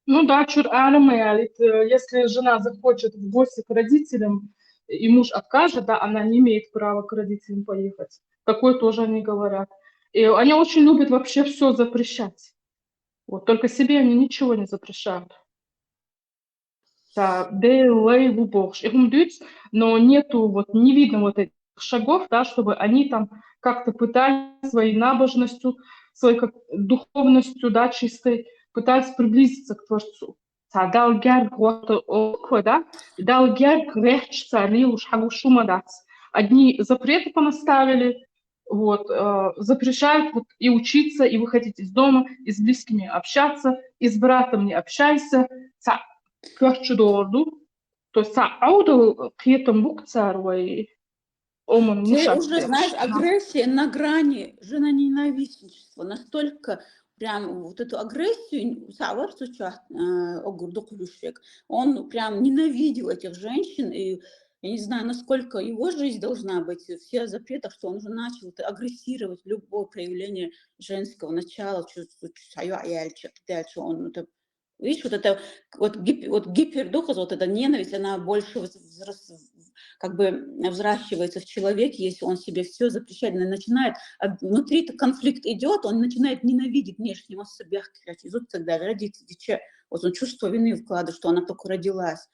Ну да, чур армия, если жена захочет в гости к родителям, и муж откажет, да, она не имеет права к родителям поехать. Такое тоже они говорят. И они очень любят вообще все запрещать. Вот только себе они ничего не запрещают. Да, делай в уборщ. Их мдуть, но нету, вот не видно вот этих шагов, да, чтобы они там как-то пытались своей набожностью, своей как, духовностью, да, чистой, пытались приблизиться к Творцу. Дал гер да, дал гер греч царил уж хагушума дац. Одни запреты понаставили, вот, запрещают вот, и учиться, и выходить из дома, и с близкими общаться, и с братом не общайся. Kvartçı doğurdu. То есть аудал киетом букцар вай оман Ты уже мушапте. знаешь, агрессия на грани женоненавистничества. Настолько прям вот эту агрессию, он прям ненавидел этих женщин. И я не знаю, насколько его жизнь должна быть, все запреты, что он уже начал агрессировать любое проявление женского начала, дальше он это. Видишь, вот это вот гипердухость, вот эта ненависть, она больше как бы взращивается в человеке, если он себе все запрещает, начинает, внутри конфликт идет, он начинает ненавидеть внешнего себя, тогда родить диче, вот он чувство вины вкладывает, что она только родилась.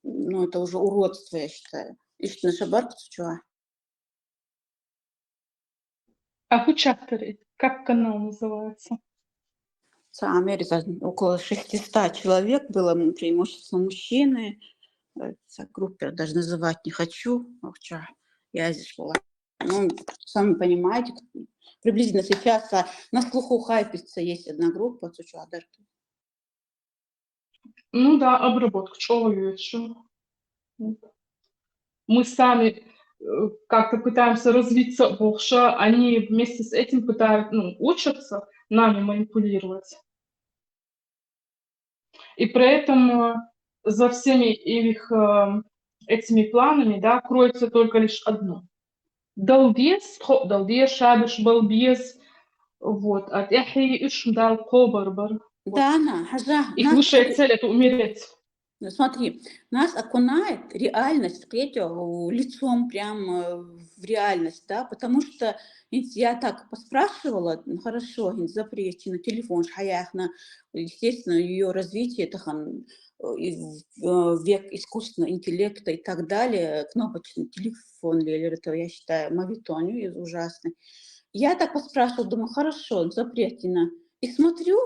Ну, это уже уродство, я считаю. Ищет на шабарку, что? А Хучатари, как канал называется? В Америке около 600 человек было, преимущественно мужчины. Группу даже называть не хочу. Я здесь была. Ну, сами понимаете, приблизительно сейчас на слуху хайпится есть одна группа. Ну да, обработка человеча. Мы сами как-то пытаемся развиться больше, они вместе с этим пытаются, ну, учатся нами манипулировать. И при этом за всеми их этими планами, да, кроется только лишь одно. Далбес, далбес, шабиш, балбес, вот, от эхи ишм дал кобарбар. Вот. Да, она, Их высшая цель — это умереть. ну, смотри, нас окунает реальность лицом прям в реальность, да, потому что я так поспрашивала, ну, хорошо, запрете на телефон, шаяхна, естественно, ее развитие, это век искусственного интеллекта и так далее, кнопочный телефон, или это, я считаю, мавитонию ужасный. Я так поспрашивала, думаю, хорошо, запретено. И смотрю,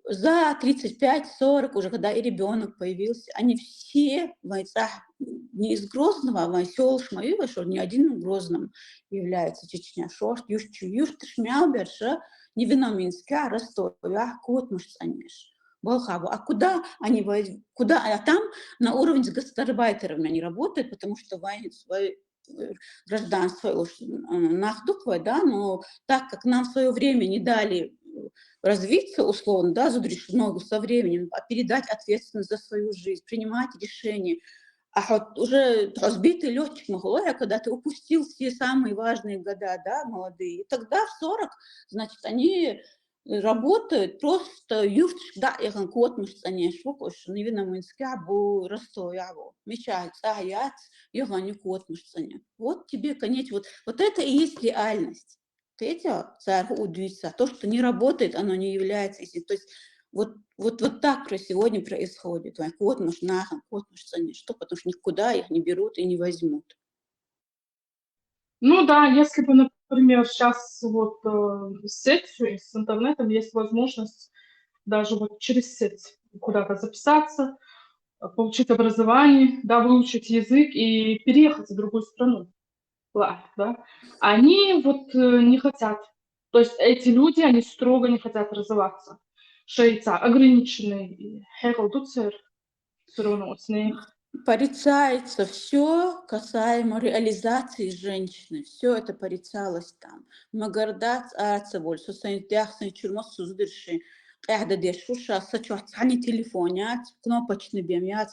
за 35-40, уже когда и ребенок появился, они все в бойцах не из Грозного, а Вайсел Шмаева, что ни один Грозным является Чечня. Шош, юшты шмялберша, не вино Минска, Ростов, кот мышцанешь. Болхабу. А куда они, куда, а там на уровне с гастарбайтерами они работают, потому что свое гражданство нахдуквай, да, но так как нам в свое время не дали развиться условно, да, много со временем, а передать ответственность за свою жизнь, принимать решения. А вот уже разбитый летчик Маглоя, когда ты упустил все самые важные года, да, молодые, и тогда в 40, значит, они работают просто юртш, да, я как кот мышц, они швукош, не видно мынска, бу расстояву, мечается, аят, я не кот мышц, вот тебе, конечно, вот это и есть реальность. Третье, то, что не работает, оно не является истиной. То есть вот так про сегодня происходит. Кот может нахам, кот может что, потому что никуда их не берут и не возьмут. Ну да, если бы, например, сейчас вот с сетью, с интернетом есть возможность даже вот через сеть куда-то записаться, получить образование, да, выучить язык и переехать в другую страну. Да, они вот не хотят. То есть эти люди, они строго не хотят развиваться. Шейца ограниченный. Херодуцер все равно с ней. Порицается все касаемо реализации женщины. Все это порицалось там. Магардац ацеволь, сосанитяхсен чурмос суздырши. Эхда дешуша, сачуацани телефонят, кнопочный бемят.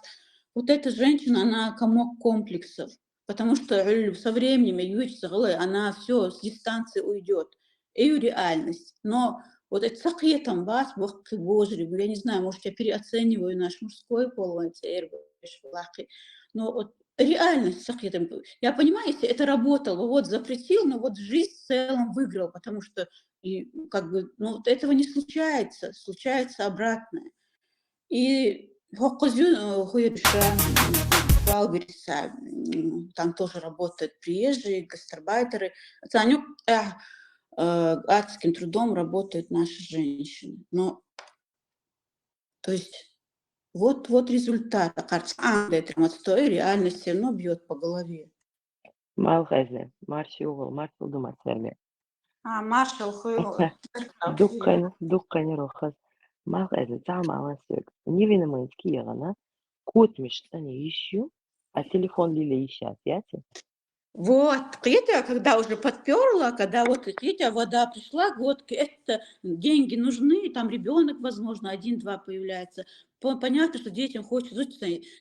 Вот эта женщина, она комок комплексов. Потому что со временем, она все с дистанции уйдет. Ее реальность. Но Вот это сахетом вас, бог божий, я не знаю, может, я переоцениваю наш мужской пол, но вот реальность сахетом. Я понимаю, если это работало, вот запретил, но вот жизнь в целом выиграл, потому что и как бы, ну, вот этого не случается, случается обратное. И там тоже работают приезжие, гастарбайтеры. Саню, адским трудом работают наши женщины. Но, то есть, вот результат. Отстой, реальность все равно бьет по голове. Малхазне, Маршиугл, Маршилду Марселме. Маршал Хуйло. Дуккани Рохаз. Малхазне, Замаласек. Невиномынский ягана. Кот мешцани ищу, а телефон лили ищат, яти? Вот, я когда уже подперла, когда вот видите, вода пришла, вот это деньги нужны, там ребенок, возможно, один-два появляется. Понятно, что детям хочется,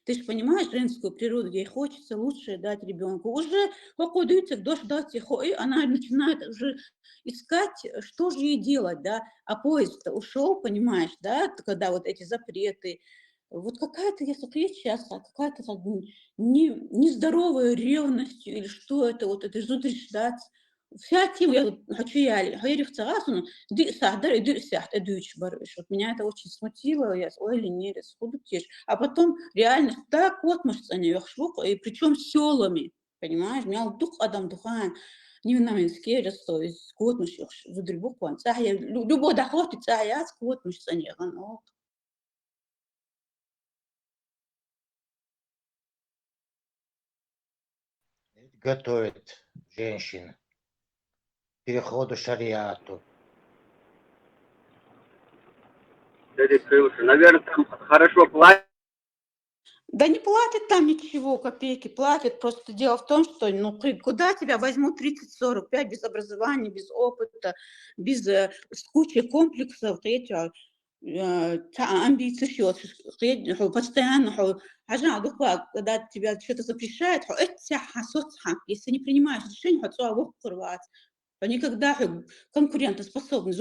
ты же понимаешь женскую природу, ей хочется лучшее дать ребенку. Уже покудается, дождать, и она начинает уже искать, что же ей делать, да, а поезд ушел, понимаешь, да, когда вот эти запреты. Вот какая-то, я смотрю сейчас, какая-то нездоровой ревностью или что это, вот это зудришдать. Вся тема, я хочу я рихцарасуну, ды сахдар и ды сяхт, барыш. Вот меня это очень смутило, я ой, ленерес, худутишь. А потом реальность так вот, может, они вахшвук, и причем селами, понимаешь, меня дух адам духан, не винаменский то есть год муж зудрибук ван, цахя, любой доход, и цахя, год муж саньяган, Готовит женщин к переходу шариату. Наверное, там хорошо платят. Да не платят там ничего, копейки платят. Просто дело в том, что ну, куда тебя возьмут 30-45 без образования, без опыта, без с кучей комплексов, амбиций, постоянно, когда тебя что-то запрещают, если не принимаешь решение, они когда конкурентоспособны,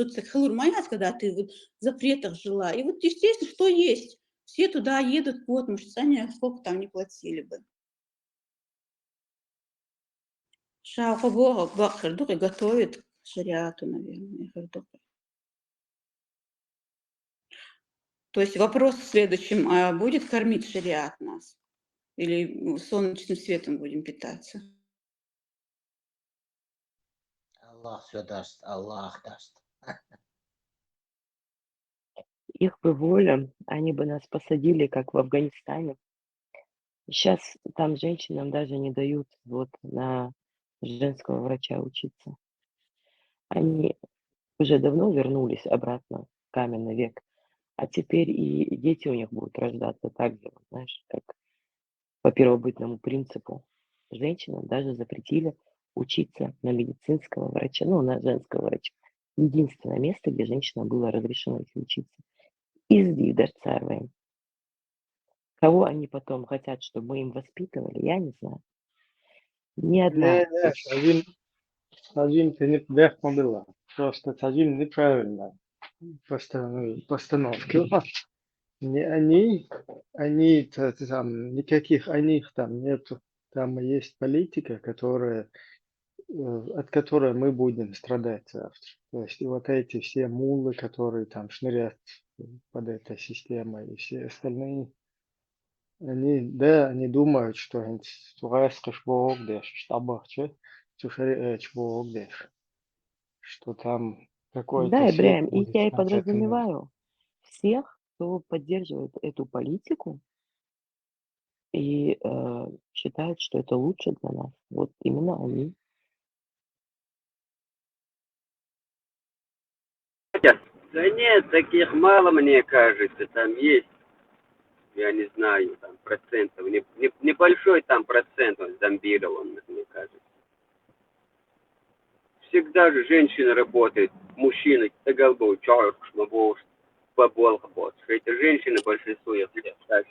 когда ты в запретах жила. И вот, естественно, что есть. Все туда едут, вот, может, сами сколько там не платили бы. Шауха Бога, Бахардук и готовит шариату, наверное. То есть вопрос в следующем, а будет кормить шариат нас? Или солнечным светом будем питаться? Аллах все даст, Аллах даст. Их бы воля, они бы нас посадили, как в Афганистане. Сейчас там женщинам даже не дают вот на женского врача учиться. Они уже давно вернулись обратно в каменный век, а теперь и дети у них будут рождаться так же, вот знаешь, как по первобытному принципу. Женщинам даже запретили учиться на медицинского врача, ну, на женского врача. Единственное место, где женщинам было разрешено идти учиться. Издивдар царваем. Кого они потом хотят, чтобы мы им воспитывали, я не знаю. Ни одна. Не, Сажин ты не была. Просто Сажин неправильно постановки. Не они там, никаких о них там нету. Там есть политика, от которой мы будем страдать завтра. То есть и вот эти все мулы, которые там шнырят под этой системой, и все остальные, они думают, что они что там какой-то Да, свет Ибраим, их будет я в и конце туннеля. подразумеваю. Всех, кто поддерживает эту политику и считает, что это лучше для нас. Вот именно они. Да нет, таких мало, мне кажется. Там есть, я не знаю, там процентов. Небольшой там процент он зомбирован, мне кажется. Всегда же женщина работает, мужчина, тагалбоу, чарк, шмабоу, бабол, работает. Это женщины большинство, я так.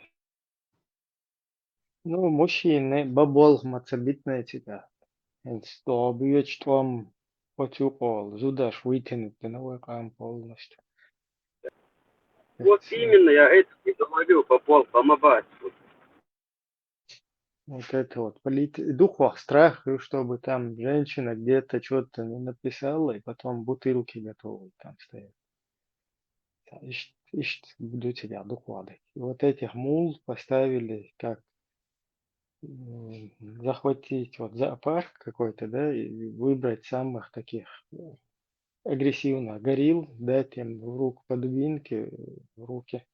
Ну, мужчины, бабол, мацабитная тебя. Что бьет, что потюпал, зудаш вытянуть на новый полностью. Вот именно я это и говорю по мабатству. Вот это вот дух страх, чтобы там женщина где-то что-то не написала, и потом бутылки готовы там стоят. Буду тебя докладывать. И вот этих мул поставили как захватить вот зоопарк какой-то, да, и выбрать самых таких агрессивных горилл, дать им в руку по дубинке, в руки,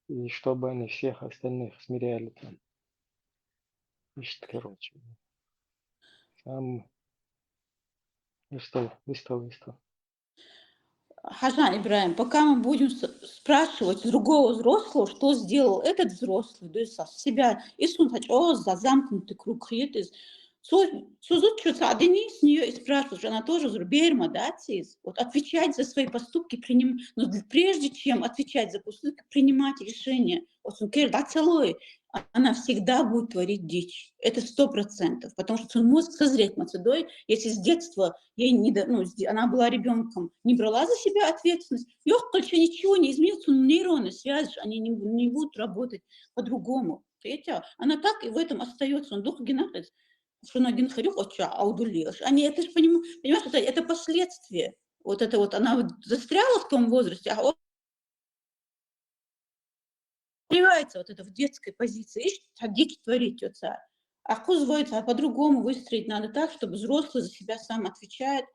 и чтобы они всех остальных смиряли там. Ищет, короче. Сам листал. Хажан Ибраим, пока мы будем спрашивать другого взрослого, что сделал этот взрослый, то есть себя, и за замкнутый круг, Сузут один с нее и спрашивают, что она тоже зруберма, да, вот отвечать за свои поступки, но прежде чем отвечать за поступки, принимать решения, вот да, целой, она всегда будет творить дичь. Это 100%. Потому что свой мозг созреть Мацедой, если с детства ей она была ребенком, не брала за себя ответственность, легко ничего не изменится, нейроны связи, они не будут работать по-другому. Она так и в этом остается. Он дух генетики. Что на один харюк аудулешь. Они это же понимаешь, это последствия. Вот это вот она застряла в том возрасте, а он развивается вот это в детской позиции. И дичь творить отца. А кузвоится, по-другому выстроить надо так, чтобы взрослый за себя сам отвечает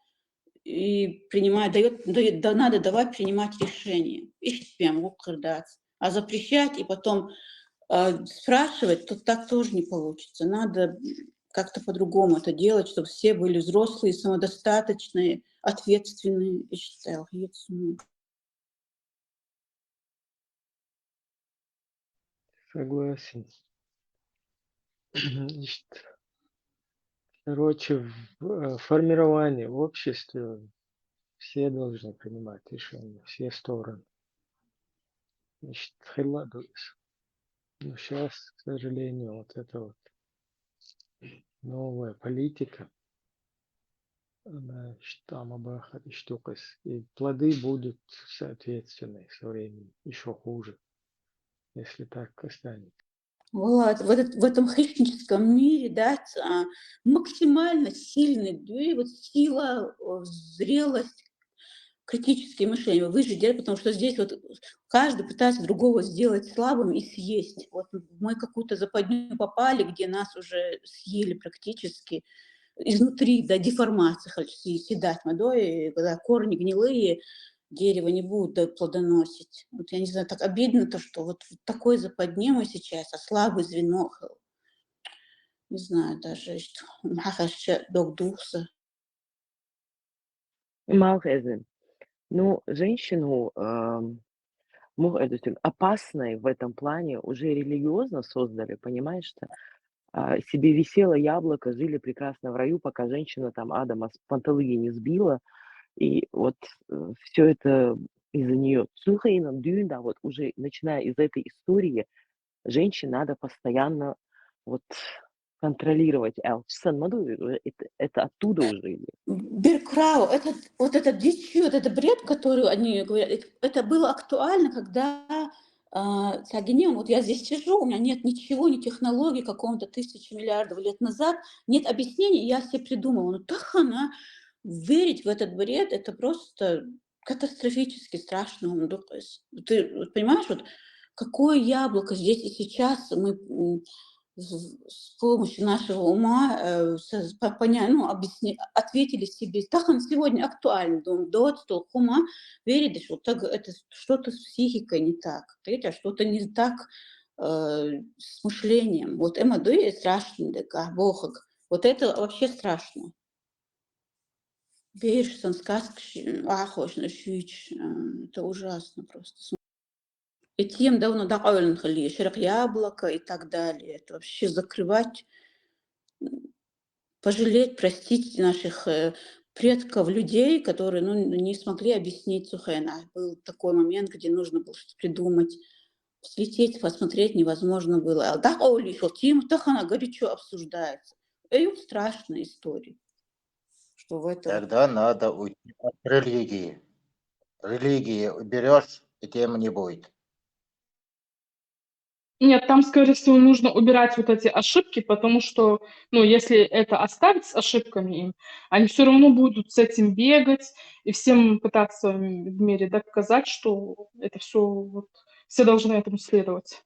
и принимает, надо давать принимать решения. Ищет прям а запрещать и потом спрашивать, то так тоже не получится. Надо как-то по-другому это делать, чтобы все были взрослые, самодостаточные, ответственные. Я считаю, Согласен. Короче, в формировании в обществе все должны принимать решения, все стороны. Значит, хиладуис. Но сейчас, к сожалению, вот эта вот новая политика, она штаммабаха и штукас. И плоды будут соответственные со временем, еще хуже, если так останется. Вот, в этом хищническом мире, да, максимально сильный, да, и вот сила, зрелость, критическое мышление выжить, потому что здесь вот каждый пытается другого сделать слабым и съесть. Вот мы какую-то западню попали, где нас уже съели практически изнутри, да, деформация, съедать водой, когда корни гнилые, дерево не будет плодоносить. Вот я не знаю, так обидно то, что вот в такой западне мы сейчас, а слабое звено, не знаю даже, что догдухса. Малхезен. Ну, женщину опасной в этом плане уже религиозно создали, понимаешь, что себе висело яблоко, жили прекрасно в раю, пока женщина там Адама с панталыги не сбила, и вот все это из-за нее. Сухаином Дюнда, вот уже начиная из этой истории, женщин надо постоянно вот контролировать. Это оттуда уже идет. Беркрау, это дичь, вот это бред, который они говорят, это было актуально, когда вот я здесь сижу, у меня нет ничего, ни технологий какого-то 1000 миллиардов лет назад, нет объяснений, я себе придумала. Ну так она, верить в этот бред, это просто катастрофически страшно. Ты вот понимаешь, вот какое яблоко здесь и сейчас мы с помощью нашего ума ответили себе. Так он сегодня актуален. Ума верит, что так, это что-то с психикой не так. Третье, что-то не так с мышлением. Вот эмадуи страшно, бог. Вот это вообще страшно. Веришь, сон сказки, это ужасно просто. И тем давно довольно широко яблоко и так далее. Это вообще закрывать, пожалеть, простить наших предков, людей, которые не смогли объяснить Сухена. Был такой момент, где нужно было что-то придумать, слететь, посмотреть невозможно было. А так, тем, так она горячо обсуждается. И страшная история. что в этом... Тогда надо уйти от религии. Религии уберешь, и тем не будет. Нет, там, скорее всего, нужно убирать вот эти ошибки, потому что, ну, если это оставить с ошибками им, они все равно будут с этим бегать и всем пытаться в мире доказать, что это все, вот, все должны этому следовать.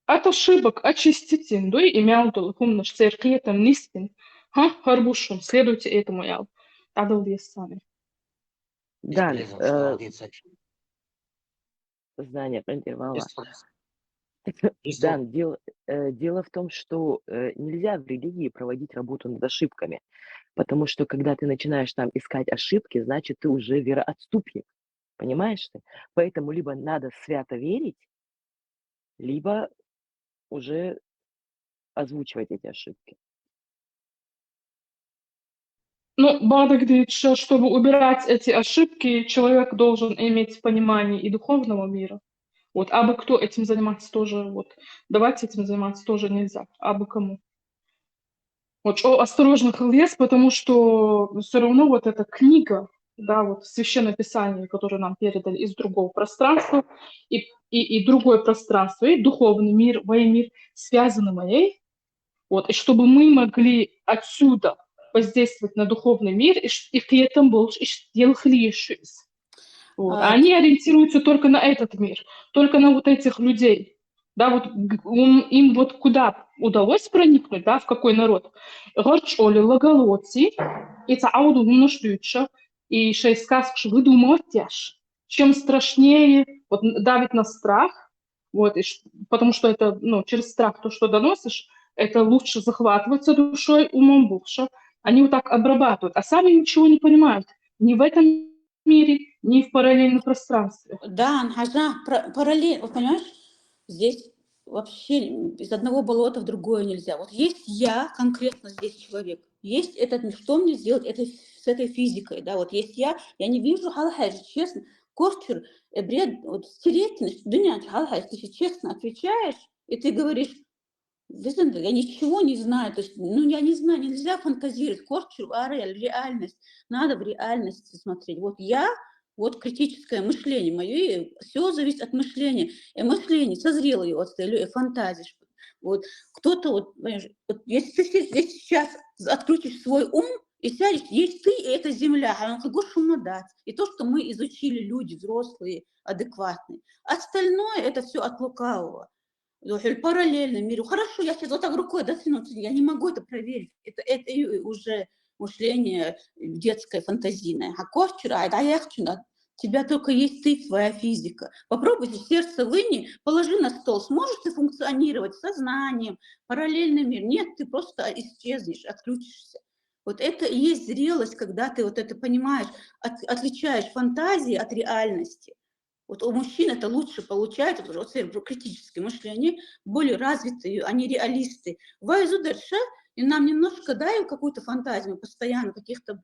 От ошибок очистите, да и имял толком наш церквитам нистин. Харбушум, следуйте этому ял. Адал сами. Дан, Бесполезно. знание прервала. Бесполезно. Дан, дело в том, что нельзя в религии проводить работу над ошибками, потому что когда ты начинаешь там искать ошибки, значит, ты уже вероотступник, понимаешь ты? Поэтому либо надо свято верить, либо уже озвучивать эти ошибки. Ну, Бада говорит, что чтобы убирать эти ошибки, человек должен иметь понимание и духовного мира. Вот, абы кто этим заниматься тоже, вот, давайте этим заниматься тоже нельзя, абы кому. Вот, что осторожно, Хелес, потому что все равно вот эта книга, да, вот Священное Писание, которое нам передали из другого пространства, и другое пространство, и духовный мир, мой мир связаны моей, вот, и чтобы мы могли отсюда воздействовать на духовный мир, и к этому больше вот. А А, они ориентируются только на этот мир, только на вот этих людей. Да, вот им вот куда удалось проникнуть, да, в какой народ. Горч Оли Лаголоти, и Цауду Гумнашлюча, и Шейскас Выдумортяш. Чем страшнее вот, давить на страх, вот, потому что это, ну, через страх то, что доносишь, это лучше захватывается душой, умом больше. Они вот так обрабатывают, а сами ничего не понимают. Ни в этом мире, ни в параллельном пространстве. Да, параллельно, вот понимаешь, здесь вообще из одного болота в другое нельзя. Вот есть я, конкретно здесь человек, есть этот, что мне сделать с этой физикой, да, вот есть я не вижу халхайджи, честно, корчер, бред, вот стереть, дуня, халхайджи, ты честно отвечаешь, и ты говоришь, вы знаете, я ничего не знаю, то есть, ну, я не знаю, нельзя фантазировать, корчу, реальность, надо в реальности смотреть. Вот критическое мышление мое, все зависит от мышления. И мышление созрело его от фантазии. Вот кто-то, вот, понимаешь, вот, если ты здесь сейчас отключишь свой ум и сядешь, есть ты, и это земля, а он шума дать. И то, что мы изучили люди, взрослые, адекватные. Остальное это все от лукавого. Параллельно миру. Хорошо, я сейчас вот так рукой, да, я не могу это проверить. Это уже мышление детское, фантазийное. А корчера, тебя только есть ты, твоя физика. Попробуйте сердце выни, положи на стол. Сможешь ты функционировать сознанием, параллельный мир? Нет, ты просто исчезнешь, отключишься. Вот это и есть зрелость, когда ты вот это понимаешь, отличаешь фантазии от реальности. Вот у мужчин это лучше получается, потому что вот критическое мышление более развитые, они реалисты. Вайзудерша, и нам немножко дай какую-то фантазию, мы постоянно в каких-то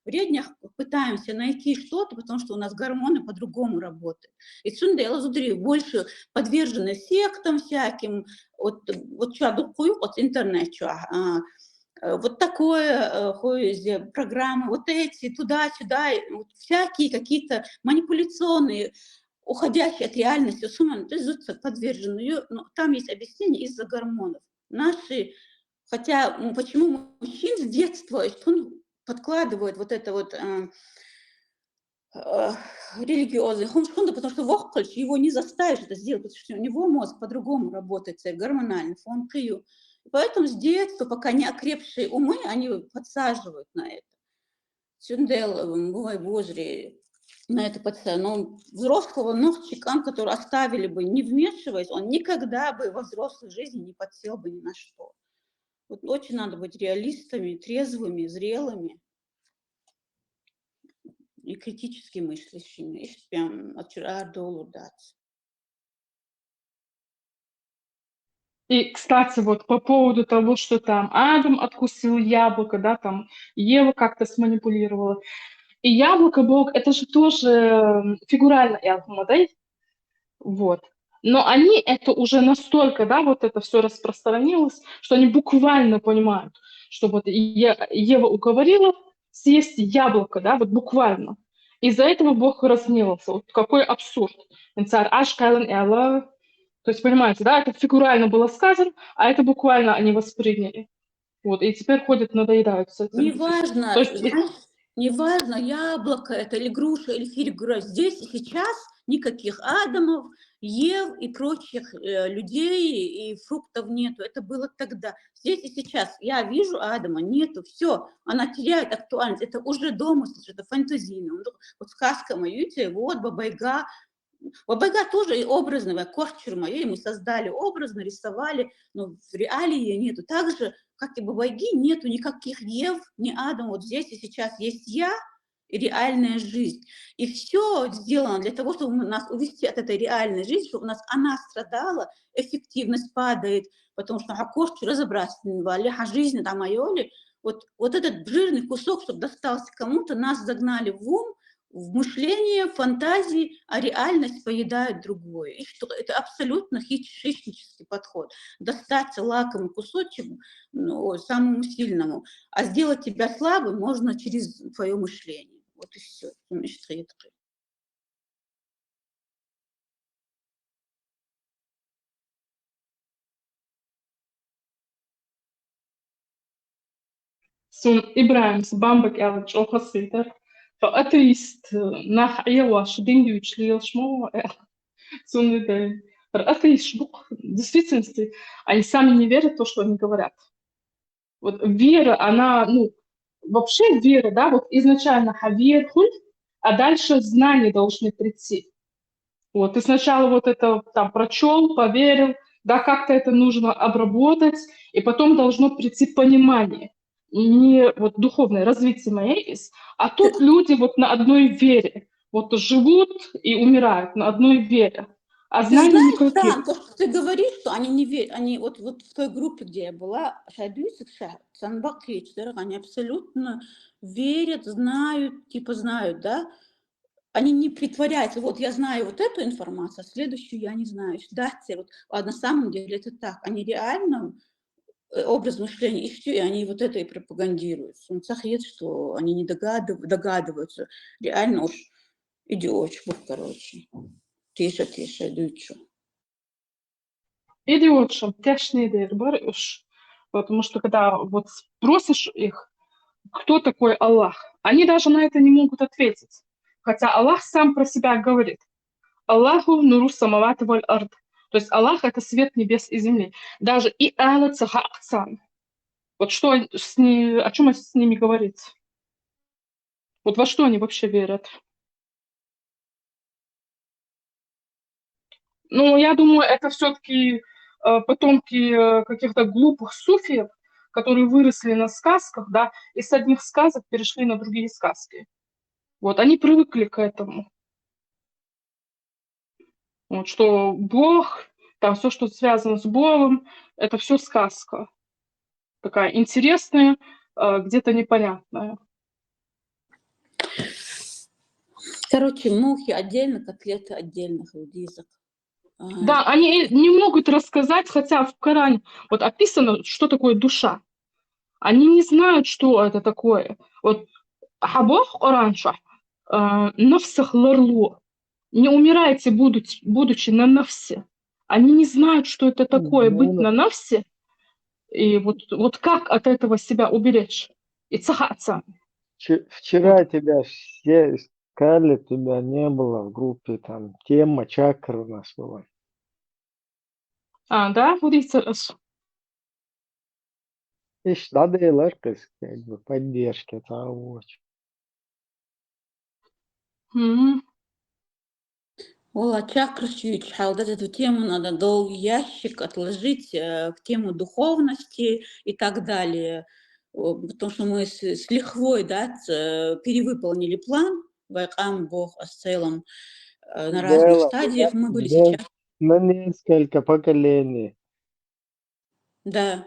бреднях пытаемся найти что-то, потому что у нас гормоны по-другому работают. И цундела зудри больше подвержены сектам всяким, вот чадукую от интернета, вот такое программы, вот эти, туда-сюда, вот всякие какие-то манипуляционные, уходящие от реальности, подвержены. Но там есть объяснение из-за гормонов. Хотя почему мужчин с детства подкладывают вот это вот религиозный хумшхунда, потому что его не заставишь это сделать, потому что у него мозг по-другому работает, гормональный фон кию. Поэтому с детства, пока не окрепшие умы, они подсаживают на это. Сюндел, мой возре, на это подсаживают. Но взрослого ногчикам, который оставили бы, не вмешиваясь, он никогда бы во взрослой жизни не подсел бы ни на что. Вот очень надо быть реалистами, трезвыми, зрелыми и критически мыслящими. И прям дать. И, кстати, вот по поводу того, что там Адам откусил яблоко, да, там Ева как-то сманипулировала. И яблоко Бог, это же тоже фигурально яблоко, да? Вот. Но они это уже настолько, да, вот это все распространилось, что они буквально понимают, что вот Ева уговорила съесть яблоко, да, вот буквально. Из-за этого Бог разгневался. Вот какой абсурд. Инцар аш кайлан элла. То есть, понимаете, да, это фигурально было сказано, а это буквально они восприняли. Вот, и теперь ходят, надоедают с этим. Неважно, То есть, знаешь, неважно, яблоко это или груша, или фигура. Здесь и сейчас никаких Адамов, Ев и прочих людей, и фруктов нету. Это было тогда. Здесь и сейчас я вижу Адама, нету, все, она теряет актуальность. Это уже домысл, это фантазийно. Вот сказка моя, вот Бабайга. Бабайга тоже и образная, корчур моей, мы создали образно, рисовали, но в реалии нету. Так же, как и Бабайги, нету никаких Ев, ни Адам. Вот здесь и сейчас есть я и реальная жизнь. И все сделано для того, чтобы нас увести от этой реальной жизни, чтобы у нас она страдала, эффективность падает, потому что корчур разобраться, жизнь там айоли. Вот этот жирный кусок, чтобы достался кому-то, нас загнали в ум, в мышление, фантазии, а реальность поедает другое. И что это абсолютно хищнический подход. Достать лакомый кусочек самому сильному, а сделать тебя слабым можно через твое мышление. Вот и все. Sun Ibrahim's Bambak Elch och Hasider. فأتيست nach Ewash, Dingütsch, Лилшмо, Сунны, атеист, в действительности, они сами не верят в то, что они говорят. Вот вера, она, ну, вообще вера, да, вот изначально хавир, хуль, а дальше знания должны прийти. Вот, ты сначала вот это там прочел, поверил, да, как-то это нужно обработать, и потом должно прийти понимание. Не вот духовное развитие моей, а тут люди вот на одной вере, вот живут и умирают на одной вере, а Ты знаний знаешь, никаких. да, то, что ты говоришь, что они не верят, они вот в той группе, где я была, они абсолютно верят, знают, типа знают, да, они не притворяются, вот я знаю вот эту информацию, а следующую я не знаю. Да, вот, а на самом деле это так. Они реально образ мышления ищут, и они вот это и пропагандируют. Сахет, что они не догадываются. Реально уж идиотчик, короче. Тише, дучу. Идиотшам, тяжные дырбар уж. Потому что когда вот спросишь их, кто такой Аллах, они даже на это не могут ответить. Хотя Аллах сам про себя говорит. Аллаху нуру самавати валь ард. То есть Аллах — это свет небес и земли. Даже и Алла цаха акцан. Вот что о чем с ними говорить? Вот во что они вообще верят? Ну, я думаю, это все-таки потомки каких-то глупых суфиев, которые выросли на сказках, да, и с одних сказок перешли на другие сказки. Вот, они привыкли к этому. Вот, что Бог, там все, что связано с Богом, это все сказка. Такая интересная, где-то непонятная. Короче, мухи отдельно, котлеты отдельно, язык. Да, они не могут рассказать, хотя в Коране вот описано, что такое душа. Они не знают, что это такое. Вот Хабох Оранша, нафсах ларло. Не умирайте, будучи на нафсе. Они не знают, что это такое быть на нафсе. И вот как от этого себя уберечь? И цахаться. Вчера тебя все искали, тебя не было в группе, там тема чакр у нас была. Да, будете. İşte kız как бы поддержки того. О, чакры вот эту тему надо долгий ящик отложить в тему духовности и так далее. Потому что мы с лихвой, да, перевыполнили план, Вайкам Бог с целом на разных стадиях. Мы были сейчас. На несколько поколений. Да.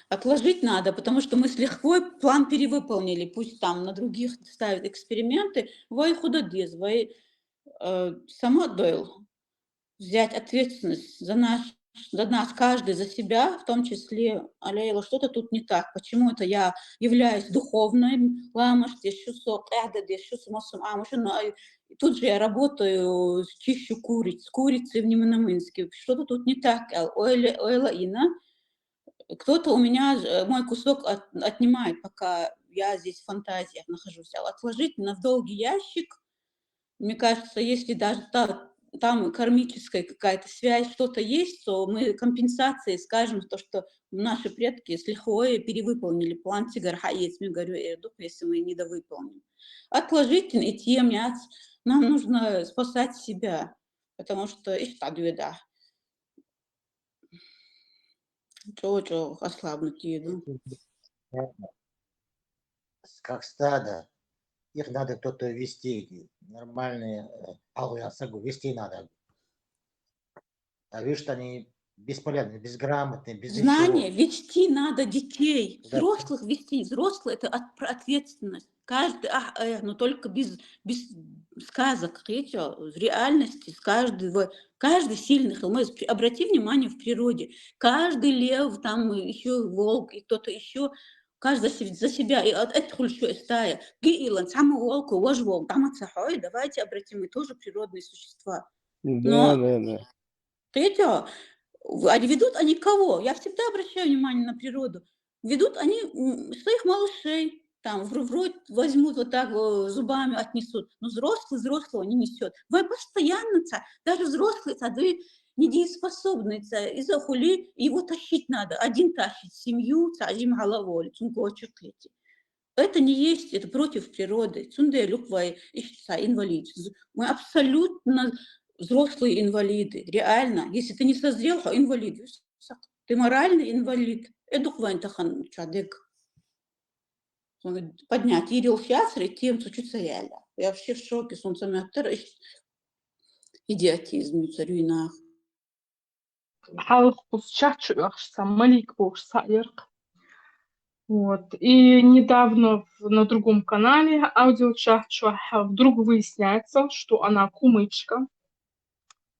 Отложить надо, потому что мы с лихвой план перевыполнили. Пусть там на других ставят эксперименты. Вай худодез, вай сама дойл. взять ответственность за нас, каждый за себя, в том числе, Алейла, что-то тут не так. Почему это я являюсь духовной, и тут же я работаю, чищу с курицей в Неманомынске. Что-то тут не так. Ойла Ина. Кто-то у меня мой кусок отнимает, пока я здесь в фантазиях нахожусь. А отложить в долгий ящик, мне кажется, если даже там кармическая какая-то связь, что-то есть, то мы компенсацией скажем то, что наши предки с лихвой перевыполнили план Тигархаец, я говорю, если мы недовыполним. Отложить и тем, нам нужно спасать себя, потому что да. Чего ослабнуть еду. Как стадо, их надо кто-то вести, нормальные, вести надо. А видишь, они бесполезные, безграмотные, без Знание, ничего. вести надо детей, Да. взрослых вести. Взрослые – это про ответственность. Каждый, но только без сказок, видите, в реальности, каждый сильный. Обрати внимание в природе. Каждый лев, там еще волк и кто-то еще, каждый за себя. И это большая стая. Гейлан, самый волк, вож волк, там отсахай, давайте обратим, мы тоже природные существа. Да. Видите, ведут они кого? Я всегда обращаю внимание на природу. Ведут они своих малышей, там в рот возьмут вот так зубами отнесут. Но взрослого не несет. Вы постоянно, даже взрослый, вы недееспособны, из-за хули его тащить надо. Один тащит семью, один головой, это не есть, это против природы. Инвалид. Мы абсолютно взрослые инвалиды, реально. Если ты не созрел, то инвалид. Ты моральный инвалид. Поднять. Ирил Фясри, тем реально. Я вообще в шоке. Идиотизм, царюинах. Вот. И недавно на другом канале аудиочахчу вдруг выясняется, что она кумычка.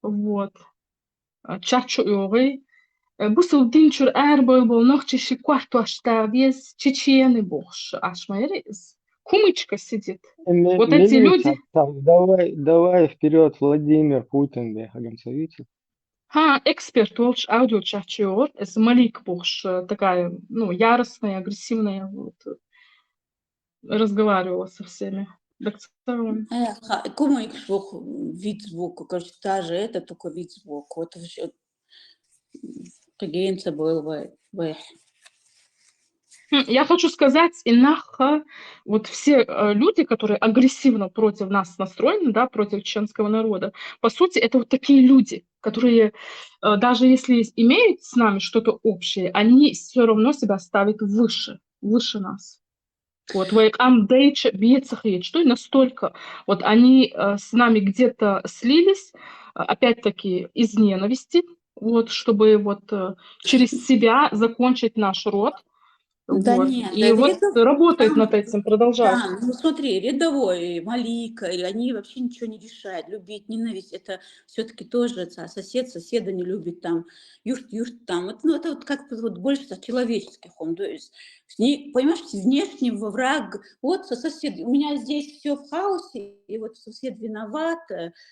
Вот. Чахчу юры. Бусыл динчур был ногчиши кварту аштавез чечены бохш. Ашмайрез. Кумычка сидит. Вот эти люди... Давай вперед, Владимир Путин, бегагамсовите. Эксперт волч аудиочахчу это Малик бохш, такая, яростная, агрессивная, вот, разговаривала со всеми. Кому вид сбоку, короче, та же это, только вид сбоку. Это вообще пригенца был. Я хочу сказать, инаха, вот все люди, которые агрессивно против нас настроены, да, против чеченского народа, по сути, это вот такие люди, которые даже если имеют с нами что-то общее, они все равно себя ставят выше нас. Вот, что настолько, вот они с нами где-то слились, опять-таки из ненависти, вот, чтобы вот через себя закончить наш род. Да Вот. нет, И вот работает над этим, продолжает. Да, смотри, рядовой, Малика, и они вообще ничего не решают. Любить, ненависть, это все-таки тоже соседа не любит, там, юрт, там. Это вот как вот больше человеческих, то есть, понимаешь, внешнего враг, вот сосед, у меня здесь все в хаосе, и вот сосед виноват,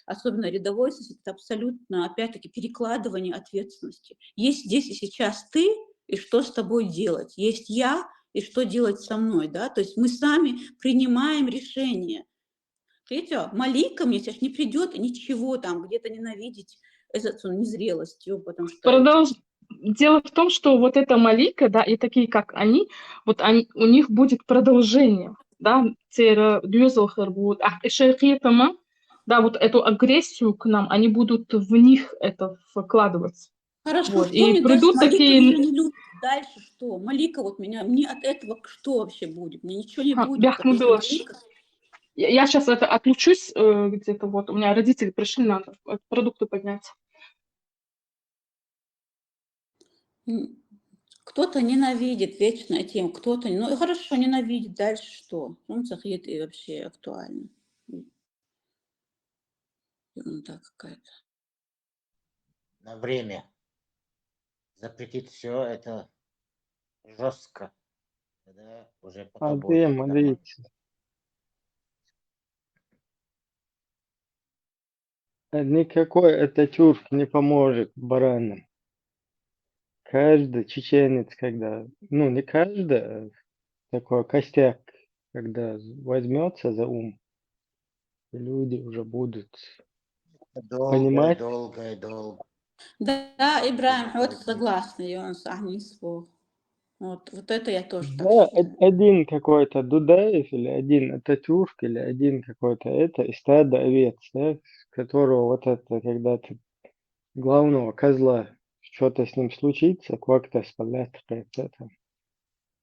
особенно рядовой сосед, это абсолютно, опять-таки, перекладывание ответственности. Есть здесь и сейчас ты, и что с тобой делать? Есть я, и что делать со мной, да? То есть мы сами принимаем решение. Видите, Малика мне сейчас не придет и ничего там где-то ненавидеть незрелостью, потому что... Дело в том, что вот эта Малика, да, и такие, как они, у них будет продолжение, да, да, вот эту агрессию к нам, они будут в них это вкладывать. Хорошо, вот. Что И мне придут дальше? такие... Малика меня не любит. Дальше что? Малика вот мне от этого что вообще будет? Мне ничего не будет. Я сейчас отлучусь где-то, вот, у меня родители пришли, надо продукты поднять. Кто-то ненавидит вечно этим, кто-то... Ну, хорошо, ненавидит. Дальше что? Захед и вообще актуально. Ерунда какая-то. на время. Запретить все это жестко. Тогда уже А потом где, будет нормально. смотрите, никакой Ататюрк не поможет баранам. Каждый чеченец, когда, ну не каждый, а такой костяк, когда возьмется за ум, люди уже будут Долго, понимать. долго, долго. Да, Ибраим, вот Будет. согласна, и он с Агнесвой. Вот это я тоже так Да, считаю. один какой-то Дудаев, или один Ататюрк, или один какой-то это, и стадо овец, да, с которого вот это, когда ты главного козла, что-то с ним случится, как-то оставлять это.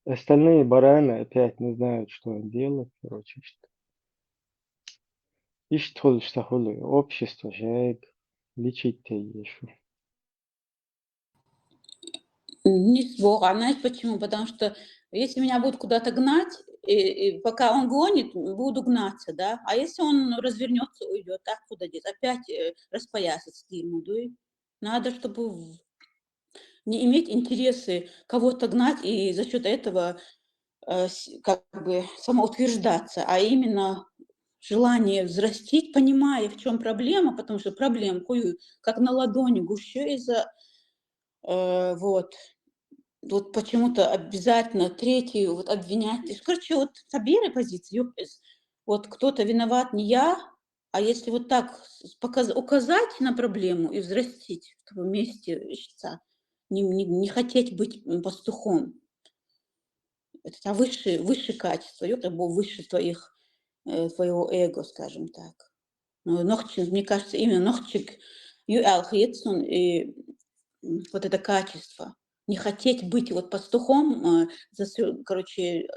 Остальные бараны опять не знают, что им делать, короче. Ищут что общество, человек, лечить-то еще. Не спорю. А знаете почему? Потому что если меня будут куда-то гнать, и пока он гонит, буду гнаться, да. А если он развернется, уйдет, так куда деть? Опять распоясаться ему, да? Надо, чтобы не иметь интересы кого-то гнать и за счет этого как бы самоутверждаться, а именно желание взрастить, понимая, в чем проблема, потому что проблем как на ладони гущу вот. Вот почему-то обязательно третью вот обвинять. Короче, вот табиры позиции. Вот кто-то виноват, не я, а если вот так указать на проблему и взрастить вместе, не хотеть быть пастухом. Это высшее качество, это было выше твоего эго, скажем так. Но мне кажется, именно нохчик, и вот это качество. Не хотеть быть вот пастухом, короче,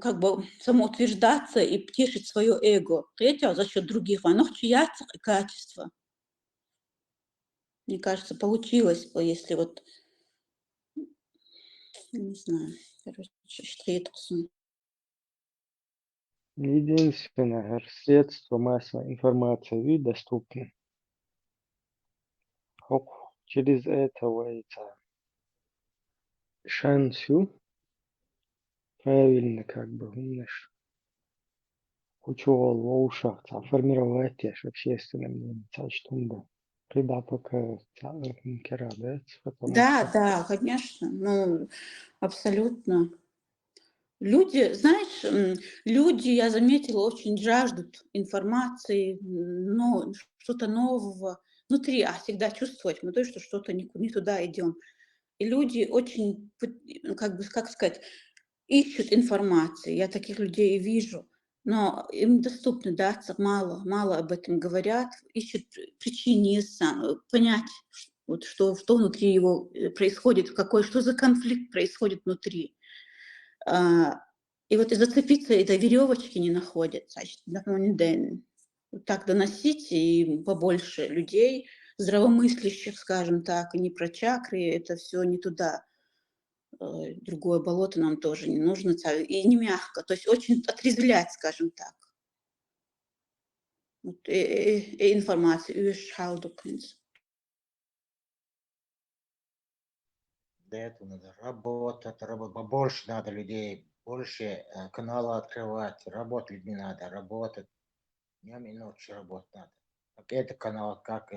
как бы самоутверждаться и тешить свое эго. Третье за счет других. Оно чья качество. Мне кажется, получилось бы, если вот, не знаю, короче, Штрейтерсон. Единственное средство массовой информации доступно. Через этого это шансу правильно как бы умнешь. Учёл в ушах, формировать общественное мнение, что придапок керадец, потому Да, что да, конечно, ну, абсолютно. Люди, знаешь, люди, я заметила, очень жаждут информации, но что-то нового внутри, всегда чувствовать мы то, что что-то не туда идем. И люди очень, как бы, как сказать, ищут информации. Я таких людей и вижу, но им доступно, да, мало об этом говорят, ищут причины, понять, вот что внутри его происходит, что за конфликт происходит внутри. А, и вот и зацепиться этой веревочки не находят. Значит, вот так доносить и побольше людей, здравомыслящих, скажем так, и не про чакры, это все не туда. Другое болото нам тоже не нужно, и не мягко, то есть очень отрезвлять, скажем так. Вот, информацию, Для этого надо работать, побольше надо людей, больше канала открывать, работать людьми надо, работать, днем и ночью работать надо. Как это канал, как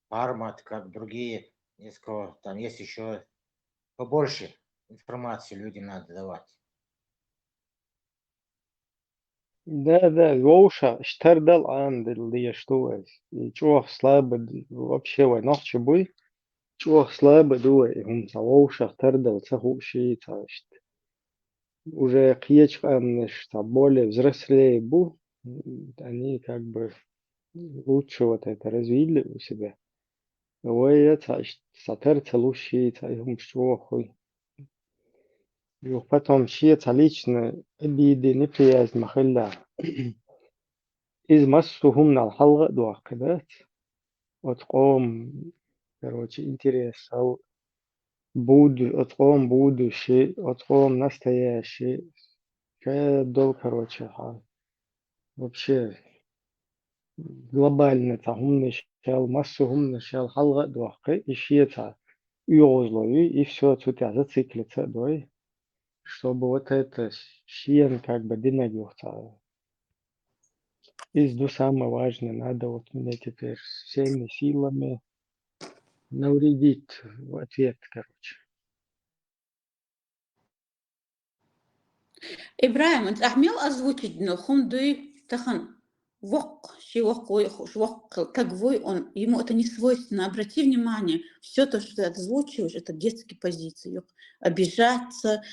Пармат, как другие, несколько, там есть еще побольше информации людям надо давать. да, Воуша, штардал андел, что и чего слабо вообще ночью бой, чего слабо дуй, Воуша штардал цахуши, уже что более взрослее был, они как бы лучше вот это развили у себя. Ой, это сатер целущий, им что хуй. И потом чьи-то лично обиды, неприязнь махалла. Из массухум на халга дуакадат. Отقом, короче, интерес. Отقом будущее, отقом настоящее. Кадол, короче, вообще глобально там умный Shall массугум shall халга дуахкы ищица уёзлови и все цутя зациклится, дой, чтобы вот это щен как бы динадюхца. Изду самое важное, надо вот мне теперь всеми силами навредить в ответ, короче. Ибраим, أنت أحمل озвучить, но хунды тахан вок, шивок, вок, как вы, он, ему это не свойственно. Обрати внимание, все то, что ты озвучиваешь, это детские позиции. Обижаться,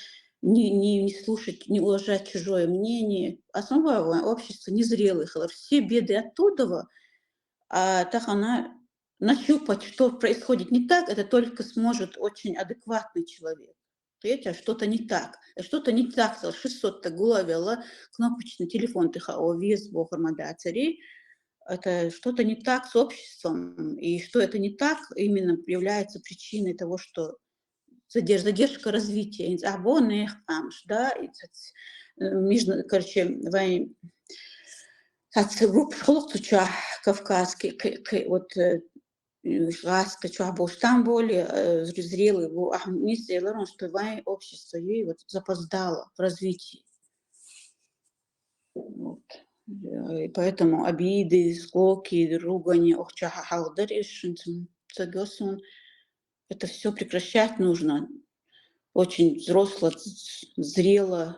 не слушать, не уважать чужое мнение. Основа общества незрелых. Все беды оттуда, а так она нащупать, что происходит не так, это только сможет очень адекватный человек. Третье, что-то не так. Что-то не так, 600-та головела, кнопочный телефон ТХО, вес бохармадацари. Это что-то не так с обществом, и что это не так именно является причиной того, что задержка развития. Абонных, да, короче, групп хлопцуча кавказский, вот газ, качуа в Стамбуле, зрелый, не сделал, что общество ей вот запоздало в развитии. Вот. И поэтому обиды, склоки, ругань, это все прекращать нужно. Очень взросло, зрело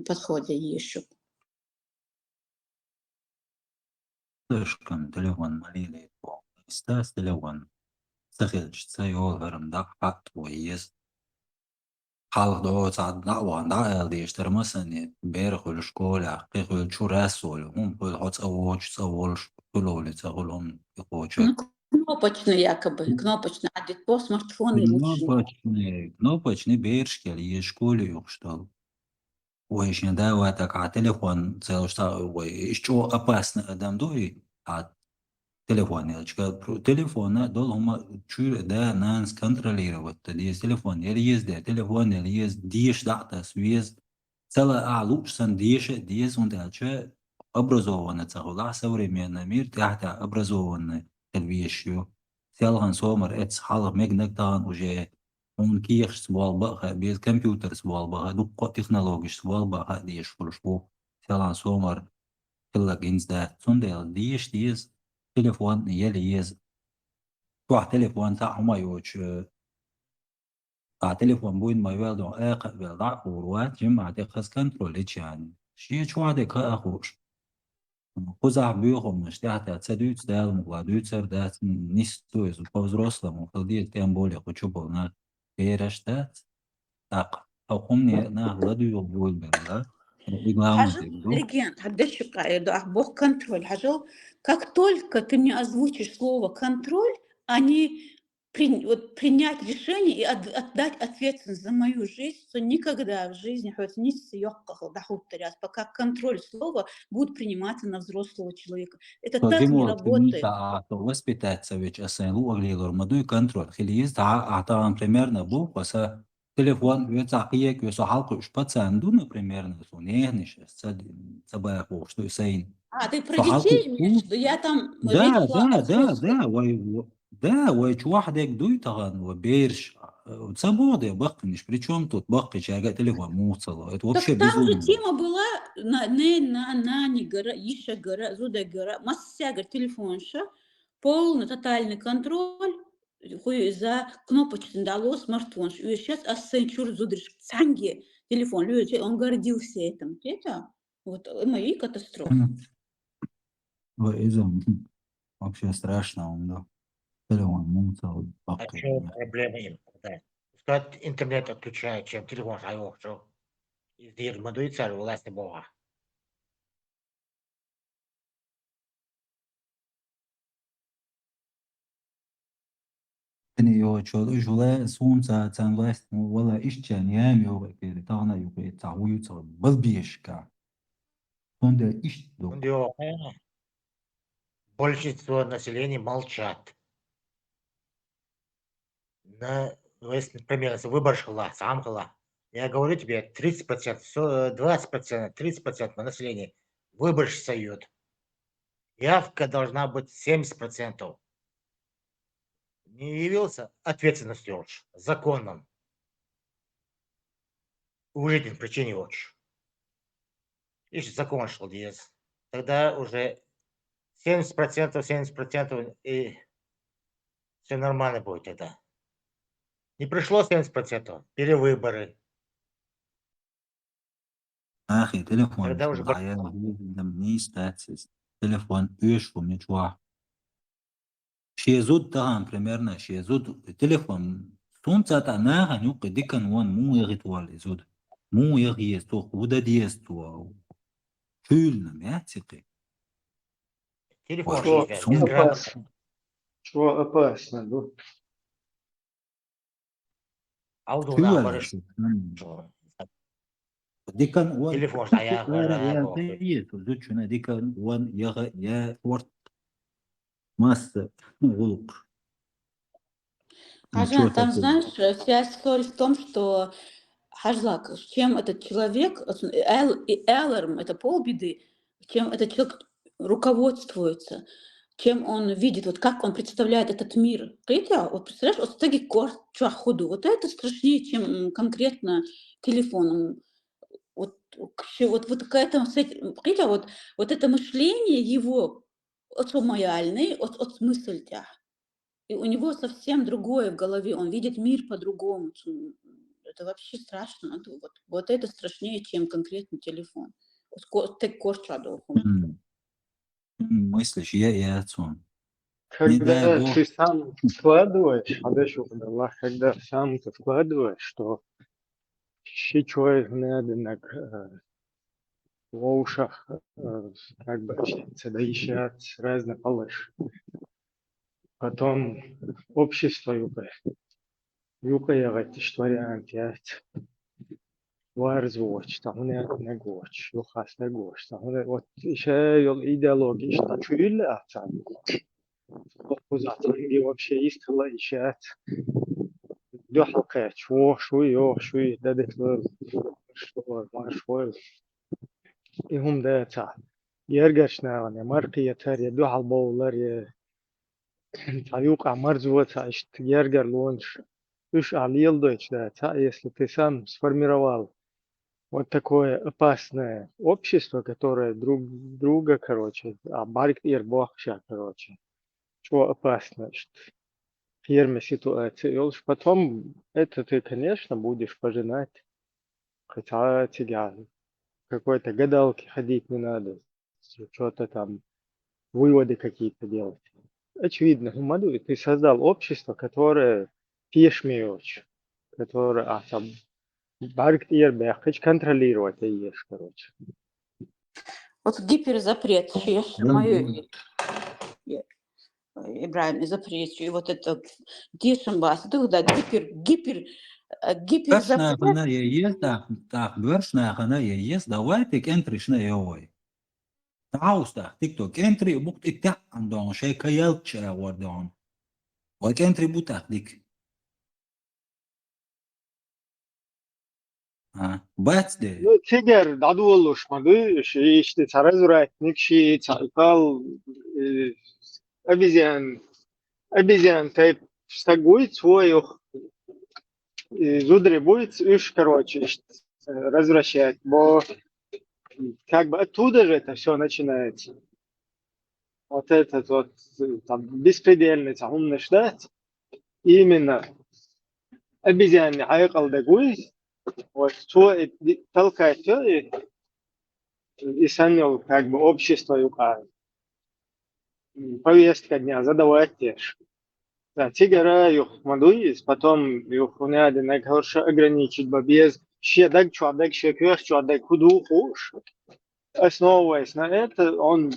подходя еще. Слишком телефон малили по. Стас телефон. Сахилч, цайол гармда хат твоез. Халық доғыца дауанда әлдештер мысыне берхул школа, қиқул чурасол, қиқул хоцауоч, цаволш, кулолица, кулон, пихочек. Ну, кнопочный якобы, кнопочный, а по смартфону лучше. Кнопочный бершкел, є школі юк штал. Ой, ще не дава так, а телефон, це що, ой, що опасно адам дой, а телефон, телефон, долго чур, да, нас контролировать, есть телефон, или есть, да, телефон, или есть, диш, да, связь, целая, лучше диш, он дальше образованный, целая современный мир, тяхта образованный, الفيشيو سيالغان سومر اتس حالغ ميجنكتان وجه он киеш свал баха без компьютер свал баха дукко технологий свал баха диш фулшпу сиалган сомер киллагинс да сундел диш диз телефон еле ез туах телефон та хума йоч телефон буин ما يوالدو اق بالضع فوروات جمع تخص كنترول يعني شي شوادك اخوش Кузах бюхом, штята, це дють дел, мукладуть сердец, не стоит, по-взрослому, ходить, тем более, хочу был на перештать, так, а мне на гладую будет, да? И главное, легенд, бог контроль, как только ты мне озвучишь слово контроль, они принять решение и отдать ответственность за мою жизнь, что никогда в жизни пока контроль слова будет приниматься на взрослого человека. Это так не работает. Воспитаться ведь асайлу оглилор мадуй контроль. Хилиз атан примерно букваса телефон вецахиек весахалку шпацанду, например, сунехниш, цабая что сейн. Ты про детей имеешь в виду? Я там речь шла о взрослых. Да, وايش واحد يقدر يتغن وبيرش تصبودي بقنيش причем тут баққи чага телефон мусало это вообще так там же безумно. тема была на гора еще гора зуда гора массяга телефонша полный тотальный контроль хуй за кнопочный дало смартфон и сейчас ассенчур зудриш цанги телефон люди он гордился этим это вот мои катастрофы. Вообще страшно он да. Телефон мусало А баққи. что проблема им? Да. Пускай интернет отключает, чем телефон хайох, что издир мадуица власти бога. جولا سونسا تنلاست ولا إيش كان يام يوغ كده تانا يوغ تعويو تعو بالبيش كا توندا إيش دو Большинство населения молчат. Например, если выбор шла, сам шла. Я говорю тебе, 30%, 20%, 30% населения выбор соют. Явка должна быть 70%. не явился ответственностью лучше, законом. Уважительной причине лучше. Если закон шел диез, тогда уже 70% и все нормально будет тогда. Не пришло 70%, перевыборы. أخي تليفون Тогда уже معايا لمني статис. Телефон уж у меня. شيزود طبعا примерно شيزود تليفون سونتا تانا هنوق ديكن وان مو يغيتوال زود مو يغيستو ودا ديستو فيلنا معتقي телефон Что есть, безграмотно. опасно? Что опасно? Да? Алдуна فيلا барыш. ديكن وان Телефон аяқ يا бара. زيت زود شنو ديكن وان يا ورت ماس غلق Ажан, там, знаешь, вся история в том, что Хажлак, чем этот человек, Эллерм, это полбеды, чем этот человек руководствуется, чем он видит, вот как он представляет этот мир. Хотя, вот представляешь, вот таки ходу, вот это страшнее, чем конкретно телефоном. Вот к этому, хотя вот это мышление его, от самояльный, от смысл тя. И у него совсем другое в голове, он видит мир по-другому. Это вообще страшно. Вот это страшнее, чем конкретно телефон. Так мыслишь я отцом не дай Когда бог ты сам вкладываешь, когда сам ты вкладываешь, что человек надо в ушах как бы общаться, да еще разно полыш. Потом общество юкаягать, что вариант есть. Варзвоч, там не гоч, юхас не гоч, там вот еще идеология, что чули отца. Кузатанги вообще искала еще дёхалка, шуй, да что, маршой. И هم ده تا يرجعنا يعني مرقية ترى دوح البولار تايوق عمر زوات عشت يرجع لونش إيش عليل دوتش ده تا если ты сам сформировал вот такое опасное общество, которое друг друга, короче, барик ирбохша, короче, что опасно, что фирме ситуации, потом это ты, конечно, будешь пожинать, хотя тебя какой-то гадалки ходить не надо, что-то там, выводы какие-то делать. Очевидно, Гумаду, ты создал общество, которое пешмеешь, которое там барик ирбехач контролировать ешь, короче. Вот гиперзапрет, мою Ибраим запрет, и вот это дешамбас, да, гиперзапрет. برشنا يس تاع برشنا يس دواتك انتري شنا يوي تعاوز تيك توك انتري بوقت تاع عندهم شيء كيالك شرا وردهم وك انتري بوتاك ديك بس ده Ну, тигр дадулуш мады, işte таразуратник, цайкал, обезьян, тайп стагует своих, зудри будет, короче, развращать, бо как бы оттуда же это все начинается. Вот этот вот там беспредельный там умный ждать, именно обезьян айкал дагует, вот что толкает и санил как бы общество юка. Повестка дня, задавать теж. Да, тигра юх мадуис, потом юх уняды найгорше ограничить без щедаг, чуадак, щеквех, чуадак, худу, хуш. Основываясь на это, он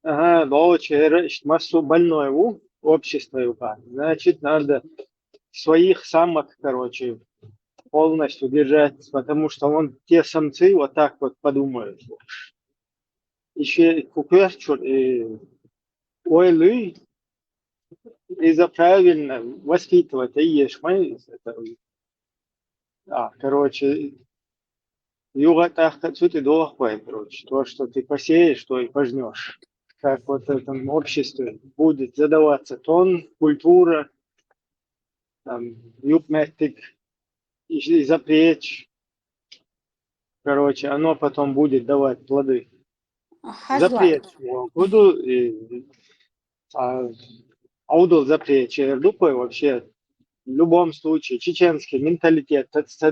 получит массу больное общество юка. Значит, надо своих самок, короче, полностью держать, потому что он те самцы вот так вот подумают. Еще кукверчур и ойлы из-за правильно воспитывать и ешь. Короче, юга так ты дохвай, короче, то, что ты посеешь, то и пожнешь. Как вот в этом обществе будет задаваться тон, культура, юбметик и запречь. Короче, оно потом будет давать плоды. Хажлак. Запречь. Буду аудол запречь. Дупы вообще в любом случае чеченский менталитет, что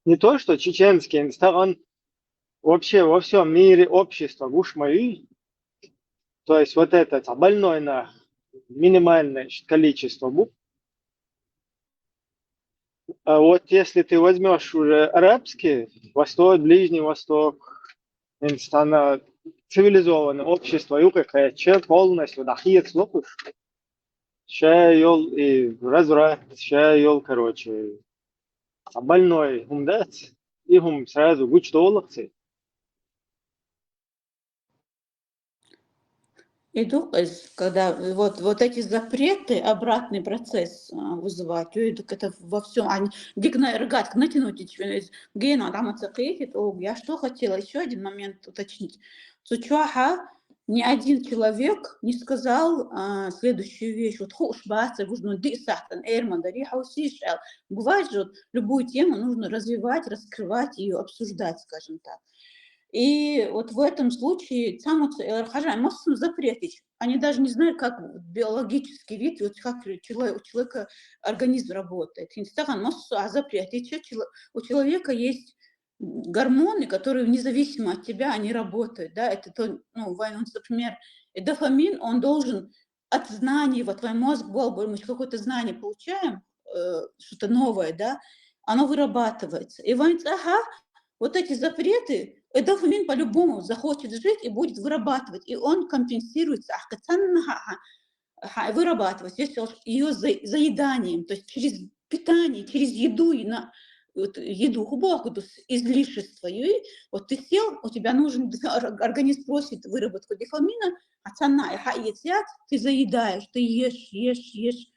не то, что чеченский, он вообще во всем мире общество гушмаи, то есть вот это больное на минимальное количество букв. А вот если ты возьмешь уже арабский, Восток, Ближний Восток, она цивилизованное общество, человек полностью дахиет слухаешь, шайол и разврат, шайол, короче, а больной умдат, и сразу гуч долларцы. Иду, когда вот эти запреты, обратный процесс вызывают, это во всем, они дикно ргат, натянуть гена, там я что хотела, еще один момент уточнить. Цучуаха, ни один человек не сказал следующую вещь, вот хуш баца, нужно дисахтан, эрман, дари хаусишел. Бывает же, любую тему нужно развивать, раскрывать ее, обсуждать, скажем так. И вот в этом случае массу запретить. Они даже не знают, как биологический вид, вот как у человека организм работает. Массу запретить. У человека есть гормоны, которые независимо от тебя, они работают. Да? Это то, например, дофамин, он должен от знаний, вот твой мозг был, мы какое-то знание получаем, что-то новое, да, оно вырабатывается. И вот эти запреты, дофамин по-любому захочет жить и будет вырабатывать, и он компенсируется, вырабатывать, если ее заеданием, то есть через питание, через еду, еду излишество. И вот ты сел, у тебя нужен, организм просит выработку дофамина, ты заедаешь, ты ешь.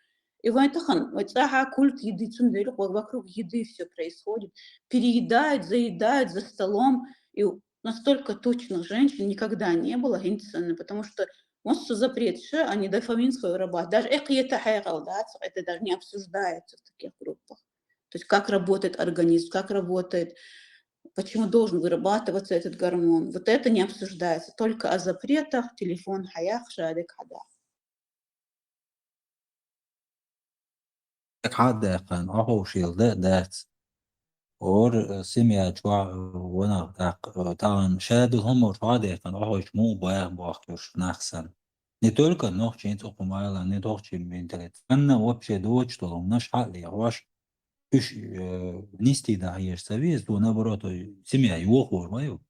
И культ еды, вокруг еды все происходит. Переедают, заедают за столом. И настолько точных женщин никогда не было, потому что запрет, они дофамин свой вырабатывают. Даже это даже не обсуждается в таких группах. То есть как работает организм, как работает, почему должен вырабатываться этот гормон. Вот это не обсуждается. Только о запретах, телефон, хаях, шадек, хада. حد كان أهو شيلده دات اور سمع جوا وانا طبعا شاهدوا هم وشهادة كان أهو شمو بايع باختوش نخسن не только ног чинц окумайла не дохчи менталитет анна вообще дочь то наш хали ваш үш нести да еш совет то наоборот семья его хормаю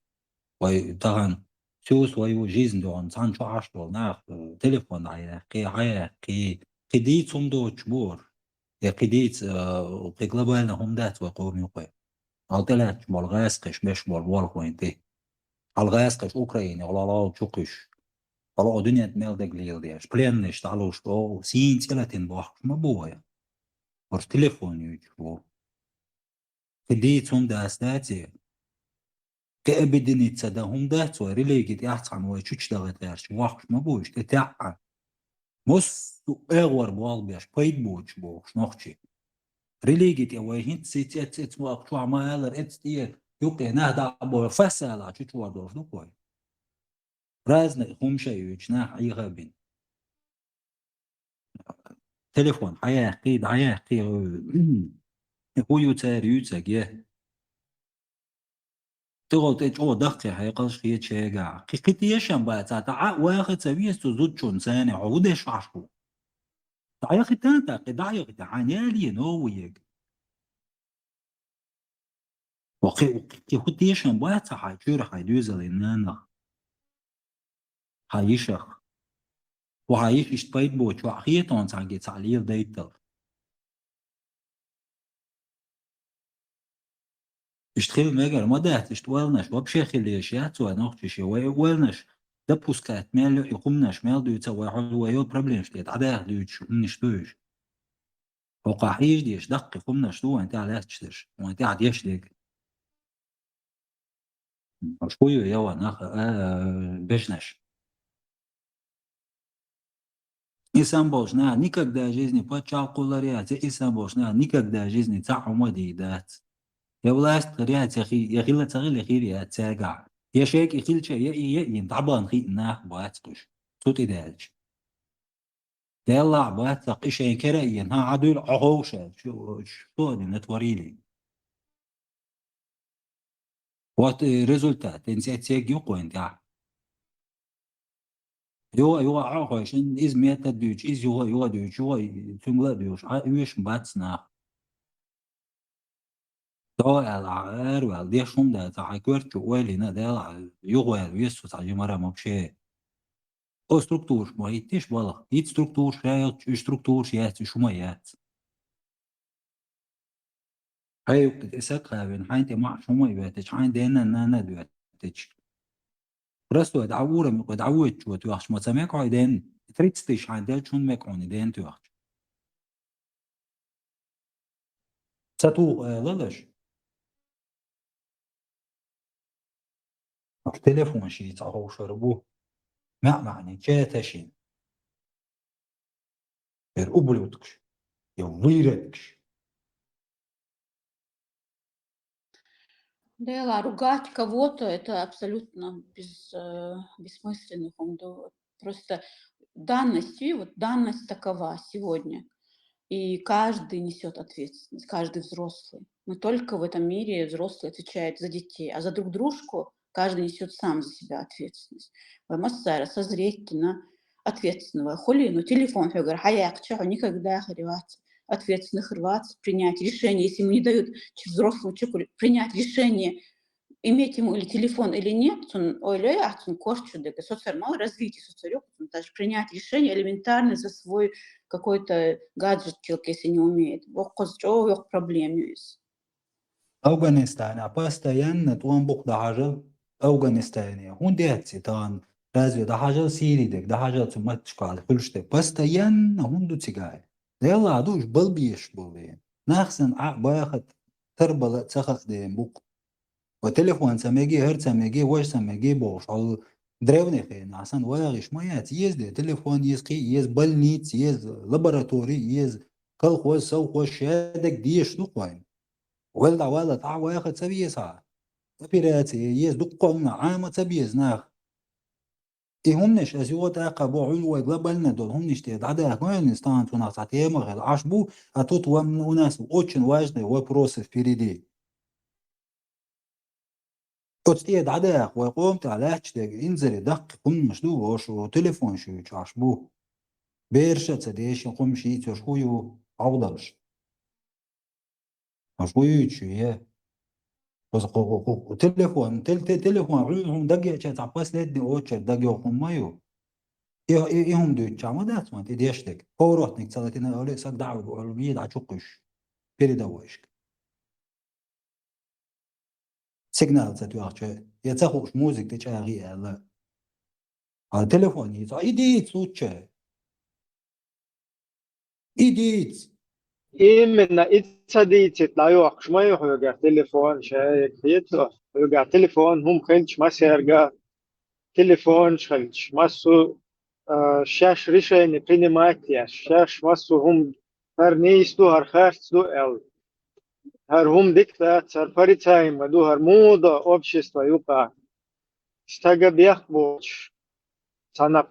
ой таган всю свою жизнь да он сам чаш то на телефон ки киди цум дочь бор قديت глобально همدات وقومي قوي عطلت مالغاسقش مش والوالقوينتي алгасқаш Украина олалау чукиш ала дунья мелде глилдеш пленнеш талуш о син целатин бах мабоя ор телефон ючу قديت همدات داتي كأبدنيت سدا همدات وريليجيت يحصل ويشوش دغت غيرش واخش مابوش تتعا مس اغور بالبيش بيد بوش بوش نوخشي ريليجيت يا وين سيت واق شو عمال اتستي يوكي نهدا بو فسالا تشوا دور نو كوي رازنا هم شيء يجنا اي غابين تليفون حياه قيد حياه قي هو يوتاجيه تقول تجو دقي حيقش خي تشيغا قيتيشن با تا واخد سويس زود شون ثاني عودش عشو تعيا ختان قدايا عنالي نويك وقي قيتيشن با تا حيجور حيدوزل اننا حيشخ وعايش اشتبايت بوش وعخيطان تاقي تعليل ديتل اشتخيل ميجر ما دهت اشتوالنش وبشيخي ليش ياتوا نوختشي ويوالنش ده بوسكات ميل يقومنش ميل دو يتسوى حلو ويو بروبليمش ديت عداه دوش منش دوش وقاحيش ديش دقي قومنش دو انت على تشتش وانت عاد يشلك مشكويو يوا ناخ بجنش İnsan boşuna никогда в жизни почал куларят, insan boşuna никогда в жизни تعمد يدات. يا ولاست قريات يا أخي يا أخي لا تغير يا أخي يا تساقع يا شيك يخيل شيء يا تعبان خي ناخ باتقش صوت إدالش يلا باتق إيش كرأي ها عدول عهوشة شو نتوريلي وات ريزولتات إنسان تسيق يقوين تاع يو عهوش إن إز ميتا دوش إز يو دوش يو تنقل دوش يوش باتسنا تو العار والدي شوم ده تعكرت ويلي نادل يغوال يسوس على مرة مبشي O struktūra, vai tieši balā. It struktūra, šajā struktūra, jēc, šumajēc. هاي سقها حين مع شومي بيتش حين دينا نانا بيتش رستو دعورة دعوت شو توخش ما سمعك عيدين تريتستيش حين ديل شون مكعون دين توخش ساتو لالش التليفون شي تعو شربوه ما معني جاتشين غير أبلوتكش يويرتكش Да, ругать кого-то это абсолютно бессмысленно. Просто данность, вот данность такова сегодня. И каждый несет ответственность, каждый взрослый. Мы только в этом мире взрослые отвечают за детей, а за друг дружку каждый несет сам за себя ответственность. Массара созреть на ответственного. Хули, ну телефон, я говорю, хаяк, чего, никогда хриваться. Ответственных рваться, принять решение, если ему не дают взрослому человеку принять решение, иметь ему или телефон или нет, он ойлояц, он кошчудек, и соцформал развитие соцарек, он даже принять решение элементарно за свой какой-то гаджет человек, если не умеет. Ох, проблем есть. أفغانستان باستيان توان بوك ده حاجة أفغانستانية هون ديتسي تان رازيو ده حاجة سيري دك ده حاجة تمتش قال كلشته باستيان هون دو تيجاي ده يلا عدوش بلبيش بولين ناخسن باخد تربل تسخ دين بوك وتليفون سميجي هرت سميجي وش سميجي بوش على دريوني خين عشان واغش ما يات يز ده تليفون يزقي يز بلنيت يز لابراتوري يز كل خوش سو خوش شادك ديش نقوين ولا تاع واخد سبيسها تبيراتي يز دقونا عامة سبيز ناخ همنش أسيوات أقبو علوة قبلنا دول همنش تيد عدا كوين استان تونا ساعتين مغل عشبو أتوت ومن وناس أوتشن واجده وبروسس بيريدي أتستيد عدا وقومت على هاتشتاق انزل دق قم مشدو وشو تليفون شو عشبو بيرشة تديش قم شي تشويو عوضلش عشبو شوية بس تليفون تليفون عيونهم دقيقة تعبس لدي أوتشر دقيقة مايو إيهم دو تشامو دات ما تديشتك فورتنك صلاتنا أولي ساق دعوة أولوية عشقش بيري دواشك سيجنال تتوقع يتسخوش موزيك تشاغي ألا على تليفون يتسا إيديت سوتشا إيديت إمنا إتصديت لا يوقش ما يوقع تليفون شايك يتو يوقع تليفون هم خنش ما سيرجع تليفون خنش ماسو شاش решение принимать я шаш массу هم هر هر خرц هر هم диктат هر порицаемо هر мода общества юка стага бях боч сана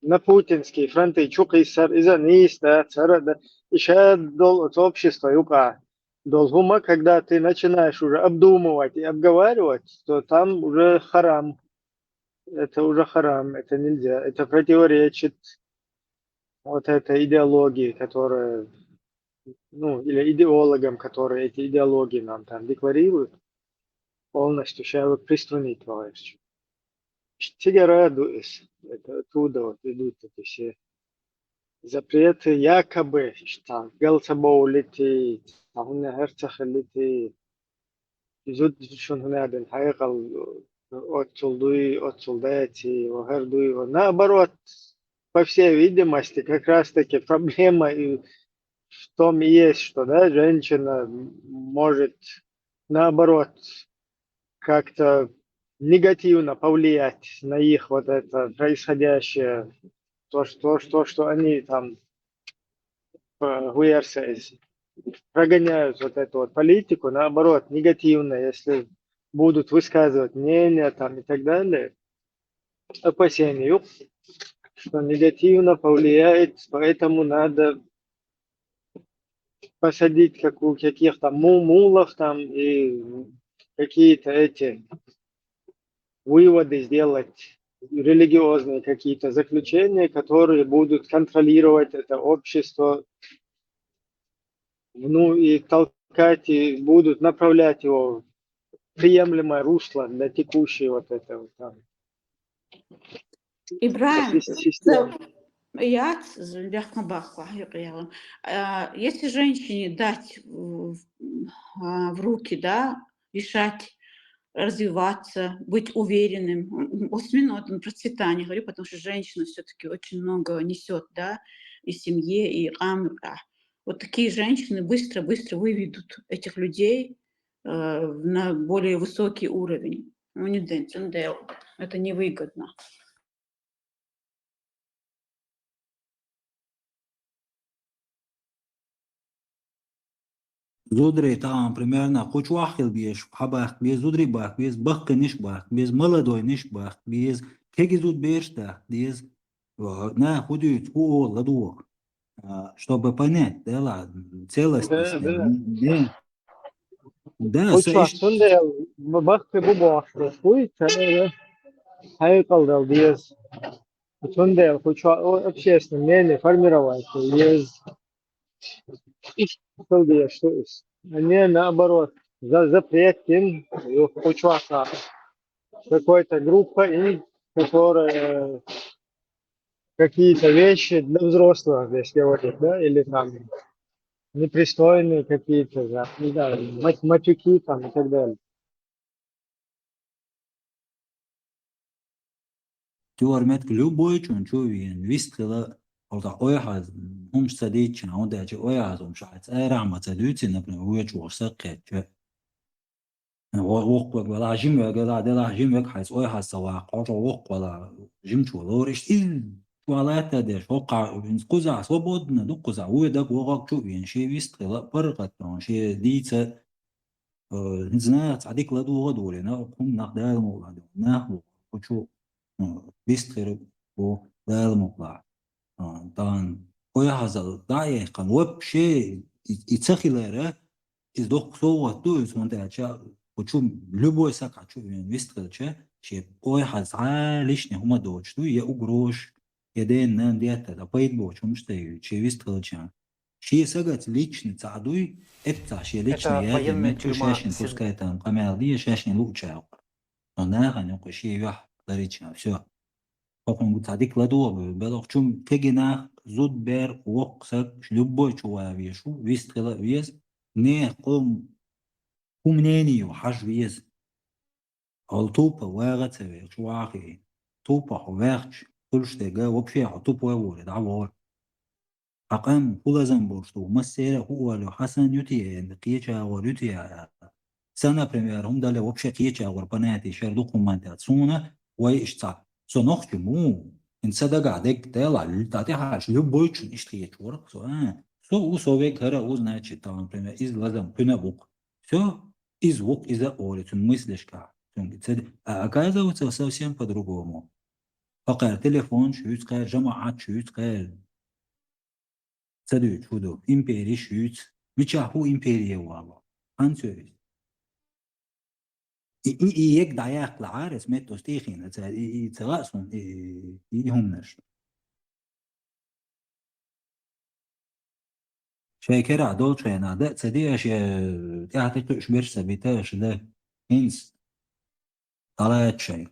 на путинский фронты чуки сар иза ниста цара ишад дол от общества юка дол хума когда ты начинаешь уже обдумывать и обговаривать, то там уже харам. Это уже харам, это нельзя. Это противоречит вот этой идеологии, которая, ну, или идеологам, которые эти идеологии нам там декларируют, полностью сейчас приструнить товарищ. Радуюсь, это оттуда вот идут эти все запреты, якобы, что Галцабоулити, Герцахалити, изут шон هنادن حقيقة отсулдуи, вагардуи, наоборот, по всей видимости, как раз таки проблема и в том и есть, что да, женщина может наоборот как-то негативно повлиять на их вот это происходящее что они там прогоняют вот эту вот политику, наоборот, негативно, если будут высказывать мнения там и так далее, опасения, что негативно повлияет, поэтому надо посадить каких-то мулов там и какие-то эти выводы сделать, религиозные какие-то заключения, которые будут контролировать это общество, ну и толкать, и будут направлять его в приемлемое русло для текущей вот этой вот там Ибраим, системы. если женщине дать в руки, да, решать, развиваться, быть уверенным, осьминогом процветания, говорю, потому что женщина все-таки очень много несет, да, и семье, и вот такие женщины быстро-быстро выведут этих людей на более высокий уровень. Это невыгодно. Зудри там примерно хоть вахил бьешь, хабах без зудри бах, без бахка ниш бах, без молодой ниш бах, без кеги зуд бьешь да, без на ходит о ладух, чтобы понять, да ла, целостность, да, Kuch vaxtında baktı bu boğazda. Kuy tane hayal kaldı diyoruz. Tunda kuch общественное мнение формировать есть что что есть. Они наоборот запретим kuch vaxta какой-то группа и которая какие-то вещи для взрослых здесь говорит, да, или там непристойные какие-то, да, не знаю, матюки там и так далее. تورمت любой чунчувин, вистила, oder euer umstadit, und der euer umschatz, ramat задуйте, например, вы чувствуете, что ولا جيم ولا ده جيم حيث أي حسوا قاطع ولا جيم شو لورش ولا تدش وقع من قزع صبودنا دو قزع ويدك وقع شو ين شيء ويست لا برقت شيء ديت نزنات عديك لا دو غدوري نا قوم نقدر مولا ناخو وشو ويست و لا مولا طبعا أي حصل داعي كان وب شيء يتسخيله из двух слов, то есть он это почему любой сакачу инвестор че ой хаза лишний хума дочь, то я угрош еден на диета да поедбо чем что че инвестор че ши сагат личный цадуй это ши личный я военная метро тюрьма шашин пускай там камерди шашин лучше но на ганю ши я лично все покон цадик ладу белох чем тегина зуд бер воксак любой человек вешу вистрела вес не قوم мнению حجويز أو توبة واغتة شواقي توبة حواقش كل شيء جا وبشيء توبة وولد عوار أقام كل زنبورشتو مسيرة هو لو حسن يتي نقيتها وريتي سنة بريمير هم دالي وبشيء قيتها وربناتي شردوكم من تاتسونا ويشتا سنخش مو إن صدق ديك تلا تاتي حاج любойч نشتيت ورق سو وسويك هرا узнать там пример из лазам пынабук все и звук и заорит он мыслишь как а оказывается совсем по-другому فقط телефон شويت قال جماعات شويت قال صدق شو империя شويت مشاهو империя والله أنسوي يك دايق لعارس متوس تيخين تغاسون يهم نش شاكر عدول شينا ده تصديقش تعطيش برسة بيتاش ده هنس طلعت شيء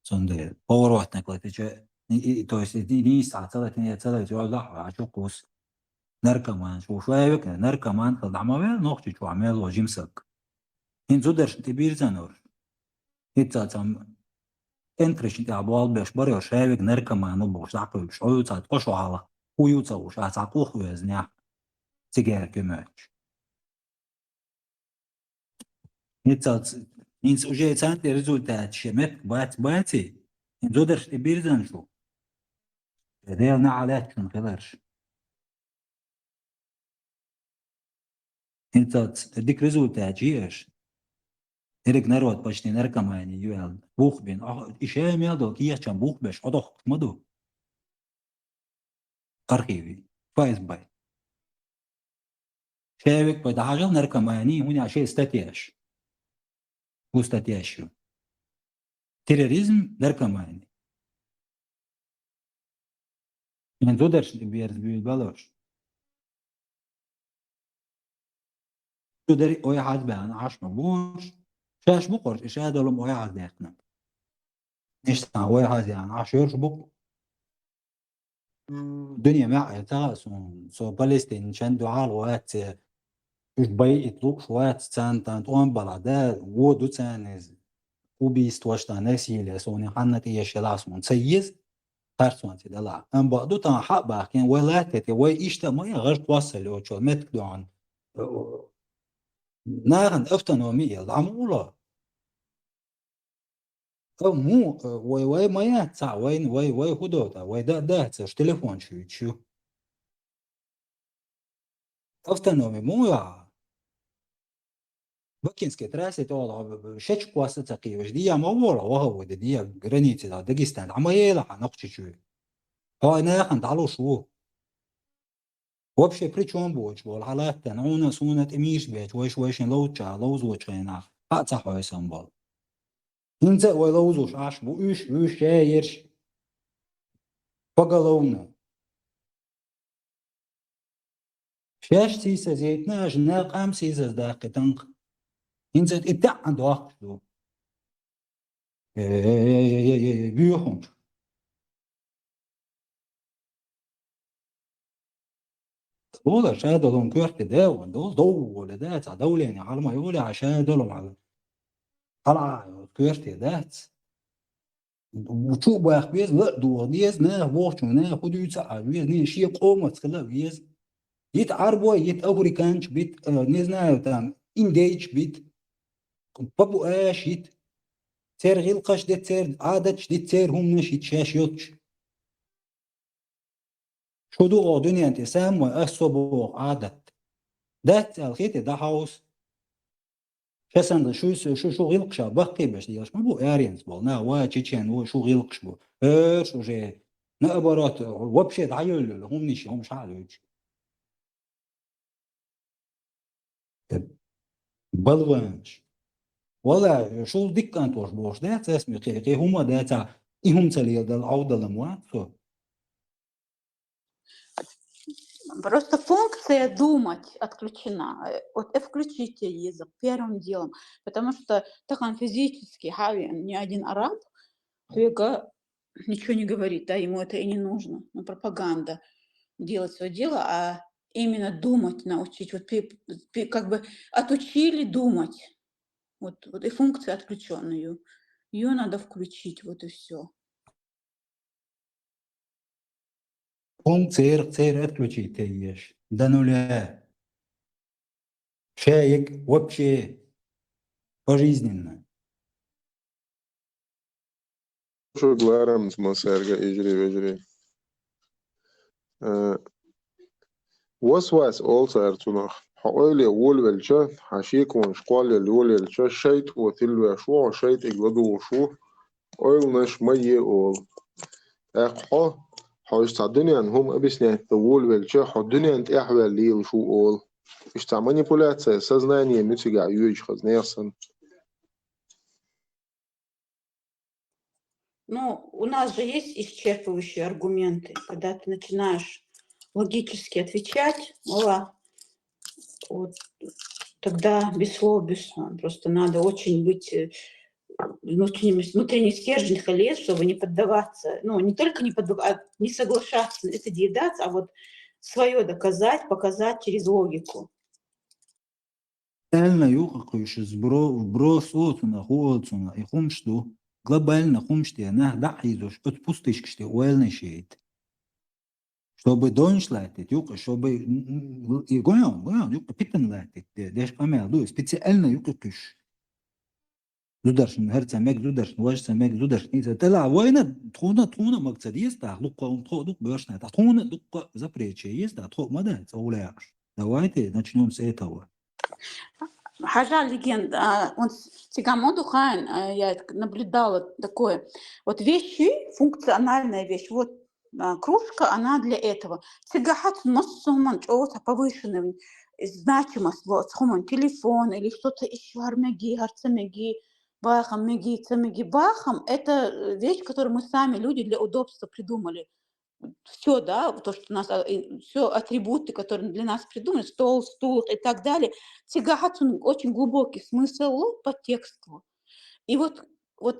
صندوق بوروت نقلت то есть не стацелет не целет يوضح عشوقوس نركمان شو شوية بك نركمان خد عمال نوختي شو عمال وجيمسك هن زودرش تبير زنور هتسام انترش انت عبوال بيش بريو شايبك نركمان نبوش دعقل شو يوتسات قشو على هو يوتسوش عتاقوخ ويزنيح سيجار كماش هتسات إنس وجه سانت ريزولتات شمت باتي إن زودرش تبير زن شو ده نعلات شن خلرش انت ديك ريزولتا جيش هيك نروت باشتي نركم يعني يوال بوخ بين إشام يادو كيه كان بوخ بش أضخ مدو أرخيبي فايز باي شايفك بدا حاجة نركم يعني هوني عشان استاتياش هو استاتياشو تيروريزم نركم يعني من زودرش بيرز بيبالوش زودري أوي حد بيان عاش مبوش شاش بقرش إيش هذا لهم أوي حد بيتنا نشتغل أوي حد يعني عاشورش بق دنيا مع سو بالستين شندو عالوات مش بيطلق شوية سان تانت وان بلادات ودو تانز وبيست واشتا نسي لسوني حنت إيش لاسمون سيز ترسون تدلا أم بعدو تان حق باكين ولا تتي وي إيشتا ما يغير توصل لو شو متك دوان ناهن افتنومية العمولة أو مو وي ما يتسع وي هدوتا وي ده تسش تليفون شو افتنومي مو يا Бакинские трассы то шеч класса такие ж дия мавола вага дия границы да Дагестан а моела нахчичу ها ناخن تعالوا شو вообще при чем боч вол حالات تنعونا سونة إميش بيت ويش لو زوجنا حتى حويسن بال إنت ولو زوج عش بو إيش شايرش بقالونا شاش سيسا زيتنا جنا قام سيسا داقي تنق إنت إبتاع عند واقع دو بيوهم دول عشان دول كيرت داون دول دات دول يعني على ما يقول عشان دول على طلع كيرت دات وشو باخ بيز لا دول ديز نا بوش نا خدو يتسع بيز ني شي قومة تخلا بيز يت عربو يت أفريكانش بيت نيزنا تام إنجيج بيت بابو آش يت تير غيلقش دي تير عادتش دي تير هم نشيت شاش يوتش شو دو دنيا انت سام وأسبو عادت دات الخيط ده هاوس شسند شو غيلقشا بقي باش ديالش ما بو ارينز بول نا وا تشيتشان هو شو غيلقش بو شو جي نا برات وبشي تعيل هم نيش هم شعلوج بلوانش ولا شو ديك انتوش بوش دات اسمي كي هما داتا هم تلي العودة لموات Просто функция думать отключена. Вот включите язык первым делом, потому что так он физически, ни один араб ничего не говорит, да, ему это и не нужно. Ну, пропаганда делать свое дело, а именно думать научить. Вот как бы отучили думать. Вот и функцию отключенную. Ее надо включить, вот и все. هم تصير أتلوشي تيش دانولا شايك وبشي пожизненно. Şu glarams masarga ejri. وسواس also ارتنا حقولي أول والشة حشيك ونشقال الأول الشة شيت وثلو شو شيت إجلدو شو أول نش مية أول أقحى حوش تعدني أن هم أبسني الأول والشة حدني أنت أحوال لي شو أول إيش تعمني بولات сознание متجع يوج خزنيرسن. Ну, у нас же есть исчерпывающие аргументы, когда ты начинаешь логически отвечать, вот, тогда без слов, без слов. Просто надо очень быть внутренний стержень холез, чтобы не поддаваться, ну, не только не поддаваться, а не соглашаться, это диедаться, а вот свое доказать, показать через логику. Реально юхакуш сбро сотuna хоцуна и хумшту глобально хумште на дахизуш отпустишкште уэльный шейт. Чтобы доншлайтить, юка, чтобы и гоян, юка питанлайтить, деш памел, специально юка куш. زودرشن هرتsa meg زودرشن وجsa meg زودرشن إذا طلع وين تخونا مقصد يستا لقى تخو دق بيرشنا تخونا دق запрече يستا تخو ماذا تقولش давайте начнем с этого. Хажа легенда. Вот Тигамоду Хайн, я наблюдала такое. Вот вещи, функциональная вещь. Вот кружка, она для этого. Тигахат носуман, чего-то повышенный значимость, вот, телефон или что-то еще, армяги, гарцамяги, бахам, меги, цамяги, бахам. Это вещь, которую мы сами, люди, для удобства придумали. Все, да, то, что у нас, все атрибуты, которые для нас придумали, стол, стул и так далее, тигахатун очень глубокий смысл по тексту. И вот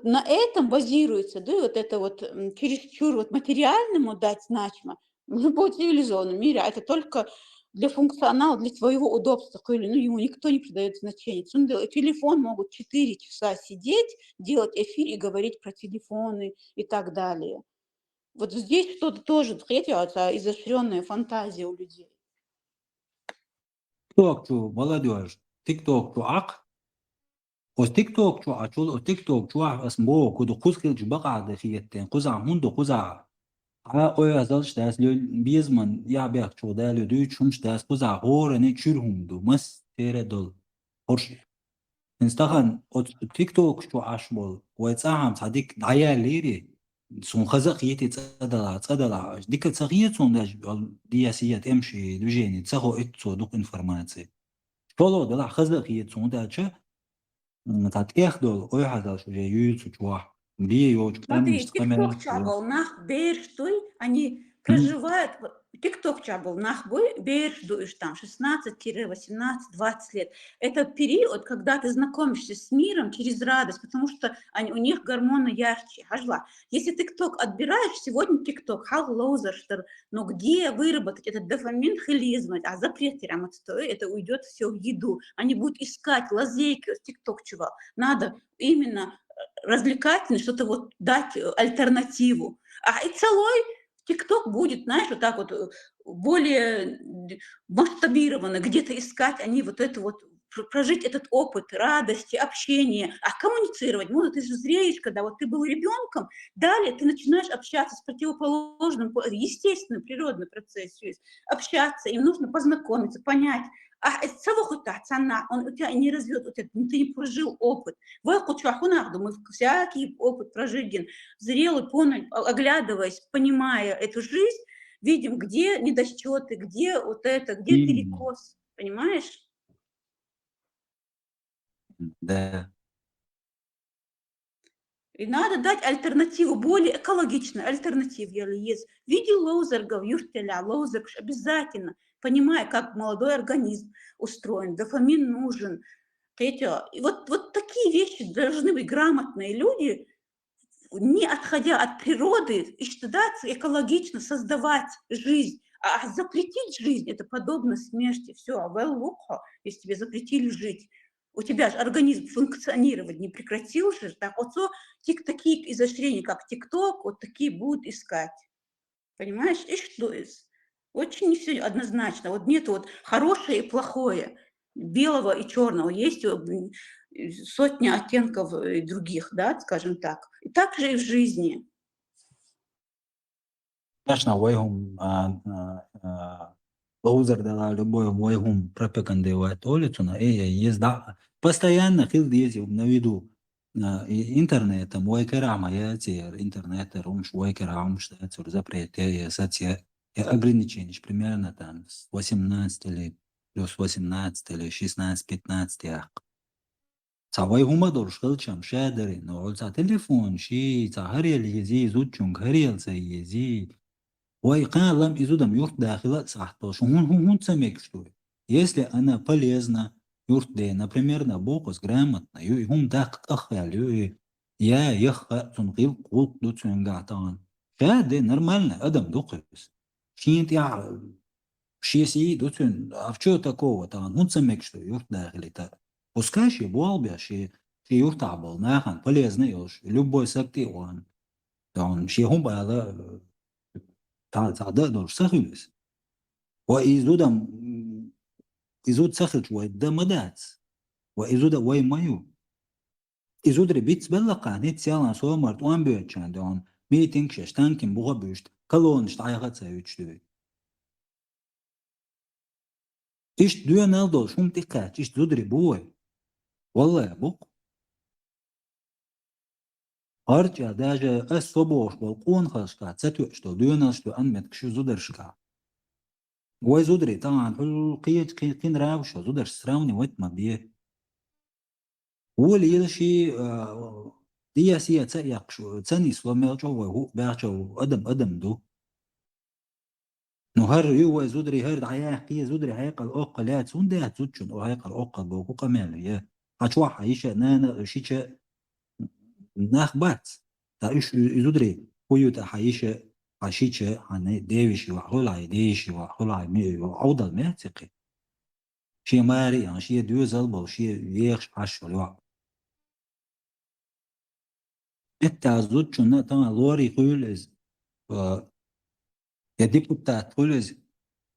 на этом базируется, да, вот это вот чересчур вот материальному дать значимо в любом цивилизованном мире, а это только для функционала, для твоего удобства, ну, ему никто не придает значения. Телефон могут 4 часа сидеть, делать эфир и говорить про телефоны и так далее. Вот здесь что-то тоже встретилось, изощренная фантазия у людей. تيك молодежь, تيك-توك عق وتيك-توك عشول تيك-توك اسمه كده خذ بقعة خيتين قزع منده قزع اوya zalış ders bizman ya bir çok değerli düğü çumş ders قزع غور ne çürhum du mas tere dol hoş instahan o TikTok şu aşmol ve tsaham sadik hayalleri son خزق يتي تصدلا ديك تصغيت son دياسيات امشي движение تصغو اتسو دوك информации شولو دلا خزق يت son дача تاتيخ дол ой хазал уже юйцу чуа бие ёчку Смотри, TikTok чабал нах берштой, они проживают, TikTok чабал нах берштой, там 16-18-20 лет. Это период, когда ты знакомишься с миром через радость, потому что у них гормоны ярче. Хажла. Если TikTok отбираешь, сегодня TikTok, но где выработать этот дофамин, хелизм, а запрет это уйдет все в еду. Они будут искать лазейки с TikTok чувал. Надо именно развлекательно, что-то вот дать альтернативу. А и целой ТикТок будет, знаешь, вот так вот более масштабированно где-то искать, они вот это вот, прожить этот опыт радости, общения, а коммуницировать. Может, ты же зреешь, когда вот ты был ребенком, далее ты начинаешь общаться с противоположным, естественно, природный процесс есть, общаться, им нужно познакомиться, понять, а он у тебя не развит, ты не прожил опыт. Мы всякий опыт прожиген, зрелый, понял, оглядываясь, понимая эту жизнь, видим, где недосчеты, где вот это, где перекос, понимаешь? Да. И надо дать альтернативу, более экологичную альтернативу. Есть. Видел лоузергов, юртеля, лоузерг обязательно, понимая, как молодой организм устроен, дофамин нужен. И вот такие вещи должны быть грамотные люди, не отходя от природы, и стараться экологично создавать жизнь. А запретить жизнь – это подобно смерти. Все, если тебе запретили жить. У тебя же организм функционировать не прекратил же, так вот такие изощрения, как ТикТок, вот такие будут искать. Понимаешь? И что из? Очень все однозначно. Вот нет вот хорошее и плохое, белого и черного. Есть сотни оттенков других, да, скажем так. И так же и в жизни. Конечно, лоузер дала любой войгум пропагандирует улицу, и есть, да, постоянно хилдизи на виду интернетом, войкерама, интернет, румш, войкерам, что это запрет, ограничения, примерно там с 18 или плюс 18 или 16-15 Цавай гумадор шкалчам шадери, но за телефон, ши, за харил ези, зучунг харил за ези. Ой, лам изудам юрт дахила сахтош, он самек что. Если она полезна, юрт де, например, на бокус грамотно, юм дах ахял, я яха цунгил култ дуцунгатан. Шаде нормально, адам духис. Шинт я шеси дуцун, а в чё такого там, он самек что, юрт дахили-то. Пускай ши болбя, ши юртабл, нахан, полезный уж, любой сакти он ши хумбала تعداد سخلس وإذا إذا سخلت وإذا مدات وإذا وين مايو إزودري بيتس بلقا نيت سيالان سومرت وان بيوتشان دون ميتينغ ششتانكين بوغا بيشت كلون شتايغات سايوتشتوي إيش دويا نالدول شوم تيكاتش إيش زودري بوي والله يا بوك أرجع داجا الصبوش والقون خشكا تساتوشتو دويا نالشتو أنمت كشو زودرشكا وي زودري طبعا حلو قيت قين راوشو زودر سراوني ويت ما بيه هو اللي يلشي دي سيا تسيق شو تسني سلوميلجو وهو باعشو أدم دو نو هر يو زودري هر عيا قيا زودري هيقل أوقلات سوندات زوتشن أو هيقل أوقل بوكو كمال يا هتشوح عيشة نانا شيشة ناخبات تا إيش زودري هو تا حيشة عشيشة عن ديوشي وحول ديشي وحول عوضة المعتقي شي ماري يعني شي ديو زلبو شي يخش عشو الوقت إتا زوتشن طبعا لوري خيولز يا ديبوتات خيولز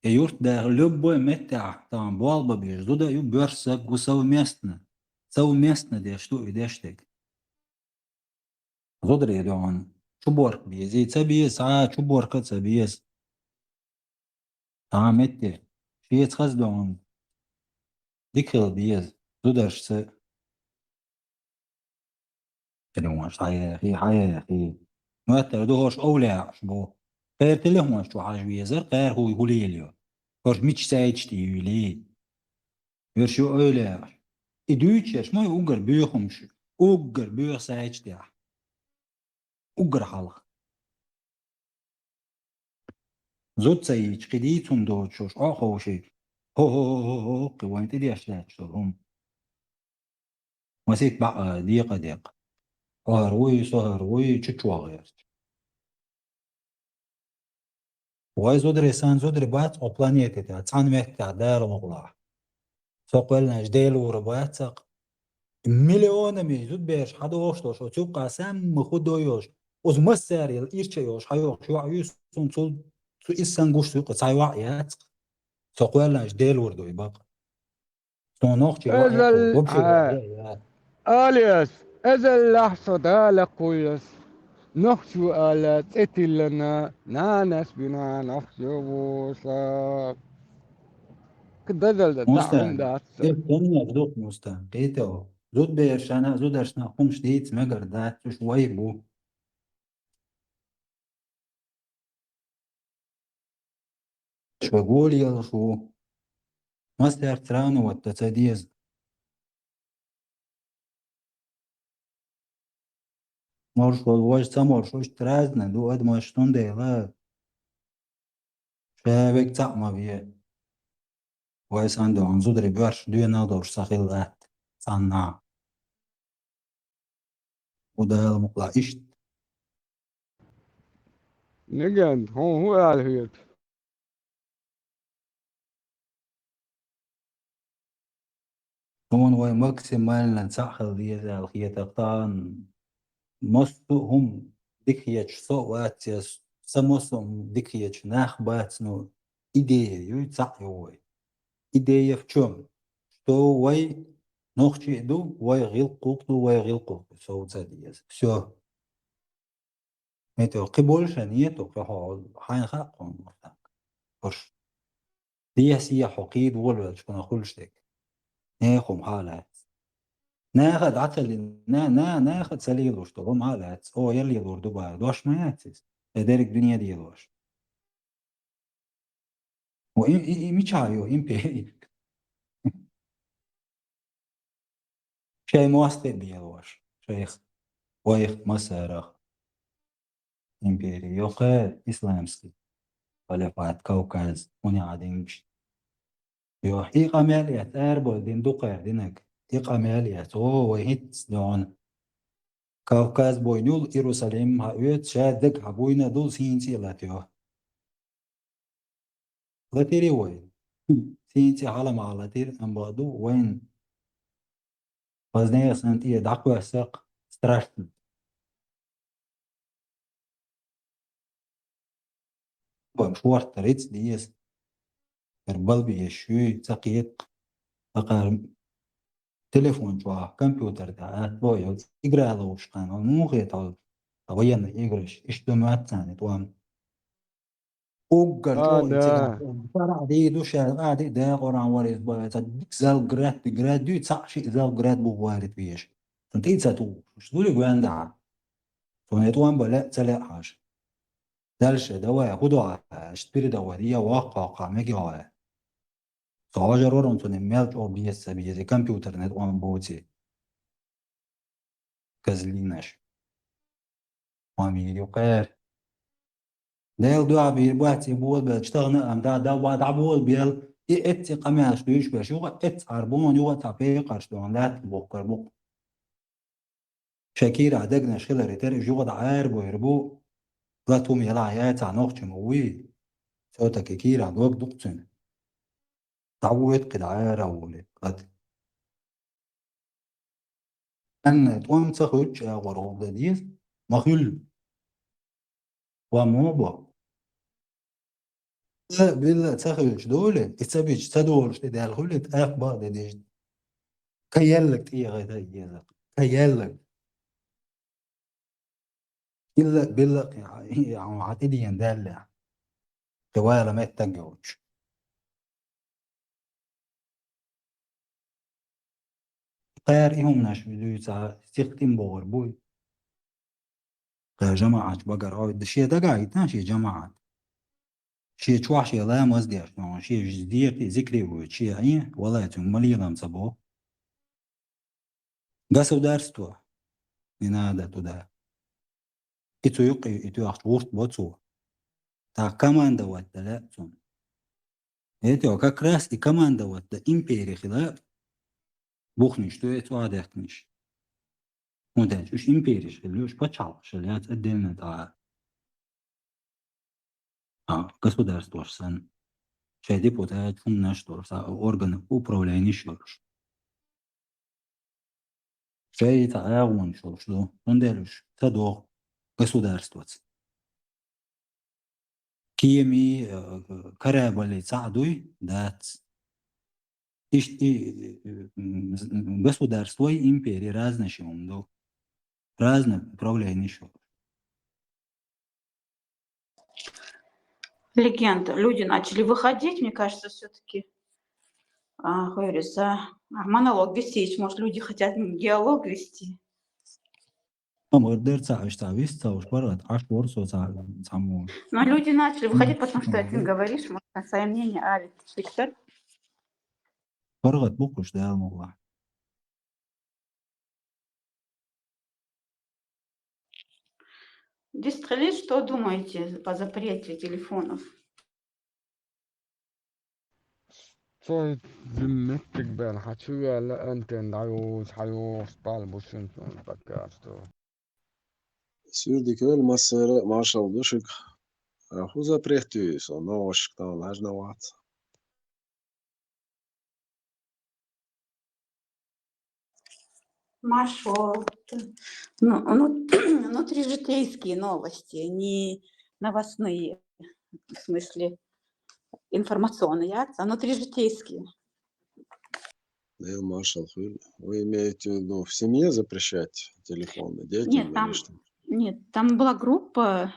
يورت да любой метех там болба бир зуда ю бёрса совместно де что идештек зодре дон чуборк бизи цаби са чуборка цабиес тамете шиец хаз дон дикл биез зударс تلوان صحيح هي حياة هي ما تردوش أولى شبو غير تلهم شو حاج بيزر غير هو يقول لي كورش ميتش سايتش تيولي غير شو أولى إدويتش ما يوجر بيخمش أوجر بيخ سايتش تيا أوجر حلق زود سايتش قديتون دوتشوش أخوشي هو قوان تدي أشتاش هم وسيت بقى ديق هروي تشوا غير وای زودری سان زودری باید او планети تا цан мекта دار مغلا سوقل نجديل ورباتق مليونами زود بيش حدا وشتوش وتو قاسم مخدويوش اوز مساري إيرتشيوش حيوش شو عيوس سون سو إسان قوش سوق سايوعيات سوقل نجديل وردوي بق سونوخ شيوعيات إذا وبشو الوعيات أليس إذا اللحظة دالك كويس نخشو آلات إتلنا نانس بنا نخشو بوسا كده دعم مستان دات إيه دنيا بدوق مستان قيتو زود بيرشانا زود أرشنا قمش ديت مقر دات شوي بو شو أقول يلا شو مستر ترانو والتسديز مرش والواج سمر شوش ترازنا دو قد ما شتون ديلا شابك تعمى بيه وايس عنده عن زودري بيرش دو نادور ساخيل غات صنع وده المقلع إشت نجد هو الهيت هون واي ماكسيمال نساخل دي ذا الخيطة قطان مستو هم ديكيتش صوات سموسهم ديكيتش ناخ باتنو إيديه يتساق يوي إيديه في شوم شتو واي نوخشي دو واي غيل قوقتو واي غيل قوقتو سو تساديز سو ميتو قبول شانيتو فهو حين خاقهم مرتاق فرش دي سيا حقيد ولا شكون أقولش ديك ناخم حالات ناخد عتل ناخد سليل وشتغل حالات أو يلي يدور دبي دوش ما ياتس ديرك دنيا دي دوش وإن ميشايو إن بي شيء مواسطة بيدوش شيخ ويخ مسارخ إمبيري يوقات إسلامسكي ولا فات كوكاز وني عادينش يو حقيقة ماليات أربو دين دوقع دينك حقيقة ماليات أو ويهيت دون كوكاز بوينول إيروساليم هاويت شادك هبوينا دول سينتي لاتيو لاتيري وين سينتي حالا مع لاتير أم بعدو وين فازنية سنتية دعكو أساق ستراشتن بمشوار تريتس ديس كربال بيشوي تقيت أقار телефон чуа, компьютер да, твой, играла уж, ну, это военные игры, что мы оценит, он أوجل شو إنتاج ده فرع دي دوش عادي ده قرآن وارد بايت زال جراد دي تصحي زال جراد بوارد بيش تنتي تاتو مش دولي جواندع فنيتوان بلا تلا حاجة دالش دواء خدوا اشتري دواء دي واقع ميجي هاي صاجر ورن تنميل أو بيز كمبيوتر نتوان بوتي كزلينش وامي يقير ديل دوا بير بواتي بول بتشتغل أم دا واد عبول بيل إت قماش دوش بشو إت أربون يو تابي قرشلون لا بوكر بوك شاكير عدقنا شغل ريتر جوغد عاربو يربو لا توم يلا عيات عنوخ موي سوتا كيكير عدوك دقتن تعويت قد عارا ولي قد أن توم تخرج ورغب ديز مخيل وموبا بلا تخرج دولة اتسابيج تدور شتي الخلت أخبار ديج كيالك تيه غير يزا كيالك إلا يعني عتيدي يندل جوالا ما يتنجوج قير إهم ناش بدو استخدم بور بوي قير جماعة بقر عود شيء ده قاعد ناشي جماعة شيء تشوح شيء لا مزديش نو شيء جديد ذكري بوي شيء أيه ولا تملي لام صبو قاسو دارس تو من هذا تو ده إتو يقي إتو أخت ورت بوتسو تا كمان دوت لا تون إتو كراس كمان دوت ده إمبيري خلاف بوخنيش تو إتو عادكنيش مودنش وش إمبيريش خلوش بتشعلش اللي هتقدمنا تا государство сан чай депутат фунна что са органы управления шурш чай تعاون что نديرش تدو государство كيمي كرابلي تعدوي دات إيش государство и империи разные шумдо разные управления шурш Легенда. Люди начали выходить, мне кажется, все-таки монолог вести. Может, люди хотят диалог вести. أمر درت عايش تعبيس تعوش برا عاش ورسو تعمون Но люди начали выходить, потому что ты говоришь, может, свое мнение, Виктор. فرغت بقش ده الموضوع Дистрелит, что думаете по запрете телефонов? صوت ذمتك بين حشوية لا أنت عيوز حيوز طالبوش أنت بكاستو Sürdük ölmezsere marşal düşük. Huza prehtüyüs o novoşktan lajnavat. Машо, внутрижитейские новости, не новостные, в смысле информационные, а внутрижитейские. Değil marşal hül. Вы имеете в виду в семье запрещать телефоны детям Нет, или там, что? нет, там была группа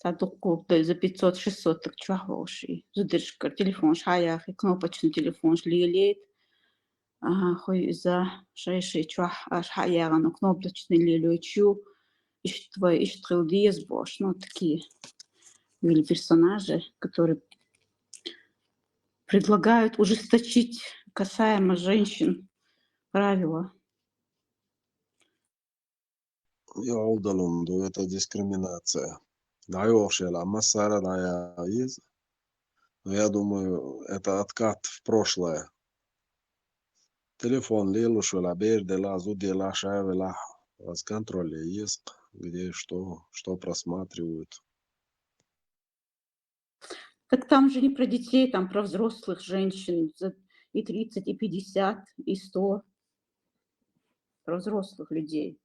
за 500-600 так чувахоши, задержка телефон шаях и кнопочный телефон лилит. Хой за шайши чуах шаяга, но кнопочный лилючу, иштрилдиес бош, ну такие были персонажи, которые предлагают ужесточить касаемо женщин правила. Yoldalundo это дискриминация. Даешь я массара дая из. Но я думаю, это откат в прошлое. Телефон лилуш вела бердела, зудела шавела. Вас контроле есть, где что просматривают. Так там же не про детей, там про взрослых женщин и 30, и 50, и 100. Про взрослых людей.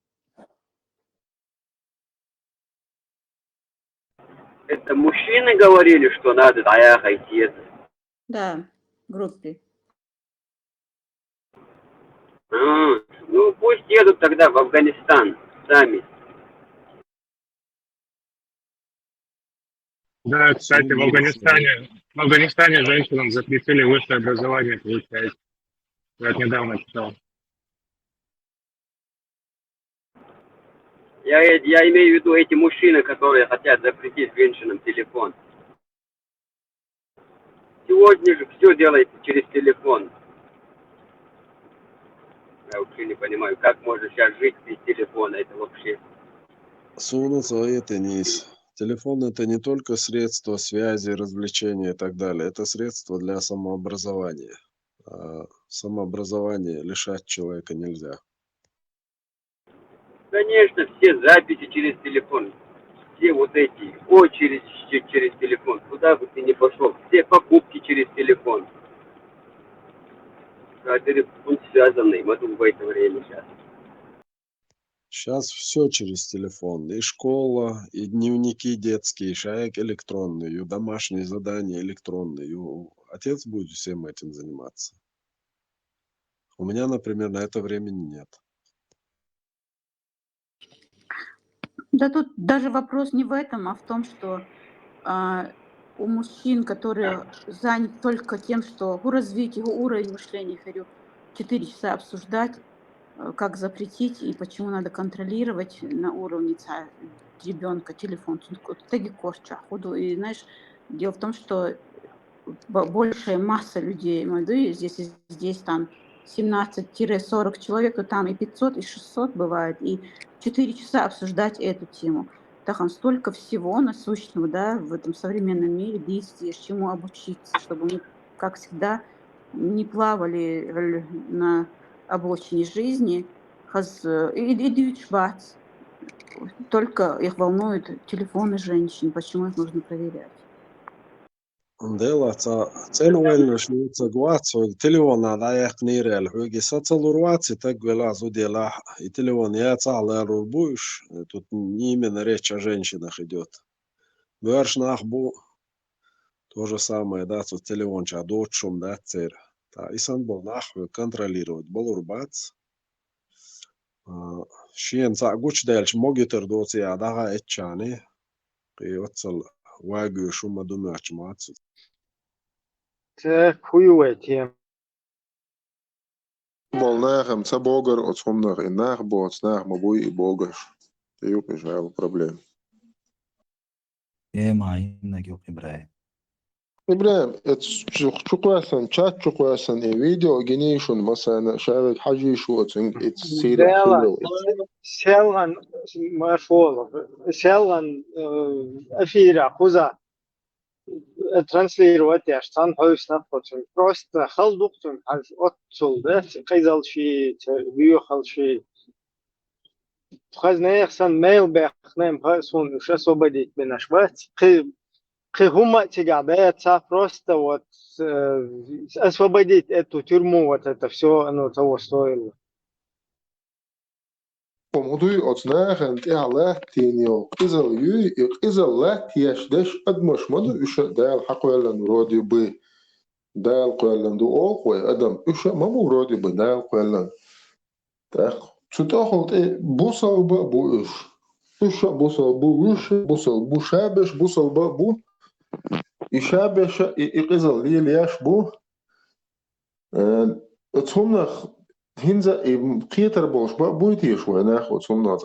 Это мужчины говорили, что надо идти. Да, в группе. Ну, пусть едут тогда в Афганистан сами. Да, кстати, Всем мира. В Афганистане женщинам запретили высшее образование получать. Я вот недавно читал. Я имею в виду эти мужчины, которые хотят запретить женщинам телефон. Сегодня же все делается через телефон. Я вообще не понимаю, как можно сейчас жить без телефона. Это вообще... Солнце это низ. Телефон это не только средство связи, развлечения и так далее. Это средство для самообразования. А самообразование лишать человека нельзя. Конечно, все записи через телефон. Все вот эти очереди через телефон. Куда бы ты ни пошел, все покупки через телефон. Он связанный, мы тут в это время сейчас. Сейчас все через телефон. И школа, и дневники детские, и шаек электронный, и домашние задания электронные. И отец будет всем этим заниматься. У меня, например, на это времени нет. Да тут даже вопрос не в этом, а в том, что у мужчин, которые заняты только тем, что развить его уровень мышления, говорю, 4 часа обсуждать, как запретить и почему надо контролировать на уровне ребенка телефон. Таги корча ходу. И знаешь, дело в том, что большая масса людей, здесь там 17-40 человек, то там и 500, и 600 бывает, и 4 часа обсуждать эту тему. Там столько всего насущного, да, в этом современном мире, действия, чему обучиться, чтобы мы, как всегда, не плавали на обочине жизни, и только их волнуют телефоны женщин, почему их нужно проверять. Dela целуэлна шница гуацо телефона даях нирел хуги сацалурваци так велазу дела и телефон я цала рубуш тут не именно речь о женщинах идет. Вершнах бу то же самое, да, тут телефон ча дочум, да, цер. Та исан бол нахуй контролировать болурбац. Шиен ца гуч дельч могитер доци адага этчани и отцал вагю шума думач мац. Це хуйовая тема. Волнахам ца богар от сумнах и нах боц нах мабуй и богаш. Юк не жал проблем. معي إنك يوقي براي. إبراهيم شكواسن شات شكواسن فيديو جنيشون مثلا شارك حاجة شو تصير Дела, селган маршол, селган эфира, куза транслировать я штан хойс нафотун. Просто халдуктун аж отцул, да, кайзал ши, биохал ши. Хазнех сан мейл бехнем хасон уж освободить бенашват. Хума тягабе, просто вот освободить эту тюрьму, вот это все, оно того стоило. Помогай от нахен тяла тиньо. Изал ю, изал ла тяж деш адмаш маду уша дал хакуэлан роди бы дал куэлан ду ол куэ адам уша маму роди бы дал куэлан. Так, что хол те бусал ба бу уш. Уша бусал бу уша бусал бу шабеш бусал ба бу. И шабеша и изал ли лияш бу. Цумнах Hinza eben Peter Bosch, будет еще nach вот сумнат.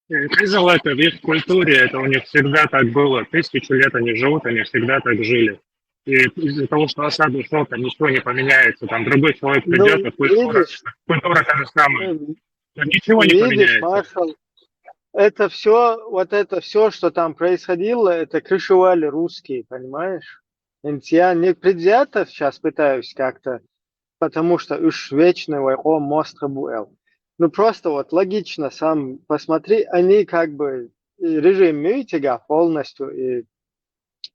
Кайзал это в их культуре, это у них всегда так было. 1000 лет они живут, они всегда так жили. И из-за того, что Асад ушел, там ничего не поменяется. Там другой человек придет, а культура та же самая. Ничего не поменяется. Маршал, это все, что там происходило, это крышевали русские, понимаешь? Я не предвзято сейчас пытаюсь как-то, потому что уж вечно войко мост буэл. Ну просто вот логично сам посмотри, они как бы режим митига полностью и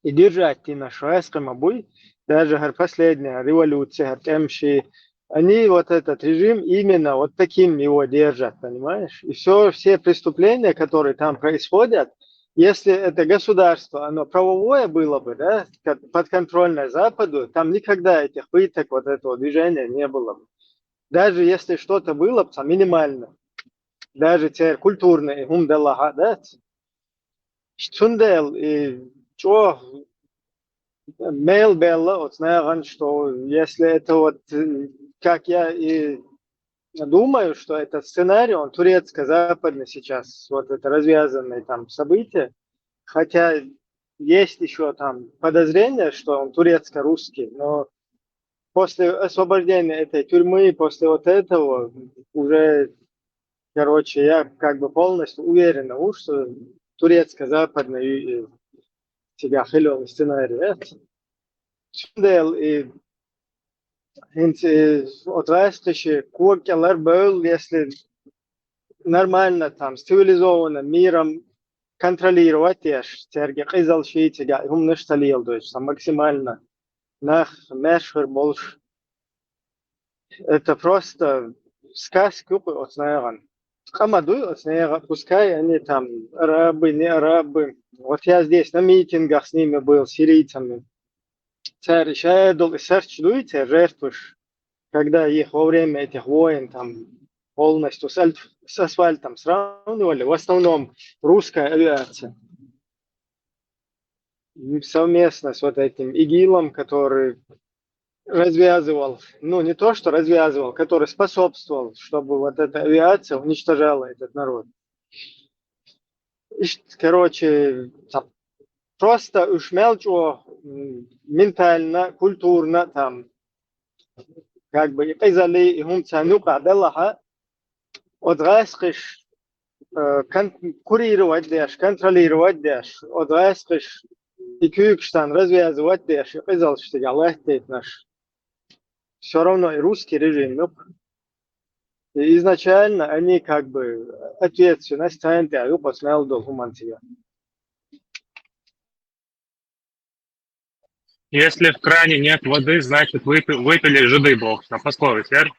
держать на шведском обуй, даже последняя революция, темши, они вот этот режим именно вот таким его держат, понимаешь? И все преступления, которые там происходят, если это государство, оно правовое было бы, да, подконтрольное Западу, там никогда этих пыток, вот этого движения не было бы. Даже если что-то было бы, там минимально, даже те культурные, умдаллаха, да, Штундел и что Мейл Белла, вот знаешь, что если это вот, как я и думаю, что этот сценарий, он турецко-западный сейчас, вот это развязанное там событие, хотя есть еще там подозрение, что он турецко-русский, но после освобождения этой тюрьмы, после вот этого, уже, короче, я как бы полностью уверен, что турецко-западный тебя хиловый сценарий. И отрастающие куркелер был, если нормально там, с цивилизованным миром контролировать терги кызыл шиитига, им не шталил, то есть максимально нах мешхер больше. Это просто сказки от снайган. Хамадуй от снайга, пускай они там арабы, не арабы. Вот я здесь на митингах с ними был, с сирийцами. Царь Шайдул и Сарчдуйте жертвуешь, когда их во время этих войн там полностью с асфальтом сравнивали, в основном русская авиация. Совместно с вот этим ИГИЛом, который развязывал, ну не то, что развязывал, который способствовал, чтобы вот эта авиация уничтожала этот народ. И, короче, просто уж мелчо ментально, культурно там, как бы, изали и хумцанука далаха, отрасхиш, курировать дешь, контролировать дешь, отрасхиш, и кюкштан развязывать дешь, изал, что я лахтет наш. Все равно и русский режим, ну, и изначально они как бы ответственность станут, а я посмотрел до хумантия. Если в кране нет воды, значит выпили жиды бокса. Пословие, верно?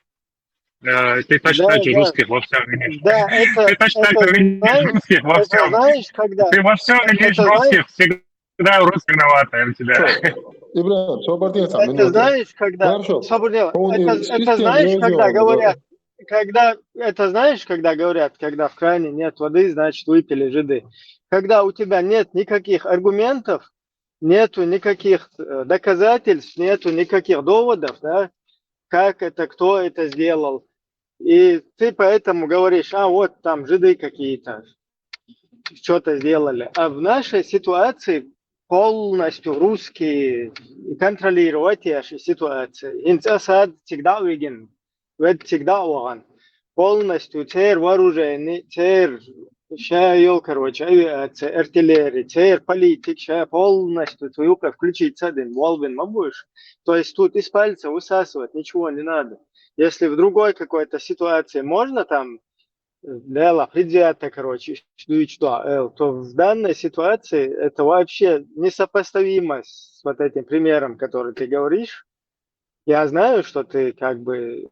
Ты точно так же русских во всем видишь. Да, Ты точно так же видишь русских во всем. Знаешь, когда... Ты во всем видишь русских, всегда русский виноватый у тебя. Ибрахим, свободиться. Это знаешь, когда... Это знаешь, когда говорят... Это знаешь, когда говорят, когда в кране нет воды, значит выпили жиды. Когда у тебя нет никаких аргументов, нету никаких доказательств, нету никаких доводов, да, как это, кто это сделал. И ты поэтому говоришь, а вот там жиды какие-то что-то сделали. А в нашей ситуации полностью русские контролировать эти ситуации. Инсасад всегда уйден, всегда уган. Полностью тер вооружение, тер шайол, короче, авиация, артиллерия, тер политик, шай полностью твою включить садин, волвин мабуш. То есть тут из пальца высасывать ничего не надо. Если в другой какой-то ситуации можно там дело предвзято, короче, что, то в данной ситуации это вообще несопоставимо с вот этим примером, который ты говоришь. Я знаю, что ты как бы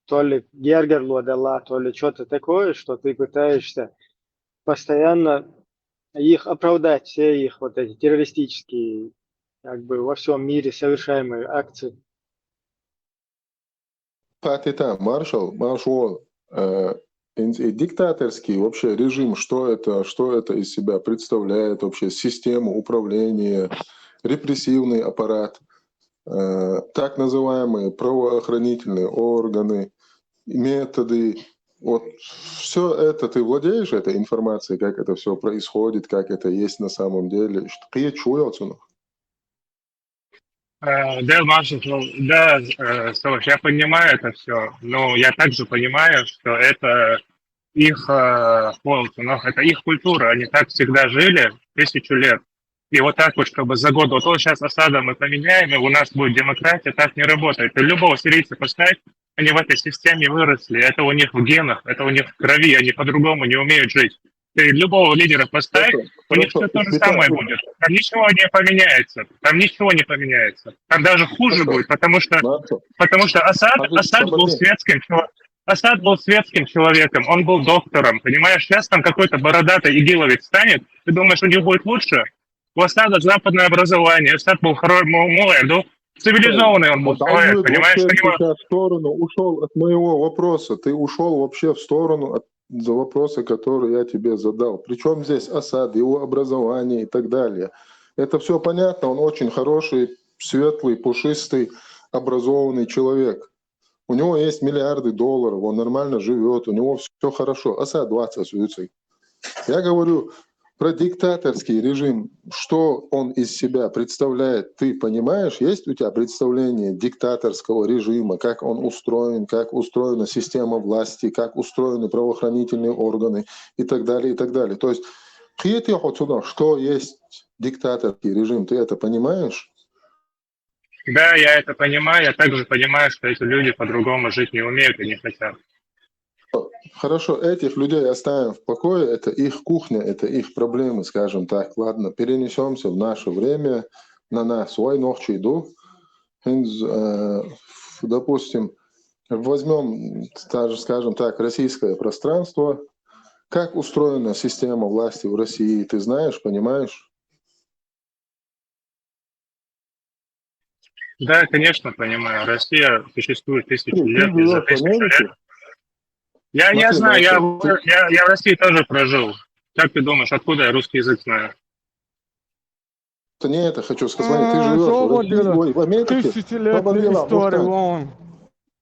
то ли Гергерлу отдала, то ли что-то такое, что ты пытаешься постоянно их оправдать, все их вот эти террористические, как бы во всем мире совершаемые акции. Патита, маршал, диктаторский вообще режим, что это из себя представляет, вообще систему управления, репрессивный аппарат, так называемые правоохранительные органы, методы. Вот все это ты владеешь этой информацией, как это все происходит, как это есть на самом деле? Что чуется? Да, Маша, да, Солош, я понимаю это все, но я также понимаю, что это их полцунов, это их культура, они так всегда жили 1000 лет. И вот так вот, чтобы за год, вот сейчас Асада мы поменяем, и у нас будет демократия, так не работает. И любого сирийца поставить, они в этой системе выросли, это у них в генах, это у них в крови, они по-другому не умеют жить. Ты любого лидера поставь, у них все то же самое будет. Там ничего не поменяется. Там даже хуже будет, потому что Асад был светским человеком. Асад был светским человеком, он был доктором, понимаешь? Сейчас там какой-то бородатый игиловец станет, ты думаешь, у них будет лучше? У Асада западное образование, Асад был молодой, цивилизованный он был человек, понимаешь? Вообще сейчас в сторону ушел от моего вопроса. Ты ушел вообще в сторону от вопроса, который я тебе задал. Причем здесь Асад, его образование и так далее. Это все понятно, он очень хороший, светлый, пушистый, образованный человек. У него есть миллиарды долларов, он нормально живет, у него все хорошо. Асад 20 юцей. Я говорю про диктаторский режим, что он из себя представляет, ты понимаешь? Есть у тебя представление диктаторского режима, как он устроен, как устроена система власти, как устроены правоохранительные органы и так далее, и так далее. То есть, что есть диктаторский режим, ты это понимаешь? Да, я это понимаю, я также понимаю, что эти люди по-другому жить не умеют и не хотят. Хорошо, этих людей оставим в покое, это их кухня, это их проблемы, скажем так. Ладно, перенесемся в наше время, на нас, свой ночь иду. Допустим, возьмем, скажем так, российское пространство. Как устроена система власти в России, ты знаешь, понимаешь? Да, конечно, понимаю. Россия существует тысячи лет, и за 1000 лет. Я знаю, я в России тоже прожил. Как ты думаешь, откуда я русский язык знаю? Не это хочу сказать. Смотри, ты живешь в Америке. Тысячелетняя история, вон.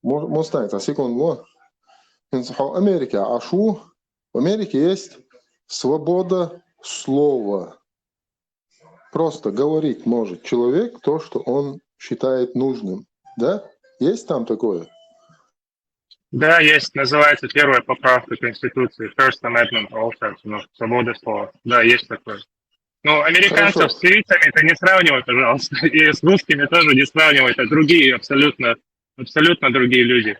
Мустang, секунду. В Америке, в Америке есть свобода слова. Просто говорить может человек то, что он считает нужным. Да? Есть там такое? Да, есть. Называется первая поправка Конституции. First Amendment, also, свобода слова. Да, есть такое. Ну, американцев с сирийцами это не сравнивай, пожалуйста. И с русскими тоже не сравнивай. Это другие, абсолютно другие люди.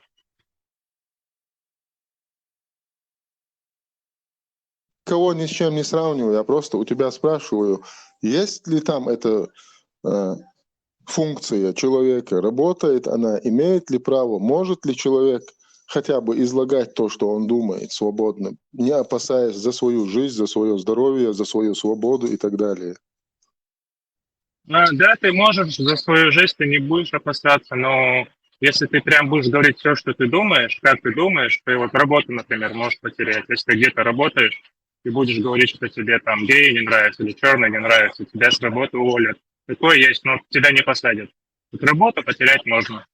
Кого ни с чем не сравниваю, я просто у тебя спрашиваю, есть ли там эта функция человека, работает она, имеет ли право, может ли человек хотя бы излагать то, что он думает свободно, не опасаясь за свою жизнь, за свое здоровье, за свою свободу и так далее. Да, ты можешь за свою жизнь, ты не будешь опасаться, но если ты прям будешь говорить все, что ты думаешь, как ты думаешь, ты вот работу, например, можешь потерять. Если ты где-то работаешь, и будешь говорить, что тебе там геи не нравятся или черные не нравятся, тебя с работы уволят. Такое есть, но тебя не посадят. Вот работу потерять можно.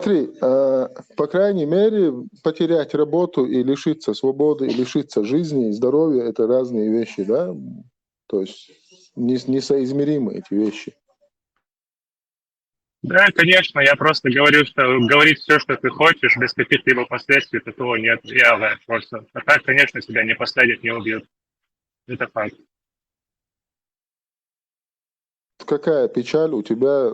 Смотри, по крайней мере, потерять работу и лишиться свободы, и лишиться жизни и здоровья – это разные вещи, да? То есть несоизмеримы эти вещи. Да, конечно, я просто говорю, что говорить все, что ты хочешь, без каких-либо последствий, такого нет. Я просто. А так, конечно, тебя не посадят, не убьют. Это факт. Какая печаль у тебя,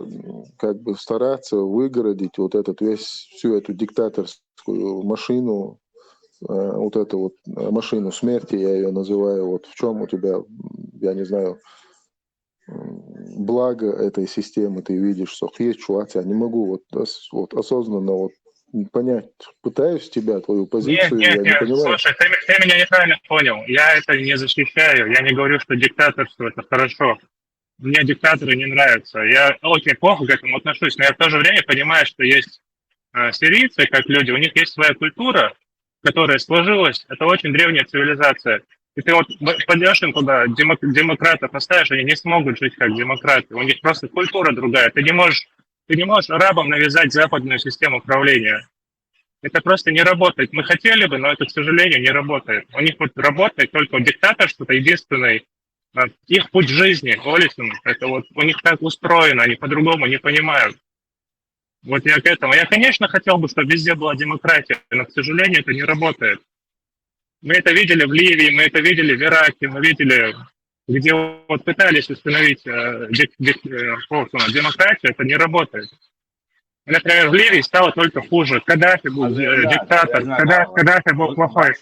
как бы стараться выгородить вот этот всю эту диктаторскую машину, вот эту вот машину смерти, я ее называю, вот в чем у тебя, я не знаю, благо этой системы ты видишь, что есть чувак, я не могу вот осознанно понять, пытаюсь тебя, твою позицию, Нет, не понимаю. Слушай, ты меня неправильно понял. Я это не защищаю, я не говорю, что диктаторство это хорошо. Мне диктаторы не нравятся. Я очень плохо к этому отношусь, но я в то же время понимаю, что есть сирийцы, как люди, у них есть своя культура, которая сложилась. Это очень древняя цивилизация. И ты вот пойдешь им туда, демократов поставишь, они не смогут жить как демократы. У них просто культура другая. Ты не можешь арабам навязать западную систему правления. Это просто не работает. Мы хотели бы, но это, к сожалению, не работает. У них вот работает только диктаторство, это единственный их путь жизни, это вот у них так устроено, они по-другому не понимают. Вот я к этому. Я, конечно, хотел бы, чтобы везде была демократия, но, к сожалению, это не работает. Мы это видели в Ливии, мы это видели в Ираке, мы видели, где вот пытались установить демократию, это не работает. Например, в Ливии стало только хуже. Каддафи был диктатор, Каддафи был плохой.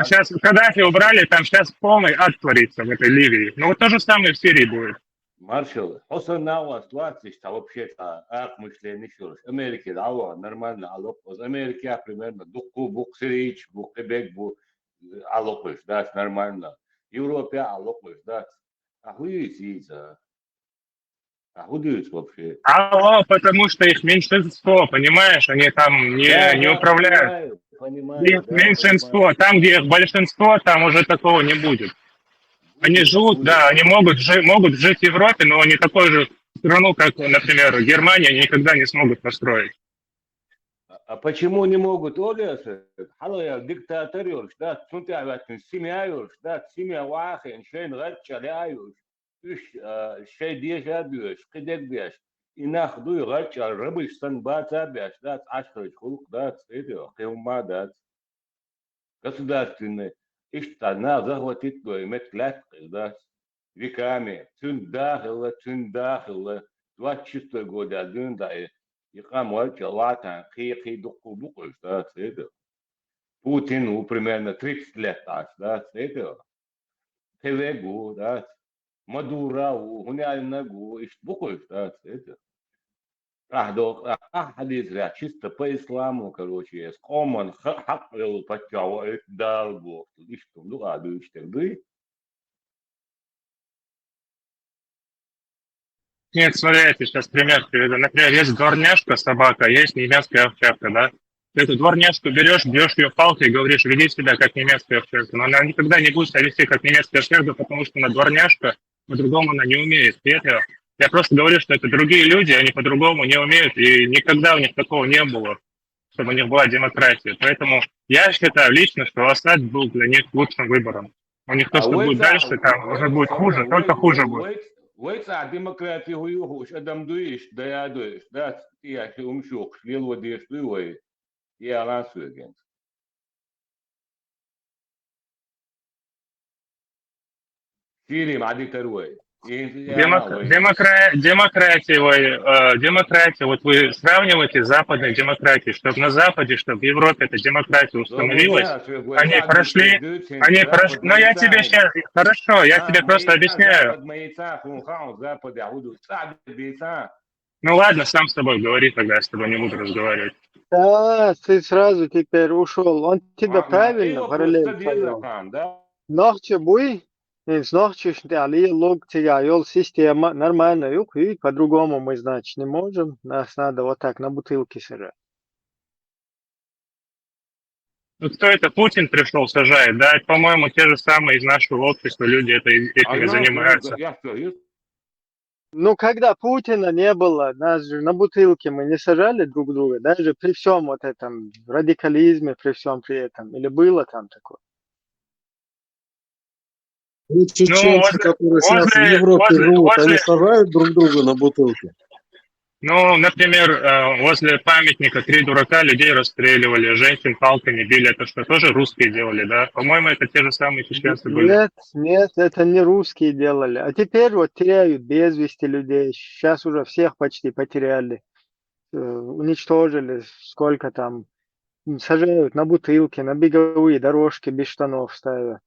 Сейчас Каддафи убрали, там сейчас полный ад творится в этой Ливии. Но вот то же самое в Сирии будет. Маршал, Хосан Науа ситуация, что вообще-то ак мышление шурш. Америка дала нормально, алоп. Из Америки примерно духу буксерич, букебек, алопыш, да, нормально. Европе алопыш, да. А хуйся, а худеют вообще. Алло, потому что их меньшинство, понимаешь? Они там не управляют. Понимаю, Их да, меньшинство. понимаю. Там, где их большинство, там уже такого не будет. Они живут, да, они могут жить в Европе, но не такой же страну, как, например, Германия, никогда не смогут построить. А почему не могут олиасы? Халая диктатор юрш, да, сунты аватин семья юрш, да, семья вахин, шейн гачаля юрш, шей дежа бьешь, кидек бьешь, и нахдуй гачал, рыбыш санбата бьешь, да, ашкрыч хулк, да, это, хилма, да, государственный. И страна захватит мет клятки, да, веками, тюн дахила, 26 год, один, да, и камой чалатан, хи духу, да, это. Путин, примерно 30 лет, да, это. Хевегу, да, Мадура, Гуняльнагу, и буквы, да, это. Хадис, чисто по исламу, короче, скоман, хакрил, подтягивает, дал Бог. И что, ну, радуешь тогда? Нет, смотри, я тебе сейчас пример приведу. Например, есть дворняжка, собака, есть немецкая овчарка, да? Ты эту дворняжку берешь, бьешь ее палкой и говоришь, веди себя как немецкая овчарка. Но она никогда не будет себя вести как немецкая овчарка, потому что она дворняжка, по-другому она не умеет. Я просто говорю, что это другие люди, они по-другому не умеют, и никогда у них такого не было, чтобы у них была демократия. Поэтому я считаю лично, что Асад был для них лучшим выбором. У них то, что будет дальше, там уже будет хуже, только хуже будет. ويسع ديمقراطي هو ادم دويش دا دويش دا يا umshuk lil وديش دوي يا لاسوген سيري مع دي تروي Демократия, вот вы сравниваете с западной демократией, чтобы на Западе, чтобы в Европе эта демократия установилась, они прошли, но я тебе сейчас, хорошо, я тебе просто объясняю. Ну ладно, сам с тобой говори, тогда я с тобой не буду разговаривать. Да, ты сразу теперь ушел. Он тебя правильно параллельно понял. Ногче буй, ногче лог тебя, система нормально, и по-другому мы, значит, не можем. Нас надо вот так на бутылке сажать. Ну кто это, Путин пришел, сажает, да? Это, по-моему, те же самые из нашего общества люди этими занимаются. Ну, когда Путина не было, нас же на бутылке мы не сажали друг друга, даже при всем вот этом радикализме, при всем при этом. Или было там такое? Ну, чеченцы, которые сейчас в Европе живут, они сажают друг друга на бутылке? Ну, например, возле памятника 3 дурака людей расстреливали, женщин палками били. Это что, тоже русские делали, да? По-моему, это те же самые чеченцы были. Нет, это не русские делали. А теперь вот теряют без вести людей. Сейчас уже всех почти потеряли. Уничтожили, сколько там. Сажают на бутылки, на беговые дорожки без штанов ставят.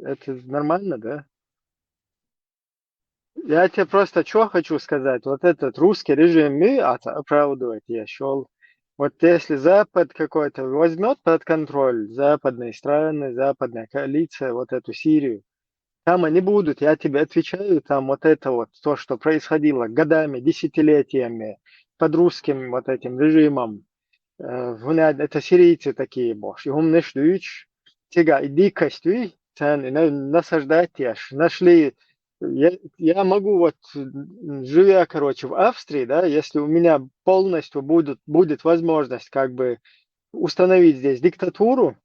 Это нормально, да? Я тебе просто что хочу сказать. Вот этот русский режим мы оправдывать я счел. Вот если Запад какой-то возьмет под контроль западные страны, западная коалиция, вот эту Сирию, там они будут, я тебе отвечаю, там вот это вот, то, что происходило годами, десятилетиями под русским вот этим режимом. Это сирийцы такие, боже. Умнешь дичь, тяга и дикость, насаждать ешь. Нашли. Я могу вот, живя, короче, в Австрии, да, если у меня полностью будет возможность как бы установить здесь диктатуру,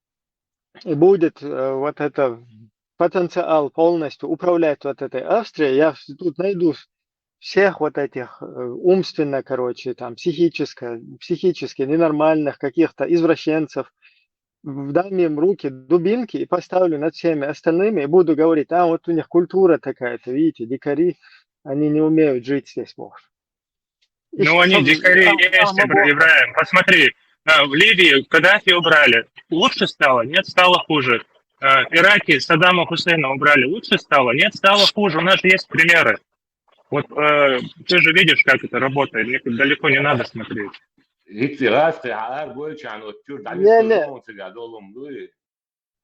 и будет вот это потенциал полностью управлять вот этой Австрией, я тут найду всех вот этих умственно, короче, там, психически ненормальных каких-то извращенцев, дам им руки, дубинки и поставлю над всеми остальными и буду говорить, вот у них культура такая-то, видите, дикари, они не умеют жить здесь, может. Ну, они дикари есть, Ибраим. Посмотри, в Ливии Каддафи убрали, лучше стало? Нет, стало хуже. В Ираке Саддама Хусейна убрали, лучше стало? Нет, стало хуже. У нас же есть примеры. Вот ты же видишь, как это работает, мне тут далеко не надо смотреть.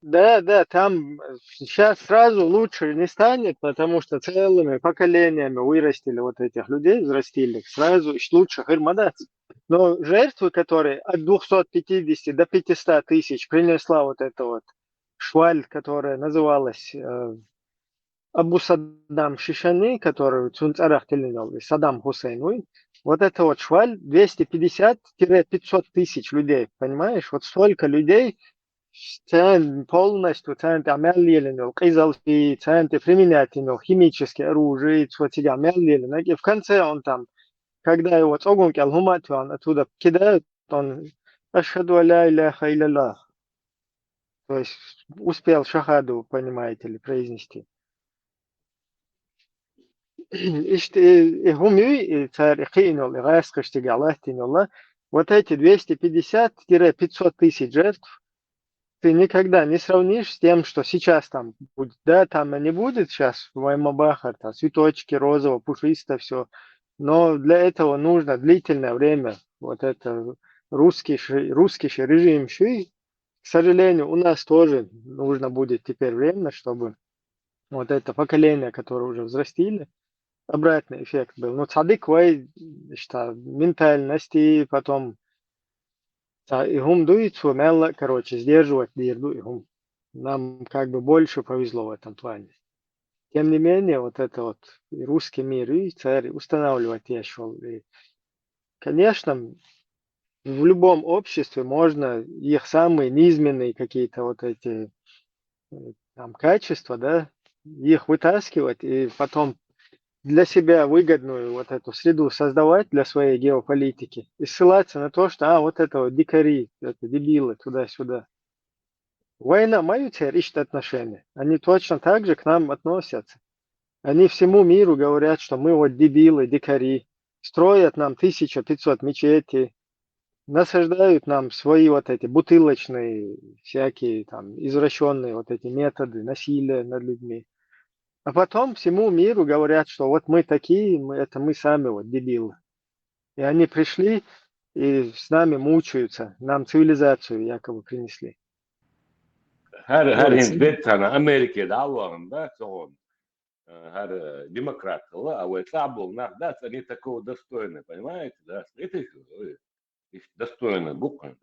Не-не, да, там сейчас сразу лучше не станет, потому что целыми поколениями вырастили вот этих людей, взрастили, сразу лучше хырмадать. Но жертвы, которые от 250 до 500 тысяч принесла вот эта вот шваль, которая называлась Абу Саддам Шишани, который Цунцарах Саддам Хусейн, вот это вот шваль 250-500 тысяч людей, понимаешь? Вот столько людей полностью применять химические оружия, и в конце он там, когда его цогунки алхумат, он оттуда кидают, он ашхаду аля иляха иляллах, то есть успел шахаду, понимаете ли, произнести. И гумюй, и царь Ихинул, и Гайскаштига, Аллах, вот эти 250-500 тысяч жертв, ты никогда не сравнишь с тем, что сейчас там будет. Да, там не будет сейчас Ваймабахар, там цветочки, розово, пушисто, все. Но для этого нужно длительное время. Вот это русский режим. К сожалению, у нас тоже нужно будет теперь время, чтобы вот это поколение, которое уже взрастили, обратный эффект был. Ну, цадык вай, что ментальности, потом и гум дуется, мело, короче, сдерживать дирду и гум. Нам как бы больше повезло в этом плане. Тем не менее, вот это вот и русский мир, и царь устанавливать я шел. И, конечно, в любом обществе можно их самые низменные какие-то вот эти там качества, да, их вытаскивать и потом для себя выгодную вот эту среду создавать для своей геополитики и ссылаться на то, что вот это вот дикари, это дебилы, туда-сюда. Война мою теперь ищет отношения. Они точно так же к нам относятся. Они всему миру говорят, что мы вот дебилы, дикари. Строят нам 1500 мечетей, насаждают нам свои вот эти бутылочные, всякие там извращенные вот эти методы насилия над людьми. А потом всему миру говорят, что вот мы такие, мы сами вот дебилы. И они пришли и с нами мучаются, нам цивилизацию якобы принесли. Her hizmet sana Amerika'da Allah'ında son her демократ, а вот саблом, да, они такого достойны, понимаете, да, это достойны буквально.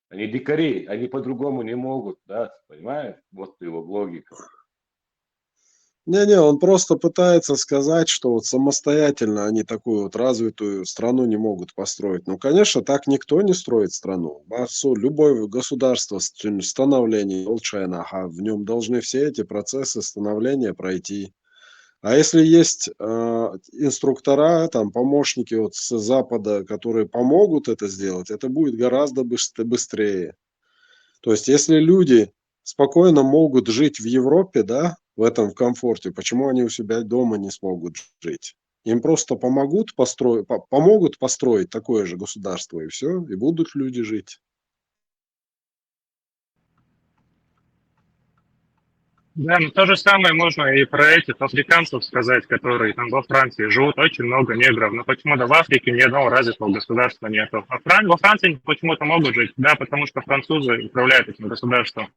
Они дикари, они по-другому не могут, да, понимаешь, вот его логика. Не-не, он просто пытается сказать, что вот самостоятельно они такую вот развитую страну не могут построить. Ну, конечно, так никто не строит страну. Любое государство становление а в нем должны все эти процессы становления пройти. А если есть инструктора, там, помощники вот с Запада, которые помогут это сделать, это будет гораздо быстрее. То есть, если люди спокойно могут жить в Европе, да, в этом комфорте, почему они у себя дома не смогут жить? Им просто помогут построить такое же государство, и все, и будут люди жить. Да, но то же самое можно и про этих африканцев сказать, которые там во Франции живут, очень много негров, но почему-то в Африке ни одного развитого государства нету. А во Франции почему-то могут жить, да, потому что французы управляют этим государством.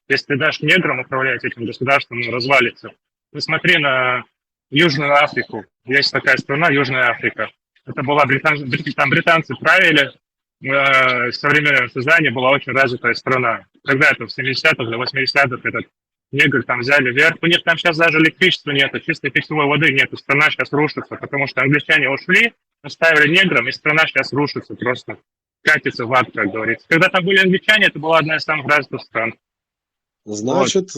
Если ты дашь неграм управлять этим государством, он развалится. Ты смотри на Южную Африку. Есть такая страна, Южная Африка. Это была там британцы правили, со времен создания была очень развитая страна. Когда-то в 70-х или 80-х этот негры там взяли вверх. У них там сейчас даже электричества нет, чистой питьевой воды нет. Страна сейчас рушится, потому что англичане ушли, оставили неграм, и страна сейчас рушится, просто катится в ад, как говорится. Когда там были англичане, это была одна из самых развитых стран. Значит,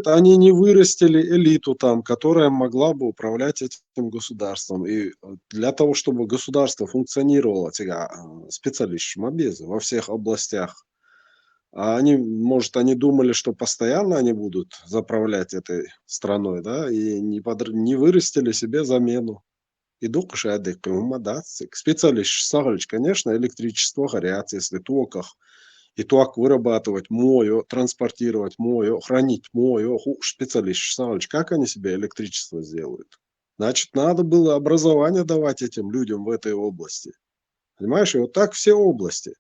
они не вырастили элиту там, которая могла бы управлять этим государством. И для того, чтобы государство функционировало, специалисты во всех областях, а они, может, они думали, что постоянно они будут заправлять этой страной, да, и не вырастили себе замену. И специалист, конечно, электричество горят, если токах. И ток вырабатывать мою, транспортировать мою, хранить мою, специалист, как они себе электричество сделают? Значит, надо было образование давать этим людям в этой области. Понимаешь, и вот так все области.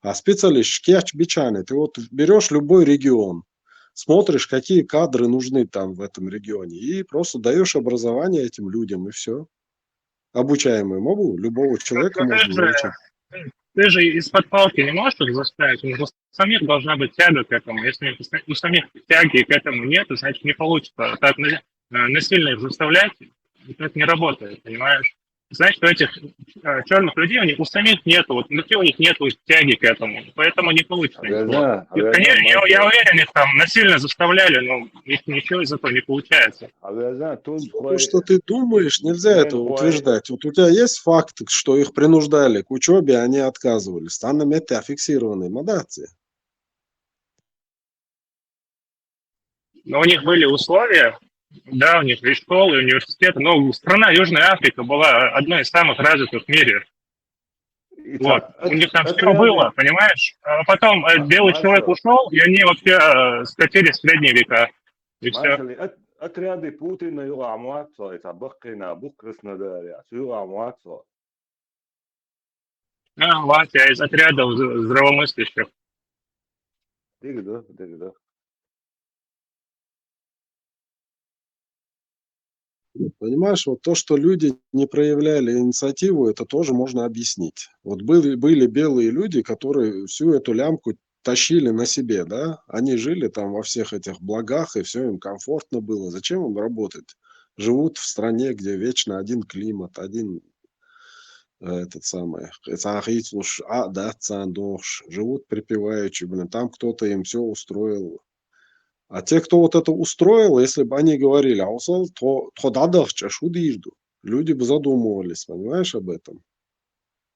А специалист шкеч бичаны, ты вот берешь любой регион, смотришь, какие кадры нужны там в этом регионе, и просто даешь образование этим людям, и все. Обучаемый мобу, любого человека можно научить. Ты же из-под палки не можешь их заставить, у самих должна быть тяга к этому. Если у самих тяги к этому нет, значит не получится. Так насильно их заставлять, это не работает, понимаешь? Значит, у этих черных людей, у самих нету, вот внутри у них нету тяги к этому, поэтому не получится. Конечно, я уверен, их там насильно заставляли, но ничего из этого не получается. То, что ты думаешь, нельзя это утверждать. Вот у тебя есть факт, что их принуждали к учебе, а они отказывались. Там это фиксированные модации. Но у них были условия, да, у них и школы, и университеты, но страна Южная Африка была одной из самых развитых в мире. Вот. У них там все было, понимаешь? А потом белый человек ушел, и они вообще скатились в средние века. И все. Отряды Путина и Ламуацо, это Бахкина, Бухкраснодаря, Ламуацо. Вот, я из отрядов здравомыслящих. Дигда. Понимаешь, вот то, что люди не проявляли инициативу, это тоже можно объяснить. Вот были белые люди, которые всю эту лямку тащили на себе, да? Они жили там во всех этих благах, и все им комфортно было. Зачем им работать? Живут в стране, где вечно один климат, один этот самый, живут припеваючи, блин, там кто-то им все устроил. А те, кто вот это устроил, если бы они говорили, люди бы задумывались, понимаешь, об этом.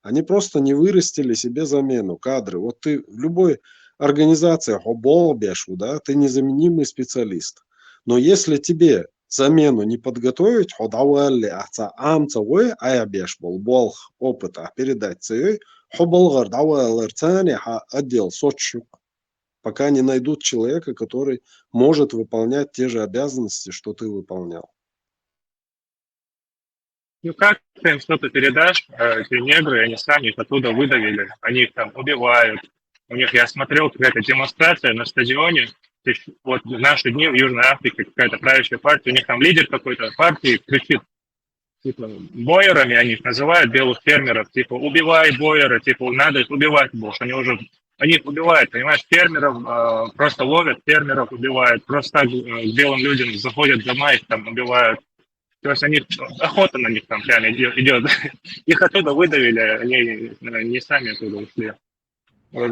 Они просто не вырастили себе замену, кадры. Вот ты в любой организации, да, ты незаменимый специалист. Но если тебе замену не подготовить, опыта передать отдел соцшук, пока не найдут человека, который может выполнять те же обязанности, что ты выполнял. Ну как ты им что-то передашь, эти негры, они сами их оттуда выдавили, они их там убивают. У них, я смотрел, какая-то демонстрация на стадионе, вот в наши дни в Южной Африке какая-то правящая партия, у них там лидер какой-то партии кричит, типа, бойерами они их называют, белых фермеров, типа, убивай бойера, типа, надо их убивать больше, они их убивают, понимаешь, фермеров просто ловят, фермеров убивают, просто так к белым людям заходят в дома, их там убивают. То есть охота на них там прямо идет. Их оттуда выдавили, они не сами оттуда ушли.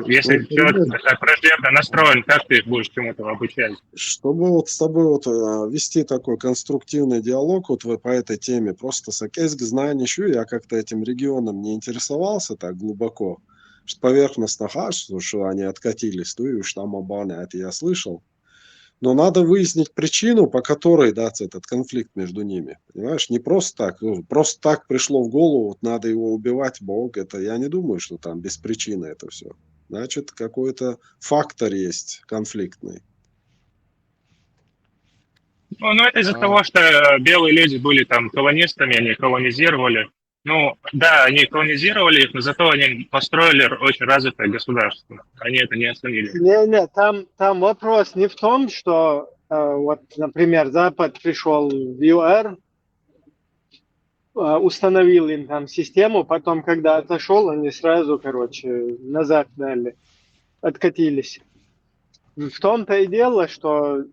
Если человек так враждебно настроен, как ты их будешь чему-то обучать? Чтобы вот с тобой вот вести такой конструктивный диалог вот по этой теме, просто сакейск знанишу, я как-то этим регионом не интересовался так глубоко, что поверхностно что они откатились, то и уж там обаны, это я слышал. Но надо выяснить причину, по которой даться этот конфликт между ними. Понимаешь, не просто так пришло в голову, вот надо его убивать, Бог, это я не думаю, что там без причины это все. Значит, какой-то фактор есть конфликтный. Ну это из-за того, что белые люди были там колонистами, они колонизировали. Ну, да, они колонизировали их, но зато они построили очень развитое государство. Они это не оценили. Не, там вопрос не в том, что, вот, например, Запад пришел в ЮАР, установил им там систему, потом, когда отошел, они сразу, назад дали, откатились. В том-то и дело, что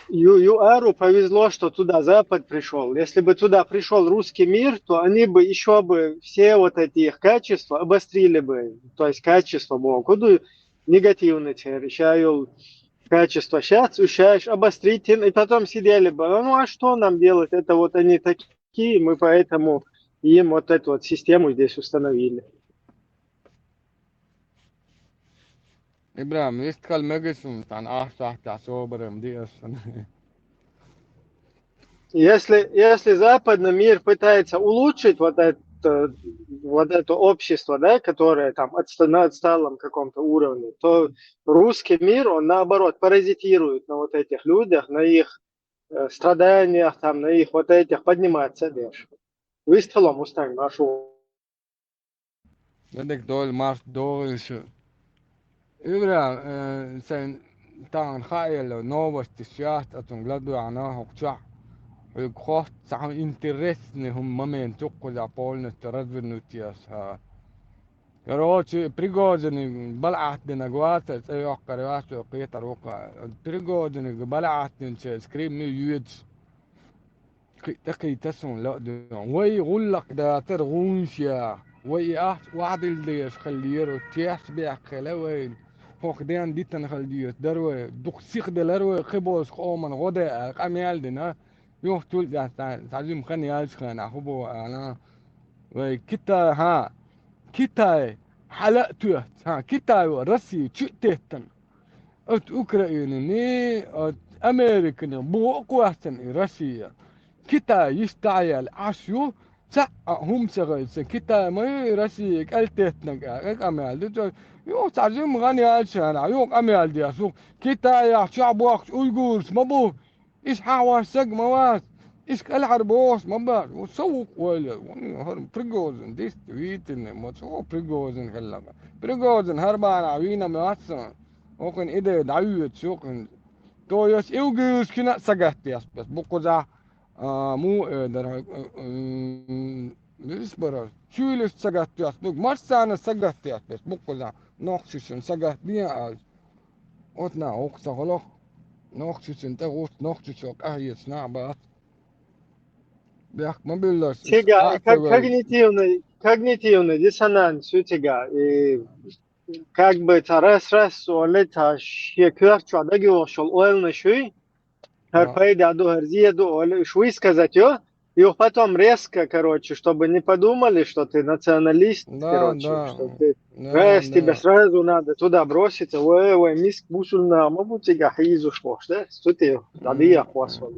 ЮАРу повезло, что туда Запад пришел. Если бы туда пришел русский мир, то они бы еще бы все вот эти их качества обострили бы. То есть качество куду негативные решаю качество сейчас, ущаешь, обострить, и потом сидели бы. Ну а что нам делать? Это вот они такие, мы поэтому им вот эту вот систему здесь установили. Ibrahim, visst skal mögessuntan ahsahta собором диасан. Если западный мир пытается улучшить вот это общество, да, которое там на отсталом каком-то уровне, то русский мир, он наоборот паразитирует на вот этих людях, на их страданиях, там, на их вот этих подниматься дальше. Выстрелом Мустанг нашу. بدك دول مارش دول شو إبرا sen تان خايل новости сейчас أتون гладу أنا هقطع ويقخت سام интересны هم момент تقول полностью развернутись ها короче пригодны балعت نجوات أيوة قريات وقيت روقا пригодны балعت نش سكريم نيويد تقي تسون لا دون وي يقول لك ده ترغونش يا وي واحد اللي خليرو تياس بيعقله وين فوق ديان ديتن خلديت دروي دقسيخ دلروي خبوس خومن غدا قميال دنا يوه تول ده تعلم خن يالش خنا خبو انا وي كتا ها كتا حلقته ها كتا رسي تشتتن ات اوكراني ات امريكان بو قواتن روسيا كتا يستعيل عشو سا هم سغيس كتا ما راسي قلتتنا قمال دو يو تعزم غني عشان يو قمال دي سو كتا يا شعب وقت اويغورس ما بو ايش حواس سق مواس ايش العربوس ما با وسوق ولا بريغوزن ديست ويتن ما سو بريغوزن هلا بريغوزن هربان عوينا ماسن ممكن ايده دعوت سوق تو يس اويغورس كنا سقت بس بقزا مو در نسبرا شويلش سقطيات بق مرسانا سقطيات بس بقولا نقششن سقط بيا از أتنا أقصى غلق نقششن تغوش نقششوك أهيس نعبات بيحك ما بيلاش Тига, когнитивный диссонанс у тебя. И как бы это раз олета шекер чуадаги ошол оэлна шуй, харпайда до харзиеду оле шуй сказать ё, и потом резко, короче, чтобы не подумали, что ты националист, короче, что ты раз тебе сразу надо туда броситься, ой, миск бусульна, могу тебя хизу шпош, да? Что ты, надо я хвасвал.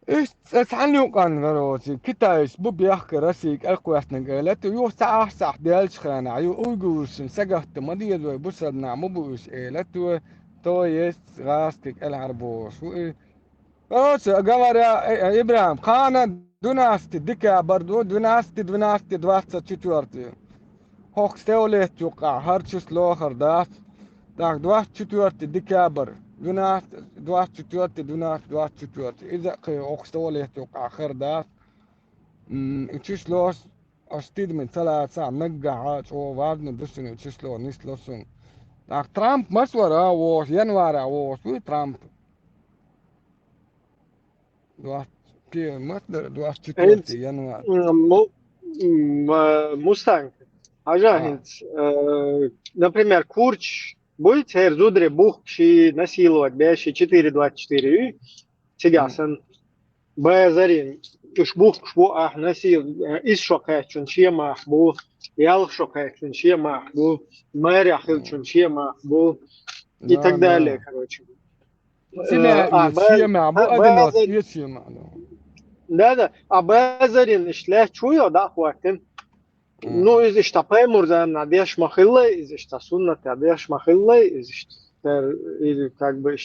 إيش تعني كان غروتي كتايش بو بيحكي راسيك أقوى نقالات يو ساعة ساعة ديالش خانا عيو أوجوش سجحت مدية دوي بوسد نعمو بوش إيلات تو يس غاستك العربوش وإيه غروتي أقمر يا إبراهيم خانا دوناستي ديكا بردو دوناستي دواستا تشتورتي هوك ستوليت يوقع هرشس لوخر داس داك دواست تشتورتي ديكابر دواست تشتورتي دواست تشتورتي إذا قي أقستولي توقع آخر داس إتشيش لوس أستيد من 3 ساعة نقعات أو وزن دسن إتشيش لو نيس لوسن داك ترامب مسورة ووش ينوار ووش وي ترامب دواست كي مصدر دواست تشتورتي ينوار Мустанг. Например, Курч будет Эрзудре Бухши насиловать Беши 424 Тигасан Базарин Ушбух Шбу Ах насил из Шокачун Чема Бу Ял Шокачун Чема Бу Мэря Хилчун Чема Бу и так далее, короче. Да, а Базарин шлях чуя, да, хватит. Ну, из штапай мурзаем надеж махиллы, из штасунна надеж махиллы, из как бы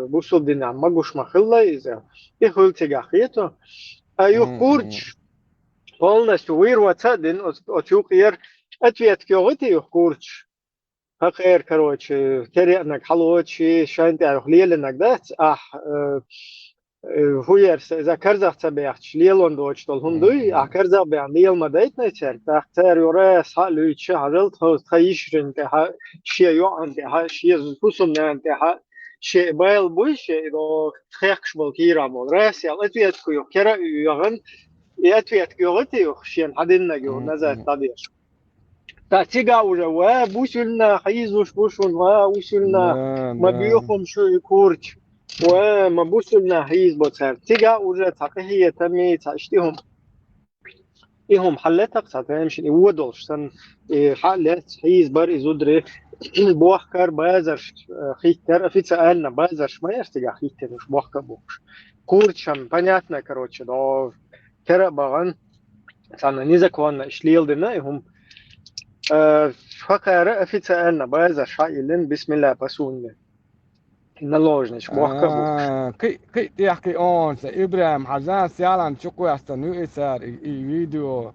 бусудина магуш махиллы, из их ультигахето. А юх курч полностью вырваться один от юхер ответ кёгыты юх курч. Хакер, короче, терянак халочи, шанта леленак, да, هويرس إذا كرزة تبعت ليلون دوشتول هندوي أكرزة بيان ليل ما دايت نيتر تختار يورس هالو يتشي هرلت هو تخيشرن تها شيء يوعن تها شيء زفوسم نان تها شيء بايل بوش إذا تخيكش بالكيرا مول راس يال أتويت كيو كرا يوغن أتويت كيوغتي يخشين حدين نجو نزات تديش تاتيجا وجوا بوشلنا حيزوش بوشون وشلنا ما بيوخم شو يكورش وما بوصلنا هيز بوتر تيجا وجا تقهية تمي تاشتيهم إيهم حلتك ساتهمش يودلش سن حلت هيز بر إزودري بوخكر بازر خيتر في سألنا بازر ما يرتجع خيتر مش بوخكر بوش كورتشم понятно короче но كرا بغن سانا نيزكوان إشليل دنا إيهم فقرة في سألنا بازر شايلين بسم الله بسون наложнич бухкабуш. كي تحكي أون إبراهيم حزان سيالان شكو يستنو إسار فيديو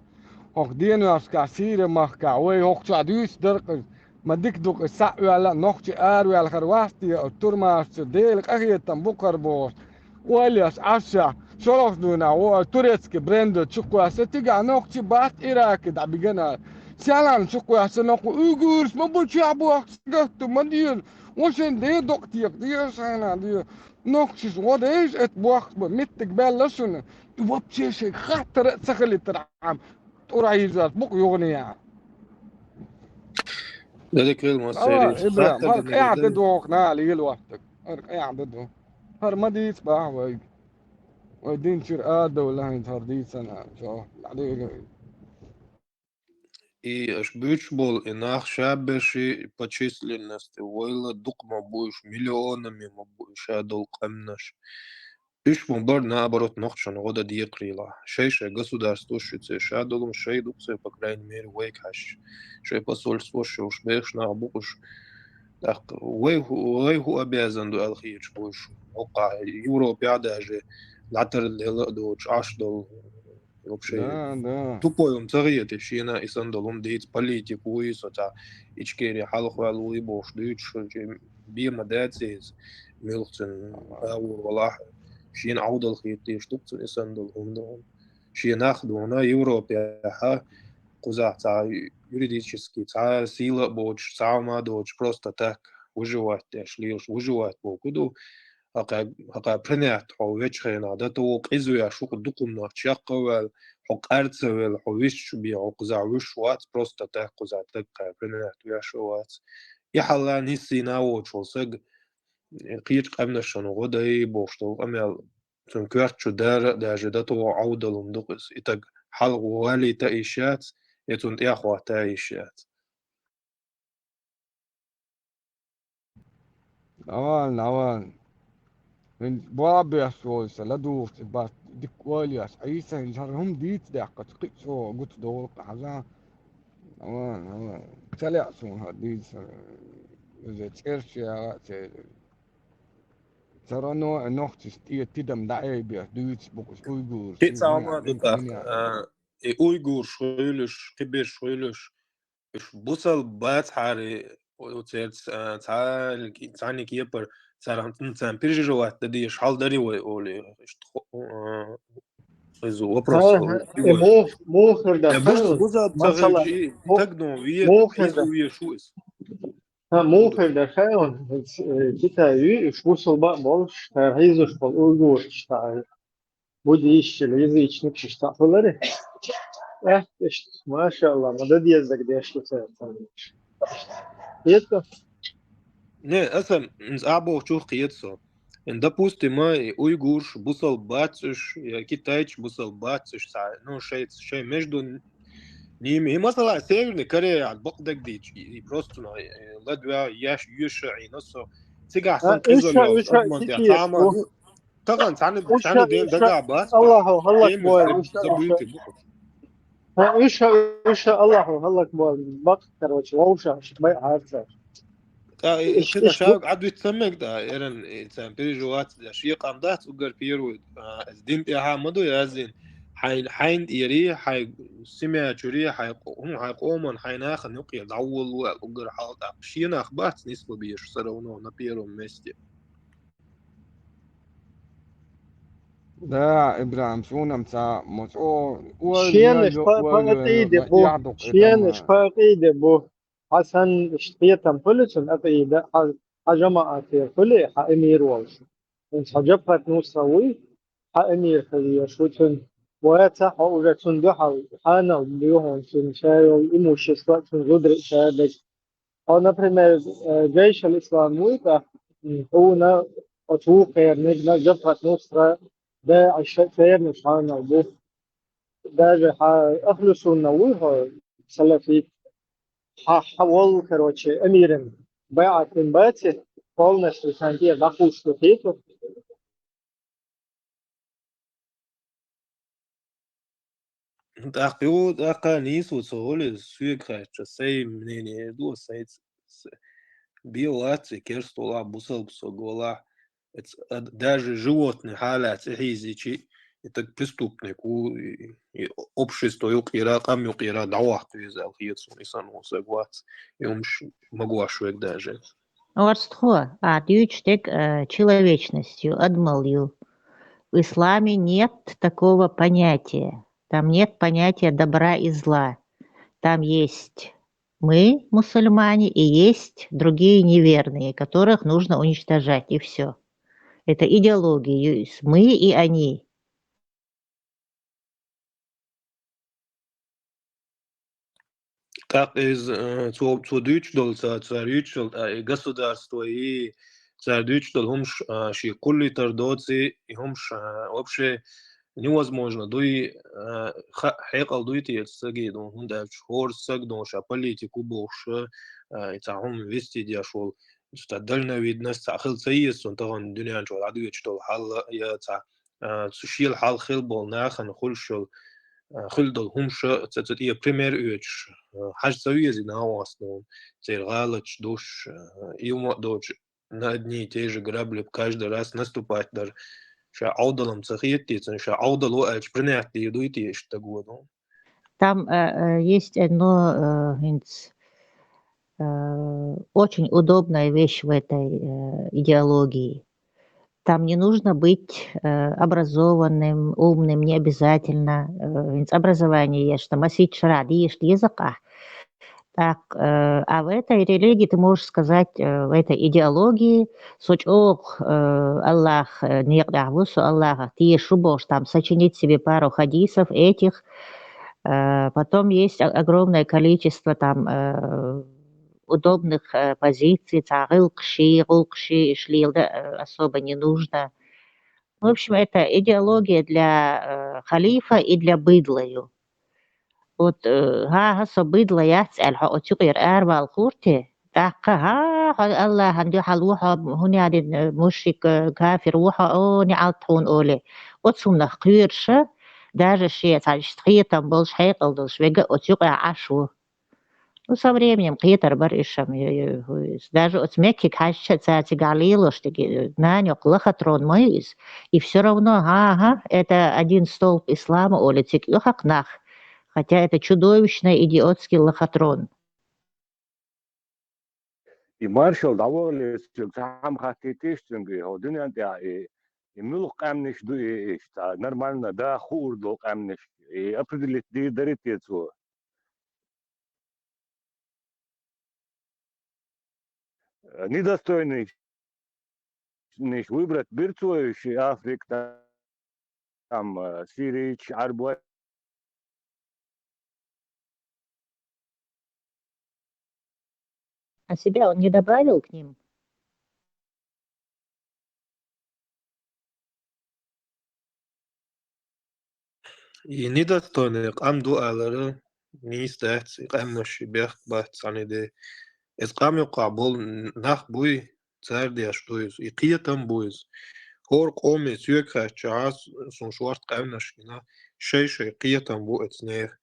هوك دينو أسكا سيرة مخكا وي هوك شادوس درق ما ديك دوك الساعة ولا نوكتي آر ولا خرواستي الترماس ديلك أخي تنبوكر بوس وليس عشا شرف دونا وتوريتسكي بريندو شكو يسا تيجا نوكتي بات إيراكي دا بيجنا سيالان شكو يسا نوكو أوغورس ما بوشي عبوك سجهتو ما دير وشن دي دوكتيك دي سانا دي نوكسيس وديش اتبوخ بمتك باللسون وبتشيشي خاطر سخلي ترعام ترايزات بوك يغنيا ذلك المصيري إبراهيم خاطر هرك قاعد نيدل تدوق نالي الوقتك هرك قاعد تدوق هر ما ديت باع ويدين شر آده ولا هين هرديت سنة شو عليه и бول и нах шабеши почисленности войла дук ма будешь миллионами ма будешь адол камнаш. Бар наоборот нохчан года диекрила. Шейше государство шице шадолом шейдуксе по крайней мере вейкаш. Шей посольство шуш беш на букуш. Так вейху обязан до алхич будешь. Ока Европе даже латер доч аш дол вообще. да Тупоем цариет шина и сандалом дейт политику и сота ичкери халхвал и бош дыч бима дацис милцен аур валах شين عودة الخيطي شتوكتن إسندل هندون شين أخدونا يوروبيا ها قزح تاع юридически تاع сила боч تاع ما доч просто так выживать шлиш выживать бокуду хака пренят хо вечхена да то қизуя шук дукумна чақвал хок арцвел хо виш би قزع виш ват просто так قزع так пренят вяшват يحلا نسينا وچولسگ قيج قبنا شنو غداي بوشتو أميال تنكرتشو دار جدته عودة لمدقس إتق حلق والي تأيشات يتون تياخوا تأيشات نوان من بابي أسوي سلادو بس ديك والياس عيسى هم ديت دقة قيسو قلت دول حزان نوان تلع سون هديت إذا تشرش يا ترى نوع تدم دعي بيا ديت بقص أويغور كيت سيزونا عما دينك دقاق منيا أويغور شويلش كبير شويلش إش بوصل بات حاري وتيت تاني كيبر تاران تنتان بيرجوات دي شحال داري وولي إذا вопрос مو ده بوزا مثلا بتغير تقدم ويا مو حيث ده ويا شو اس مو ده خيون كتا يو شو بقى bolş هيزوش بol uygur işte bu değişçiliği içnik işte falan. İşte maşallah ما ده ديزك ديش كده يتو Не, أصلا أبو شو قيادته إن допустим уйгурш бусал бацуш китайч бусал бацуш ну шей между ними и مثلا северной Корея от бокдак дич и просто ледвя яш юша и носо сега сан Uşa кизолёв uşa адман я kiki тама bu ну طبعا uşa تاني ديل uşa دقا باس Allahu Allah ديمز boy uşa uşa забыты букут uşa uşa Allahu Allah boy bak короче uşa bay arsa كده iş bu شاك عدو يتسمك ده إيرن إنسان بيرجوات ده شيء قام ده تقدر بيرود الدين تيها مدو يازين حين إيري حي سمع شوري حي هم حي قومن حي ناخ نقي الأول وقدر حالة شيء ناخ بات نسبة بيش سرونو نبيرو مستي ده إبراهيم سونا مسا مسؤول şiyen ويل bu يعدق şiyen إدم bu Hasan işte tempoliçin atıydı hacama atıyor kule ha emir olmuş. Hacapet nusawi ha emir خليه شوتن ويتح وجتن دحل حانا بيوهن تن شايو إموش سواتن غدر شادك أو например جيش الإسلامي هو أتوقع نجنا جبهة نصرة ده عشان خير نشانه بو ده أخلصوا النووي سلفي حول كروتشي أميرن بيعة باتي قولنا سلسانتية دخوش تحيطه أخيو أخا نيس وصول سويكرا سي منيني دو سيد биолация, керстола, бусалбсогола. Даже животные халят хизичи, это преступник, и общество юкира, кам юкира, давахту из алхиетсу, и сану соглас, и он могу ашвек даже. Орстхо, дючтек человечностью, адмалью. В исламе нет такого понятия. Там нет понятия добра и зла. Там есть мы, мусульмане, и есть другие неверные, которых нужно уничтожать, и все. Это идеология. Мы и они. Так из Deutschland, Deutschland, государство и Deutschland, хумш ши кулли тардоци, и хумш вообще невозможно. Дуй хекал дуйти сагиду, хунда чхор сагдоша политику больше, и цахум вести диашол. Дальновидность, цахил цаис, он тоган дунян чол адуйчтол хал я ца сушил хал хил бол нахан хулшол. خلدل همش تت إيه بريمير إيش حاجة سوية زي ناو أصلا زي الغالش دوش يوم دوش نادني تيجي قرابل بكاجد راس наступать در شا عودلم سخيتي شا عودلو أج برناتي يدويتي إيش تقولون. Там есть одно очень удобная вещь в этой идеологии. Там не нужно быть образованным, умным, не обязательно. Образование есть, что масить шрад, есть языка. Так, а в этой религии ты можешь сказать, в этой идеологии, суть Аллах, не Аллаха, ты шубош, там сочинить себе пару хадисов этих. Потом есть огромное количество там удобных позиций, рулкши, шлил, особо не нужно. В общем, это идеология для халифа и для быдлою. Вот хасо быдло яцаль отюгер арвал хурте, так Аллах анди халуха хуни один мушрик кафир уха о не алтун оле. Вот сумнах кюрша, даже шея царь там был шейкал дол швега отюгер ашу. Ну, со временем китар баришам, даже от Мекки качается галило, что нанёк лохотрон моис, и все равно, это один столб ислама, олицик лохакнах, хотя это чудовищный идиотский лохотрон. И маршал довольно сам хотите, что один и милух камниш дуешь, нормально, да, хурдо камниш, и определить даритецу. Недостойный выбрать бирцующий Африка, там Сирия, Арбуа. А себя он не добавил к ним? И недостойный амду алары не стать, камнаш бех бат саниде. Эскам юкабол нах буй царь диаштуис, и киятам буис. Хор коми сюкха час суншварт камнаш кина шей киятам бу эцнех.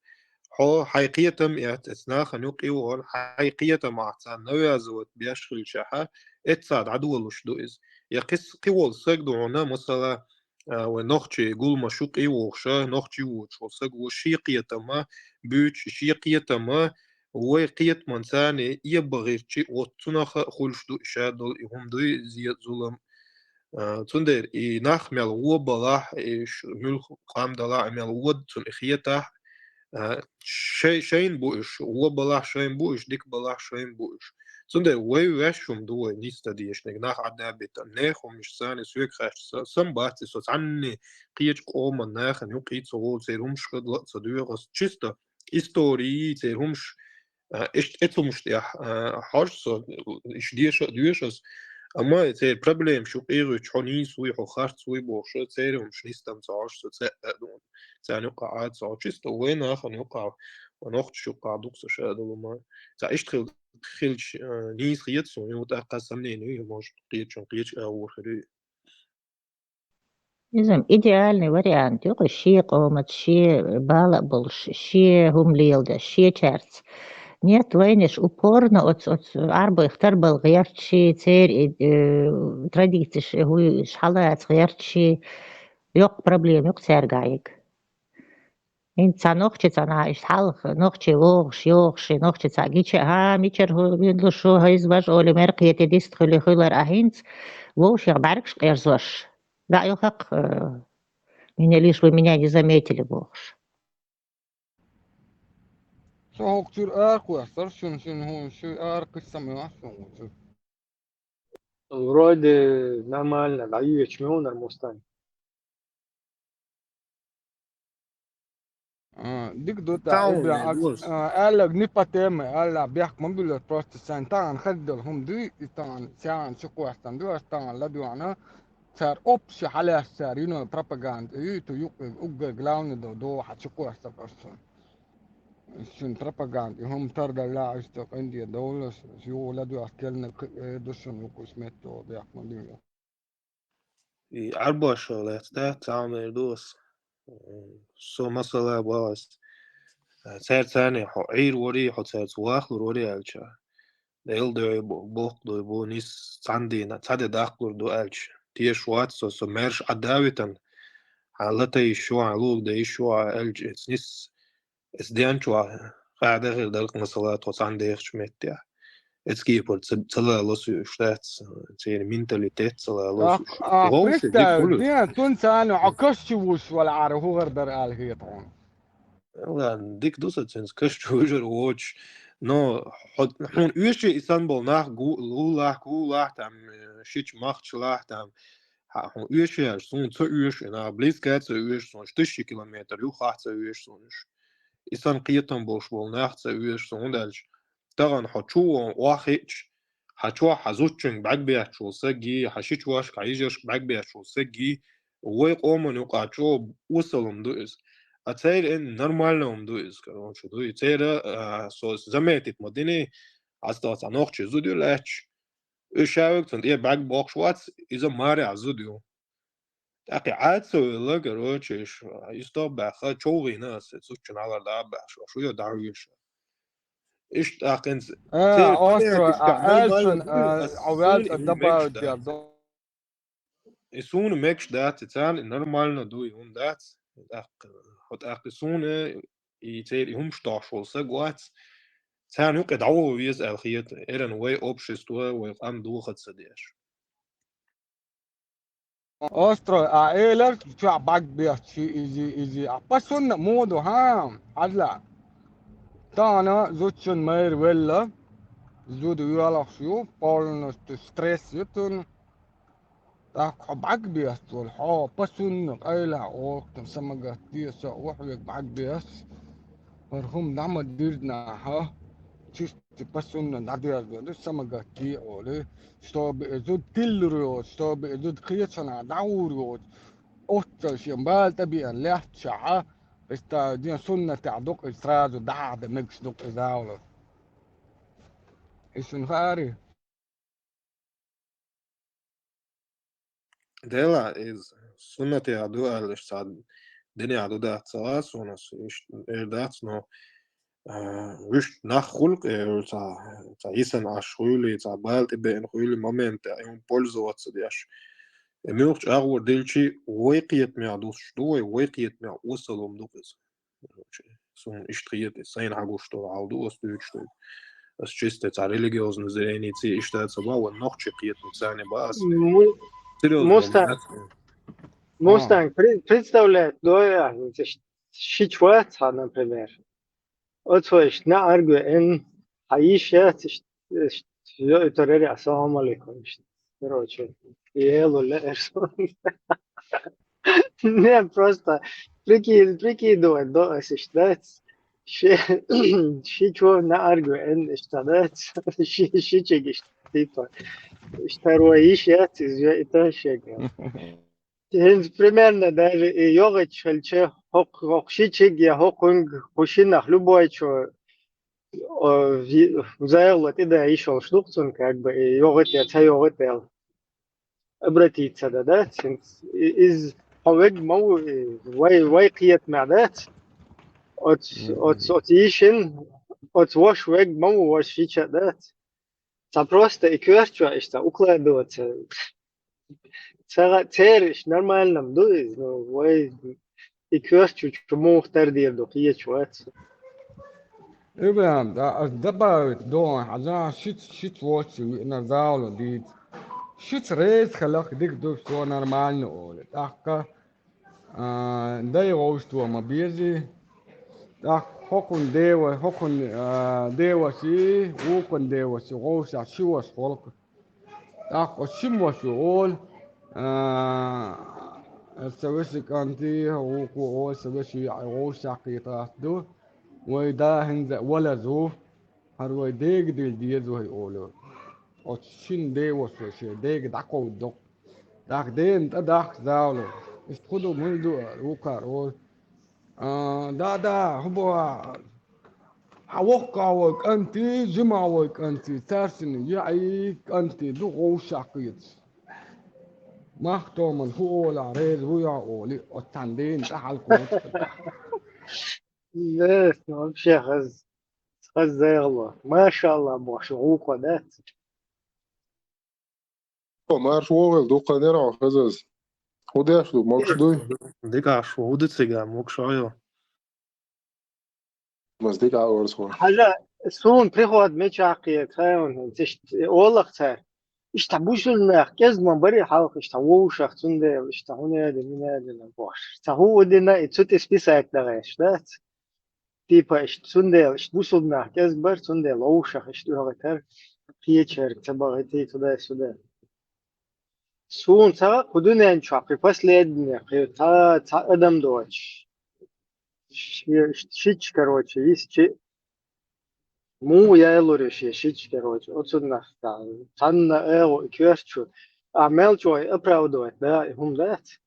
حو حقيقتم يتسنا خنوق إيوان حقيقتم أحسن نوع زود بيشغل شحا اتصاد عدو الوشدوز يقص قوال سجدونا مثلا ونخشي يقول مشوق إيوخشا نخشي وش وسج وشيقيتما بيتش شيقيتما وقيت منساني يبغي شيء وتصنخ خلشدو إشادل هم دوي زياد ظلم تندر إي نخمل وبلاح إيش ملخ قام دلا عمل ود تن إخيته شين بوش هو بلاح شين بوش ديك بلاح شين بوش تندر ويشوم دوي نيستا ديش نخ عدابت نخ ومش ساني سويك خاش سنباتي سوس عني قيج قوما نخ نيو قيت سوول سيرهمش قد صدوغس چستا истории سيرهمش اتلمش دي حاج سو إش ديشس أما تير problem شو إيرو تشوني سوي خارت سوي بوش تيرهم شنيستم تعاش تسأدون تاني قاعد تعاش وين آخر يقع ونخت شو قاعدوكس شادو ما تعيش خلش نيس خيط سوي وتأقسم ليني مش قيتش أو خري. إذا إدеальный вариант. Ши قومت, ши بالا بولش, ши هم ليلدا, ши чарц. Нет, войнеш упорно от арба ихтар был غيرتشي تير традицииш هو шхалац غيرتشي yok проблем yok сергаик. Инца нохчица на ишхалх нохчи лохш йохши нохчица гиче мичер ху бидлу шо хайз баш оли меркиете дист хли хулар ахинц лош я баркш эрзош. Да, ёхак меня лишь вы меня не заметили лохш. شو كتير أقوى صار شنو هو شو قصة شو Вроде нормально, да, ячмён нормально. ديك دوتا تعاون إبرا دوس ألا جنيبا تيم ألا بيحك مبلغ بروستسان تان خدل هم دي تان سان شكو أستان دو أستان لدوانا صار أوبش على صار ينو بروباغاند تو يوك أوج جلاون دو حتشكو أستان أصلا شن بروباغاند هم ترد لا أستوك عندي دولة شو لدو أكلنا دوشن يوكو سميتو بيحك مبلغ أربع شغلات ده تعمل دوس سو مثلا باست سير ثاني حو عير وري حو سير سواخلر وري ألشا ديل دو بوق دو بو نيس عندنا تصدق داخلر دو ألش تيش وات سو ميرش عداوتن حالتي شو علوك ده شو ألش إس نيس إس ديان شو قاعدة غير دلق مثلا توس عندي شميت Es gibt halt los Staats, seine Mentalität los. Große, die بريتا cool. دي تونس أنا عكشت وش ولا عارف هو غير در قال هي طبعا Ja, dik dusat sens kustjužer watch. No, hun uurtje Istanbul nach gulach tam shich macht schlacht tam. Hun uurtje zo'n 2 uurtje na blitzkeit 2 uurtje zo'n stukje kilometer, hoe gaat 2 uurtje zo'n. Istan qiyatam boshbol nach 2 uurtje zo'n dalj. Daran hachu wachich. Hachu hazutchung bagbiat shul sagi, hashich wash kaijesh bagbiat shul sagi. ويقومون يقعدوا وصلهم دوز أتاير إن نورمالهم دوز كرونش دوز تاير سوس زميتت مدينة أستاذ أنوخش زوديو لاتش إشاوك تند إيه باك بوكس واتس إذا ماري عزوديو تاقي عاد سوي لك روش إيش يستوب بخا تشوغي ناس تسوتشن على دابا شو يدعويش إيش تاقين تاير أوسترا نورمال ألسن أسون عواد إنه ميكش دبا دات ديال Soon mekš dat tán normalno dui dat hot soene I teir humstáchol sa goat tán juk et awo wies elchiet an way opschist we am dochat sa déis. أوسترا إيلر شو باك بيت شي إيجي أبسون مودو هام عدلا تانا زوتشن مير ويلا زود ويلا شو بولن ستريس يتن تاك باك بيت والحو بسون إيلا وقت سمجت دي سا وحيك باك بيت مرهم نعم ديرنا ها Чисти пасунна надиазбе самагати оле чтобы эзуд тиллрот чтобы эзуд кьячана даурот оттал шимбал табиан лехча استا دي سنة تعدق إسراز ودعد مكس دق إزاولة إيش نخاري Dela is sunnati adu alish sad dini adu dat saas unas dat no wish nach khulq ta isen ashuli ta balt ben khuli moment un polzo atsdiash emurch agor delchi weqiyat mi adus shtoy weqiyat mi usalum duqis sun ishtriyat sein hagushto aldu ostüchto das чисто ta religiozne zrenici ishtat saba und noch chiqiyat mit seine bas Мустанг представляет, да, шичват, например. Вот слышь, на аргу эн хаиша, это реально ассаламу алейкум. Короче, елу лерсон. Не, просто прикидывать, да, считать. Шичво на аргу эн считать, шичегиш, типа. Второе ищет, это шега. Примерно даже и йога чельче хокшичиг я хокунг хушинах любой что взял вот это еще штукцун как бы и йога я цей йога тел обратиться да из хавег мау вай киет мадат от ишин от вош вег маму вош фича, да? Ца просто и кверчу, укладываться. Цериш нормальном, дуй, ну, вой, и кверчу, чему ухтардир, дух, и чуаться. Ibland, dabei don haza shit watch na zaulo dit. Shit reis khalaq dik do so normalno ole. Taka dai rostu ma bizi. Tak hokun dewa si, ukun dewa si rosa shiwas folk. Tak o shimwas ol. Sawisi kanti uku ol sawisi rosa qita do. وده هنزق ولا زوف هرو ديج دي زو هي اولو او شين دي وسوشي ديج داكو دوك داك دين داك زاولو استخدو مندو روكا رول دا هو حوقعوك انت جمعوك انت تارسني يعيك انت دو غوشاقيت مختو من هو العريض ويا اولي التندين تحالكم لا вообще خز ما شاء الله بوشعوق ودات Mars Vogel, duqa nera khazaz. Udash du mokshduj. Dikašu udicīgā mokšājo. Mas dikā ors ho. حاجة سون приход ميشاقية تاون تشت أولق تار اشتبوشلنا كز من بري حلق اشتووشخ تندل اشتهونه من هذا البوش تهو ودنا اتسوت سبيساك دغاش دات تيبا اشتندل اشتبوشلنا كز بر تندل اوشخ اشتوه تار فيتشر تبغى تي تدا سودا سون تا قدونا نشاقي بس ليدنا تا ادم دوش شيش короче есть مو يالوريش يشيش короче отсюда там эго кверчу а мелчой оправдывать да هم дат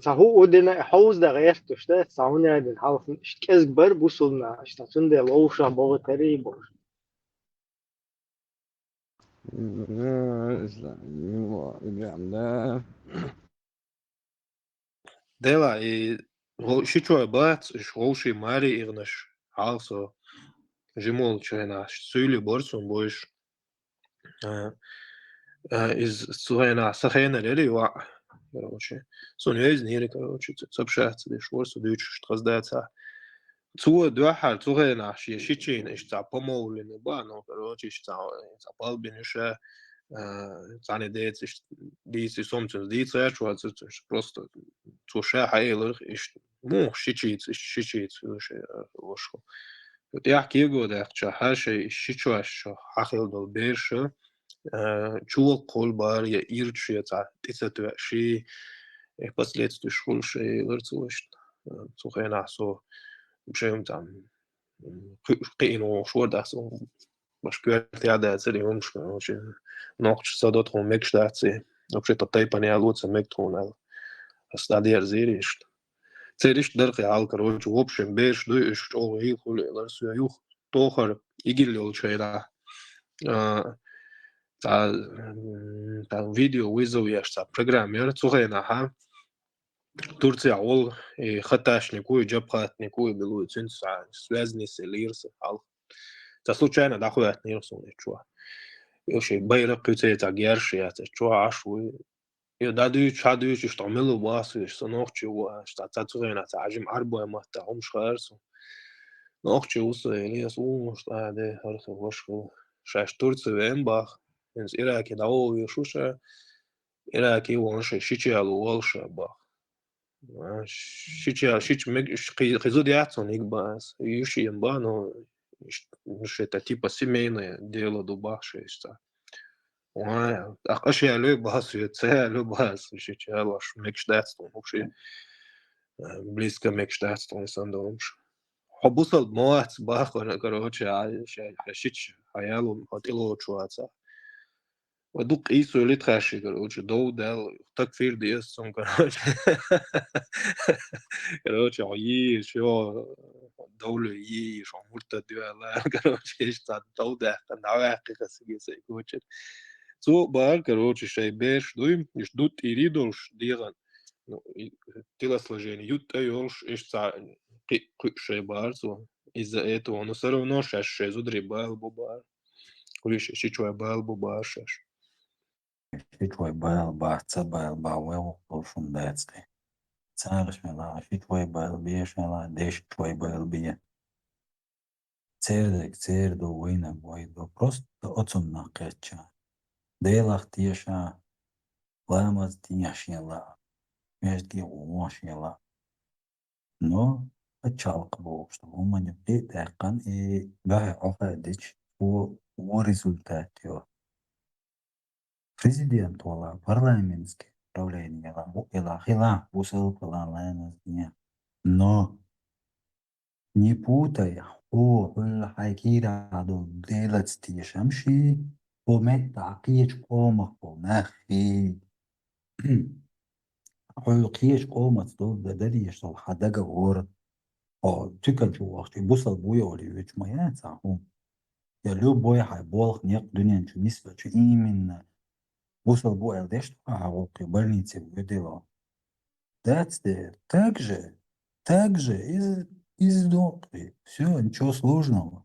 تا هو ودنا حوز ده غيرتش ده ساوني هذا الحالة كز بر بوصلنا اشتاتون ده لوشة بوغ تريب Dēlā, šičo bāc, šaušī mārī irnaš, also, žimol čainā, sūļi borsu un bojuš, iz suhainā sahēna lēli vā, короче, сон я из нери, короче, сообщается, деш ворсу дючу, что раздается. Цуа дуахар, цуга наш, я шичин, ишца помолвлены, ба, ну, короче, ишца палбин, иша, цане дец, дийцы сомцин, дийцы ачуацы, просто цуша хайлых, иш, ну, шичиц, иша, вошку. Вот я киго, да, чахаше, шичуаш, хахил дол берша, чул колбар, я ирчу, я цицату, ши, последствия шульши, лырцулыш, цуха насо, بشيء там قينو شو داسو باش كويت يعدا تسري همش короче نوقش صادت هم مكش داتسي вообще то тайпа не алуца мектона стадиер зириш цериш дерхи ал короче в общем беш ду иш ол ил хули ларсу юх тохар игил чайда та видео вызов я что программер цугена ха Турция ол хаташнику и джабхатнику и белую цинца связанный с лирс ал. Это случайно доходит нирсу ничего. Вообще байрак куцает агерши, это чуа ашу. И дадую чадую, что милу басу, что ночью, что цацугена, цажим арбоя мата, умшхарсу. Ночью усу Элиас что да харсу вошку. Шаш Турцию эмбах, из Ираки дао юшуша, Ираки вонше шичиалу волша бах. Шич мег хизуд яцон игбас юши ембано что это типа семейное дело дубаши что акаши алё бас юце алё бас шич алаш мекштатство вообще близко мекштатство сандомш хобусал моац бах короче шич хаялу хотело чуаца ودوق إيسو اللي تخاشي كروتش دو دال تكفير ديس سون كروتش كروتش عيي شو دولة يي شو مرتا دوالا كروتش إيش تا دو ده تناوعي كسيجي سيكوتش سو بار كروتش شيء بيش دويم إيش دوت إيريدولش ديغان تلا سложение ют أيولش إيش تا барцу. Из-за этого, но все равно шаш зудрибал бубар. Кулиш шичуай бал бубар шаш. Шитвой бал бахца бал бауэл шундецкий. Царшмела, шитвой бал бешмела, дешитвой бал бие. Цердек церду война бойду. Просто отцунна кеча. Делах тиша, ламаз тиашела. Межди умошела. Но отчалк был, что у меня бедакан и бай офадич у результате. Президент вала парламентский правление ила хила усыл план но не путай хайкира до делать тишамши помет такие комах помахи قيش قومة دول ده يشتغل حداقة غور تكن شو وقت بوصل بويا ولا يوش ما ينساهم يا لو بويا حيبولخ نيق دنيا شو نسبة شو من بوصل بويا ديش تحاوقي больницы выдела. That's the также из докторы. Все, ничего сложного.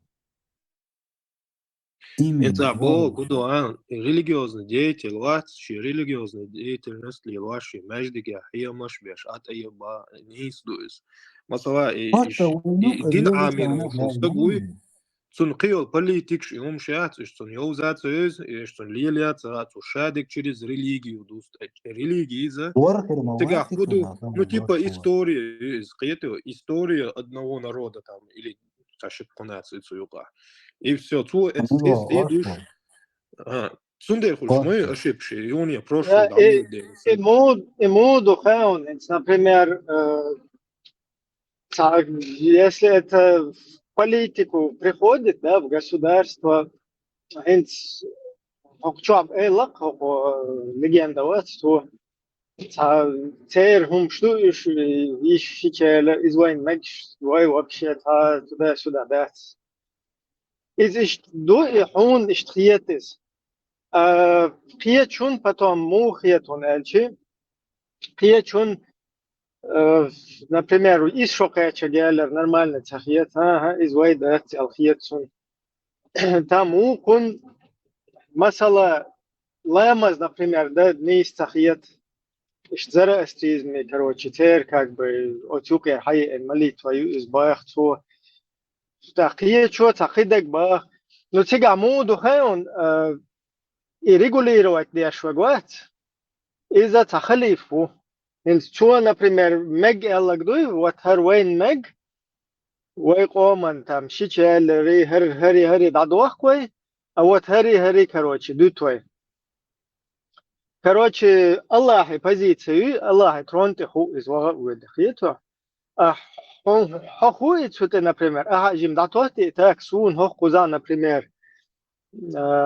Это Бог, куда религиозный деятель, латший религиозный деятельность ли ваши междиги хиямаш беш от аеба не издуис. Масала и дин амир мухстагуй цун қиол политикш и умшат, что неузат сөз, что лилият что шадик через религию дуст. Религия за тягах буду, ну типа история, история одного народа там или ташит конацию цуюка. И все, ты душ. Сундер хуш, мы ошибся, и он я прошлый давно делался. Ему духовный, например, если это в политику приходит, да, в государство, легенда вот, что церхум что ищите из войн вообще туда-сюда, да. Из до и он ищтриетис. Приечун потом мухиетун эльчи. Приечун, например, из шокача гелер нормально цахиет, из войда алхиетсун. Там укун масала ламаз, например, да, не из цахиет. Зара астризме, короче, тер как бы отюка хай молитва из бахцу. تحقیق شو تحقیق با نوتیگ عمود و هون irregulirovать дешвагват из-за тахалифу. Инчуа, например, мег эллагдуй, вот харвейн мег, ويقومن там شيء ري هري دعوة كوي أو هري كروتشي دوتوي كروتشي الله позиции الله ترونت هو إز وغا ودخيتو هو تشوت например جيم دعوتي تاك سون هو قزا например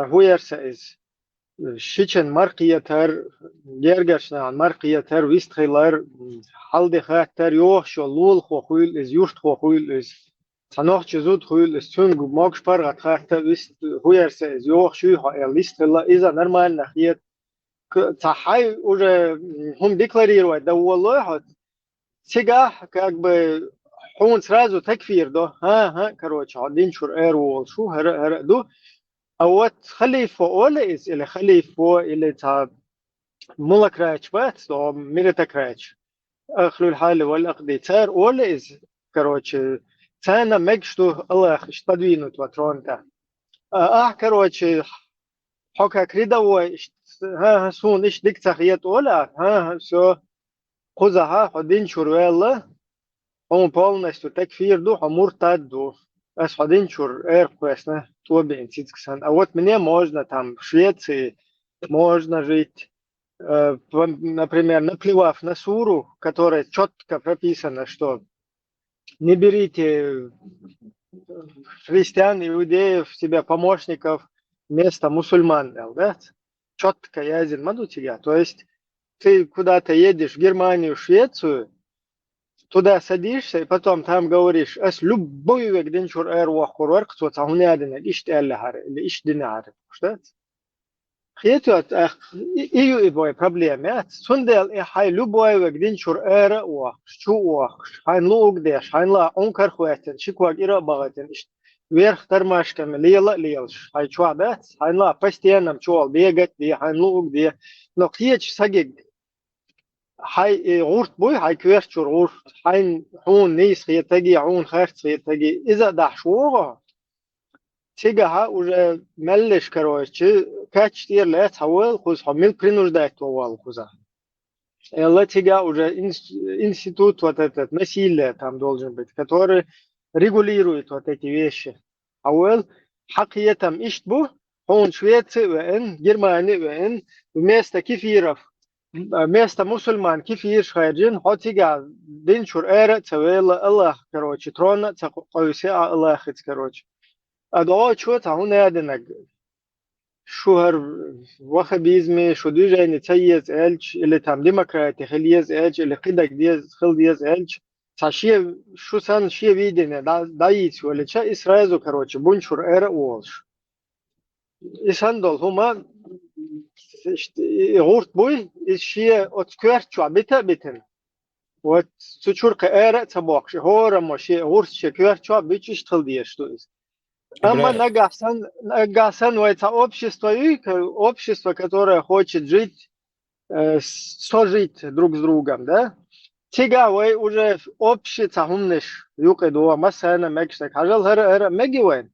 هو يرسئز شيء مرقيتر جرجشنا مرقيتر ويستخيلر حال خاطر يوح شو لول خويل إز يوشت خويل إز تناخ جزود خويل إز تون ماكش برغت خاطر ويست هو يرسئز يوح شو يستخيلر إذا نرمال نخيت تحي уже هم декларируют да والله سجاه как бы он сразу تكفير ده короче один شور ايرول شو هر دو أوت خليفة أولى إز إلى خليفة إلى تا ملك راج بات أو ميرتا راج أخلو الحال والأقدي تار أولى إز كروتش تانا مجشتو الله اشتدوينو تواترون تا كروتش حكا كريدا سون إيش ديك تخيط أولى سو خذها حدين شروالله هم полностью تكفير دو مرتد دو أس حدين شور كويسنا توبين ситсксан. А вот мне можно там в Швеции можно жить, например, наплевав на суру, которая четко прописано, что не берите христиан, иудеев, себе помощников вместо мусульман, да? Четко язин мадутия. То есть ты куда-то едешь в Германию, в Швецию, туда садишься и потом там говоришь, ас любой век денчур эрвах курвар, кто там не один, ишь ты аллахар, или ишь динар, что? خيتوت إيو إبوي проблемات سندل إحاي لبوي وقدين شور إيرا شو حين لو قديش حين لا أنكر خواتن شكوا إيرا بغتن ويرخ ترماش كم ليلش هاي شو عبات حين لا بستيانم شوال بيجت دي حين لو قدي نقيتش سجق هاي غورت بوي هاي كويرت شور غورت حين حون نيس خيتجي عون خيرت خيتجي إذا دحشوغا تيجا уже ملش كروش كاتش تير لا تحول خوز حمل برينوش دايت ووال خوزا لا تيجا уже институт вот этот насилие там должен быть который регулирует вот эти вещи أول حقيقة إشتبه هون شوية وإن جرماني وإن ومستا كيفيرف مستا مسلمان كيفير خارجين هاتيجا دين شور إيرة تسوي الله كروش ترونا تقويسي الله خد كروش أدعو شو تعون هذا شهر وخبيزمي شو دوجا نتسيز إلش اللي تام ديمقراطي خليز إلش اللي قدك ديز خل ديز إلش تشيء شو سان شيء بيدنا دايت ولا شيء إسرائيل كروتش بنشر إير وولش إسان دول هما غورت بوي الشيء أتكرر شو بيتن وتشور كإير تباقش هو رما شيء غورت شيء كرر شو بيتش خل ديش تويز أما нагасан это общество, которое хочет жить, сожить друг с другом, да? Тига вы уже общество умнешь, юкедуа, масана, мекштак, хажал хара мегивен.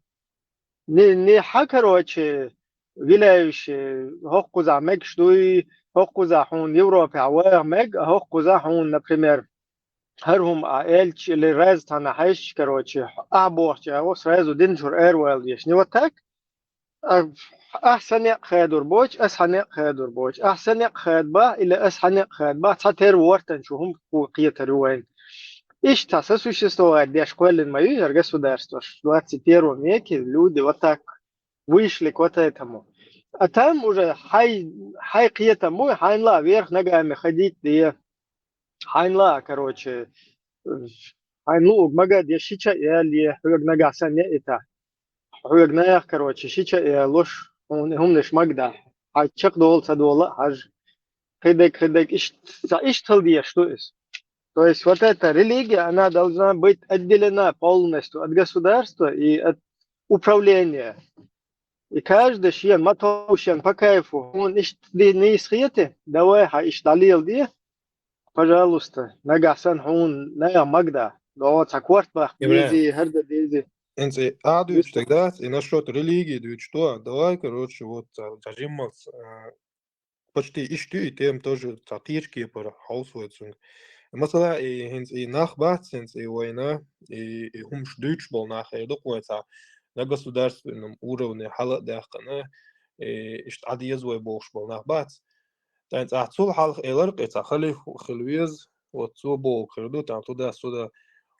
Не хакароче, виляющие, хоккуза мекштуй, хоккуза хун Европе, а мег, хоккуза хун, например, هرهم عائلش اللي راز تانا حيش كروتشي أعبوش أوس رازو دينجور إيرويل يشني وتاك أحسن خادر بوش أسحن خادر بوش أحسن خاد با إلى أسحن خاد با تاتر ورتن شو هم قوية روين إيش تاسس существует ديش كل ما يجر государство 21 веке люди вот так вышли к вот этому а там уже хай قية мой хайн ла вверх ногами ходить где حين لا كروتش حين لوج مجد يشيشة اللي حوج نجا سنة إتا حوج نيا كروتش شيشة لوش هم نش مجدا هاي تشق دول تدول حاج خدك إيش تلدي что is то есть вот эта религия она должна быть отделена полностью от государства и от управления и каждый член матоушен по кайфу он ищет не исхиете давай ищет далил дي пожалуйста نجحسن هون نيا مجدا لو تكورت بقى ديزي هردا ديزي انت قعدوا тогда и насчет религии дают что давай короче вот зажим почти ищу тем тоже татирки про хаусвоцунг مثلا هنس نخبات сенс война и хумш дүйч бол нахер докуется на государственном уровне хала дахана ишт адиезвой болш бол нахбат Тань цул халх элэр къеца хлвез вот цубо кырду там туда-сюда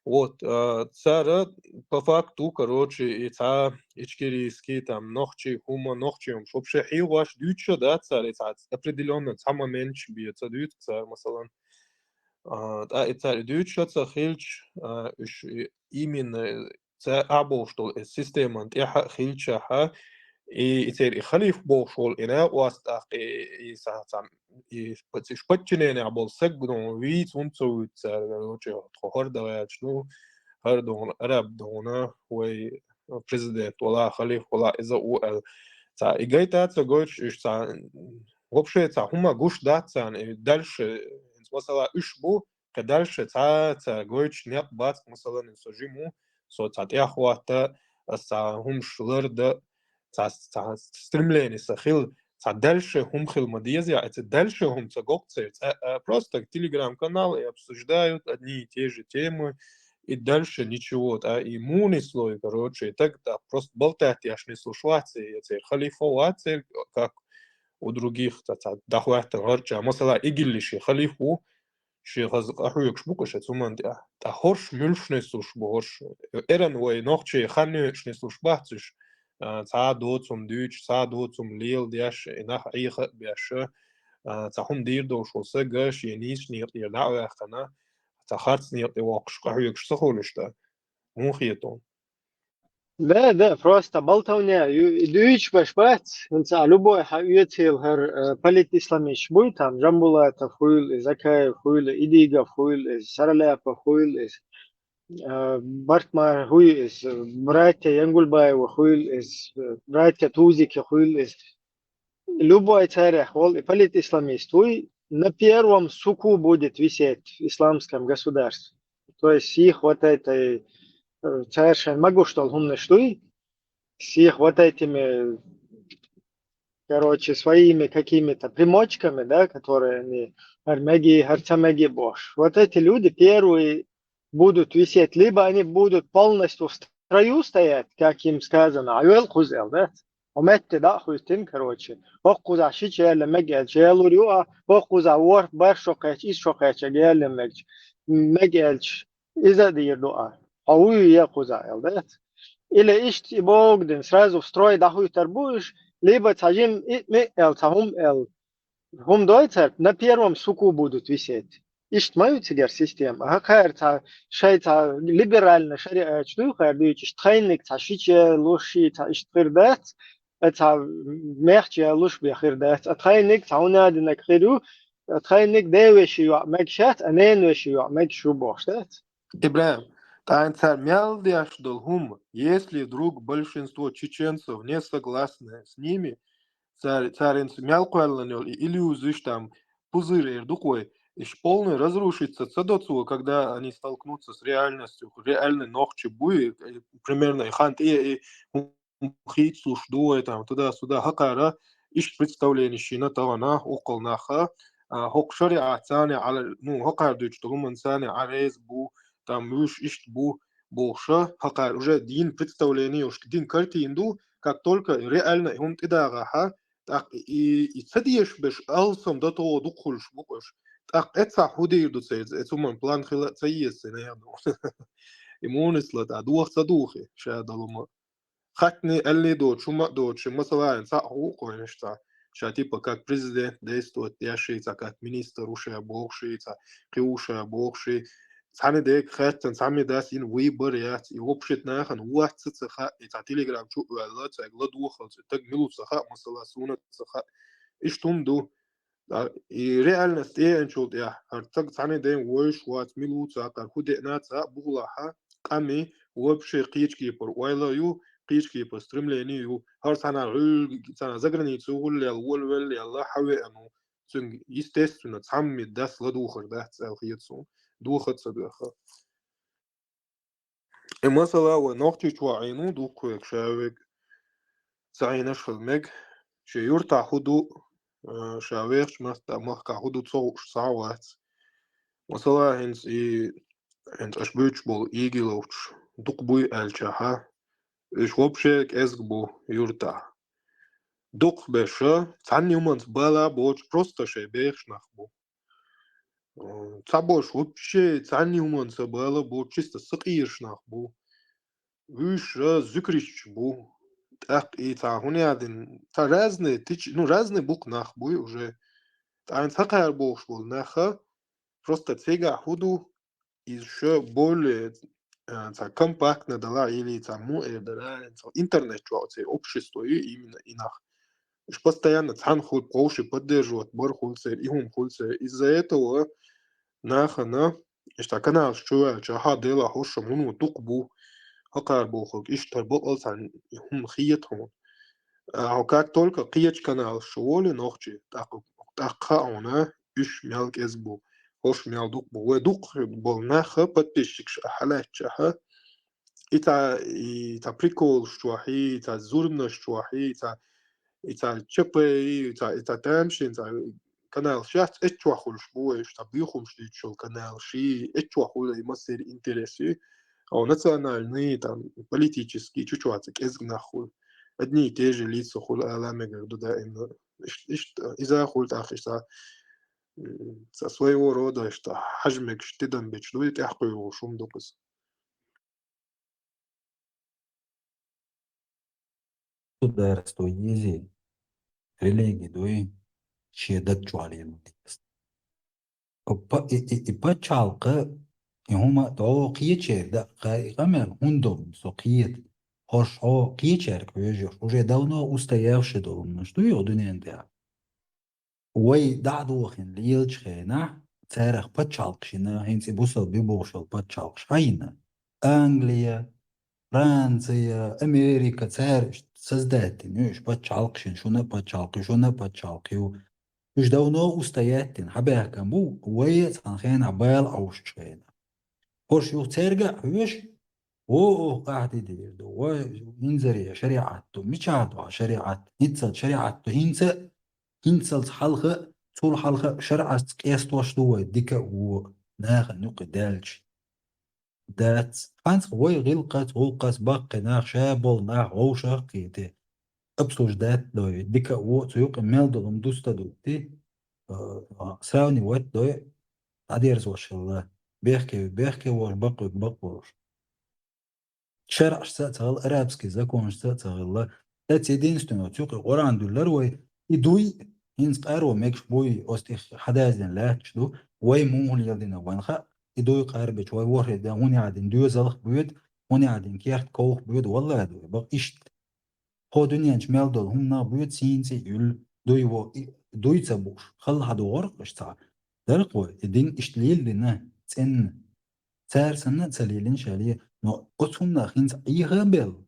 вот цара по факту короче и ца ичкирийский там нохчи хума нохчим вообще хиваш дючо да цара определенно ца момент бьется дючо масалан это дючо ца хилч именно ца або что система тиха хилча ха и يصير يخليف بوشول إنا واستاق يساتم يشبتشنين عبال سجنو ويت ونتو تسارجو تخور دواج شنو هردون عرب دونا وي президент ولا خليف ولا إذا وقال تا إجايتا تقولش إيش تا вообще تا هما гуш датсан и дальше مثلا إشبو كدальше تا تقولش نيق بات مثلا نسجمو سو تا تأخواتا تا هم شلرد стремление сахил дальше хум хил мадезия это дальше хум цагокцы просто телеграм-канал и обсуждают одни и те же темы и дальше ничего иммунный слой короче и так да просто болтать я ж не слушаться это халифоваться как у других дахуат горча масала игиллиши халифу شيء أحويك شبوكش تسمون تا هرش ملش نسوش بهرش إيران وي نوخشي خانيش نسوش بحثش تا دو zum Deutsch تا دو zum Lil ديش إنها إيخ بيش تا هم دير دو شو سجش ينيش نير يدعو أخنا تا خارج نير يواقش أحويك شخولش تا مو خيتون Да, просто болтовня. Дүйч башбат, инца любой юетил хер полит исламиш буй там, Жамбулатов хуйл, из Акаев хуйл, Идигов хуйл, из Сараляпов хуйл, из Бартмар хуйл, из братья Янгульбаева хуйл, из братья Тузики хуйл, из любой царях, и полит исламист, хуй на первом суку будет висеть в исламском государстве. То есть их вот этой совершенно могу что умный штуй, с их вот этими, короче, своими какими-то примочками, да, которые они армеги, харцамеги, бош. Вот эти люди первые будут висеть, либо они будут полностью в строю стоять, как им сказано, аюэл кузел, да, ومت دا خوستين короче. Окуза шичеле мегел челуриуа, окуза вор бар шокач из шокача геле меч. Мегелч иза дирдуа. Ауи якуза да. Или ишт богден сразу в строй дахуй тарбуш, либо цажим эл цахум эл. Хум дойцер на первом суку будут висеть. Ишт мою цигер система. Хакар ца шай ца либерально шариа чту хар дuych ишт хайник ца шиче луши ца ишт фирдат. ца мерче луш бихирдат. Хайник ца унадинак хиру. Хайник девеши мекшат аненвеши мекшу боштат. Ибраим, Танцар Мялдяшдолгум, если вдруг большинство чеченцев не согласны с ними, царинц Мялкуэлланел или узыш там пузырь духой, и полный разрушится цадоцу, когда они столкнутся с реальностью, реальной ногчи буи, примерно и хант и хит слушдуй там туда-сюда, хакара, ищ представление щина тавана, окол наха, хокшари ацане, ну, хакар дучь, то гумансане, арез бу, там муж ищ бу, болша, хакар, уже дин представление, уж дин картинду, как только реально он тидага, так и цадиеш беш алсом до того духульш букош. Так это худею до цез, это мой план хила цаес, наверное. Имунис лата дух цадухи, шадалума. Хатни элли до чума до чума салайн цаху коиншта. Ша типа как президент действует, яшица, как министр уша богшица, киуша богши. Сами дек хаттен сами дас ин выбор яц и общит нахан уатца цаха и та телеграм чу уэлла цэгла духал так милу цаха масала суна цаха и штумду и реальность энчулт я артак сами ден войш уат милу цаха худена ца буглаха ками вообще кички пор уэлла ю кички по стремлению хар сана сана за границу гулял волвел ялла хаве ану цун естественно сами дас ладухар да цел хицу دوخت بخا مثلا ونوختي توعينو دوكوك شاوك سعينش خدمك شيور تاخدو شاويخش مخ كاخدو تصوش ساوات مثلا هنس هنس اشبوش بول ايجيلوش دوك بوي الشاها اش وبشك ازغبو يورتا دوك بشا تاني يومنس بالا بوش просто шебеш нахбу Цабош вообще цанниуман собрала был чисто сыкиршнах бу. Выше зюкрич бу. Так и та один та разные ну разные букнах бу уже. Та ein сакар бош был наха. Просто цега худу еще более та компактно дала или та дала интернет общество и именно инах. Уж постоянно цан худ проши поддерживать бар хульцер и хум хульцер. Из-за этого ناخنا اشتكنا شوية جاها ديلا هوش منو دقبو هقار بوخوك اشتر بقلت عن هم خيتهم هكاك تولك قيج كانال شوالي نوخجي تاقاونا اش ميالك ازبو هوش ميال دقبو ودق بول ناخا подписчикش أحلات جاها إتا بريكول شوحي إتا زورنا شوحي إتا تشبي إتا تامشي إتا канал сейчас эчуахулш буэш табихум штичол канал ши эчуахула и массер интересы а национальные там политические чучуацик эзгнахул одни и те же лица хул аламегер да именно из-за хул тахиша со своего рода что хажмек штидан бич дует яхкой шум докус Туда стой ези религии дуи شدت جوالين и почалка и хума то киече да гамер хундом со киет Хорошо, кичерк вежешь, уже давно устоявший дом, ну что я дуненде. Ой, да духин, лилчхена, церах пачалкшина, хинси бусал бибошал пачалкшайна. Англия, Франция, Америка, церш, создайте, нюш, пачалкшин, шуна пачалки, уж давно устоятен, хабяка бу, уэец анхен абел аушчхена. Хош юх церга, веш, او قاعد يدير وينزري شريعته مشاهدة شريعة هنسل شريعته هنسل حلقة طول حلقة شرعة كيستوش دوا ديكا و ناخ نوق دالش دات فانس وي غلقت باقي ناخ شابل ناخ غوشة كيتي ابسوش دات دوي ديكا و تيوق ميلدو مدوستا دوتي ساوني وات دوي عديرز وش الله بيحكي وش بقوش شرع شتغل أرابسكي زكون شتغل تاتي دينستون وتوقي قرآن دولار وي يدوي هينس قارو ميكش بوي أستيخ حدازن لا تشدو وي مون يلدينا وانخا يدوي قاربش وي ورد هوني عادين دو زلخ بيود هوني عادين كيرت كوخ بيود والله دوي بق إشت هو دنيانش ميلدول هم نا بيود سينسي يل دوي تبوش خل هادو غرق اشتغل درقوي دين إشتليل لنا تسن سار سنة تسليلين شالية نو أتونا خينز إيها بل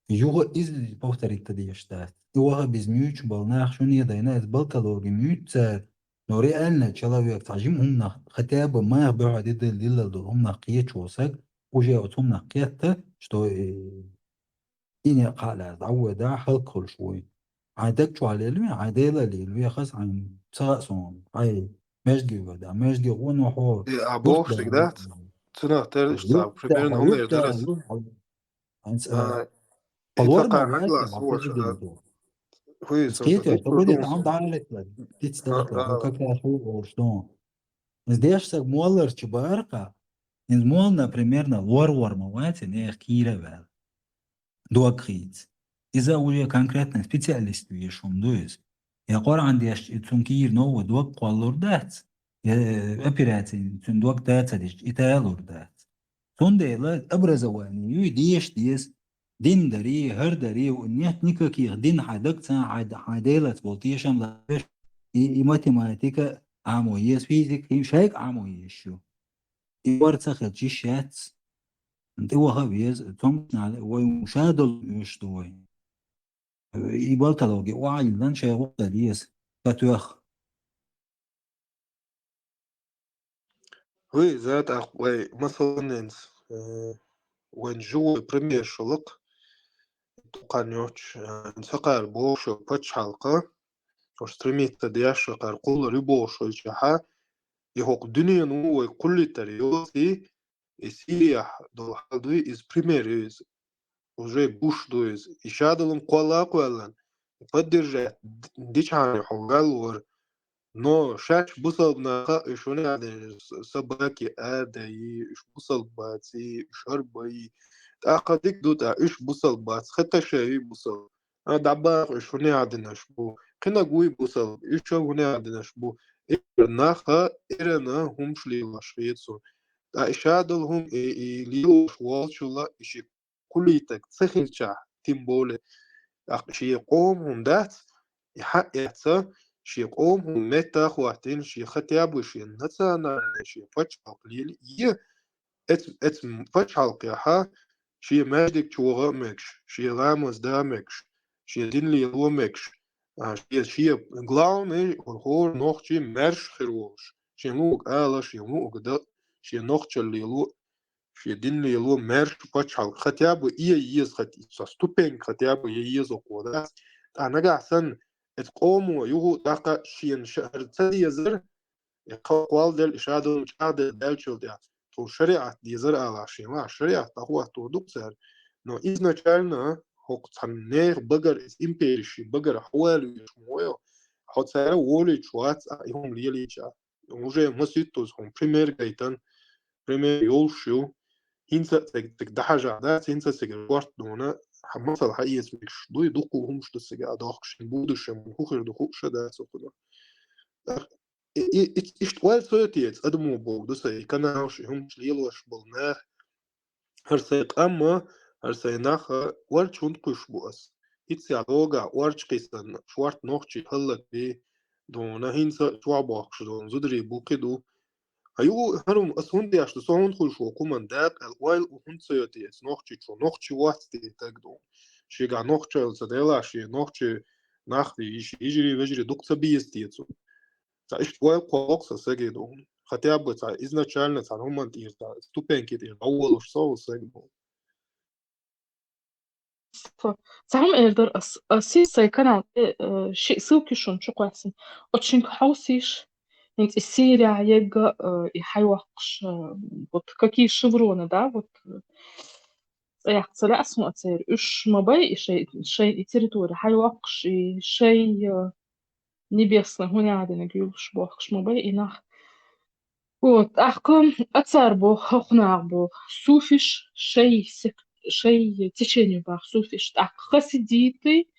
يوغا إز بوتريك تديشتات يوغا بزميوش بالناخ شوني داينا إز بالكالوري ميوت سار نوري ألنا تشلاويك تعجيم هم نخ ختابة ما يخبعوا عدد الليلة دول هم نخيات شوسك وجاوت هم نخيات شتو إني قالة عودا حلقل شوي عادك شو على العلمي عاديلا ليلوية خاص عن تساقصون هاي ماشجي ودا ماشجي ونو حور A bošlik dat, crna terdiš ca, primjerno Homer daras. الورمة يتوقع واسع نخلص هو وفي كويس سكيتر وتدخل تقول جونس تعم دعالك تستغطى وكاك شو ورشتون здесь сак моллер чебарка из молна примерно лор мавати не кира вел дуакриц إذا وجه конкретно специалист вешум дуис я قرأ عندي تنكير نو دوك قالور دات операции تن دوك دات ديش إتالور دات تون ديلا أبرز واني يديش ديس دين دري هر دري ونيت نيكاكي دين حدك تان عدالة بولتيشم لاش ماتيماتيكا عمو يس فيزيك شايك عمو يشو يورتخ جيشات انت هو هابيز توم على ومشاهدة يشتوي يبالتلوجي وعي لان شيء وقت ديس كاتوخ وي ذات وي مثلا وين جو بريمير شلق تقنيوش انسقار بوشو باتش حلقة وستريميت دياش قرقول ريبوشو الجحا يهوق دنيا نو كل تريوسي سيريح دول حالدوي из примерез уже буш дуез ишадалым куалан поддержать дичаны хогалор но шаш бусална шуны ады собаки ады иш бусал баци шарбай тақадик дута иш бусал бац хата шаи бусал дабар шуны ады наш бу кына гуй бусал иш шуны ады наш бу наха эрена хумшли лашвецу إشادلهم ليو شوالشولا إشي كليتك تسخيلشا تيمبولي شي قومهم دات يحقق شي قومهم متى خواتين شي ختيابو شي نتانا شي فتش قليل ات فتش حلقيها شي ماجدك شوغا مكش شي غامز دا مكش شي دين لي لو مكش شي غلاون هو نوخ شي مرش خروش شي نوك آلا شي نوك دا شي نوخ ليلو شي دين ليلو مرش باتشال хотя бы ез хоть со ступень хотя бы ез окода أنا قاعد تقوم يهو دقة شين شهر تيزر قوال دل إشادة مشاهدة دل شو ده تو شريعة ديزر على شيء شريعة تقوى تو دكتور но изначально هو تنير بقر إمبيرشي بقر حوالي شمويه حتى وولي شوات يوم ليلي جا уже مسيتوز هم بريمير جايتن بريمير يولشو هنسا تك دحاجة عدات هنسا سيجروارت دونا حمصل حقيقة مش دوي دوكو همش دسجا داخش بودش مخوخر دوخش دا سوكنا إشتوال سويتيت أدمو بو دسا يكنا همش همش ليلوش بالنار هرسيق أما هرسيناخ ورش ونقش بؤس إتسع لوغا ورش قيسن شوارت نوخشي هلك بي دون هينسا شوابوخش دون زدري بوكدو هيو هرم أسهون دي عشت سهون خلشو كومن داك الويل وهن سيوتي اس نوخشي شو نوخشي واتي تاكدو شيغا نوخشي السديلا شي نوخشي ناخدي يجري وجري دوكتا بيستيتسو تا إش ويل قوقسا ساقيدو хотя бы изначально هم ступеньки أول وش ساقيدو Сам Эльдар Сисай канал شيء سوكي شون شو قاسم أتشنك حوسيش انت السيرة يجا يحيوقش вот какие шевроны, да, вот يحصل اسمه أتصير إيش مباي شيء территория حيوقش شيء небесный هنا عادنا نقولش بوقش مباي إنах вот أحكام أتصير بو خناع بو سوفيش شيء течение бах суфиш так хасидиты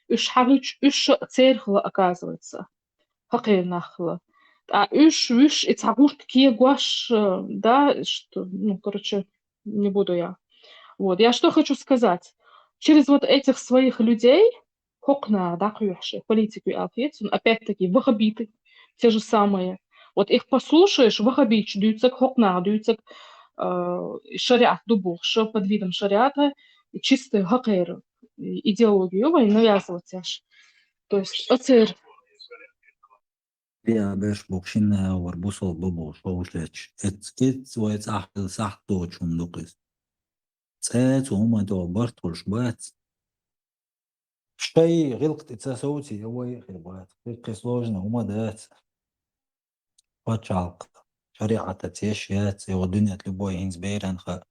үш хагыч үш церхла оказывается хакер нахла а үш и цагурт кие гуаш да что ну короче не буду я вот я что хочу сказать через вот этих своих людей хокна да кюши политику и ответствен опять-таки вахабиты те же самые вот их послушаешь вахабич дюцек хокна дюцек шариат дубух под видом шариата чистый хакер идеологию и навязывать аж то есть оцер Ja, باش بوكشين وربوصل بابو شوشلتش ات ويت احل صح توچون لوقس تات وهما تو برتول شبات شي غلقت اتساوتي هو يخربات غلق سلوجنا هما دات واتشالق شريعة تتيشيات ودنيا любой инсбейран خا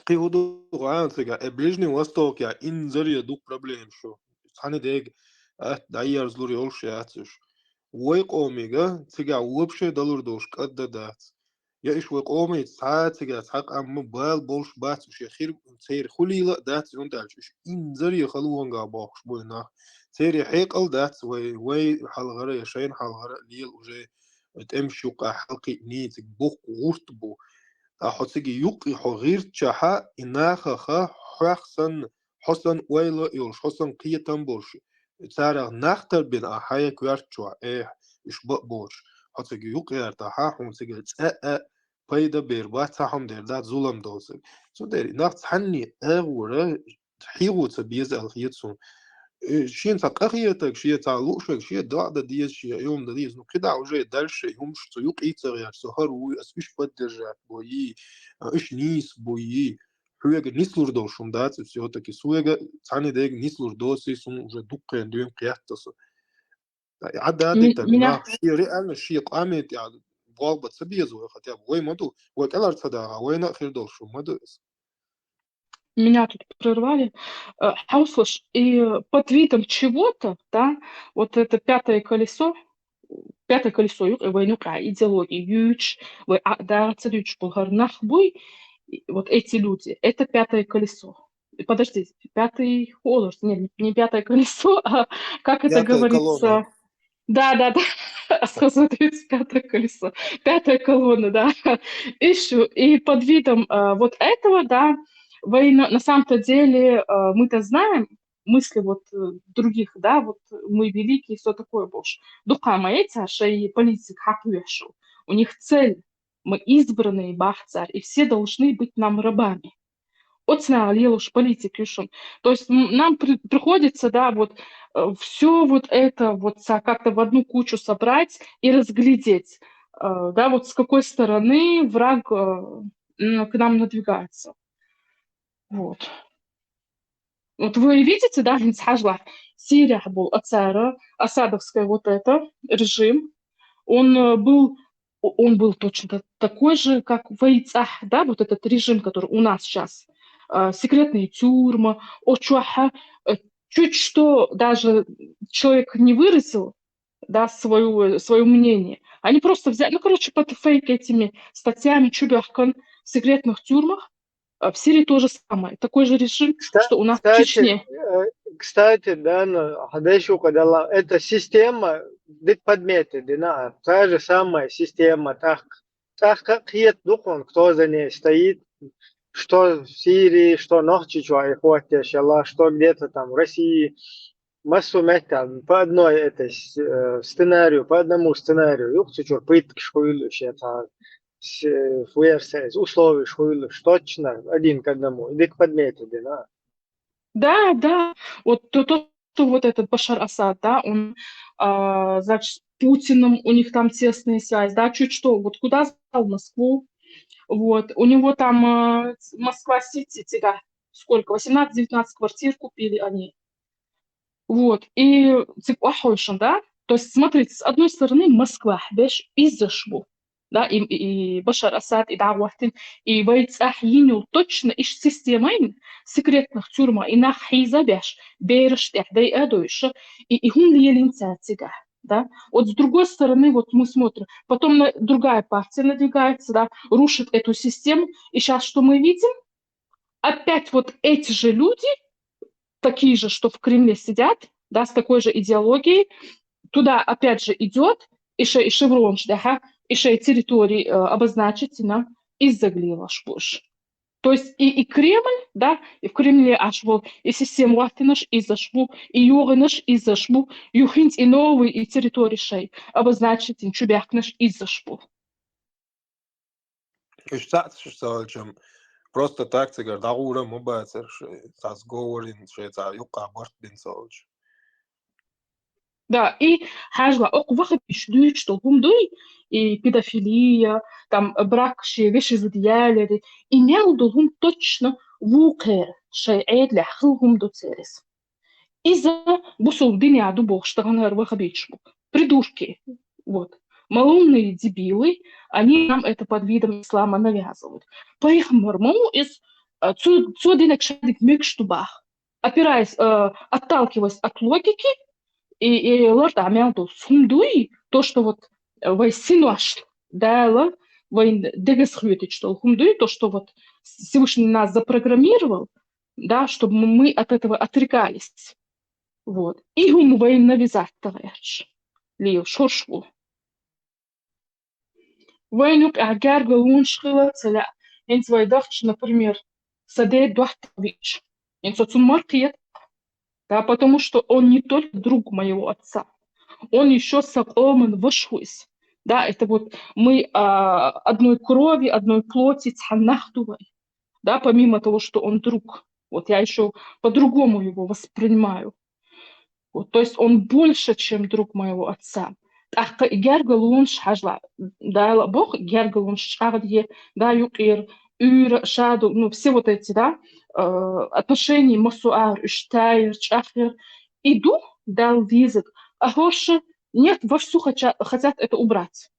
قيودو غان سيغا ближний восток я инзария дук проблем шо сани дег дайяр злури олш яцш وي قوميغا سيغا وبشه دلور دوش قد دات يا ايش وي قومي ساعات سيغا حق ام بال بولش بات شي خير سير خليلا دات يون دالش انزري خلوونغا باخش بوينا سيري حيقل دات وي حلغره يا شين حلغره ليل وجي تمشي قا حلقي نيت بوق غورت بو أحسجي يقي حغير تشاحا إناخا خا حسن ويلا يولش حسن قية تنبوش تسارع نختر بين أحيا كوارتشوا إيش بقبوش حسجي يقي ارتاحا حمسجي تسأ بيدا بيربات ساحم ديردات ظلم دوسك سو ديري نخت حني أغورا حيغو تبيز الخيتسون شين تقريتك شيء تعلوشك شيء دعدة ديز شيء يوم دا ديز نقدع وجاي دالش يوم شتو يقعي تغير سهر ويأس إيش بدرجات بويي إيش نيس بويي حوية نيسلور دوشم دات سيوتاكي سوية تاني ديك نيسلور دوسي سون وجا دوقين دوين قيادتس عدا ديك تبنا شيء رئال شيء قامت يعني بوالبت سبيزو хотя бы وي مدو وكالار تداغا وين أخير دوشم مدو меня тут прервали. Хауслыш, и под видом чего-то, да, вот это пятое колесо, идеологии, юч, да, царюч, булгар, нахбуй, вот эти люди, это пятое колесо. Подождите, пятый холош, нет, не пятое колесо, а как это говорится? Да, сказывается пятое колесо, пятая колонна, да. И под видом вот этого, да, вы на самом-то деле, мы-то знаем мысли вот других, да, вот мы великие, все такое больше. Духа маэца, шей политик хаквешу. У них цель, мы избранные бахцарь, и все должны быть нам рабами. Оцна лелуш политик юшун. То есть нам приходится, да, вот все вот это вот как-то в одну кучу собрать и разглядеть, да, вот с какой стороны враг к нам надвигается. Вот. Вот вы видите, да, Хинцхажла, Сирия был Асадовская вот это, режим, он был точно такой же, как в Айцах, да, вот этот режим, который у нас сейчас, секретные тюрьмы, чуть что даже человек не выразил, да, свое мнение, они просто взяли, ну, короче, под фейк этими статьями чубяхкан в секретных тюрьмах. В Сирии то же самое, такой же режим, что у нас в Чечне. Кстати, да, эта система, подметы, та же самая система, так как духон, кто за ней стоит, что в Сирии, что Нохчичуа и Хуатешала, что где-то там в России. Массу там по одной этой сценарию, по одному сценарию. Юхтичур пытки шхуйлыш, это фуерсайз, условия шхуйлыш, точно один к одному. Иди к подмету, да. Да, да, вот то, что вот этот Башар Асад, да, он, значит, с Путиным у них там тесная связь, да, чуть что, вот куда сдал Москву, вот, у него там Москва-Сити, тебя сколько, 18-19 квартир купили они, вот, и да, то есть, смотрите, с одной стороны, Москва, беш, из-за шву, да, и Башар Асад, и Дауахтин, и Вайцахиню точно иш системайн секретных тюрьма, и нахиза беш, береш, да и адуиша, и хун лиелин цатига, да. Вот с другой стороны, вот мы смотрим, потом другая партия надвигается, да, рушит эту систему, и сейчас что мы видим? Опять вот эти же люди, такие же, что в Кремле сидят, да, с такой же идеологией, туда опять же идет, еще и шеврон, да, еще и территории обозначить, да, из-за глива шпуш. То есть и Кремль, да, и в Кремле аж вот, и систему наш из-за шву, и юры наш из-за шву, юхинт и новые, и территории шей, обозначить и чубяк наш из-за шву. Просто так цигар даура мубацер сас говорин шеца юка борт бин солж. Да, и حاجة أقوى بيشدوش تلهم دوي и педофилия, там брак вещи зудиалери, и мелдулهم точно вукер شيء لحخلهم دوتسерис. Из-за бусов дыня дубов штаганер вахабичбу. Придурки. Вот. Малумные дебилы, они нам это под видом ислама навязывают. По их мормому из цудинек шадик микштубах, опираясь, отталкиваясь от логики, и лорд амянту сундуи, то, что вот вайсинуаш, да, вайн дегасхвитич, что хундуи, то, что вот Всевышний нас запрограммировал, да, чтобы мы от этого отрекались. Вот. И гум вайн навязать, товарищ. Лио шошву. Вайнук агар галун шхила целя. Инц вайдахч, например, садет дуахтович. Инц оцумаркиет. Да, потому что он не только друг моего отца, он еще сакомен вышхуис. Да, это вот мы одной крови, одной плоти, цханнахтувай. Да, помимо того, что он друг. Вот я еще по-другому его воспринимаю. Вот, то есть он больше, чем друг моего отца. Да, Бог да, юкир, шаду, ну, все вот эти, да, отношения, масуар, штайр, чахер, иду, дал визит, а гоши нет, вовсю хотят это убрать.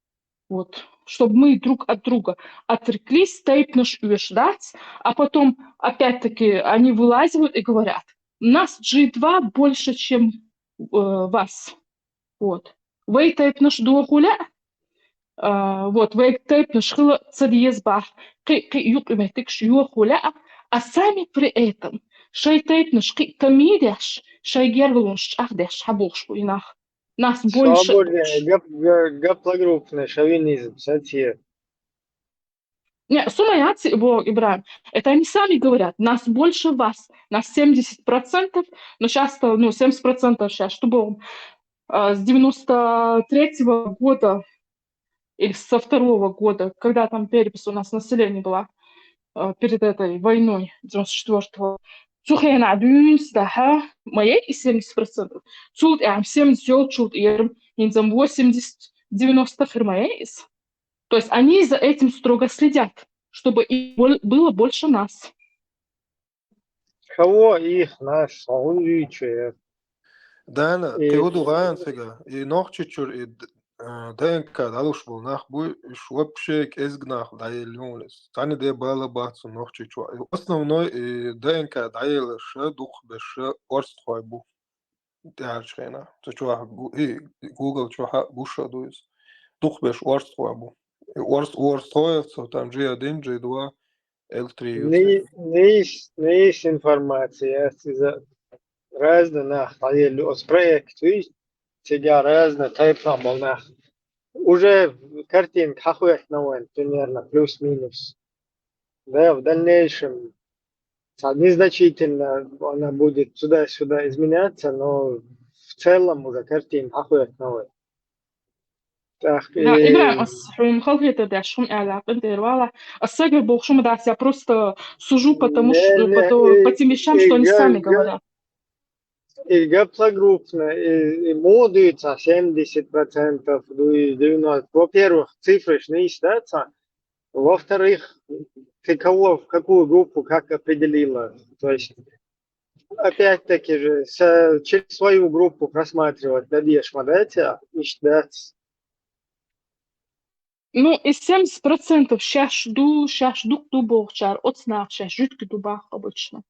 Вот, чтобы мы друг от друга отреклись, тейпнуш ждать, а потом, опять-таки, они вылазят и говорят, нас G2 больше, чем вас. Вот. Вы тейпнуш дуахуля, вот, вы тейпнуш хила цадиезбах, юкиметикш юахуля, а сами при этом шей тейпнуш камидяш, шей гергалунш ахдяш хабохш инах. Нас больше... Свободный, гаплогруппный шовинизм, сатир. Не, сумаяцы, Ибрahim, это они сами говорят, нас больше вас, нас 70%, но сейчас, ну, 70% сейчас, чтобы с 93-го года или со 2-го года, когда там перепись у нас населения была перед этой войной 94-го, Сухая надюнс, да, моей и 70%. Чуд, 70, чуд, и 80-90 фирмаис. То есть они за этим строго следят, чтобы их было больше нас. Кого их нас увеличивает? Да, ты удугаан сега. И нох чуть-чуть, и ДНК, да, уж был нах бой, швопшек, эзгнах, да, и люнес. Тани де бала бахцу нох чуть-чуть. Основной ДНК, да, и леше дух беше орствой бу. Да, шена. То чуа, и Google чуа буша дуис. Дух беше орствой бу. Орствоевцев, там G1, G2, L3. Не есть информация, разные нах, с проекту, тебя разные тайп был нах. Уже картинка хахует на вон, примерно, плюс-минус. да, в дальнейшем незначительно она будет туда-сюда изменяться, но в целом уже картина охуеть новая. Так, Да, Ибрahim, خلقت это шум и Ассагер был шум, да, я просто сужу потому что по тем вещам, что они сами говорят. и гаплогруппно, и модуется 70%, и 90%. Во-первых, цифры не ищутся. Во-вторых, ты кого, в какую группу, как определила. То есть, опять-таки же, через свою группу просматривать, дадешь модете, и ждать. Ну, из 70% сейчас жду дубовчар, от снах, сейчас жутки дубах обычно.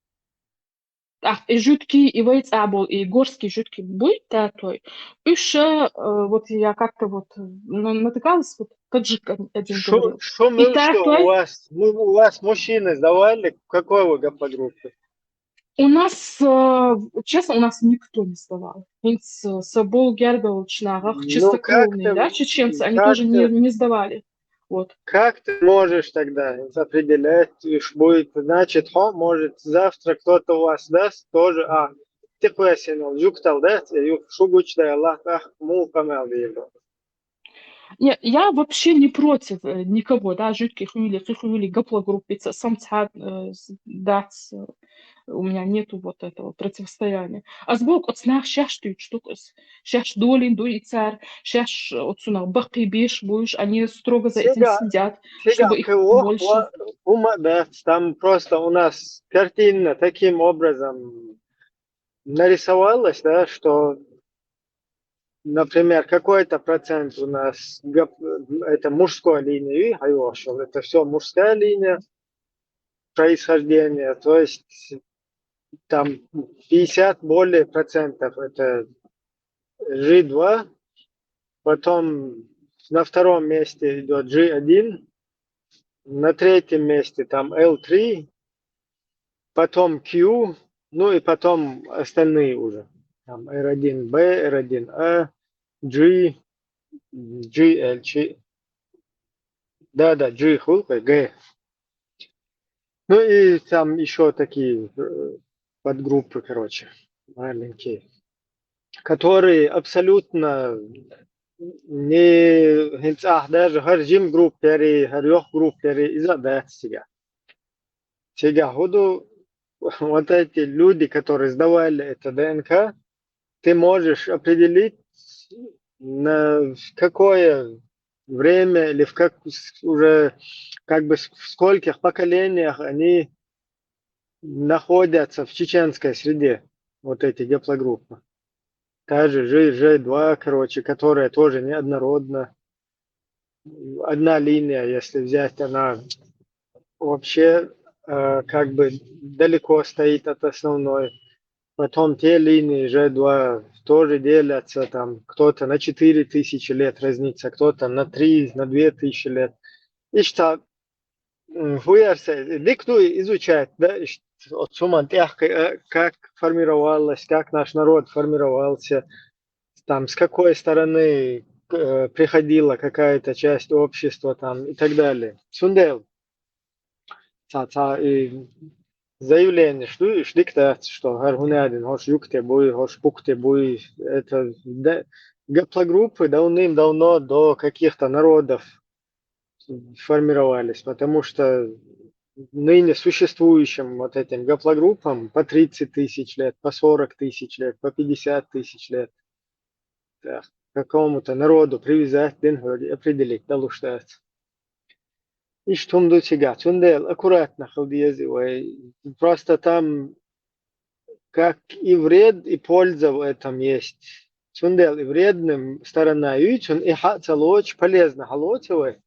Ах, и жутки, и вейцабл, и горский жутки будет, да, той. Еще вот я как-то вот натыкалась, вот таджик один говорил. Что И так, у вас мужчины сдавали, какой вы гаплогруппы? У нас, честно, у нас никто не сдавал. Собол Гердовичнагах, чистокровные, да, чеченцы, они тоже не сдавали. Вот. Как ты можешь тогда определять, что будет, значит, может завтра кто-то у вас даст тоже, ты пояснил, юктал, да, шугучда, Аллах, мулкамел, Не, я вообще не против никого, да, жидких или гаплогруппица, самца дать. У меня нету вот этого противостояния. А сбоку от снах шашты штука, шаш долин, дуй царь, шаш от сунах бахи беш будешь, они строго за этим следят, чтобы их больше. Да, там просто у нас картина таким образом нарисовалась, да, что, например, какой-то процент у нас это мужской линии, это все мужская линия происхождения, то есть там 50 более процентов это G2, потом на втором месте идет G1, на третьем месте там L3, потом Q, ну и потом остальные уже. Там R1B, R1A, G, GL, да, G хулка, G. Ну и там еще такие подгруппы, короче, маленькие, которые абсолютно не даже харжим группери, харьох группери из-за датсига. Сега ходу вот эти люди, которые сдавали это ДНК, ты можешь определить, на какое время или уже как бы в скольких поколениях они находятся в чеченской среде, вот эти гаплогруппы. Та же G2, короче, которая тоже неоднородна. Одна линия, если взять, она вообще как бы далеко стоит от основной. Потом те линии G2 тоже делятся, там кто-то на 4000 лет разница, кто-то на 3, на 2000 лет. И что, кто изучает, да, как формировалось, как наш народ формировался, там, с какой стороны приходила какая-то часть общества там, и так далее. Сундел. И заявление, что диктат, что гаргунядин, хош юкте буй, хош пукте буй, это гаплогруппы давным-давно до каких-то народов формировались, потому что ныне существующим вот этим гаплогруппам по 30 тысяч лет, по 40 тысяч лет, по 50 тысяч лет какому-то народу привязать, определить, далуштается. И что он до сега, чундел аккуратно халдиезивай, просто там как и вред, и польза в этом есть. Чундел и вредным сторона ючун, и хацалоч полезно халотивай.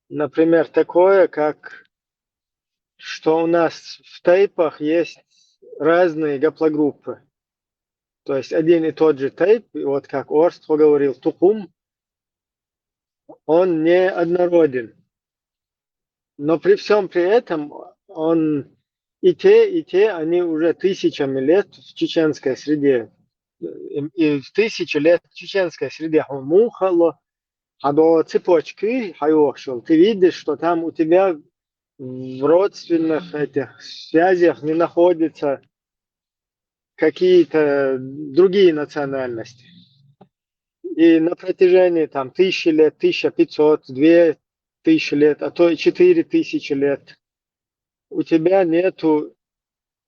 Например, такое, как что у нас в тейпах есть разные гаплогруппы. То есть один и тот же тейп, вот как Орст говорил, тукум, он не однороден. Но при всем при этом он и те, они уже тысячами лет в чеченской среде. И в 1000 лет в чеченской среде мухало, а до цепочки, ты видишь, что там у тебя в родственных этих связях не находятся какие-то другие национальности. И на протяжении там 1000 лет, 1500, 2000 лет, а то и 4000 лет у тебя нету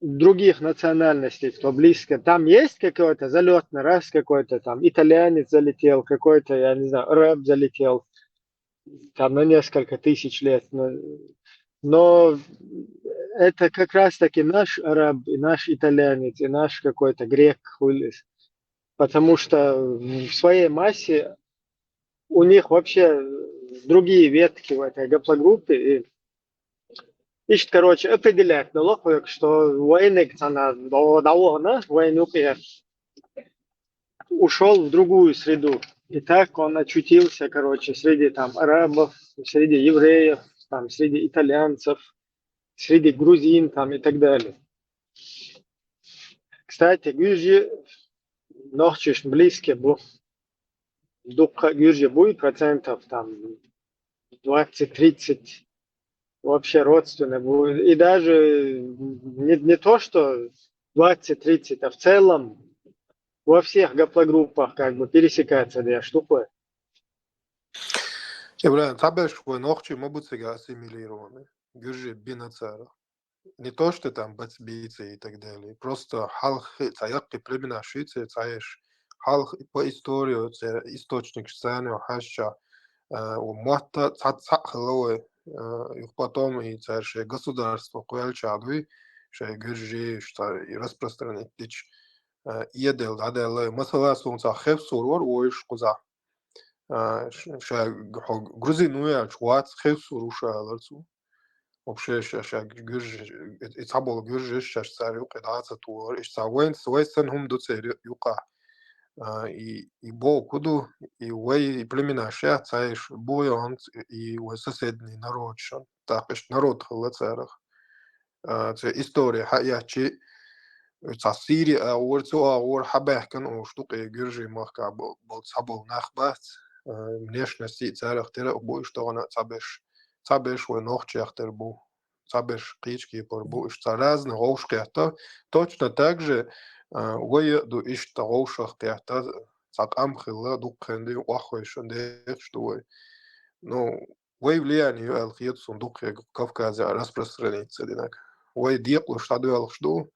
других национальностей, кто близко. Там есть какой-то залетный раз, какой-то там итальянец залетел, какой-то, я не знаю, рэп залетел там на несколько тысяч лет. Но это как раз-таки наш араб, и наш итальянец, и наш какой-то грек, потому что в своей массе у них вообще другие ветки в этой гаплогруппе. И ищет, короче, определять налог, что военный она ушел в другую среду. И так он очутился, короче, среди там арабов, среди евреев, там, среди итальянцев, среди грузин там и так далее. Кстати, Гюржи ночиш близкие был. Дубка Гюржи будет процентов там 20-30 вообще родственные будет. И даже не то, что 20-30, а в целом во всех гаплогруппах как бы пересекается две штуки. Табеш вы ногчи могут себя ассимилированы. Гюржи бинацара. Не то, что там бацбийцы и так далее. Просто халх цаякки племена шицы цаеш. Халх по историю источник сцены хаща. У мата цацахлой. И потом и царшее государство куяльчадуй. Шай гюржи, что и распространить тич. Едел аделы. Масала сунца хевсурор ойш куза. Шай грузинуя чуац хевсуруша аларцу. Вообще, ицабол гюржи шаш царю кедаса туор иш цавен свойствен хум дуцер юка и бо куду и уэй и племена ша цаиш буйон и уэ соседний народ шон так иш народ хлацарах це история хаячи цасири аурцу аур хабахкан уштук гюржи махка бол цабол нахбат внешности царах тера бой что она цабеш уэ нохчахтер бу цабеш кички порбу иш царазны гоушкята точно так же уэ ду иш гоушахтята цакам хилла дукхенди уахойшанде что ну уэ влияние алхиет сундук Кавказе распространится одинаково уэ диеклу штаду алхшду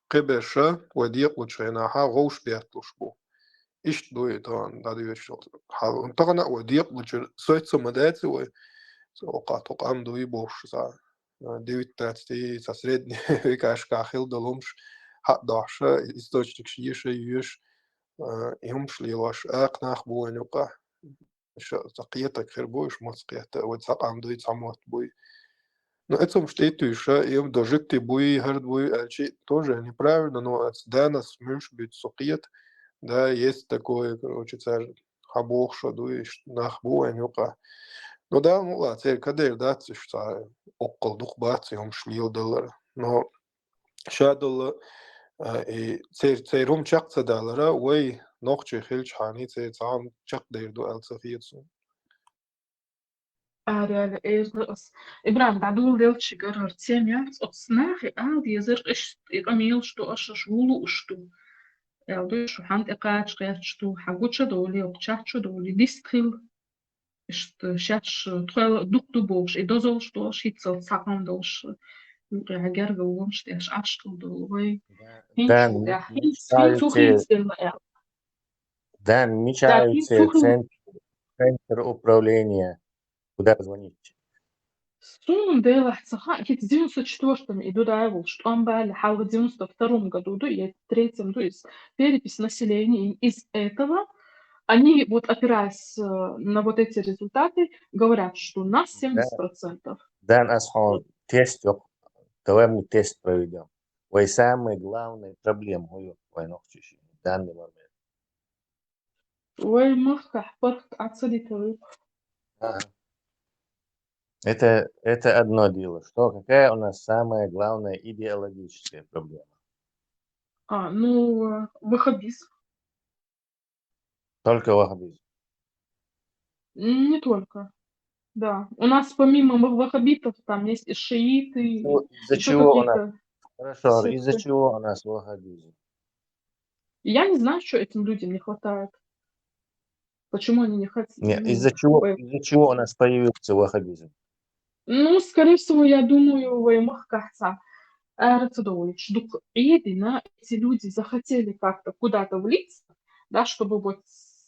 кебеша уэ диеклу чайнаха гоушбятлушбу иш дует он дадуешл хал тогана уэ диеклу сойцу мадайцы уэ اوقات عنده يبوش سا 19 со средний векаш кахил долумш хат даша источник шиеше юш им шли лаш акнах буйнука что тaqiyata хербуш моцqiyata вот сакам дуй самот буй но это steht еще им дожитый буй хард буй альчи тоже неправильно но от данас мюш быть сукият да есть такое короче царь хабох что дуй нах буйнука Ну да, ну ладно, теперь когда я дать, что около двух бат, я шлил доллар. Но шадол и цей рум чакца доллара, уэй ногче хилч хани, цей цам чак дайрду алцафиецу. Реально, Ибрам, да дул делчи гарар темя, от снахи, дезер ишамил, что ашашвулу ушту. Элду шо хант эқач қячту, хагуча доли, обчачу доли, дистрил. شاتش تخيل دكتور بوش إدوزولش دوش هيتسل ساقم دوش هجر جوامش تاش أشكال دوي هينشو Дэн, ده هين мечаете, سوخي Дэн, да мечаете هين центр управления, куда звонить? سون ده لحظة كي تزين سوتشتوشتم إدو دايвол что он бали хал 92 году и третьем то есть перепись населения из этого они вот опираясь на вот эти результаты говорят что у нас 70%. Дэн, асхон тест, давай мы тест проведем. Ой, самые главные проблемы в войнах в данный момент. Ой, махка, парк отсадить. Ага. Это одно дело. Что, какая у нас самая главная идеологическая проблема? Ну, ваххабизм. Только ваххабизм. Не только. Да. У нас помимо ваххабитов там есть и шииты, Из-за еще чего у нас, какие-то хорошо, из-за секты. чего у нас ваххабизм? И я не знаю, что этим людям не хватает. Почему они не хотят, Не, ну, из-за чего у нас появился ваххабизм? ну, скорее всего, я думаю, воемах кажется, Эрцедович, дук Эдина, эти люди захотели как-то куда-то влиться, да, чтобы вот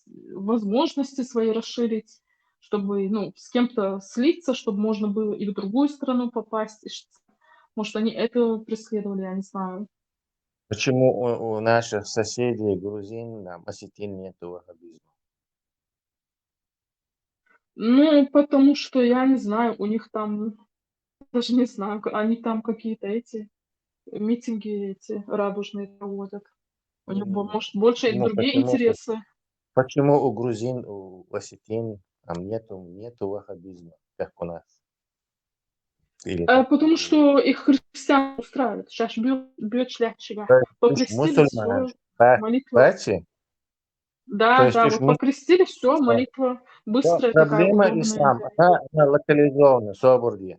возможности свои расширить, чтобы, ну, с кем-то слиться, чтобы можно было и в другую страну попасть. Может, они это преследовали, я не знаю. Почему у наших соседей грузин, там, осетин нету ваххабизма? Ну, потому что, я не знаю, у них там, даже не знаю, они там какие-то эти митинги эти радужные проводят. У них, может, больше и другие интересы. Почему у грузин, у осетин там нету ваххабизма, как у нас? Или как Потому что их христиан устраивает. Сейчас бьет шляхтича. Покрестили, мусульман, все, молитва. бачи? То Да, есть да, уж вот покрестили, все, всё. молитва быстрая такая, Проблема удобная. ислам, она локализована, соборги.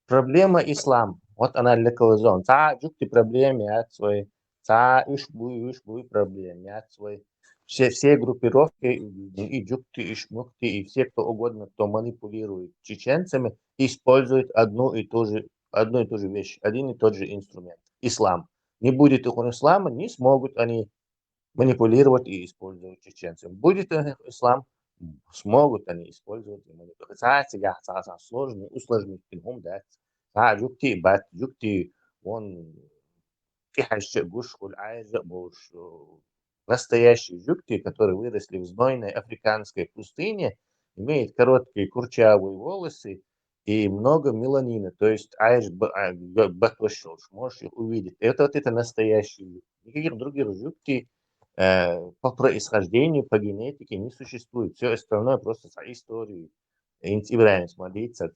Проблема ислам, вот она локализована. Та жукти проблемят свой, та уж буй проблемят свой. Все группировки, и жукти, и шмукти, и все, кто угодно, кто манипулирует чеченцами, используют одну и ту же вещь, один и тот же инструмент. Ислам. Не будет их ислама, не смогут они манипулировать и использовать чеченцев. Будет у них ислам, смогут они использовать и манипулировать. Сложно, усложнить фильмом, да. Жукти, бат, жукти, он тихаще гушкуль айжа буш. Настоящие жукти, которые выросли в знойной африканской пустыне, имеют короткие курчавые волосы и много меланина, то есть батвашош, можешь их увидеть. Это настоящие жукти. Никаких других жукти по происхождению, по генетике не существует. Все остальное просто за историю. Ибраим смотрится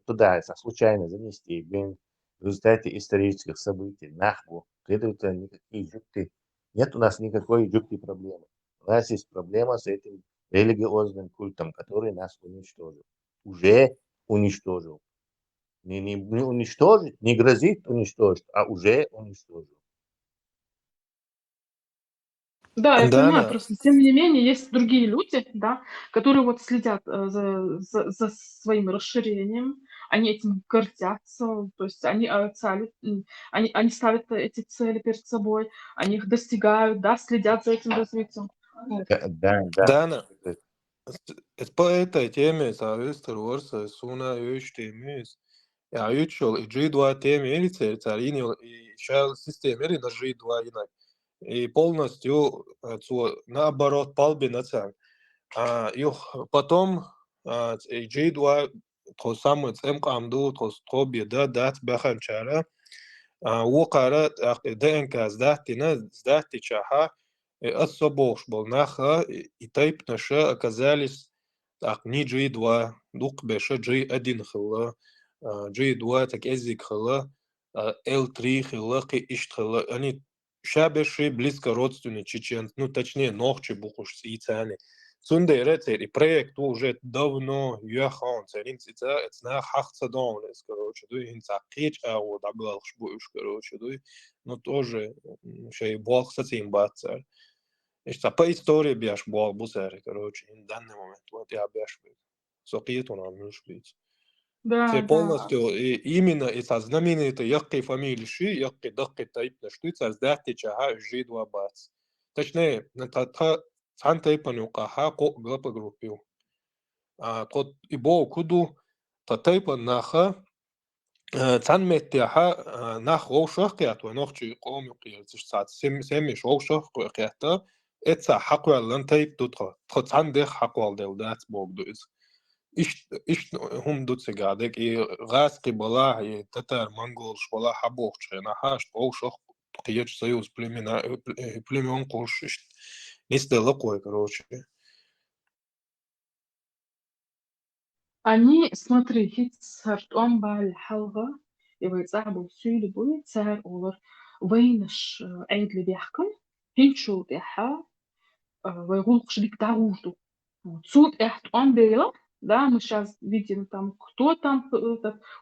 туда, случайно занести в результате исторических событий, нахву. Следовательно, никакие жукти. Нет у нас никакой жукти проблемы. У нас есть проблема с этим религиозным культом, который нас уничтожил. Уже уничтожил. Не уничтожить, не грозит уничтожить, а уже уничтожил. Да, я понимаю, Дана, просто тем не менее есть другие люди, да, которые вот следят за своим расширением, они этим гордятся, то есть они, они ставят эти цели перед собой, они их достигают, да, следят за этим развитием. Вот. Да. Дана, по этой теме, соответственно, суна юж темис. Я учил и G2 теме или царини и сейчас системе или на G2 инак. И полностью наоборот палби на царь. Потом G2 то самое цемкамду, то беда дат баханчара. وقرأت دين كازدهتنا زدهت شاها الصبوش بالناخا يتيب نشا أكزالس أقني جي دوا دوق بشا جي أدين خلا جي دوا تك أزيك خلا L3 خلا قي إشت خلا يعني شابشي близко родственный чеченцы, ну точнее ногче бухуш с яйцами. Цунде рецери проект уже давно яхан царинцица это хахца донес, короче, дуй инца кич а вот аблал шбуюш, короче, дуй, ну тоже шей бог с этим бацар. Ишь по истории бяш бог бусари, короче, в данный момент вот я бяш бит. Сокиет он амнуш бит. Все Да, да. полностью именно из-за знаменитой якой фамилии Ши, якой дакой тайп на штуца, сдахти чага жидва бац. Точнее, на тата цан тайпа нюкаха ко глапа группил. Тот и бо куду та тайпа наха цан меттяха нах роушах кят ва нохчи қом юқир цат семи шоушах кята эца хақуа лан тайп дутха. Тот цан дех хақуал дел дац бог дуиз. إيش هم دوتسي قاعدك غاسقي بلا تتر منغولش بلا حبوخش أنا هاش أو شخ قيش سيوس بلمن قوش نيست لقوي короче. Они, смотри, хитсартон بالحلقة يبقى يتصاحبوا سيلي بوي تسهر أولر وينش عيد اللي بيحكم هينشو بيحا ويقول قش ديك داوشتو تسود إحت أن بيلا да, мы сейчас видим там, кто там,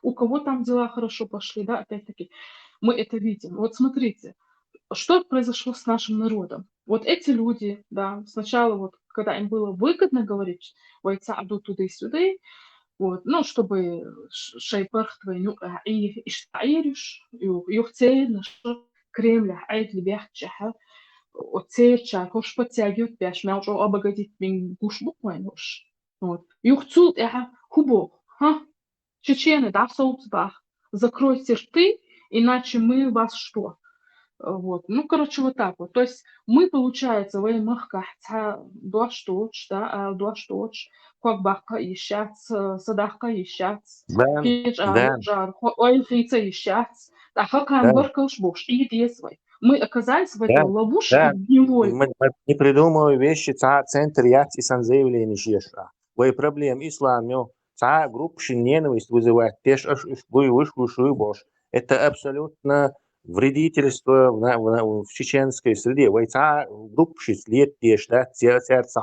у кого там дела хорошо пошли, да, опять-таки, мы это видим. Вот смотрите, что произошло с нашим народом? Вот эти люди, да, сначала вот, когда им было выгодно говорить, ой, цаду туда и сюда, вот, ну, чтобы шейпах твой, ну, и иштаириш, юхтей, что Кремль, айд ли бяхчаха, отсеча, кош подтягивает бяш, мяучо обогатить мин гуш буквайнуш. Вот. Юхцул, хубо, ха, чечены, да, соусбах, закройте рты, иначе мы вас что? Вот. Ну, короче, вот так вот. То есть мы, получается, в махках дуашточ, да, дуашточ, как бахка ищат, садахка ищат, Дэн, хиджар, Дэн, жар, ой, фица ищат, а хакам Дэн, горкаш бош, и свой. Мы оказались в этой Дэн, ловушке Дэн. гнилой. Мы не придумываем вещи, центр яц и сан заявление шеша. Вы проблем ислам, группа ненависть вызывает, теш вышли бош. Это абсолютно вредительство в чеченской среде. Вы группа лет теш, да, сердце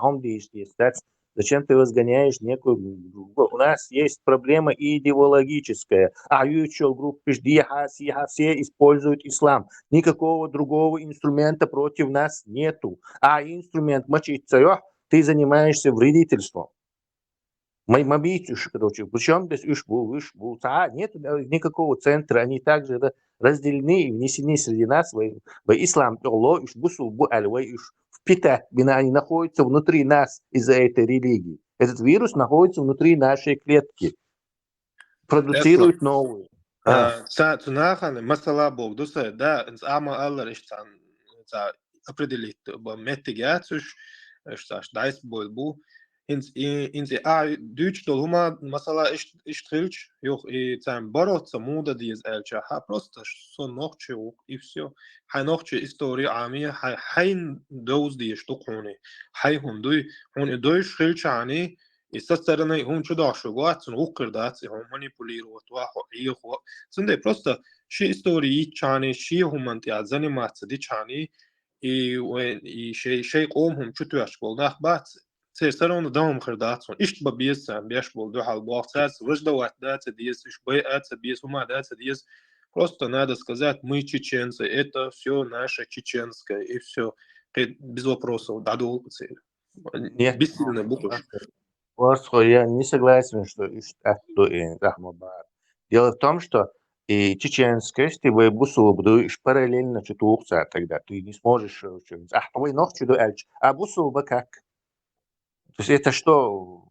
да, зачем ты возгоняешь некую... У нас есть проблема идеологическая. А группы все используют ислам. Никакого другого инструмента против нас нету. А инструмент мочиться, ты занимаешься вредительством. Короче, причем здесь нет никакого центра, они также разделены и внесены среди нас в ислам. Впитать, они находятся внутри нас из-за этой религии. Этот вирус находится внутри нашей клетки, продуцирует новую. Цунахан, масала бог, дуса, да, ама аллар иштан, определить, метигацуш, шташ, дайс бу. Deutsch дома масала иштрилч, и там бороться муда диез элча, просто сон ночи и все. Хай ночи история ами, хай доуз ди штукуни, хай хундуй, он дой шрилчани, и со стороны он чудашо, гуацун укрдаци, он манипулирует, вахо, ихо. Цунде просто ши истории чани, ши хумантия заниматься дичани, и шей قومهم чутуяш бол нахбац. سيرسلون دوم خرداتون إيش ببيس بيش بول حال بوقتات وجدوا дать диес إيش бэц биес ума дать диес просто надо сказать мы чеченцы это все наше чеченское и все без вопросов дадул цель бессильно будешь. Я не согласен, что дело в том, что и чеченское, если вы бусубду параллельно чутухца, тогда ты не сможешь вы ночью а бусуба как? То есть это что?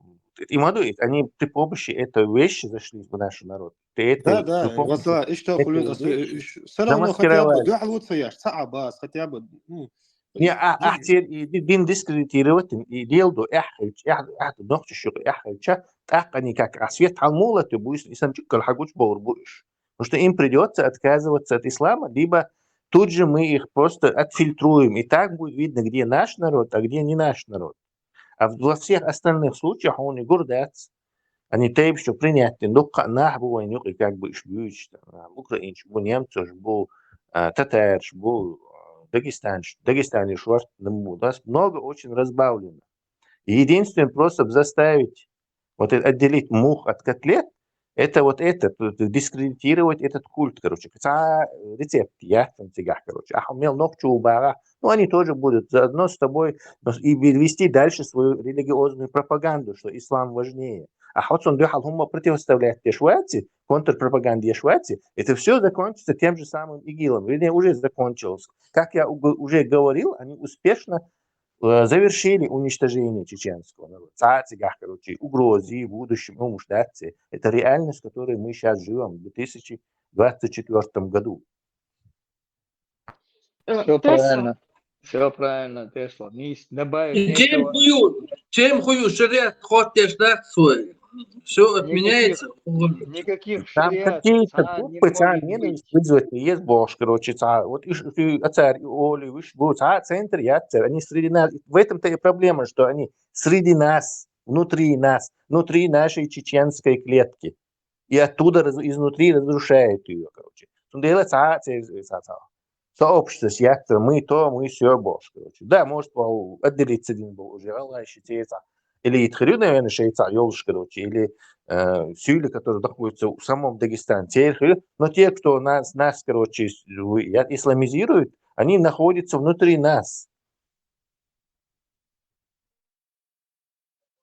Они при помощи этой вещи зашли в наш народ. Да, васла, что хулю, все равно хотя бы духлуцаяш, цаабас, хотя бы, ну. Не, дин дискредитировать и дел до ногти шук они как рассвет халмула, ты будешь и сам чикал хагуч будешь. Потому что им придется отказываться от ислама, либо тут же мы их просто отфильтруем, и так будет видно, где наш народ, а где не наш народ. А во всех остальных случаях он и гордец. Они тейп, что принятие, но нахбу они как бы шбьют, украинч, бу немцев, бу татарш, бу Дагестане, шварт, у нас много очень разбавлено. И единственное, просто заставить отделить мух от котлет, это дискредитировать этот культ, короче. Рецепт, короче. Ну, они тоже будут заодно с тобой и вести дальше свою религиозную пропаганду, что ислам важнее. А Хотсон Дюхалхума противоставляет Швеции, контрпропаганде Швеции, это все закончится тем же самым ИГИЛом. Вернее, уже закончилось. Как я уже говорил, они успешно завершили уничтожение чеченского народа. Короче, угрозы в будущем, это реальность, в которой мы сейчас живем в 2024 году. Все правильно, Тесла. Чем хую шариат хочешь дать свой? Все отменяется. Никаких Там шариат. какие-то группы ненависть вызвать, есть Бош, короче, вот царь Оли, центр, они среди нас. В этом-то и проблема, что они среди нас, внутри нашей чеченской клетки. И оттуда изнутри разрушают ее, короче. Сообщество, мы все Бош, короче. Да, может, отделиться один был уже, Аллах, или Итхарю, наверное, Шейца, Ёлш, короче, или Сюли, которые находятся в самом Дагестане. Но те, кто нас, короче, исламизируют, они находятся внутри нас.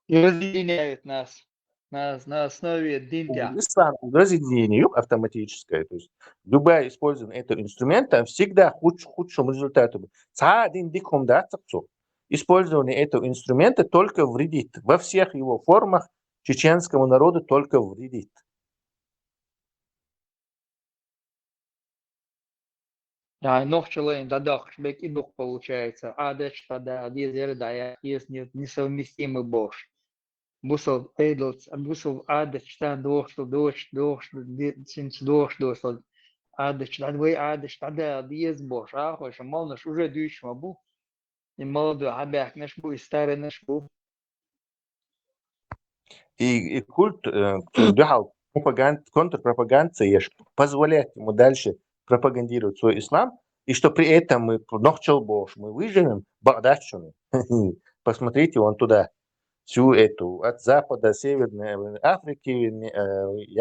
И разъединяют нас на основе динтя. Ислам разъединение автоматическое. То есть любое использование этого инструмента всегда худшим результатом. Использование этого инструмента только вредит. Во всех его формах чеченскому народу только вредит. Да, нохчелейн, дадах, шбек и дух получается. Адеч, тогда, дизердая, есть несовместимый бож. Бусов эйдлс, бусов адеч, да, дохшл, синч дохшл, адеч, да, двой адеч, тогда, диез бож. А, хочешь, молнаш уже дюйш мабу. И молодой абяк наш бу, и старый наш бу. И культ контрпропаганда позволяет ему дальше пропагандировать свой ислам, и что при этом мы мы выживем багдадчуны. Посмотрите вон туда, всю эту, от запада, Северной Африки,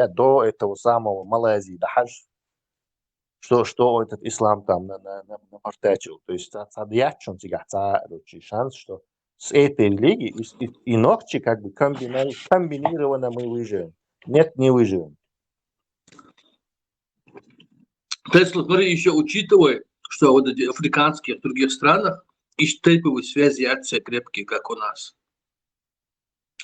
до этого самого Малайзии, до Хадж, что этот ислам там напортачил. То есть шанс, что с этой религией и ногти как бы комбинированно мы выживем. Нет, не выживем. Тесла, смотри, еще учитывая, что вот эти африканские в других странах и тейповые связи акции крепкие, как у нас.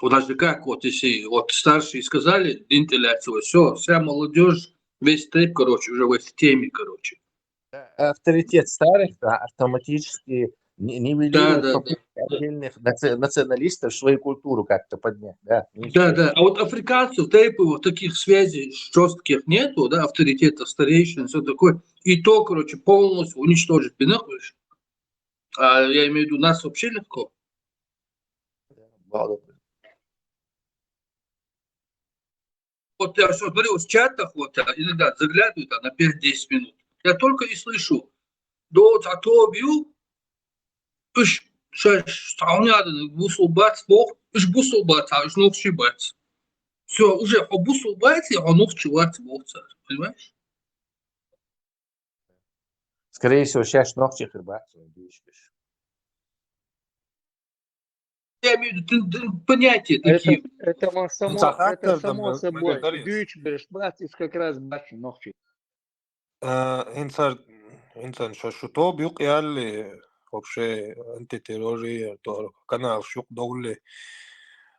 У нас же как, вот если вот старшие сказали, интеллекция, все, вся молодежь, весь тейп, короче, уже в этой теме, короче. Авторитет старых автоматически нивелирует попытки отдельных националистов свою культуру как-то поднять. Да, да. А вот африканцев, тейповых таких связей жестких нету, да, авторитета старейшин, все такое. И то, короче, полностью уничтожить. Бинахуешь? А я имею в виду, нас вообще легко. Вот я смотрю, в чатах вот иногда заглядываю на 5-10 минут. Я только и слышу. До Татобью, уж штауняды, бусулбац, бог, уж бусулбац, а уж ногчибац. Все, уже по бусулбац, а ногчибац, бог царь. Понимаешь? Скорее всего, сейчас ногчи хребац. Я имею в виду понятия такие. Это само собой. Дюйч берешбац, и как раз бачу ногчи. Инсан шашуто бюк ялли вообще антитеррория то канал шук доуле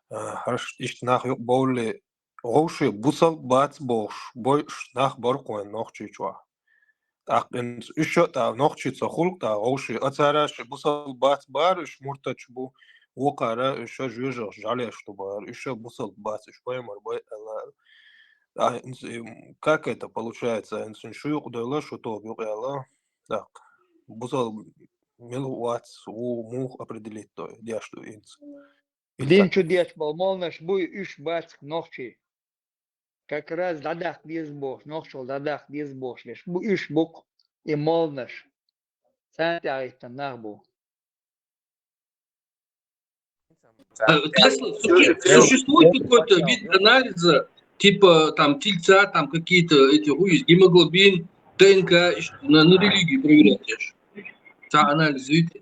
харш иштнах юк боуле гоуши бусал бац бош бой шнах боркуен нохчичва так еще та нохчица хулта гоуши ацараш бусал бац барыш муртачбу окара еще жужа жале чтобы еще бусал бац еще мой как это получается? Так, бузал милуац у мух определить то, где что инц. Дин чудес мол наш буй иш бац ногчи. Как раз дадах без бог, ногчил дадах без бог, лишь иш бук и мол наш. Сантяйта нахбу. Существует какой-то вид анализа, типа там тельца, там какие-то эти гемоглобин, ДНК, на религию проверять. Анализ, видите?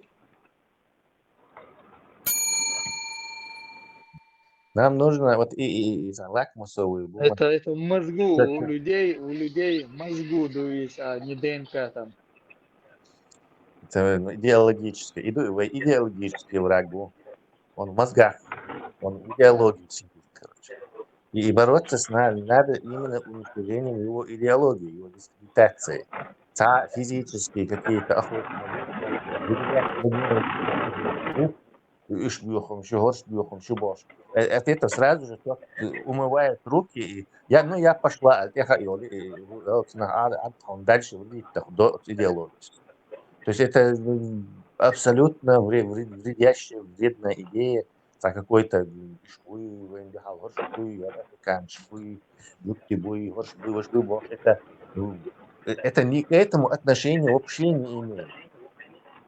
Нам нужно вот и лакмусовую бумагу. Это в мозгу у людей мозгу дует, а не ДНК там. Это идеологический враг был. Он в мозгах, он идеологический, короче. И бороться с нами надо именно уничтожением его идеологии, его дискредитацией. Физические какие-то охоты. Это сразу же умывает руки. И я пошла, дальше до идеологии. То есть это абсолютно вредящая, вредная идея. Какой-то это ни к этому отношения вообще не имеет.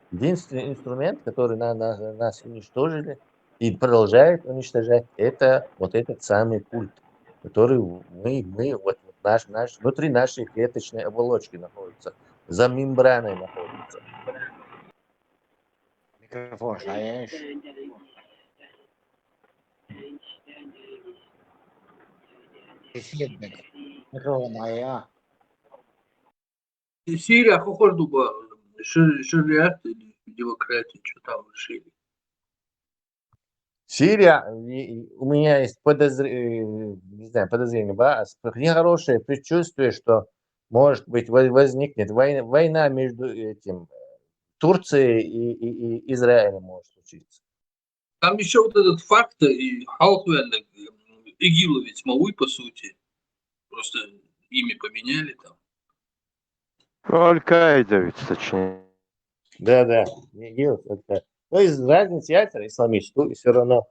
Единственный инструмент, который нас уничтожили, и продолжает уничтожать это, вот этот самый культ, который мы вот наш, внутри нашей клеточной оболочки находится, за мембраной находится. Микрофон знаешь? Микрофон я. И Сирия, хохордуба, шариат или демократия, что там решили? Сирия, у меня есть не знаю, подозрение, нехорошее предчувствие, что может быть возникнет война между этим Турцией и Израилем может случиться. Там еще вот этот факт и Халквенда, ИГИЛа ведь Мауи, по сути, просто имя поменяли там. Аль-Каида ведь, точнее. Да, ИГИЛ. То есть разница яйца исламисту, и все равно.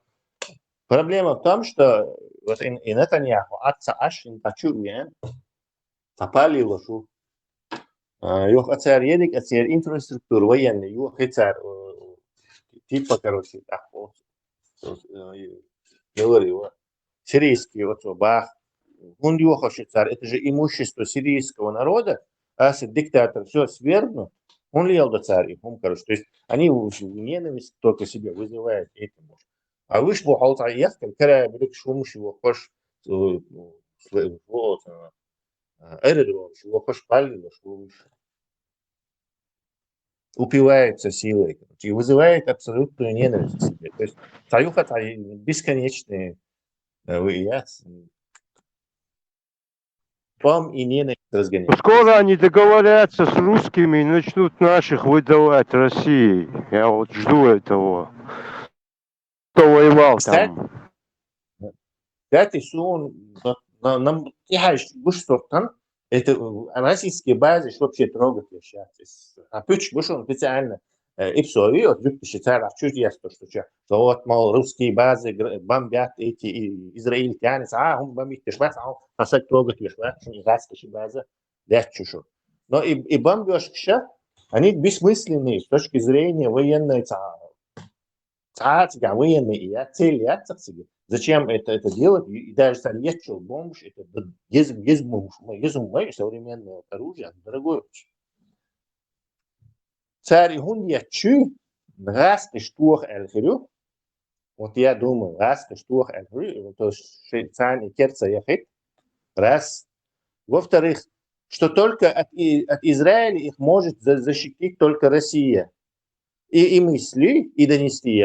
Проблема в том, что вот и Нетаньяху, отца Ашин, Тачуян, попали в лошу. Юх отцар едик, отцар инфраструктуру военный, юх отцар типа, короче, говорю, сирийский вот бах. Он юх отцар, это же имущество сирийского народа, а диктатор все свергнут, он лел до царя, короче, то есть они ненависть только себе вызывают этим. А вы что, халта ехали, когда были шумши, его хош, вот, аэродром, его хош палили, что упивается силой и вызывает абсолютную ненависть к себе. То есть союз это бесконечные выяснения. Вам и ненависть разгоняет. Скоро они договорятся с русскими и начнут наших выдавать России. Я вот жду этого. Кто воевал там. Кстати, нам это российские базы, что вообще трогать сейчас. А почему он специально и все, и вот считают, чуть ясно, что вот, мол, русские базы бомбят эти израильтяне, он бомбит Швейц, а он трогать Швейц, израильские базы, легче. Но и бомбеж, они бессмысленные с точки зрения военной военной зачем это делать? И даже если бомж, это есть современное оружие, дорогое. Царь Гуньячу, раз и штух эльхирю, вот я думаю, раз и штух эльхирю, то есть царь керца яхит, раз. Во-вторых, что только от Израиля их может защитить только Россия. И мысли, и донести,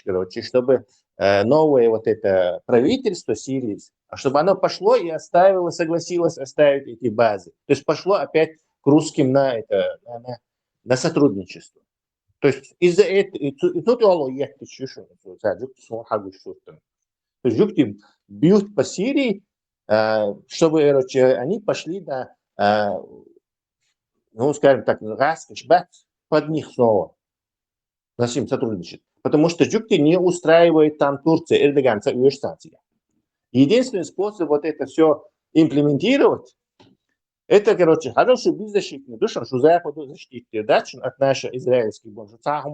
короче, чтобы новое вот это правительство Сирии, чтобы оно пошло и оставило, согласилось оставить эти базы. То есть пошло опять к русским на сотрудничество. То есть из-за этого, тут то есть бьют по Сирии, чтобы, короче, они пошли на, ну, скажем так, под них снова. С ним сотрудничать. Потому что Джукти не устраивает там Турция, Эрдоган, санкции. Единственный способ вот это все имплементировать, это, короче, хороший беззащитный душа, что Западу защитить дачу от наших израильских бомжей. А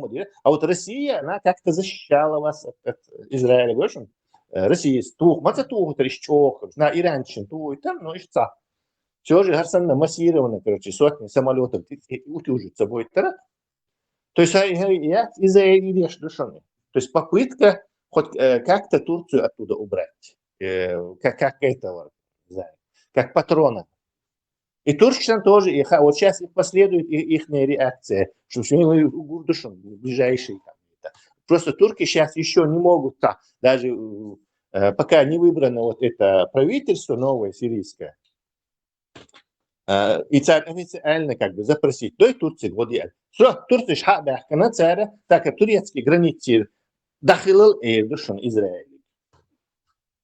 вот Россия, она как-то защищала вас от Израиля. Россия, на иранчин, там, ну и что. Все же гарсанно массировано, короче, сотни самолетов утюжит собой. То есть я из-за идешь душами. То есть попытка хоть как-то Турцию оттуда убрать. Как этого, как патрона. И Туркестан тоже, вот сейчас последует их реакция, что все душам ближайшие. Просто турки сейчас еще не могут, даже пока не выбрано вот это правительство новое сирийское, и царь официально как бы запросить, до Турции годия. Все, Турция шхабах, на царя, так как турецкие границы дахилал и душан Израиль.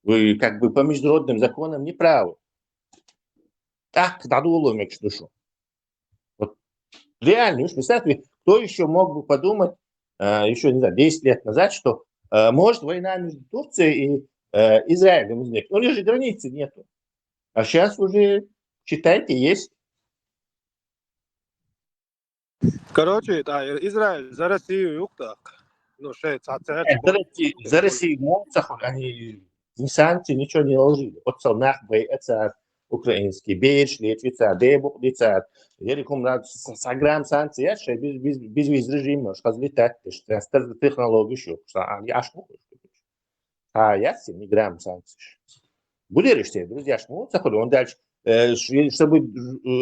Вы как бы по международным законам не правы. Так, дадулу меч душу. Вот реально, представьте, кто еще мог бы подумать, еще, не знаю, 10 лет назад, что может война между Турцией и Израилем возникнет. У них же границы нету. А сейчас уже, считайте, есть. Короче, Израиль за Россию юг так. Ну, шесть, а За Россию мовцах они не санкции, ничего не наложили. Вот солнах боятся украинский, бейш, летвица, дебух, лица. Я рекомендую саграм санкции, я что без виз режима, что разлетать, что технологию еще, что я шму. А я с не грамм санкций. Были решения, друзья, шму, он дальше, чтобы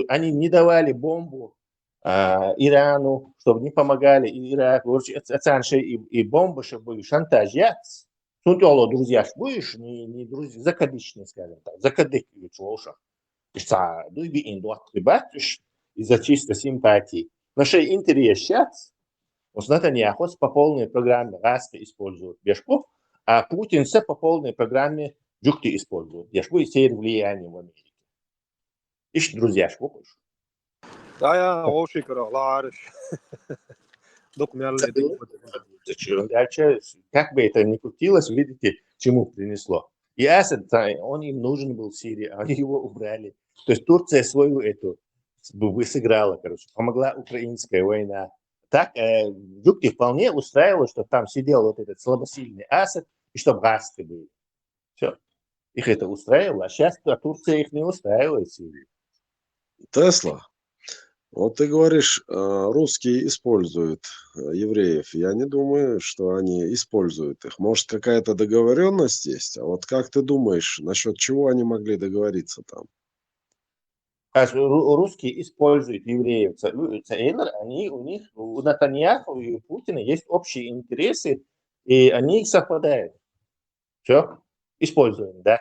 они не давали бомбу Ирану, чтобы не помогали Ираку, и бомбы, чтобы были шантаж. Ну, друзья, будешь, не друзья, закадычные, скажем так, закадычные чуваши. Дуйби индуат рыбатыш из-за чистой симпатии. Но что интерес сейчас, вот Натаньяху по полной программе Раста использует Бешков, а Путин по полной программе Джукти использует. Бешков и сеет влияние в Америке. Ищи, друзья, шкопыш. Да, я очень хорошо. Дальше, как бы это ни крутилось, видите, чему принесло. И Асад, он им нужен был в Сирии, они его убрали. То есть Турция свою эту сыграла, короче, помогла украинская война. Так, Джукти вполне устраивало, что там сидел вот этот слабосильный Асад, и чтобы расты были. Все. Их это устраивало, а сейчас Турция их не устраивает в Сирии. Тесла. Вот ты говоришь, русские используют евреев. Я не думаю, что они используют их. Может, какая-то договоренность есть? А вот как ты думаешь, насчет чего они могли договориться там? Русские используют евреев. Они, у них, у Натаньяху и у Путина есть общие интересы, и они их совпадают. Все, используем, да.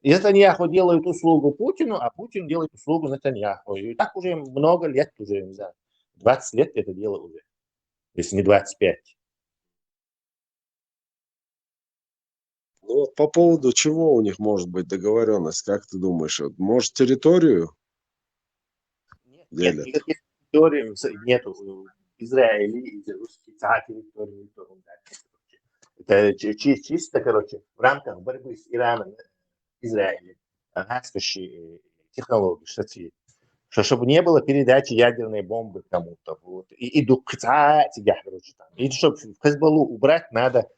Натаньяху делает услугу Путину, а Путин делает услугу Натаньяху. И так уже много лет, уже, не знаю, 20 лет это дело уже, если не 25. Ну, вот по поводу чего у них может быть договоренность, как ты думаешь? Может, территорию делят? Нет, никаких территорий нету в Израиле, из русских территорий. Это чисто, короче, в рамках борьбы с Ираном, Израиле, технологии, чтобы не было передачи ядерной бомбы кому-то. Вот. И короче, там. И чтобы Хезболлу убрать, надо,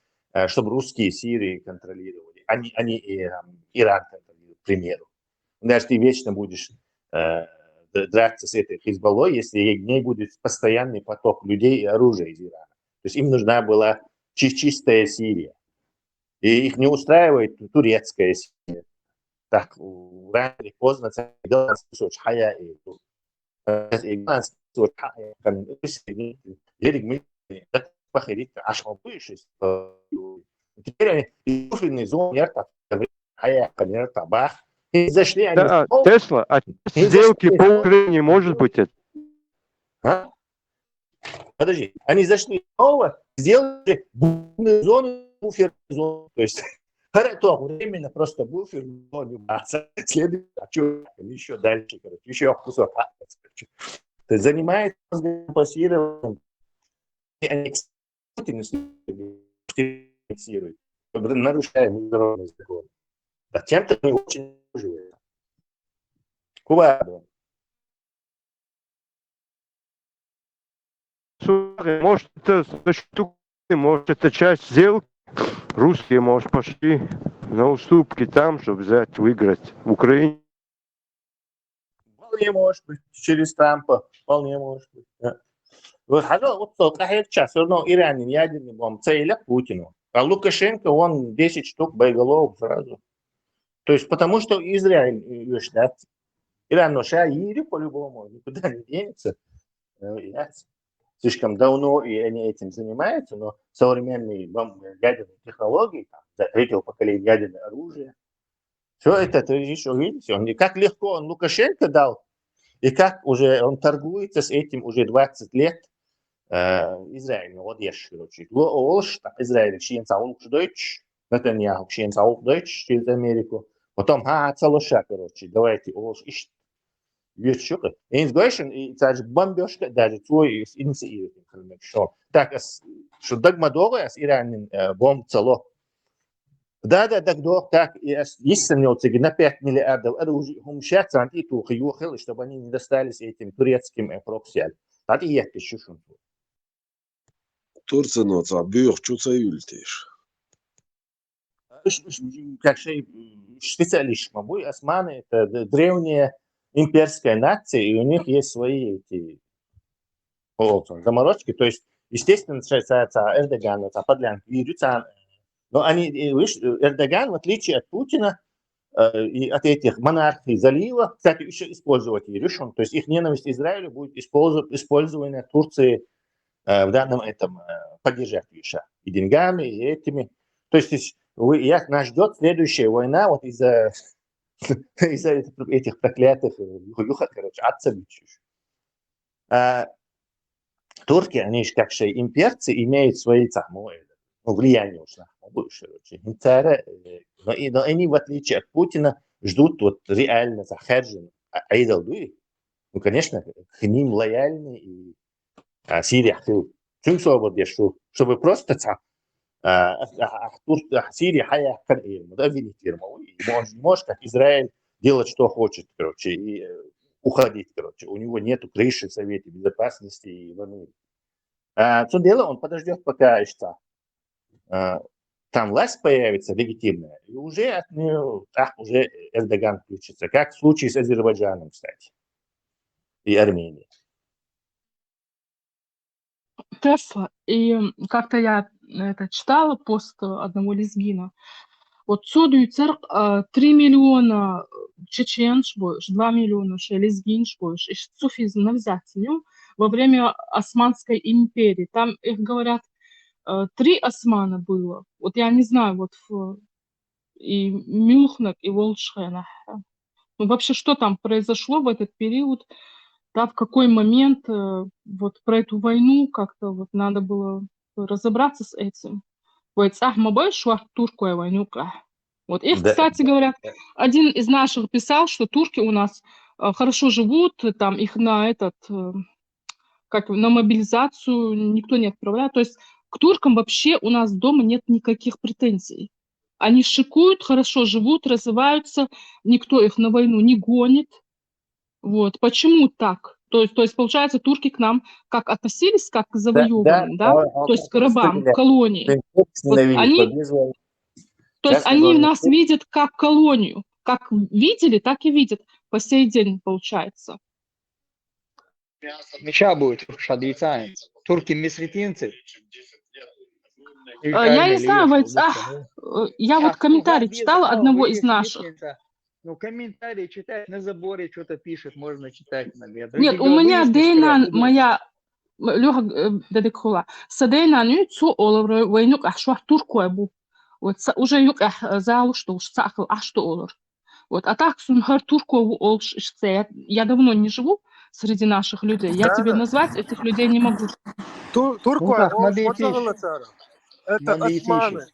чтобы русские Сирии контролировали, а не Иран контролирует, к примеру. Даже ты вечно будешь драться с этой Хезболлой, если в ней будет постоянный поток людей и оружия из Ирана. То есть им нужна была чистая Сирия. И их не устраивает турецкая Сирия. Так, рано или поздно теперь они зоны зашли они. Да, Тесла, а сделки по Украине может быть это? Подожди, они зашли снова, сделали зону, буферную зону, то есть временно просто буфер, следует, еще дальше, короче, еще кусок. То есть занимается пассированием, нарушая международный закон. А чем-то не очень живет. Куда? Может, это часть сделки. Русские, может, пошли на уступки там, чтобы взять, выиграть в Украине. Вполне может быть. Через Трампа. Вполне может быть. Да. Вот сейчас все равно Иран ядерный бомб целя Путину. А Лукашенко, он 10 штук боеголовок сразу. То есть потому что Израиль ее ждет. Иран Ири по-любому никуда не денется. Слишком давно и они этим занимаются, но современные ядерные технологии, третьего поколения ядерного оружия, все это еще видите, как легко он Лукашенко дал, и как уже он торгуется с этим уже 20 лет Израиль. Вот есть, короче. Израиль шиенцаук Deutsch, Натаньяху шиенцаук Deutsch через Америку. Потом, целоша, короче, давайте ищем. Вещука. И даже бомбежка, даже твой инициирует. Так, что догмадовая с Ираном бомб цело. Да, так, если на 5 миллиардов оружия, умщаться, и тухи, чтобы они не достались этим турецким проксиям. Так и есть еще. Turcinoca büyük çuça ültiş. Как специалист, мабуть, османы это древняя имперская нация, и у них есть свои эти заморочки. То есть, естественно, Эрдоган, подлянки, но они, видишь, Эрдоган, в отличие от Путина и от этих монархий залива, кстати, еще использовать и решен. То есть их ненависть к Израилю будет использована Турцией в данном этом поддержать еще и деньгами, и этими. То есть нас ждет следующая война вот из-за этих проклятых короче, отцевичей. Турки, они же как же имперцы, имеют свои влияние уж на больше. Но они, в отличие от Путина, ждут вот реально захеджен айдалдуи. Ну, конечно, к ним лояльны и Сирия. Чтобы просто Сирия хаяхкан ирму, да, винить ирму. Не может, как Израиль, делать, что хочет, короче, и уходить, короче. У него нету крыши в Совете Безопасности и в Америке. Что дело, он подождет, пока там власть появится легитимная, и уже от нее, уже Эрдоган включится. Как в случае с Азербайджаном, кстати, и Арменией. Тесла. И как-то я это читала пост одного лезгина. Вот сюда 3 миллиона чеченш больше, 2 миллиона лезгинш больше. И суфизм взять во время Османской империи. Там их говорят 3 османа было. Вот я не знаю, вот и Мюнхен, и Волшхена. Ну, вообще, что там произошло в этот период? Да, в какой момент вот про эту войну как-то вот надо было разобраться с этим. Вот туркую войну. Вот их, кстати, говорят, один из наших писал, что турки у нас хорошо живут, там их на как на мобилизацию никто не отправляет. То есть к туркам вообще у нас дома нет никаких претензий. Они шикуют, хорошо живут, развиваются, никто их на войну не гонит. Вот. Почему так? То есть, получается, турки к нам как относились, как к завоеванным, да? То есть к рабам, колонии. Вот они нас видят как колонию. Как видели, так и видят. По сей день, получается. Меча будет, шадвицанец. Турки мисритинцы. Я не знаю, я вот комментарий читала одного из наших. Ну, комментарии читать, на заборе что-то пишет, можно читать, наверное. Нет, у меня Дейнан, моя Лёха Дедекхула, Садейнан, цу олор, войнук, шуах турку абу. Вот уже юк залу, что уж цахал, что олор. Вот, а так сунхар турку олш, я давно не живу среди наших людей. Я тебе назвать этих людей не могу. Турку это османы.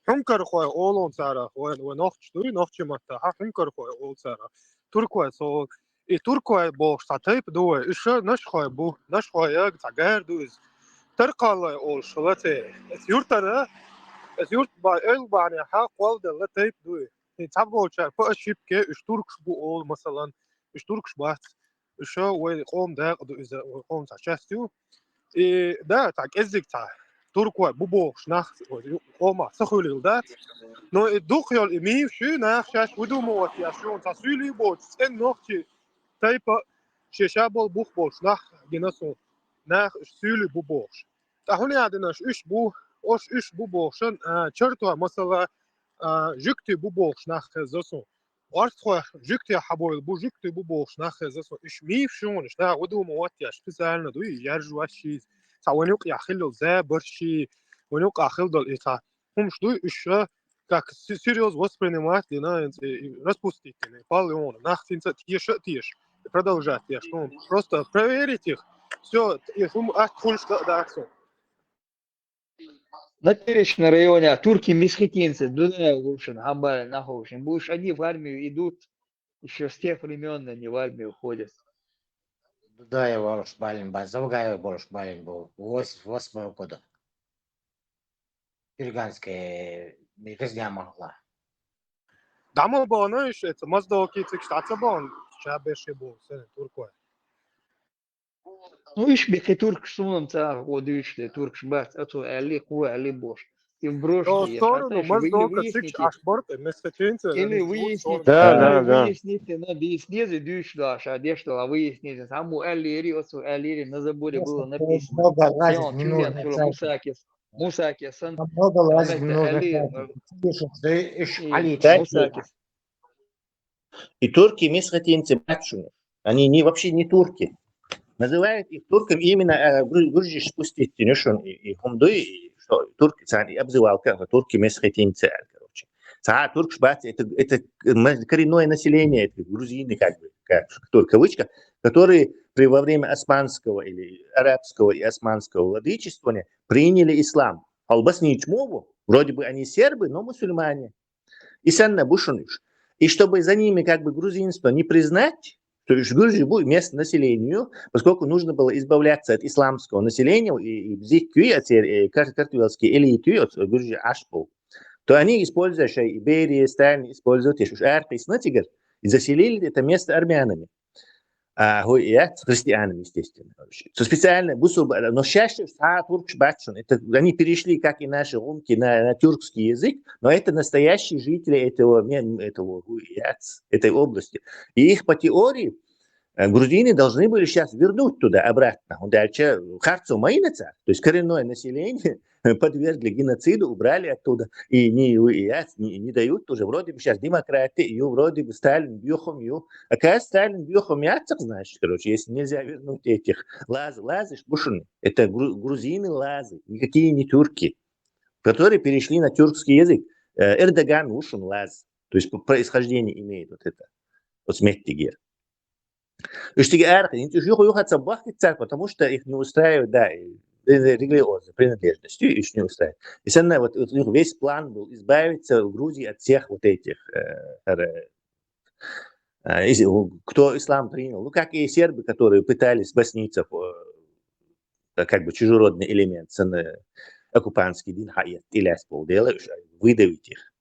Хункар хой олон цара, нохчи мата, хункар хой ол цара. Турку со и турку бо штатып дуе, еще наш хой бу, наш хой яг цагар дуз. Таркалай ол шулате. Юртара, юрт ба эл бани ха квалда латып дуе. Табго ча по шипке üç туркш bu ol masalan, üç туркш бат. Еще ой хом да дуз хом частю. И да, так эзик-та. Турку бубош нах хома сахулилдат. Но и духял ими ши нах шаш удумовать я шон сасули бот сен нохчи тайпа шешабол бухбош нах генасо нах сюли бубош. Тахуни адынаш үш бу ош үш бубошын чертуа масала жүкти бубош нах засо. Арстхо жүкти хабойл бу жүкти бубош нах засо. Үш миф шон шта удумовать я специально дуй яржуаши ونوق يخلو ذا برشي ونوق أخلو الإيتا هم شدو إشة как серьез воспринимать распустить Наполеона нахтин тише продолжать просто проверить их все их на Перечном районе турки месхетинцы, будешь они в армию идут еще с тех времен, они в армию ходят. Да, я больше балин, завгаю больше балин был. 8 года. Перганская резня могла. Дама бана еще это Мазда окей, цик штатса бан, чабеши был, сын туркой. وإيش بكي ترك سونم تاع وديش لي ترك شبات أتو علي قوة علي بوش يبروش Но لي сторону حتى мы شو только сix ويسنيتي ашборты, место или сторону. Да, или да, да. выясните на биснизе дюш да шадеш что выясните саму алири оту алири на заборе было написано Много лазить Сион не тюмен нужно чула сайты. Мусакис Много лазить не рамекта нужно алир сайты. Пишешь, да ишь и аличи. Мусакис И турки месхотинцы батшуны. Они вообще не турки. Называют их турками именно Грузии спустить тенюшон и хумдуй, что турки сами обзывал как турки месхотинцы, короче. Турк шбат это коренное население, это грузины как кавычка, которые во время османского или арабского и османского владычествования приняли ислам. Албаснич мову, вроде бы они сербы, но мусульмане. И санна бушуныш. И чтобы за ними грузинство не признать, то есть Грузия будет местное население, поскольку нужно было избавляться от исламского населения и бзиккюи, от картвелские элиты, от Грузии Ашпул, то они, используя Берия, Сталин, используют Арпи и Снатигар, и заселили это место армянами. Христианами, естественно. Специально, но чаще они перешли, как и наши румки, на тюркский язык, но это настоящие жители этой области. И их по теории грузины должны были сейчас вернуть туда обратно. Дальше Харцу Маинаца, то есть коренное население, подвергли геноциду, убрали оттуда. И не дают уже. Вроде бы сейчас демократия, вроде бы Сталин, Бьюхом, А когда Сталин, Бьюхом, значит, короче, если нельзя вернуть этих лазы, бушуны. Это грузины лазы, никакие не турки, которые перешли на тюркский язык. Эрдоган ушун лаз. То есть происхождение имеет вот это. Вот сметтигер. Потому что их не устраивает, да, религиозной принадлежностью, их не устраивает. И вот у них весь план был избавиться в Грузии от всех вот этих, кто ислам принял. Ну, как и сербы, которые пытались боснийцев, чужеродный элемент, оккупантский дин хаят, или выдавить их.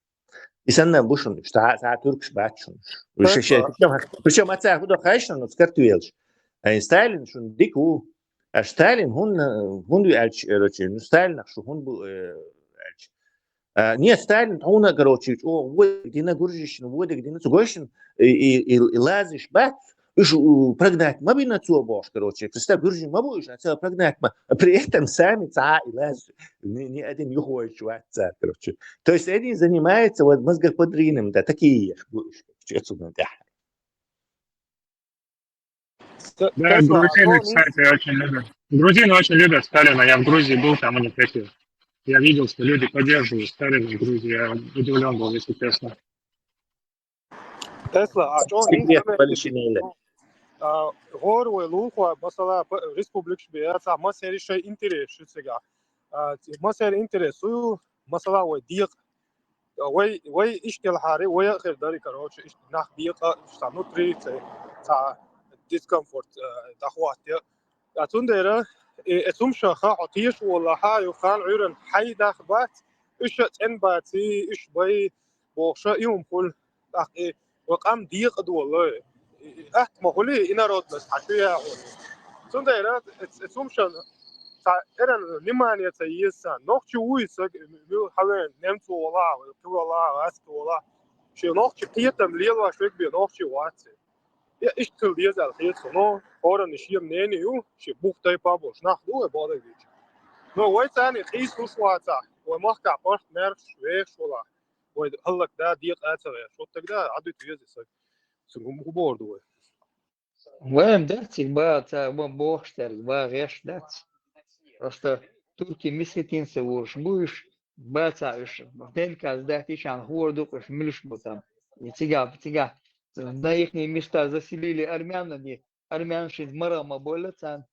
И санна бушун, что туркш батшун. Причем отца худо хайшан, скартуелш. Сталин шун дику, а Сталин хунду альч, Сталин что хун был альч. Нет, Сталин хуна, короче, где на Грузишин, где на Цугошин, и лазишь бат, прогнать мобильно цуобош, короче. Представь, Грузин мобуешь, а целый прогнать, при этом сами и лазишь. Ни один не хочет отца, короче. То есть они занимаются мозгоподриным, да, такие отсюда, да. Да, грузины, кстати, очень любят. Грузины очень любят Сталина. Я в Грузии был, там у них такие. Я видел, что люди поддерживают Сталина в Грузии. Я удивлен был, если честно. Тесла, غور ولوخ مثلا республик بياتا ما سير شيء انتريس شتيغا ما سير انتريس مثلا وديق وي اشكال حاري وي اخر داري كروش ناخ ديق سانوتري تا ديسكمفورت دخواتي اتونديرا اتوم شخا عطيش ولا هاي خان عيرن حي داخبات ايش انباتي ايش باي بوخشا يوم كل وقام ديق والله ما هولي إنا رود بس حشوية سوندا إيراد اتسومشان إيران نمانية تيسان نوخشي ويسك ميو حوين نمتو ولا تو ولا أسكو ولا شي نوخشي قيتا مليل واشويك بي نوخشي واتسي إيش تلديز الخيط سنو هورا نشير نينيو شي بوختاي بابوش ناخدوه بادا بيش نو ويتاني خيس وصواتا ومحكا بارت نرخ شويخ ولا وهلك دا ديق آتاوية شوتك دا عدو تيزي سك سنقوم بوردوه وين датик бата бохштер ба реш дат просто турки мисхетинсе уж будешь бата уж денка сдать ишан хорду уж милш бутам и тига на их места заселили армянами армянши марама болятан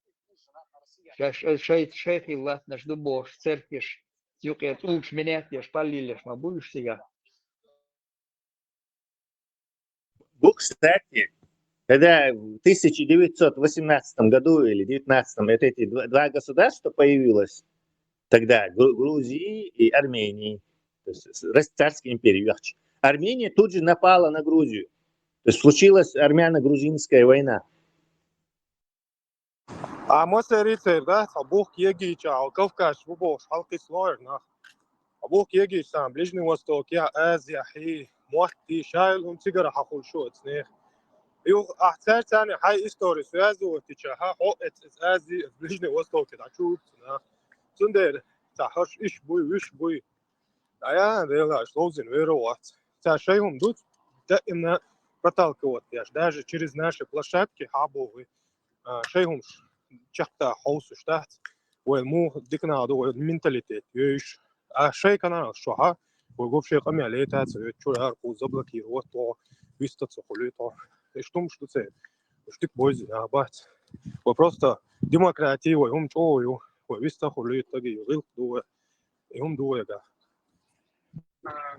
шейх илла наш дубош церквиш юкет уж менять еш полилеш ма будешь тига Кстати, когда в 1918 году или 1919 эти два государства появилось, тогда Грузии и Армении, то есть царская империя. Армения тут же напала на Грузию. То есть случилась армяно-грузинская война. Мосерицер, да, Бог Егича, Кавказ, Бог, Халки Слойна. Бог Егич, там, Ближний Восток, я Азия, Хи, Мохти, Шайл, Цигара, Хахул, Шуцнех. يو أحسن ثاني هاي إستوري سوازي وتشاها هو إزازي بلجنة وصلوا كده شو سندر تحرش إيش بوي ويش بوي أيا ده شلوزين ويروات تشايهم دوت دائما проталкивать даже через наши площадки хабовые шейхум чахта хаус штат ومو ديكنا دو مенталитет يش شيء كنا شو ها وقف شيء قمي عليه تاع شو هاركو زبلكي روتو вистаться хулито что мы что це что бойзи а бать просто демократия ум чою виста хулито ги вил дуе ум дуега.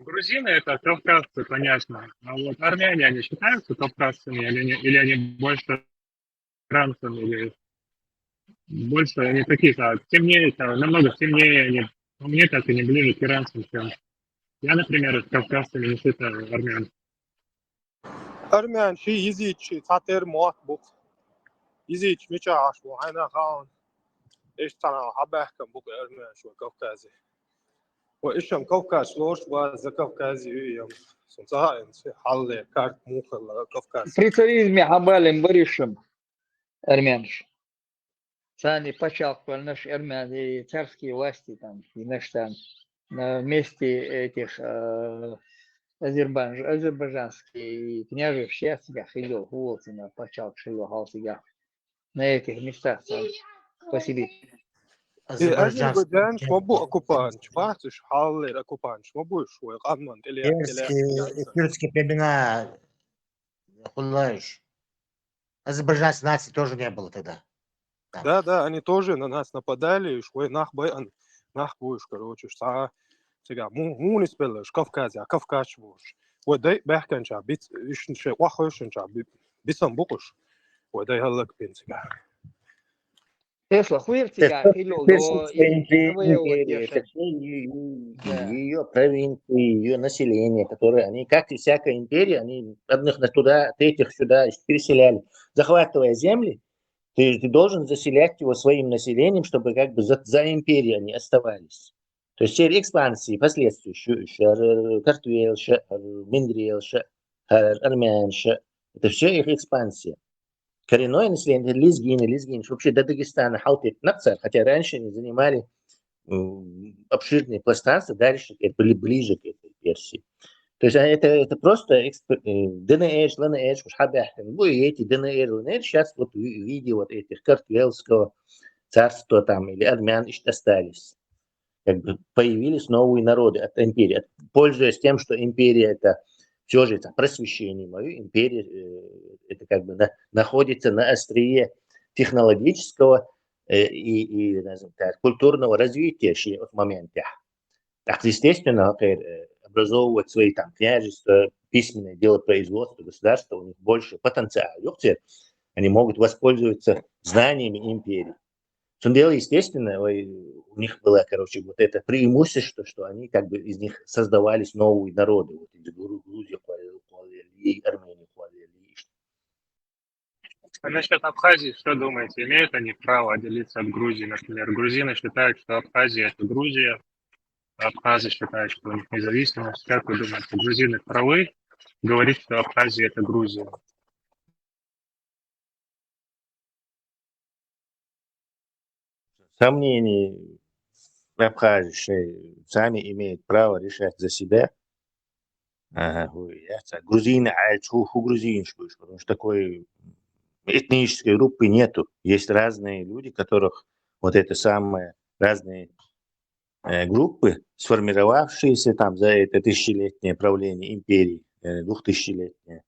Грузины это кавказцы, понятно. А вот армяне, они считаются кавказцами или они больше иранцами, или больше они такие, темнее, намного темнее они. Но мне так и не ближе к иранцам, чем я, например, с кавказцами не считаю армян. Армян ши изич татер мот бук изич мичаш во хайна хан эштана хабахкам бук армян шо кавкази وإيشهم كوكاش لوش وزكوكازي يوم سنتها حل كارت مخل كوكاز. При царизме Хабалем Боришем армянш. Сами почалку наши армяне царские власти там и наш там на месте этих азербайджанские княжи все себя хилил волосы на почалку шило себя на этих местах там поселить. Азербайджан шо бу оккупант, бачиш, халлер оккупант, шо бу шо قانون Кюрдские племена, Хуллаиш. Азербайджанской нации тоже не было тогда. Да, они тоже на нас нападали, шо нахбуешь, короче, что сега му не спелаш Кавказе, а Кавказ буш. Вот дай бахканча бит ишнше вахошнча бисам букуш. Вот дай халак пенсига. Тесла хуер тебя хилил до ее провинции, ее население, которые они, как и всякая империя, они одних туда, третьих сюда переселяли. Захватывая земли, ты должен заселять его своим населением, чтобы как бы за империей они оставались. То есть все экспансии, последствия, Картвелша, Миндрелша, Армянша, это все их экспансия. Коренное население, лезгины, вообще до Дагестана, Халты, Нацар, хотя раньше они занимали обширные пространства, дальше были ближе к этой Персии. То есть это просто ДНР, ЛНР, эти ДНР, ЛНР сейчас вот в виде вот этих Картвелского царства там или армян остались. Как бы появились новые народы от империи, пользуясь тем, что империя это все же это просвещение мое, империя это как бы находится на острие технологического и так, культурного развития в моменте. Так, естественно, образовывать свои там княжества, письменное делопроизводство, государства, у них больше потенциала. Они могут воспользоваться знаниями империи. Дело, естественно, у них было, короче, вот это преимущество, что они как бы из них создавались новые народы. Вот из Грузии, Армении. А насчет Абхазии, что думаете, имеют они право отделиться от Грузии, например? Грузины считают, что Абхазия это Грузия, а абхазы считают, что у них независимость. Как вы думаете, грузины правы говорить, что Абхазия это Грузия? Сомнений в Абхазии сами имеют право решать за себя. Грузины, потому что такой этнической группы нету. Есть разные люди, которых вот это самое, разные группы, сформировавшиеся там за это тысячелетнее правление империи, 2000-летнее.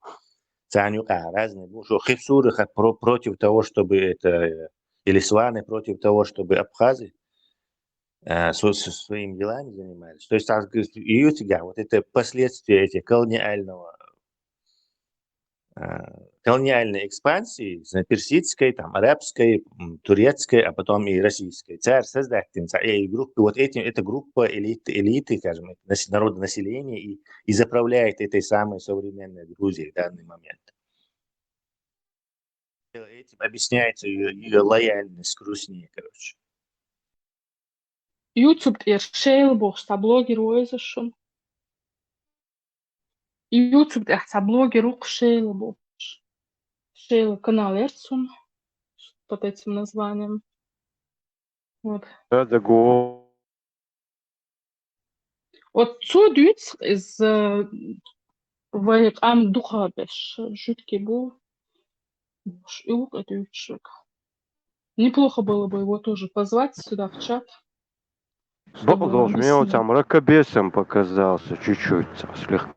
Разные. Хипсуры против того, чтобы это, или сваны против того, чтобы абхазы своими делами занимались. То есть вот это последствия этих колониальной экспансии, персидской, там, арабской, турецкой, а потом и российской. Царь создатель, и группы, вот эта группа элиты, скажем, народонаселения и заправляет этой самой современной Грузией в данный момент. Этим объясняется ее лояльность к Русне, короче. YouTube ir šēli būs tā blogi roizašun. YouTube ir tā blogi ruk šēli būs. Шейла канал Эрцун под этим названием. Вот. هذا جو Вот цудюц из ам духа беш жуткий был. Неплохо было бы его тоже позвать сюда в чат. Бог, мне он там мракобесом показался чуть-чуть, слегка.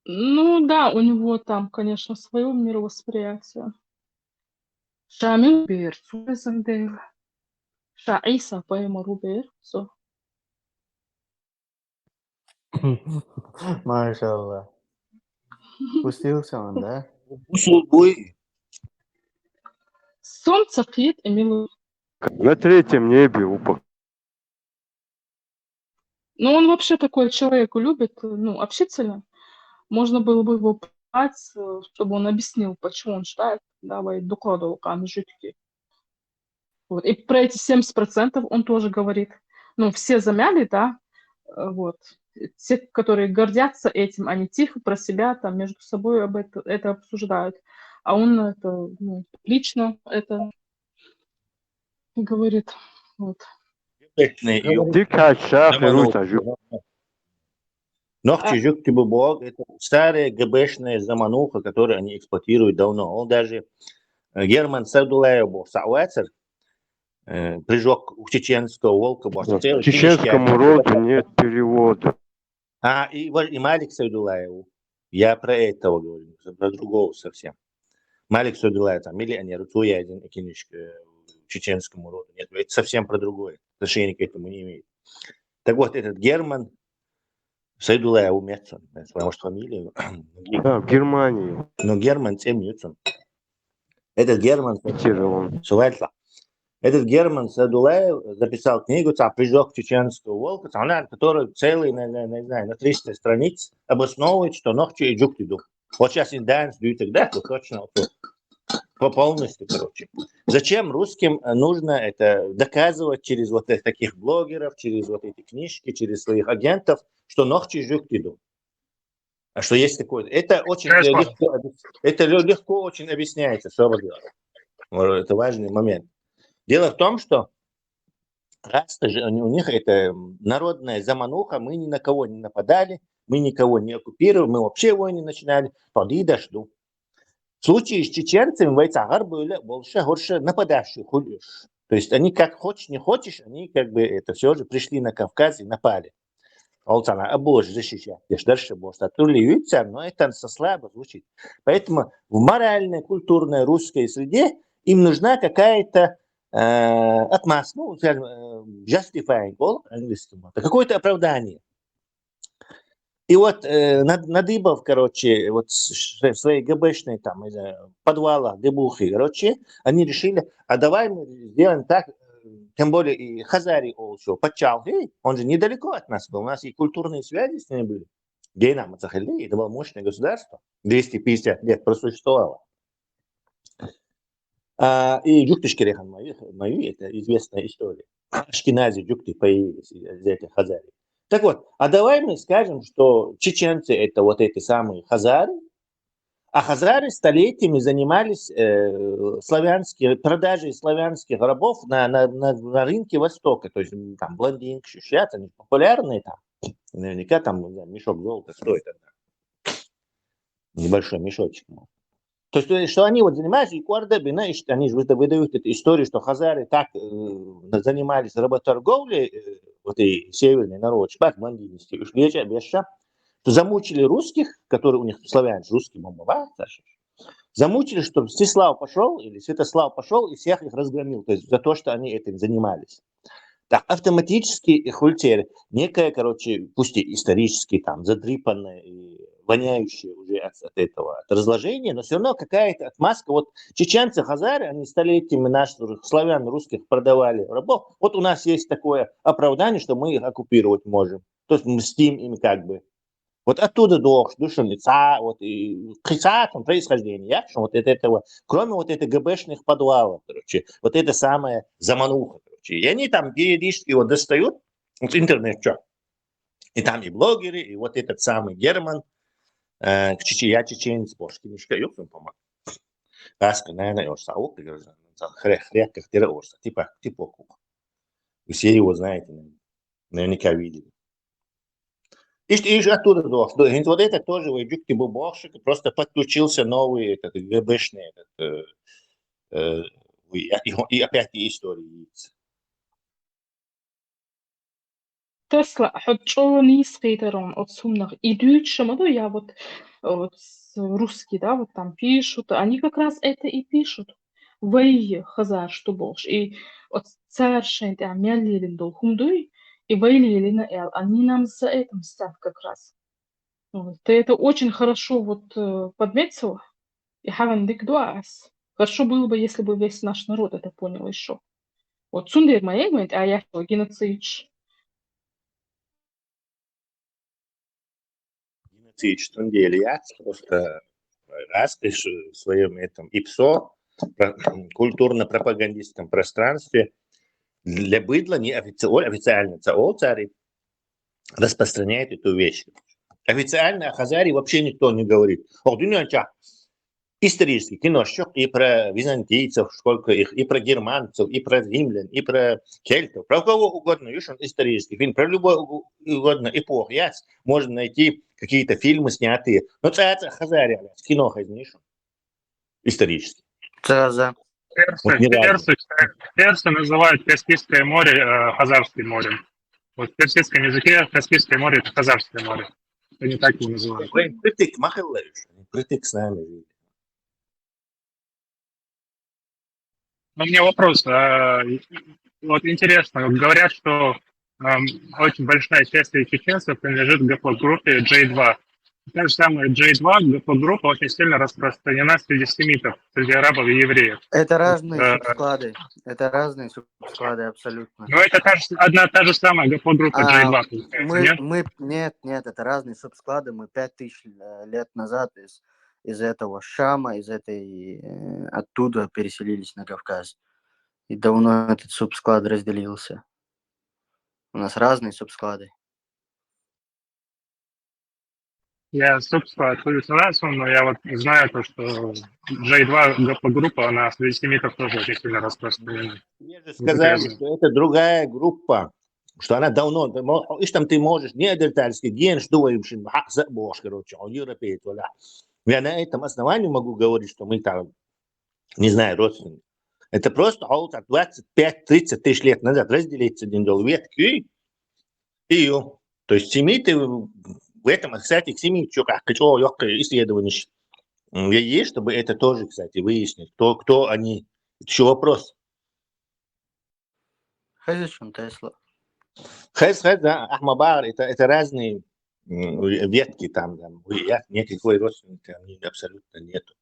Ну да, у него там, конечно, свое мировосприятие. Шамил Берцу Зандеев. Шаиса поэма Руберцу. Машаллах. Пустился он, да? Солнце пьет Эмилу. На третьем небе упал. Ну, он вообще такой человек любит, ну, общительно. Можно было бы его понять, чтобы он объяснил, почему он считает, давай, докладывал камни жидкие. Вот. И про эти 70% он тоже говорит. Ну, все замяли, да, вот. Те, которые гордятся этим, они тихо про себя там между собой это обсуждают. А он это, ну, лично это говорит. Вот. Ногти жук бог это старая ГБшная замануха, которую они эксплуатируют давно. Он даже Герман Садулаев был сауэцер, прижег чеченского волка. В чеченскому роду нет перевода. И Малик Садулаеву. Я про этого говорю, про другого совсем. Малик Садулаев, там, миллионер, твой один книжка чеченскому роду. Нет, это совсем про другое. Отношение к этому не имеет. Так вот, этот Герман Сайдулаев Мецон, может, фамилия? Да, в Германии. Но Герман Мецон. Этот Герман Сувальтла. Этот Герман Сайдулаев записал книгу «Прижог чеченского волка», который целый, не знаю, на 300 страниц обосновывает, что ногти и джук идут. Вот сейчас индианцы дают тогда, то точно по полностью, короче. Зачем русским нужно это доказывать через вот таких блогеров, через вот эти книжки, через своих агентов, что ногти и джук идут? А что есть такое? Это очень легко очень объясняется. Это важный момент. Дело в том, что раз у них это народная замануха, мы ни на кого не нападали, мы никого не оккупировали, мы вообще войны начинали, поди дожду. В случае с чеченцами в Айцагар были больше нападавших. То есть они как хочешь, не хочешь, они как бы это все же пришли на Кавказ и напали. А боже, защищать. Дальше боже. Но это со слабо звучит. Поэтому в моральной, культурной русской среде им нужна какая-то отмазка, ну, скажем, justifying, английскому, какое-то оправдание. И вот Надыбов, короче, вот в своей ГБшной там подвалах, дебухи, короче, они решили, а давай мы сделаем так, тем более и Хазарий Олчо, Пачалхи, он же недалеко от нас был, у нас и культурные связи с ними были. Гейна Мацахали, это было мощное государство, 250 лет просуществовало. И Джуктишкирехан мою, это известная история. Ашкенази Джукти появились из этих Хазарий. Так вот, а давай мы скажем, что чеченцы это вот эти самые хазары, а хазары столетиями занимались продажей славянских рабов на рынке Востока. То есть там блондинки, шишят, они популярные там. Наверняка там мешок золота стоит. Небольшой мешочек. То есть, что они вот занимаются, и Куардеби, они же выдают эту историю, что хазары так занимались работорговлей, вот и северный народ, шпак, блондинистый, что замучили русских, которые у них славяне, русские бомбова, замучили, чтобы Святослав пошел и всех их разгромил, то есть за то, что они этим занимались. Так, автоматически их ультери, некая, короче, пусть и исторически там задрипанная и воняющая уже от этого, от разложения, но все равно какая-то отмазка. Вот чеченцы, хазары, они столетиями наших славян, русских продавали рабов. Вот у нас есть такое оправдание, что мы их оккупировать можем. То есть мстим им как бы. Вот оттуда душен лица, вот и происхождение, что вот этого, кроме вот этих ГБшных подвалов, короче, вот это самое замануха, короче. И они там периодически его достают, вот интернет, что. И там и блогеры, и вот этот самый Герман, я чеченец, Бошкинишка, ёпсун, по-моему. Раска, наверное, Орса, хряк, тире Орса, типа кук. Вы все его знаете, наверняка видели. И оттуда дошло. Вот это тоже Вайджук Тибубовшик, просто подключился новый этот ГБшный, и опять и истории. Тесла, что не скейтером от сумных. И дючим, ну я вот русский, да, вот там пишут, они как раз это и пишут. Вей хазар, что больше. И от царшень, а мялилин дол хумдуй, и вейлилина эл. Они нам за это мстят как раз. Вот. Ты это очень хорошо вот подметил. И хавандик дуас. Хорошо было бы, если бы весь наш народ это понял еще. Вот сундер маегмент, а я что, геноцидч. Я просто распиш в своем этом ИПСО, культурно-пропагандистском пространстве, для быдла официально цари распространяет эту вещь. Официально о Хазаре вообще никто не говорит. Исторический киношек и про византийцев, сколько их, и про германцев, и про римлян, и про кельтов, про кого угодно, видишь, он исторический фильм, про любую угодно эпоху. Можно найти какие-то фильмы снятые. Но это Хазария, кино знаешь, исторический. Персы называют Каспийское море Хазарским морем. Вот в персидском языке Каспийское море – это Хазарское море. Они так его называют. Притык с нами. Но у меня вопрос. Вот интересно, говорят, что очень большая часть чеченцев принадлежит к гаплогруппе J2. Та же самая J2, гаплогруппа, очень сильно распространена среди семитов, среди арабов и евреев. Это разные субсклады. Это разные субсклады абсолютно. Но это одна та же самая гаплогруппа J2. Нет, это разные субсклады. Мы 5000 лет назад из этого Шама, оттуда переселились на Кавказ. И давно этот субсклад разделился. У нас разные субсклады. Я, собственно, открылся расу, но я вот знаю то, что J2 гаплогруппа, она среди семитов тоже очень сильно распространена. Мне же сказали, что это другая группа, что она давно, и там ты можешь неандертальский ген, что вы короче, он европеец, я на этом основании могу говорить, что мы там, не знаю, родственники. Это просто 25-30 тысяч лет назад разделиться один дол ветки и то есть семиты в этом, кстати, к семьи, как исследование есть, чтобы это тоже, кстати, выяснить, кто они. Это еще вопрос. Тесла. Да, Ахмабар, это разные ветки там никакой родственника абсолютно нету.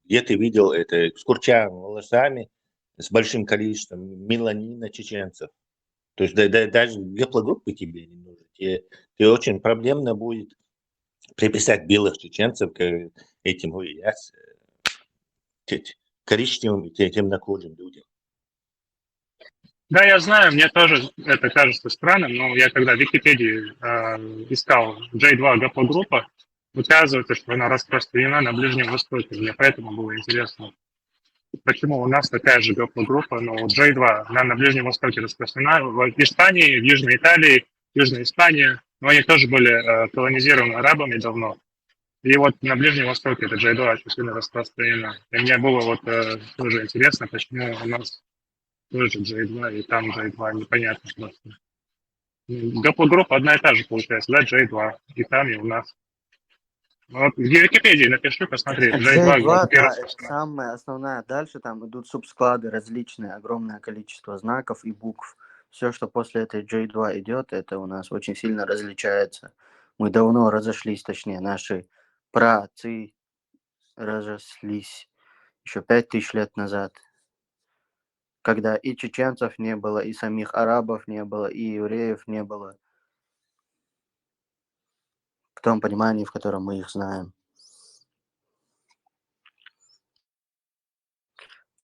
Где ты видел это с курчавыми волосами, с большим количеством меланина чеченцев? То есть даже гаплогруппы тебе не нужны. Тебе очень проблемно будет приписать белых чеченцев к этим коричневым и темнокожим людям. Да, я знаю, мне тоже это кажется странным, но я когда в Википедии искал J2 гаплогруппа, указывается, что она распространена на Ближнем Востоке. Мне поэтому было интересно, почему у нас такая же гаплогруппа, но J2, она на Ближнем Востоке распространена. В Испании, в Южной Италии, Южной Испании, но они тоже были колонизированы арабами давно. И вот на Ближнем Востоке это J2 очень сильно распространено. И мне было вот тоже интересно, почему у нас тоже J2 и там J2, непонятно просто. Гаплогруппа одна и та же получается, да, J2, и там, и у нас. Вот в Википедии напишу, посмотри. J2, да, это самая основная. Дальше там идут субсклады различные, огромное количество знаков и букв. Все, что после этой J2 идет, это у нас очень сильно различается. Мы давно разошлись, точнее, наши праотцы разошлись еще 5000 лет назад, когда и чеченцев не было, и самих арабов не было, и евреев не было. том понимании, в котором мы их знаем.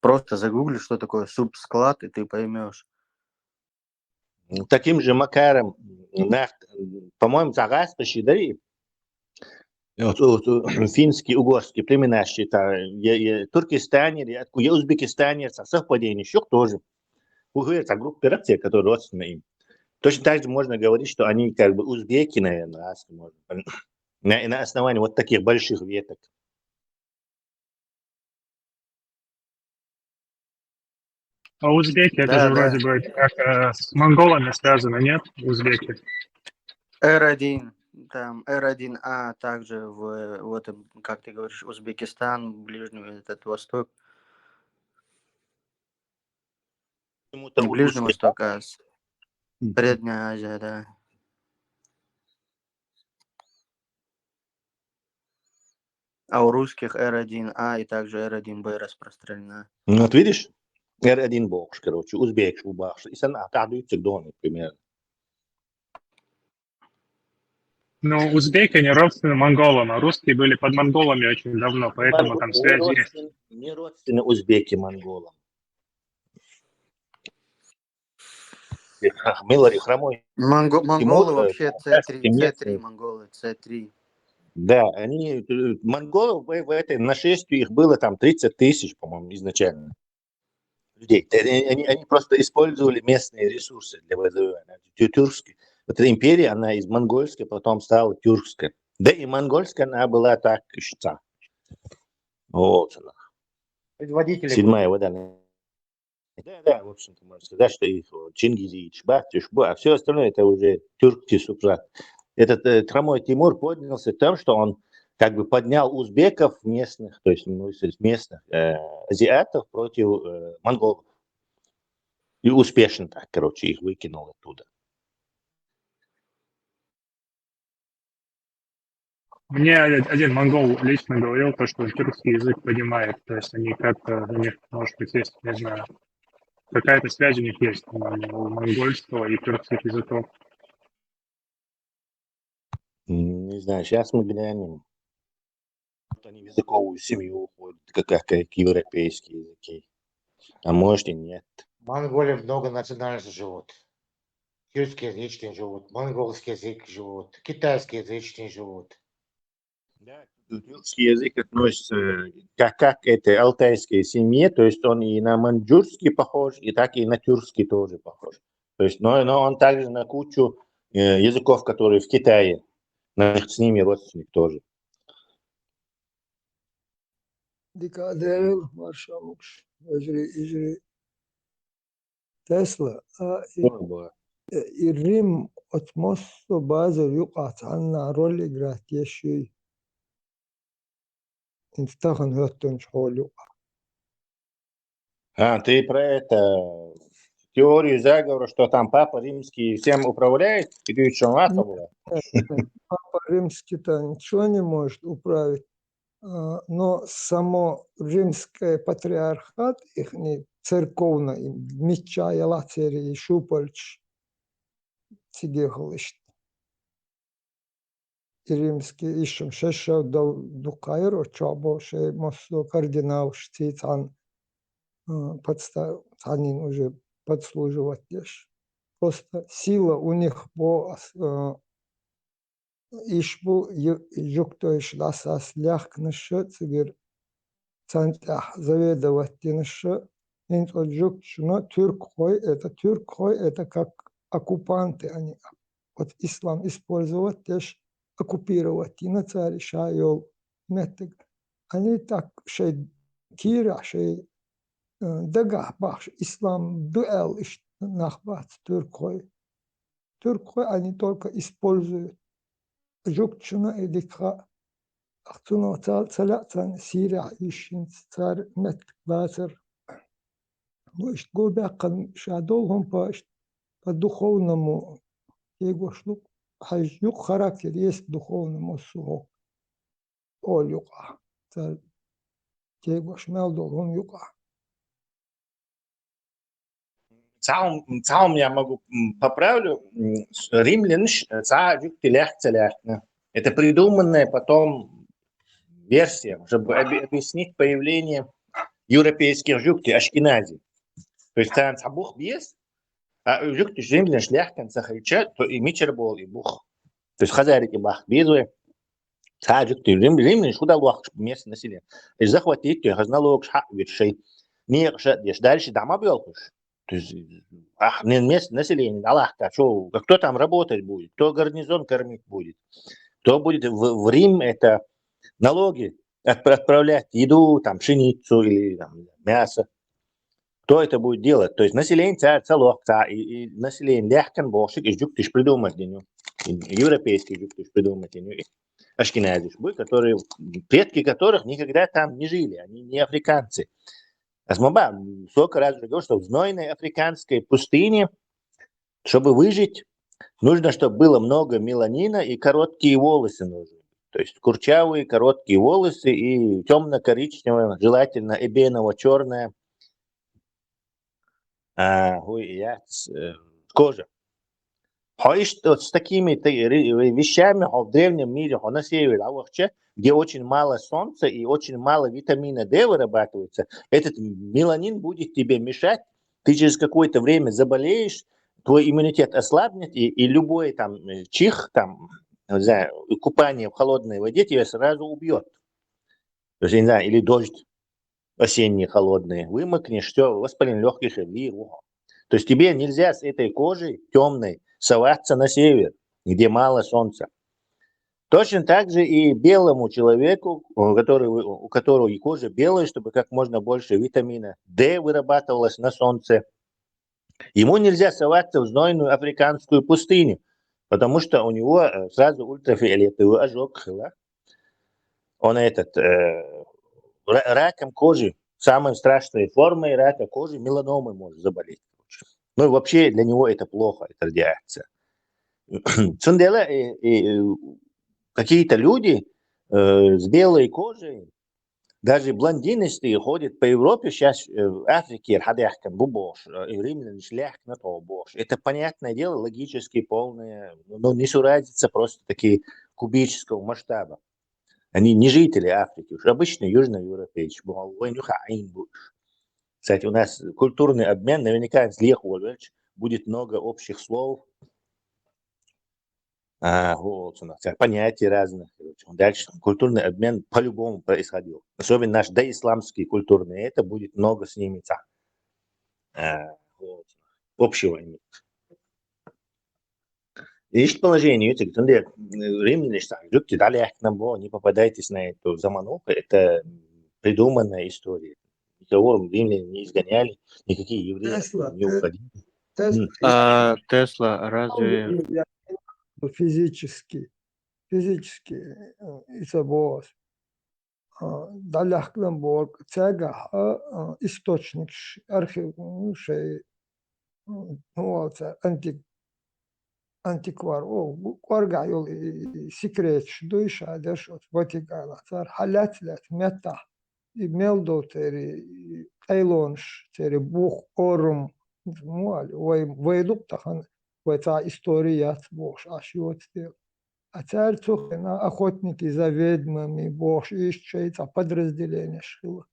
Просто загугли, что такое субсклад, и ты поймешь. Таким же макаром, по-моему, Цагаспаши, да, и финские, угорские племена считают, Туркестане, Узбекистане, совпадение, еще тоже. Это группировки, которые родственны им. Точно так же можно говорить, что они как бы узбеки, наверное, на основании вот таких больших веток. А узбеки, это же вроде бы как с монголами связано, нет? Узбеки. R1, там R1A, также вот, как ты говоришь, Узбекистан, Ближний этот Восток. Не Ближний Восток, а Средняя Азия, да. А у русских R1A и также R1B распространена. Ну, вот видишь, R1 бокс, короче, узбек бокс. И она отдаются к дону, примерно. Ну, узбеки не родственны монголам, а русские были под монголами очень давно, поэтому там связи есть. Не родственны узбеки монголам. Милари, хромой. Монголы вообще C3 монголы, C3. Да, они, монголов в этой нашествии их было там 30 тысяч, по-моему, изначально людей. Они просто использовали местные ресурсы для возведения. Тюркские. Вот эта империя, она из монгольской, потом стала тюркской. Да и монгольская она была так, что. Вот она. Предводители. Седьмая вода. Да, в общем-то, можно сказать, что их Чингизич, Бахтишбу, а все остальное это уже тюркский субстрат. Этот Хромой Тимур поднялся тем, что он как бы поднял узбеков местных, то есть местных азиатов против монголов. И успешно так, короче, их выкинул оттуда. Мне один монгол лично говорил, то, что тюркский язык понимает, то есть они как-то, у них, может быть, есть, не знаю, какая-то связь у них есть у монгольского и тюркских языков. Не знаю, сейчас мы глянем. Они в языковую семью уходят, как европейские языки. А может и нет. В Монголии много национальностей живут. Тюркскоязычные живут, монгольский язык живут, китайскоязычные живут. Да, тюркский язык относится как это алтайская семья, то есть он и на маньчжурский похож, и так и на тюркский тоже похож. То есть, но он также на кучу языков, которые в Китае, с ними родственник тоже. Дикадерил маршамукш, ижри Тесла, и Рим отмосто база юкат анна роли гратьеши инстахан хөттөн шхолю. Ты про это теорию заговора, что там Папа Римский всем управляет? И ты что, НАТО была? Папа Римский-то ничего не может управить, но само римское патриархат, их церковно, меча, ялацери, шупальч, сидехалыш. Римский ищем шеша до Кайро, чабо, ше мосто кардинал, штицан, подстав, они уже подслуживать лишь. Просто сила у них по ишбу юктоиш ласас ляхкнышы цигер цантах заведовать тинышы инто юктшно тюрк хой это как оккупанты, они вот ислам использовать лишь оккупировать и на царь шайол метик. Они так шей кира шей дага бахш ислам дуэл иш нахбат тюркой они только используют жукчуна и дикха ахтуно цалацан сирия ишин царь метик базар мышь губякан шадолгом по духовному его шлук юг характер есть духовному сухо. Ол юга. Его шмел долгом юга. Цаум я могу поправлю. Римлян ца юг телях целях. Это придуманная потом версия, чтобы объяснить появление европейских жуктей, ашкенази. То есть там бух без, а жуктей земли шляхтан сахарича, то и мичер был и бух. То есть хазарики бах безуе, жуктей земли шуда луах местное население. И захватить, то хазналог шхак вершей. Не дальше дома белкуш. То есть местное население, Аллах-то, кто там работать будет, кто гарнизон кормить будет, кто будет в Рим это налоги отправлять, еду, там, пшеницу или там, мясо. Кто это будет делать? То есть население целых, и население легкан бошик, и жуктиш придумать деню, европейский жуктиш придумать деню, ашкеназиш, которые, предки которых никогда там не жили, они не африканцы. Асмаба, сколько раз говорил, что в знойной африканской пустыне, чтобы выжить, нужно, чтобы было много меланина и короткие волосы нужны. То есть курчавые, короткие волосы и темно-коричневая, желательно эбеново-черная кожа. С такими вещами в древнем мире, на севере, где очень мало солнца и очень мало витамина D вырабатывается, этот меланин будет тебе мешать, ты через какое-то время заболеешь, твой иммунитет ослабнет, и любой там чих, там, не знаю, купание в холодной воде тебя сразу убьет. То есть, не знаю, или дождь осенний холодный, вымокнешь, все, воспаление легких и вирус. То есть тебе нельзя с этой кожей темной соваться на север, где мало солнца. Точно так же и белому человеку, у которого и кожа белая, чтобы как можно больше витамина D вырабатывалось на солнце, ему нельзя соваться в знойную африканскую пустыню, потому что у него сразу ультрафиолетовый ожог. Он раком кожи, самой страшной формой рака кожи, меланомой может заболеть. Ну и вообще для него это плохо, это радиация. Цундела какие-то люди с белой кожей, даже блондинистые, ходят по Европе, сейчас в Африке, это понятное дело, логически полное, но не суразится просто такие кубического масштаба. Они не жители Африки, уж обычные южноевропейцы. Кстати, у нас культурный обмен, наверняка будет много общих слов, понятий разных. Дальше культурный обмен по-любому происходил. Особенно наш доисламский культурный, это будет много с ними общего иметь. Есть положение, римляне не попадайтесь на эту замануху, это придуманная история. Никого римляне не изгоняли, никакие евреи не уходили. Тесла разве... Физически исабос. Даляхленборг, цега, источник, архив, антиквар, корга йол секрет, душ, адеш, Ватикана, цар халятлят, мета, и мелдо тери, кайлонш, тери бух, орум, вайлук тахан, это история бог, ашиот стил. А царь цухна охотники за ведьмами, бог ищет подразделение шило.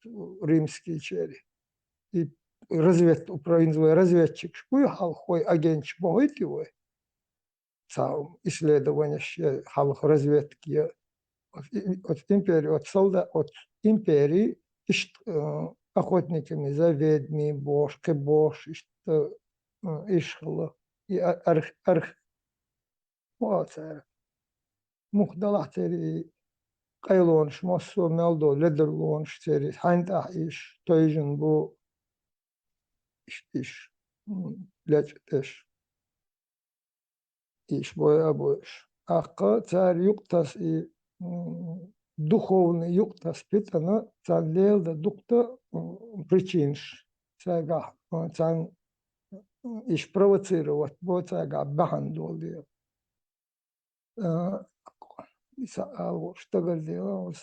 Римские чери. И разведчик шпуйхал, хой агент богитивой. Сам исследование халх разведки от империи, от солдат, от империи охотниками за ведьмами, бошки, бош, ишхло. И مخدلات تري قيلونش مصو ملدو لدرلونش تري حانتا إيش تويجن بو إيش لجتش إيش بو أبوش أقا تار يقتص духовный юктас питана цан лелда дукта причинш цага цан иш провоцировать бо цага бахандол что говорил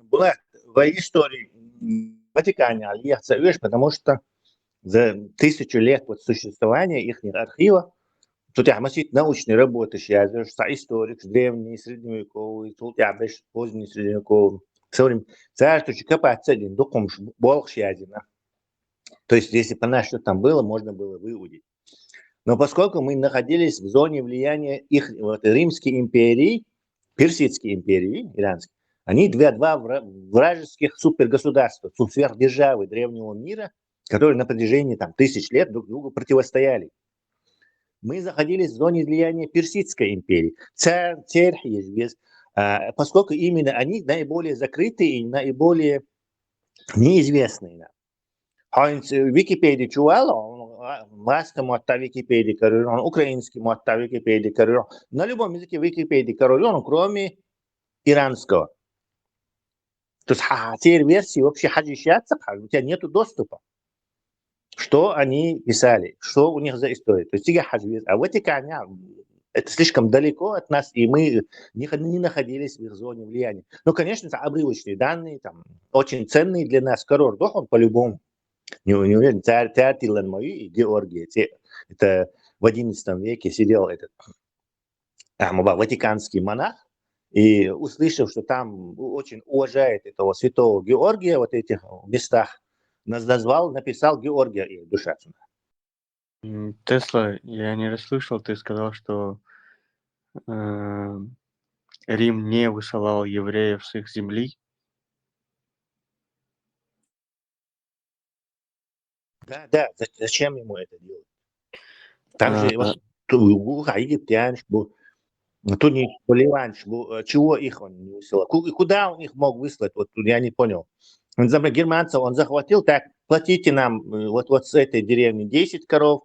была в истории Ватикане Альяхца, потому что за 1000 лет существования их архива Тут я масит научные работы сейчас, историк, древний, средневековый, тут я беш поздний средневековый. Современный. Царь, что копать один, духом болх щадина. То есть, если понять, что там было, можно было выудить. Но поскольку мы находились в зоне влияния их Римской империи, Персидской империи, иранской, они два вражеских супергосударства, сверхдержавы древнего мира, которые на протяжении тысяч лет друг другу противостояли. Мы находились в зоне влияния Персидской империи. Царь, поскольку именно они наиболее закрытые и наиболее неизвестные. Википедия чувала, маска муатта Википедии королен, украинский муатта Википедии королен. На любом языке Википедии королен, кроме иранского. То есть теперь версии вообще хаджищаться, у тебя нету доступа. Что они писали, что у них за история. То есть а Ватикане это слишком далеко от нас, и мы не находились в их зоне влияния. Но, конечно, это обрывочные данные, там, очень ценные для нас. Король Дохон по-любому. Не уверен, царь Тиланмой и Георгий. Это в XI веке сидел этот ватиканский монах, и услышав, что там очень уважает этого святого Георгия в этих местах, написал Георгия и душа. Тесла, я не расслышал, ты сказал, что Рим не высылал евреев с их земли. Да, зачем ему это делать? Там же египтяне, тунис, ливанец, чего их он не высылал? Куда он их мог выслать? Вот я не понял. Например, германцев он захватил, так, платите нам вот с этой деревни 10 коров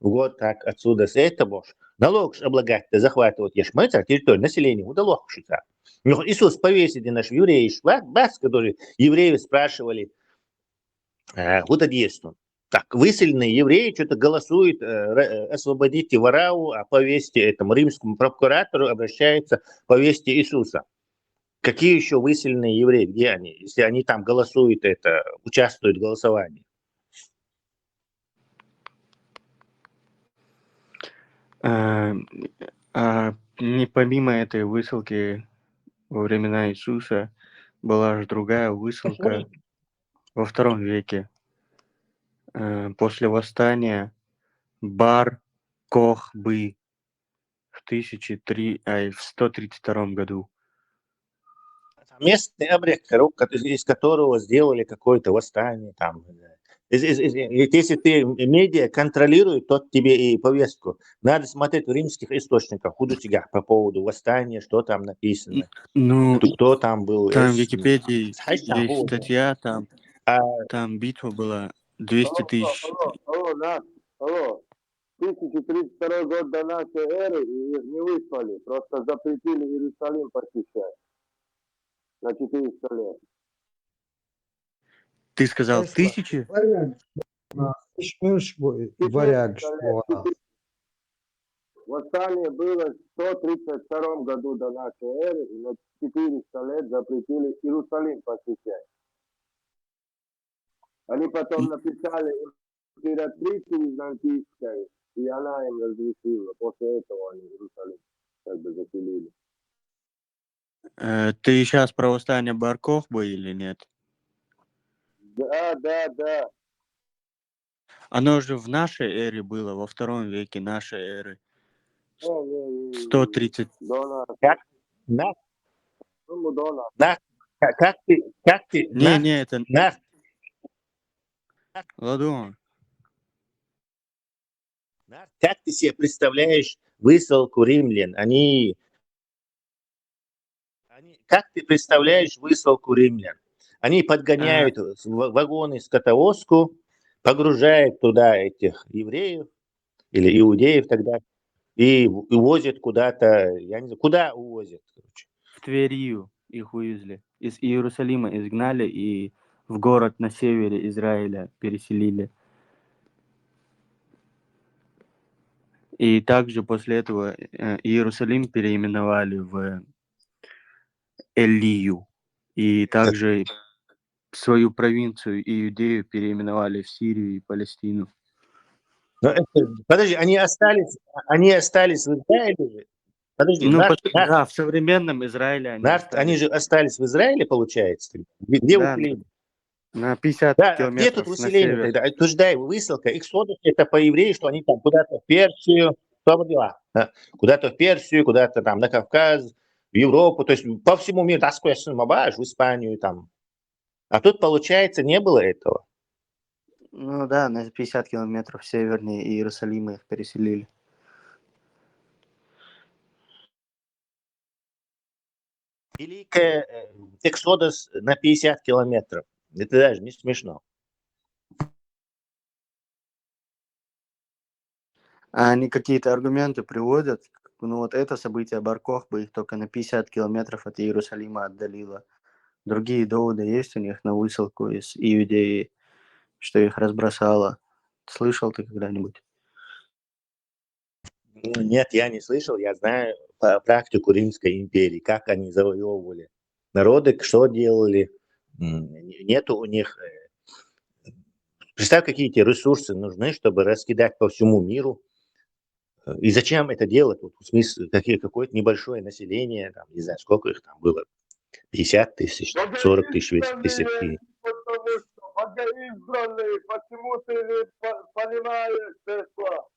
в год, так, отсюда с этого. Налог облагать, захватывать ешмыца, территорию населения, удалось. Иисус повесили наш евреи, которые евреи спрашивали, куда действует. Так, выселенные евреи что-то голосуют, освободите Варау, а повесьте этому римскому прокуратору, обращается, повесьте Иисуса. Какие еще выселенные евреи? Где они? Если они там голосуют, участвуют в голосовании. Не помимо этой высылки во времена Иисуса была же другая высылка во II веке. После восстания Бар-Кохбы в 132 году. Местный обряд, из которого сделали какое-то восстание. Там. Если ты медиа контролирует, тот тебе и повестку. Надо смотреть в римских источниках, худо-тяга по поводу восстания, что там написано, кто там был. Там в Википедии есть статья, там битва была 200 тысяч. Алло. 1032 год до нашей эры, и их не выслали, просто запретили Иерусалим посещать на 400 лет. Ты сказал 1000? Восстание было в 132 году до нашей эры, и на 400 лет запретили Иерусалим посещать. Они потом написали императрице византийской, и она им разрешила. После этого они Иерусалим как бы заселили. Ты сейчас про восстание Бар-Кохбы или нет? Да. Оно же в нашей эре было, во II веке нашей эры. 130. Как ты? Не, это... Ладно. Как ты себе представляешь высылку римлян? Как ты представляешь высылку римлян? Они подгоняют вагоны, скотовозку, погружают туда этих евреев или иудеев тогда и увозят куда-то, я не знаю, куда увозят? В Тверию их вывезли. Из Иерусалима изгнали и в город на севере Израиля переселили. И также после этого Иерусалим переименовали в Эллию. И также свою провинцию Иудею переименовали в Сирию и Палестину. Но подожди, они остались в Израиле же? Подожди, Ну, Нарт, да, в современном Израиле они они остались. же остались в Израиле, получается? Где Да, выселение? на 50 Да, а где тут километров на выселение север. тогда? Это же, да, высылка. Эксодус это по-евреи, что они там куда-то в Персию, что дела? Куда-то в Персию, куда-то там на Кавказ, в Европу, то есть по всему миру, в Испанию там. А тут, получается, не было этого. Ну да, на 50 километров севернее Иерусалима их переселили. Великая Эксодус на 50 километров. Это даже не смешно. А они какие-то аргументы приводят. Ну вот это событие Бар-Кохбы их только на 50 километров от Иерусалима отдалило. Другие доводы есть у них на высылку из Иудеи, что их разбросало. Слышал ты когда-нибудь? Нет, я не слышал, я знаю практику Римской империи, как они завоевывали народы, что делали. Нету у них... Представь, какие тебе ресурсы нужны, чтобы раскидать по всему миру. И зачем это делать? Вот, в смысле, какое-то небольшое население, там, не знаю, сколько их там было, 50 тысяч, 40 тысяч, если Потому что богоизбранные, почему ты не понимаешь этого?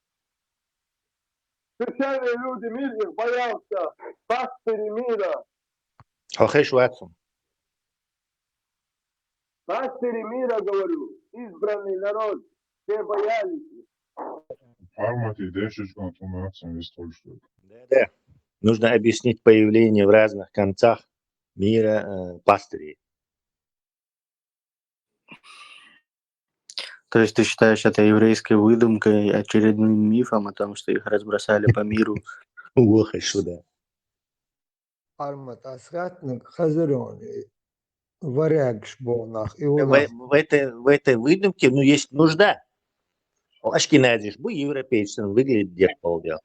Случайные люди, мир их боялся, пастыри мира. Пастыри мира, говорю, избранный народ, все боялись. Да. Нужно объяснить появление в разных концах мира пастырей. То есть ты считаешь это еврейской выдумкой, очередным мифом о том, что их разбросали по миру? Ох, что да. Армат асратник хазарони. Варягш бонах. И у В нас. этой выдумке, ну, есть нужда. Ашкеназиш, bu европейцем выглядит где полдел.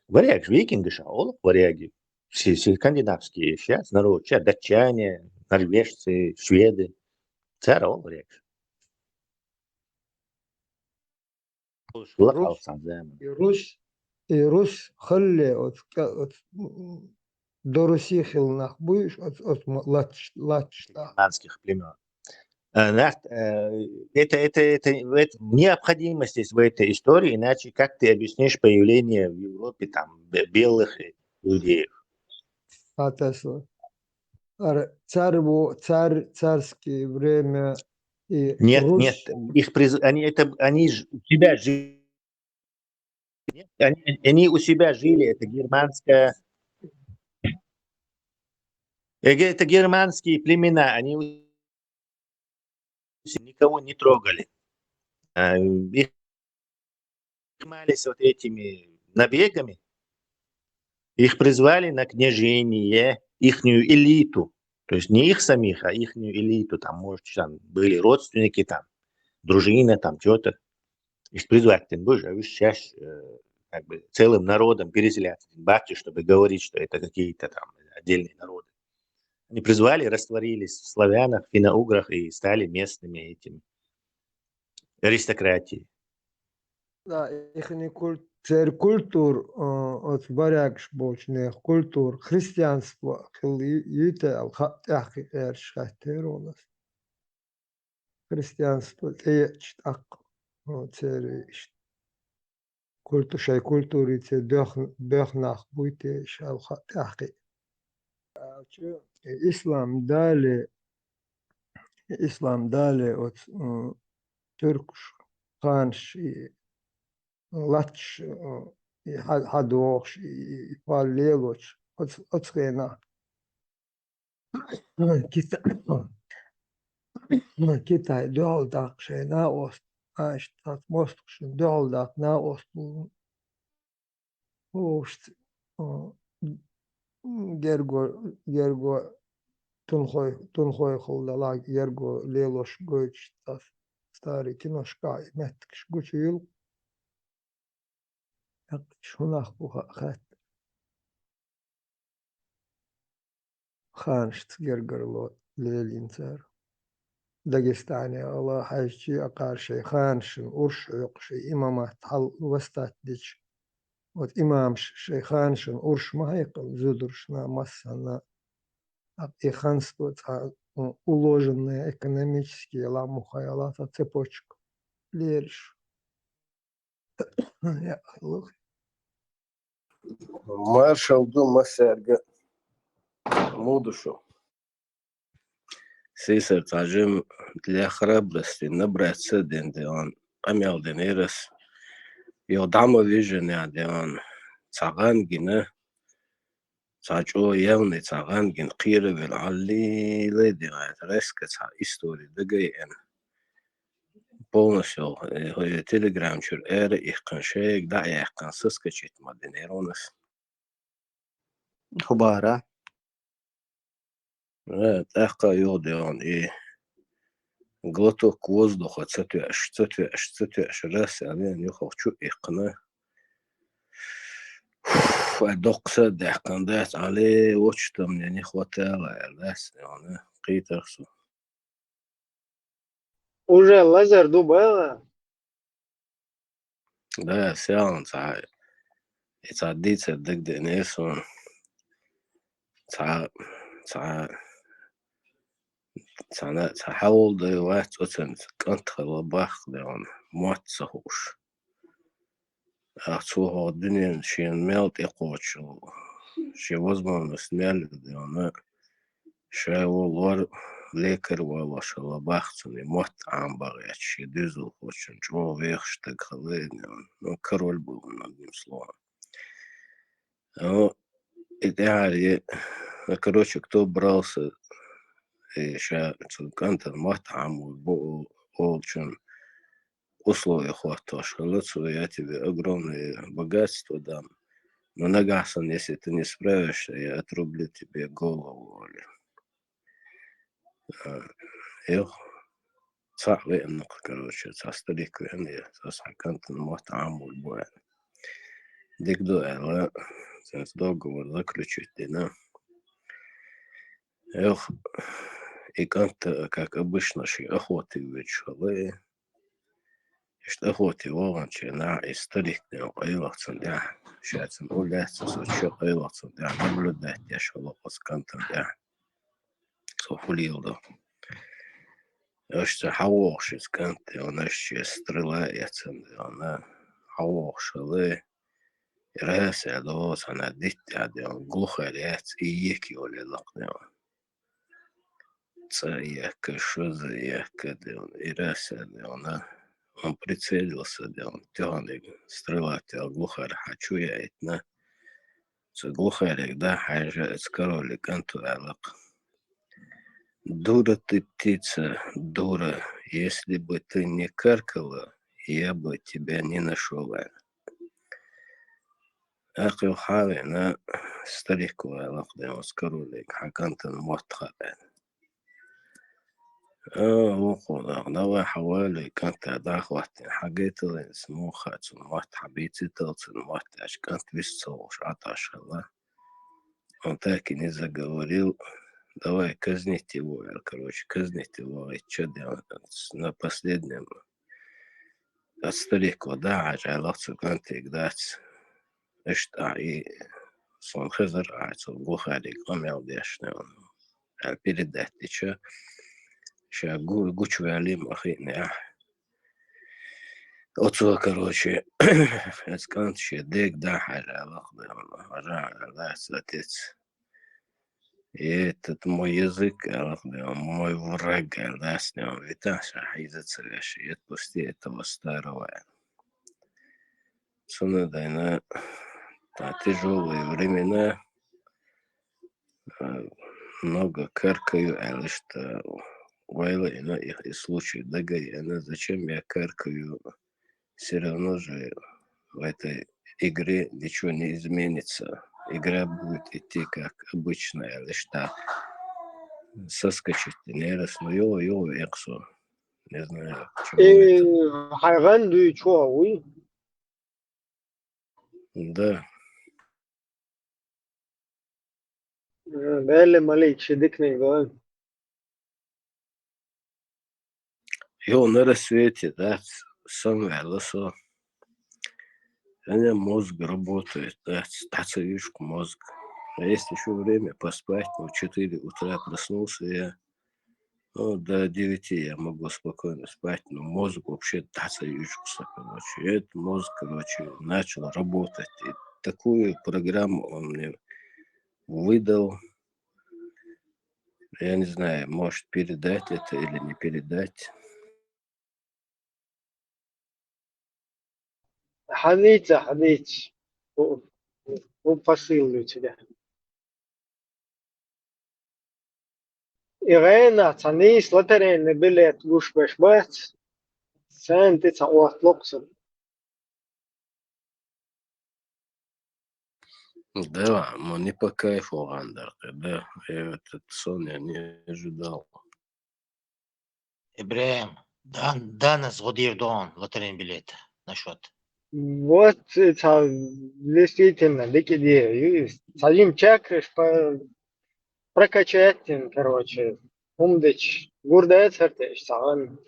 Варяг, викинги, шаол, варяги. Все скандинавские сейчас, народ, сейчас датчане, норвежцы, шведы. Царол варяг. И Русь خلي до Руси хилнах будешь от лачта. Германских племен. Это необходимость есть в этой истории, иначе как ты объяснишь появление в Европе там белых людей? Царские время и нет, Русь. Они у себя жили. Они у себя жили, это германская. Это германские племена, они никого не трогали. Их занимались вот этими набегами, их призвали на княжение, ихнюю элиту, то есть не их самих, а ихнюю элиту, там, может, там были родственники, там, дружина, там, что-то. Их призвали, ты будешь, а вы сейчас как бы целым народом переселяться, батю, чтобы говорить, что это какие-то там отдельные народы. Они призвали, растворились в славянах, финно-уграх и стали местными этими аристократией. Да, их культур от варягш бочных культур христианство христианство культуре те бехнах буйте шалхатахи. Ислам дали от туркш ханш и латш и хадош и палелоч от схена. Китай долдак шена ост. Аштат мостшин долдак на ост. Ост Gergo tunhoi holdala Gergo lelos goich tas stari kinoshkai metkš gučil. Šunach buha hat. Hanšt Gergerlo lelincer. Дагестане Allah хайчи акар шейханшин, уршук шей имамат хал вастат дич. Вот имам шейханшин, урш махайкал, зудуршна массана, и ханство уложенные экономические ламухаялата цепочку. Лериш. Маршал Дума Серга Мудушу. Сисер тажим для храбрости набраться денде он амял денерас. Йо дама вижене де он цаган гине цачо явный цаган гин қирвел алли леди реске ца истории дгн полностью телеграм чур их коншек да я консискачит маденеронас. Хубара. Тахка йоде он и глоток воздуха цветешь раз, а я хочу их на докса дехкандас, але вот что мне не хватало, раз, он китерсу. Уже лазер дубела. Да, сян цай. Это дитя дэгдэ нэсон. حاول دوات أتن كنت خلباخ دون موت سهوش أخوه الدنيا شين ميلت يقوش شي وزمان مسمال دون شاي والور ليكر والله شلباخ تني موت عم بغيت شي ديزل خوشن جو ويخشتك خليني نو كرول بونا ديمسلون إداري короче кто брался еще контент матам очень условия хватаешь, лучше я тебе огромное богатство дам, но нагасан, если ты не справишься, я отрублю тебе голову. صعب انك короче تستريك يعني контент матам будет дик дуэла договор заключить, да. И как-то, как обычно, ши охоты вечеры, что охоты вовнче на историк не оилахцен, да, сейчас уляться, сочо оилахцен, да, наблюдать, я шел по скантам, да, софулилдо. Что хавоши сканты, он еще стреляется, он хавоши, раз я dos, она дитя, он глухарец, и еки олилакне. Цаека, что за яка, и раз он прицелился, он тяник, стрелять, глухарь, хочу я это, глухарь, да, хайже, скороли, кантуэлок. Дура ты, птица, дура, если бы ты не каркала, я бы тебя не нашел. Ахил хави, на старику, он скороли, хакантан мотхабен. давай حوالي كانت داخوات حاجات اللي اسمه خاتم موت حبيتي تلتن موت اش كانت بيستوش عطاش الله он так и не заговорил. Давай казнить его, короче, казнить его. И что делать? На последнем от старика, да, ажалахцу кантик дать. Эшта и сон хазар, глухарик, омел дешный он. Передать, и что? Ща гучу алим ахине. Отцу, короче, эскант ще дек да ажалах, да, отец. И этот мой язык, мой враг, да, с ним виташа, хайзаться и отпусти этого старого. Цуна дайна, тяжелые времена, много каркаю, а что Вайла и случай догоря, зачем я каркаю, все равно же в этой игре ничего не изменится. Игра будет идти как обычная, лишь так. Соскочить не раз, но его эксу. Не знаю, почему это. حيغني شوي. Да. ده اللي مالك شدكني قال. его на рассвете, да, самое лосо. У меня мозг работает, да, стацевишку мозг. А есть еще время поспать, в 4 утра проснулся я. Ну, до 9 я могу спокойно спать, но мозг вообще тацаюшился, короче. И этот мозг, короче, начал работать. И такую программу он мне выдал. Я не знаю, может передать это или не передать. حديث هو посыл для тебя. Irēna cenīs loterēna biļeti gušpēc bēc, centi caot loksun. Да, но не по кайфу, Андер, да. Я этот сон я не ожидал. Ибраим, Дана сгодир дон лотерейный билет на счет. Вот действительно, дикие садим чакриш прокачать, короче, умдыч, гурдая цертеш, саган.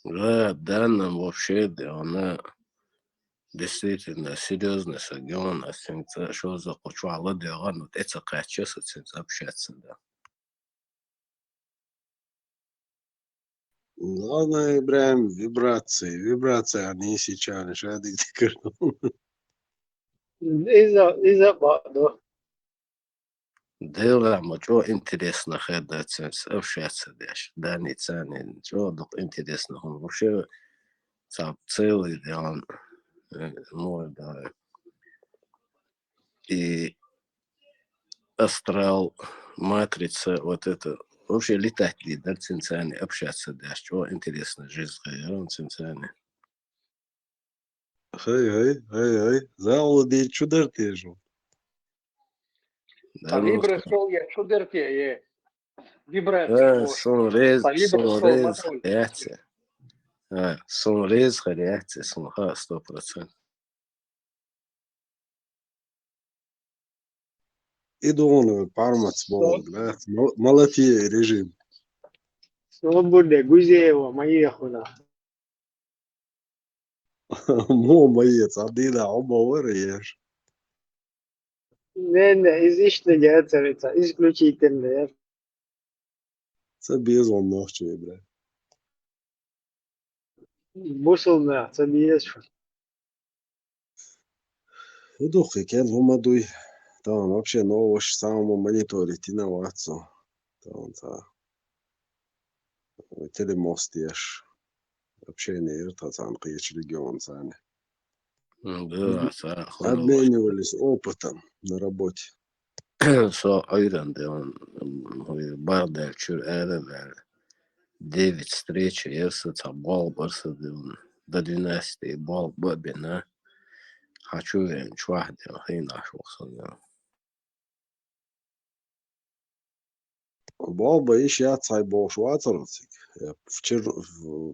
Да, Дана вообще, да, она действительно серьезно сагион, а сенца, что за почвала, да, он это качество, сенца общаться, да. Главное, Ибраим, вибрации. Вибрации, они сейчас шадик. Из-за баду. Дело, что интересно, когда сенца общаться, да, не цены, что интересно, он вообще целый, да, он, мой, да, и астрал, матрица, вот это, вообще летать ли, да, цинцане, общаться, да, что интересно, жизнь, он цинцане. Hey. Zāle dēļ čudartiežu. Да, ну, Вибросол я чудерте, вибрации son реакция, son 100%. Идону пармац болг, да, малатия режим. Свобода, Гузеева, Маехуна. Мо маец, адина, оба варыеш. Не, излишне это исключительно. Це безон нахче, бля. Бусулна, это есть. Удухи, кен ломадуй. Там вообще новость самому мониторить и новацию. Там телемостиеш. Общение иртацан қиеш регион сани. Да, Обменивались опытом на работе. Så öyrende on barda çür ereler 9 встречи ерсыца бал барсады он до 12 бал бабина хочу я чвахде хай нашелся да. Баба еще отцай был швацарцик.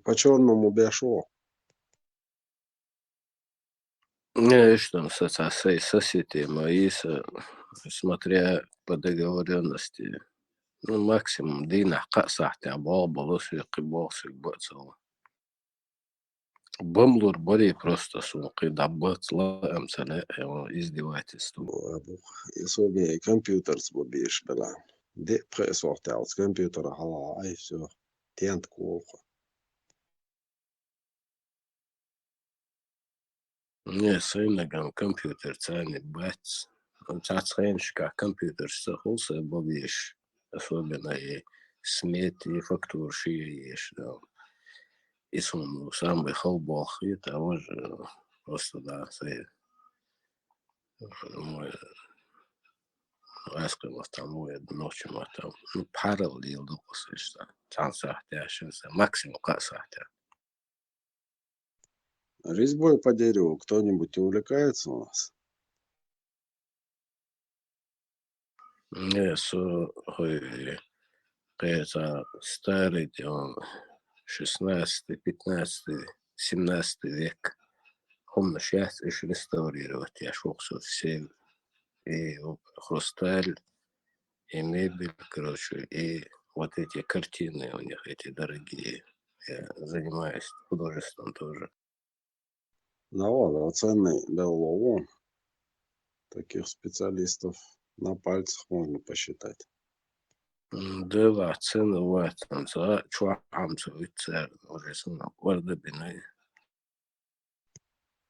По черному бешло. Не, что соседи мои, смотря по договоренности, ну, максимум дина касахте, а бал балос и кибался бацал. Бамлур бори просто сумки даббатла амсала издевательство. Особенно компьютер сбобишь бела. Det pressvart alls computer har aj så tjent kåre. Не, сынагам компьютер ценит бать. Он цацхеншка компьютер сахулся бобиш. Особенно и смет и фактурши есть, да. И сам выхал бог, и того же просто, да, мой раскрыл там мой ночью, там, ну, параллел, допустим, что там сахтяшился, максимум как сахтя. Резьбой по дереву кто-нибудь увлекается у нас? Не, это старый, он 16, 15, 17 век. Он сейчас еще реставрировать. Я шел все и хрусталь, и мебель, короче, и вот эти картины у них, эти дорогие. Я занимаюсь художеством тоже. Да, ценный был таких специалистов на пальцах можно посчитать. Да, цены вот там за чуахам цуицер уже сына ورد بناي.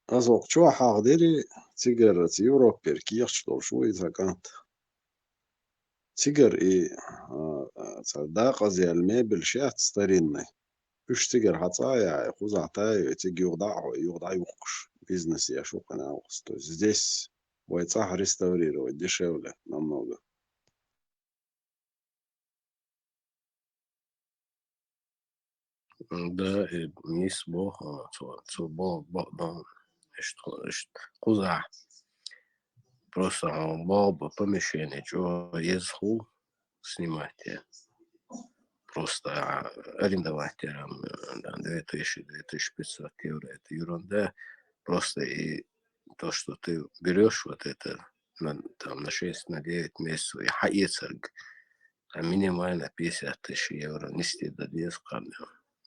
أزوق شو حاضري تيجر يوروب بيركيش لو شو إذا كانت تيجر إيه صداقة زي الميبل شات ستاريني إيش تيجر هتايا خوز هتايا تيجي يوضع يوقش بيزنس يا شو أنا وستو здесь ويتصح реставрировать дешевле намного. Да, и мисс Бога, бог, да, что, куза. Просто баба помещение, что есть ху снимать, просто арендовать там 2000-2500 евро, это ерунда. Просто и то, что ты берешь вот это там на 6-9 месяцев, и хаицерг, а минимально 50 тысяч евро нести до диска,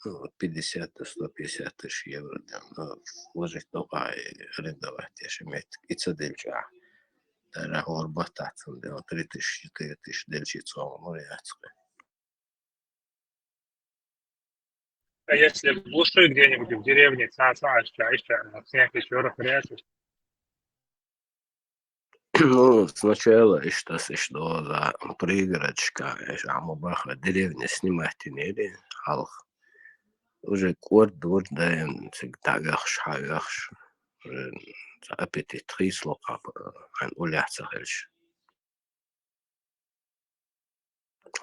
ну, от 50 до 150 тысяч евро, ну, вложить только и арендовать, я же иметь и цедельча. Договор бататься, 3000-4000 дельчицов, ну, яцкая. А если в глуши где-нибудь в деревне, снег еще раз. Ну, сначала, что за пригородочка, Амубаха, деревня снимать не халх. Уже кор дур даем, всегда гахш, аппетит трисло, ан уляться хельш.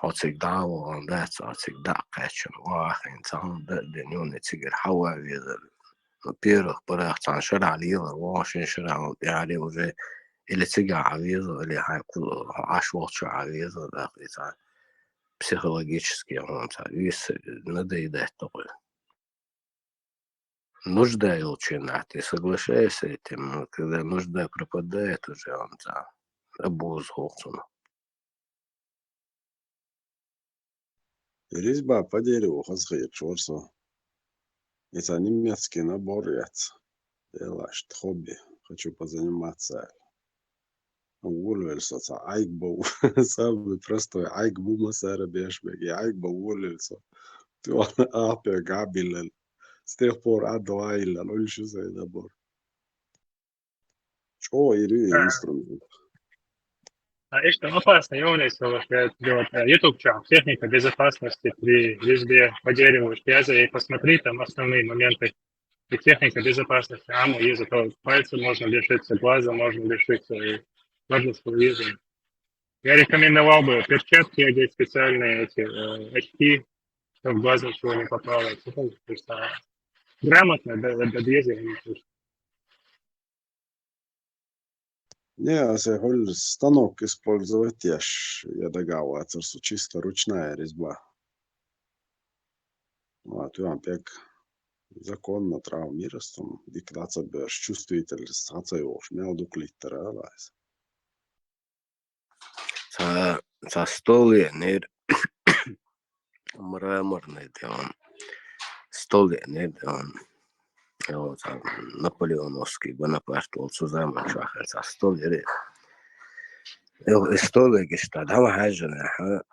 От всегда он дается, от всегда качан, вахин, цан, днём цигер, хава везер. Во-первых, порах цан шара лила, вашин шара, يعني уже или цигар авиза, или ашволча авиза, да, это психологически он весь надоедает такой. Нужда очень, ты соглашаешься с этим, но когда нужда пропадает, уже он обуз холцун. Резьба по дереву хазхит шорсо. Это немецкий набор яц. Делаешь хобби. Хочу позаниматься. Уволился, айкбу. Самый простой. Айкбу масара бешбеги. Айкбу уволился. Ты он апе габилен. С тех пор адуайлен. Ольши за набор. Что ири инструмент? А и что опасно, если делать YouTube-чат, техника безопасности при езде по дереву, связи, и посмотри там основные моменты и техника безопасности. Из-за того пальца можно лишиться, глаза можно лишиться, и множество визы. Я рекомендовал бы перчатки одеть, специальные эти очки, чтобы в глаз ничего не попало. То есть, грамотно, до движения. Не, если станок использовать, я догадываюсь, что чисто ручная резьба. Вот, и он пек законно травмиростом, диктация беш чувствительность, хацаёш, мелдук литтера, алайс. Со столы не мраморный, он столы не он. Вот, Наполеоновский Бонапарт, он сузаман шахер, со столы. Столы, что там хажена,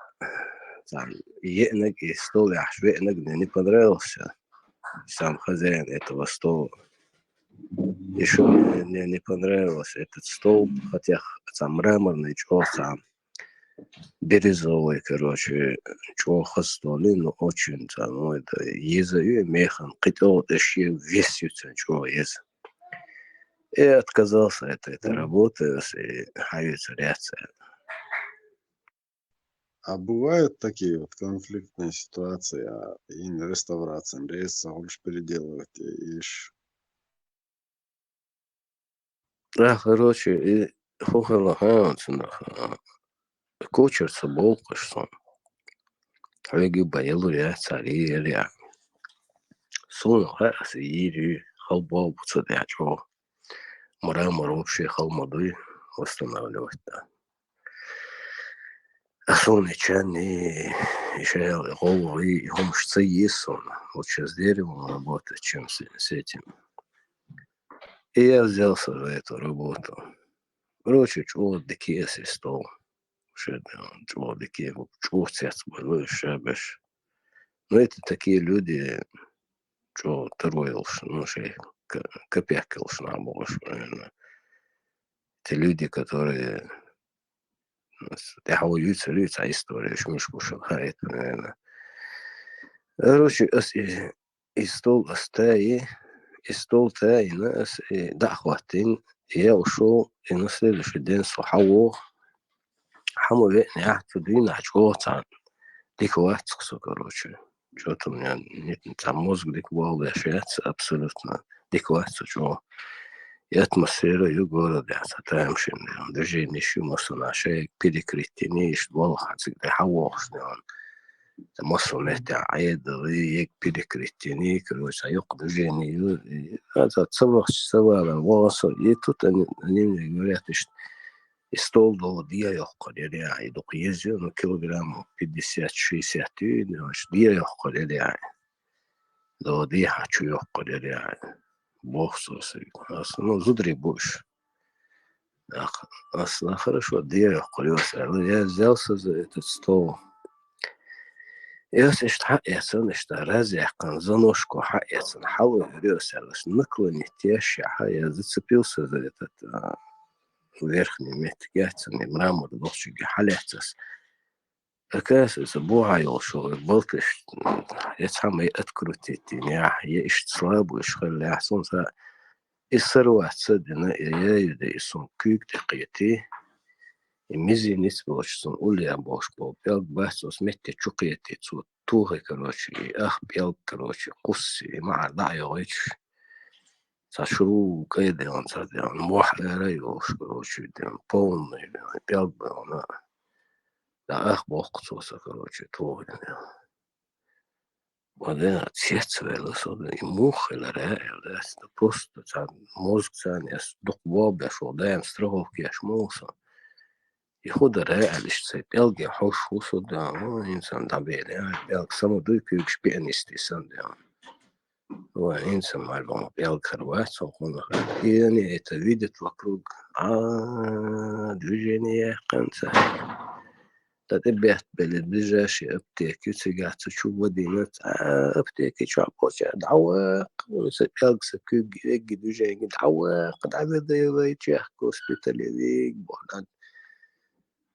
енок и столы, швейнок мне не понравился. Сам хозяин этого стола. Еще мне не понравился этот стол, хотя сам мраморный, чего сам бирюзовый, короче, чего столи, но очень там, это езаю механ, хотел еще весится, чего есть. И отказался от этой работы, и хавится реакция. А бывают такие вот конфликтные ситуации, и реставрация, рейса, лучше переделывать, и Да, короче, и хохала ханцина, кучер собол, что Леги боелу реакция, реакция. Сон, раз, и холбол, цедячо. Мрамор вообще холмоды восстанавливать, да. أخونا كان شغال قوي هم شتيسون وتشز деревом работать, чем с этим. И я взялся за эту работу. Короче, чего такие стол. Чего такие, чего цец был, шабаш. Но это такие люди, что троил, ну, шей, копякал, шнабуш, наверное. Это люди, которые تحوليت ريت على история, مش مشابهات, наверное. Короче, и стол остави, и стол таи нас, и дохватин, я ушел, и на следующий день слухал, حمو بقني قاعد في دين عجوات عن ديك وقت короче. Что-то у меня нет, там мозг дик был общается абсолютно. Дик вقت что и атмосфера и город это там шин движение шумоса нашей перекрытие и что хотите хавош он там масонете аеда и перекрытие короче yok движение это целых часов васа и тут они мне говорят что и стол до dia يقدر يدق يزن килограмм 50-60 значит dia يقدر до dia хочу يقدر Бог сосед. Ну, зудри будешь. Аслан хорошо, я взялся за этот стол. Я حقيقة что разве кан за ножку حقيقة حاول يريوس наклонить я зацепился за этот верхний меткец, не мрамор, дочки халецас. Оказывается, бухал, что болтыш, я сам и открутить, я ищу слабый, что я солнце الثروات دنا يدا يسون كيك دقيتي ميزي نسبة وشسون أولي يا باش بو بيلق باسوس متى شقيتي تو توغي كروشي بيلق كروشي قصي مع ضعيوش تشرو كيدي أنصديان موحلة ريوش كروشي ديان بون بيلق بيونا دا باقصوصا كروشي توغي ديان بعدين отсечивали сюда и мухали реально, это просто мозг ценес докбоб шо даем страховки аж муса и худа реально что белги хош сюда инсан табели белг само дуйки шпионисты сандя инсан мальбом белг хорватцо и они это видят вокруг движение конца تتبعت بالبلجاشي أبتيكي تسيقات تشوف ودينة أبتيكي شعبوشة دعواق وسيقاق سكوك يجي دوجين دعواق دعوة ديوة يتشاق كوسبيتالي ذيك بوحدان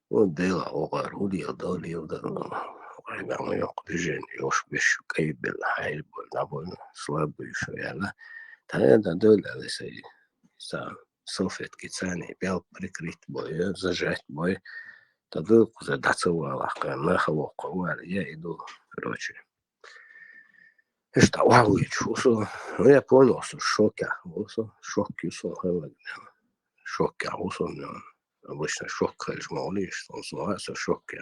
وديلا وغار ودي ودولي ودولي وغيبا يوق دوجين يوش بيشو كي بالحيل بولنابول صلاب يشو يالا تايدا دولا لسي صوفيت كيتساني بيال بريكريت بوي زجاجت بوي تدوق задацевала, нахало ковали, я иду, короче. И что, вау, я чувствую. Ну, я понял, что шоке, шоке, обычно шок, конечно, молишь, он называется шоке,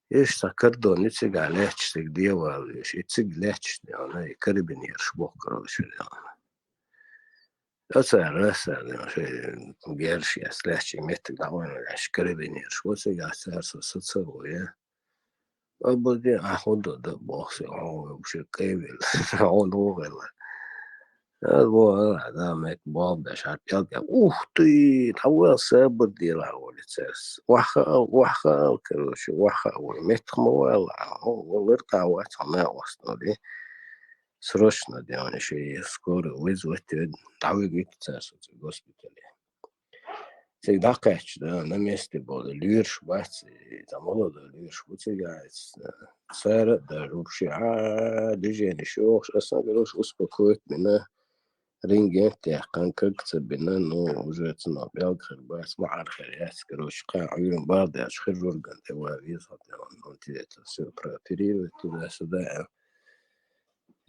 и что, кордон, и цыга лечь, и делал, и цыг лечь, и карабинер, шбок, короче, Это раз, герши, следующий метод довольно карабинер, вот я царство социальное. Ободи, ходу да бог, он вообще кевил, он увел. Вот, да, мек боб, да, шарпел, ух ты, того сободи la улицес. Ваха, короче, ваха, метхмуэл, он выртал, это основе. Срочно дело еще и скоро вызвать давай царство госпитале. Всегда кач, да, на месте был лирш, бац, и там молодой лирш, вытягается. Сэр, да, вообще, движение еще, основной успокоит меня. Ринге, кан как-то бина, ну, уже цена, белгхер, бац, маархер, короче, кан, барды, аж хирурган, ты вывез, он тебе это все прооперирует туда-сюда.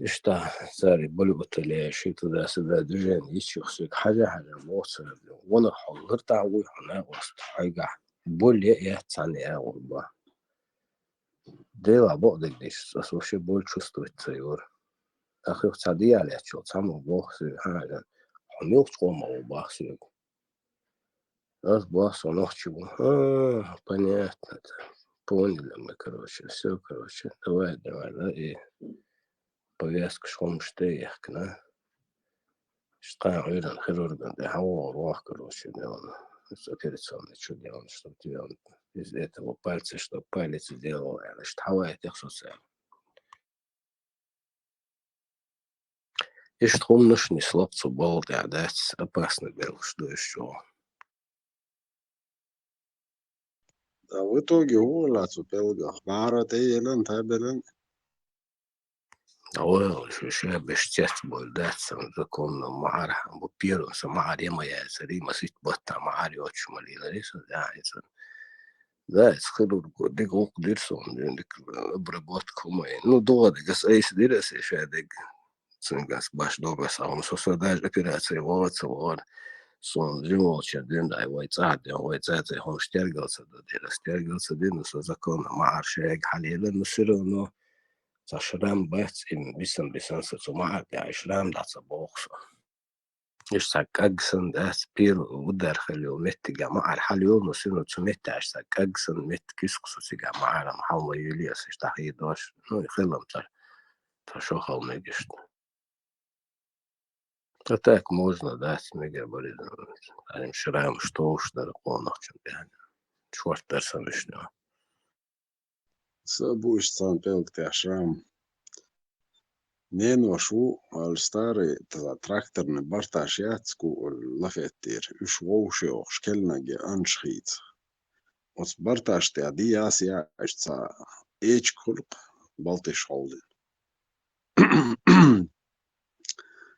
И что, царь, более ши туда-сюда движение, еще все, حاجة موصل, وانا حضرت عوي هنا وسط حاجة более я цене оба. Дело будет здесь, вообще боль чувствуется его. Так их цадиали, что самого бог все, он не ушел оба все. Бас, он чего? Понятно. Поняли мы, короче, все, короче. Давай, да, и повязка шхомштеях, да. Шкаем уйден хирурган, да, руах, короче, да, он операционный, что делал, чтобы тебе он из этого пальца, чтобы палец сделал, значит, хавает их социально. И что он наш не слабцу был, да, опасно был, что еще. Да, в итоге уволятся пелга. Марат эйлен табелен. Ой, еще бештест был, да, сам законно мара, бупиру, сама рема я, рима сит бота мари очень малила, да, это. Да, это хирургу, дикок дирсон, дик обработку мы. Ну, долго, гас эйс дирес, еще дик, ценгас баш долго сам, создать операции, вот. Сон дремолча, да, его это, он стягивался, дин, со закон, маршек, халилен, но все равно, за шрам бац, им бисан, со мар, да, шрам, да, за боксу. إيش ساكاجسن ده سبير ودر خليو مت جماعة الحليو نسينو تسمت عش ساكاجسن مت كيسكسو سي جماعة لما حاول يليس إيش تحيي دوش نو يخلم تشو خاو ميجشت أتاك موزنا ده سميجا بريد يعني مش رايم شتوش ده قونا يعني شوش درسن بشنو Сабуш сам пелг тяшрам. Нен вашу ал старый тракторный барташяцку лафеттир. Уж воуши ошкельнаге аншхит. Ос барташте ади асия ашца эч кулп балтиш холдин.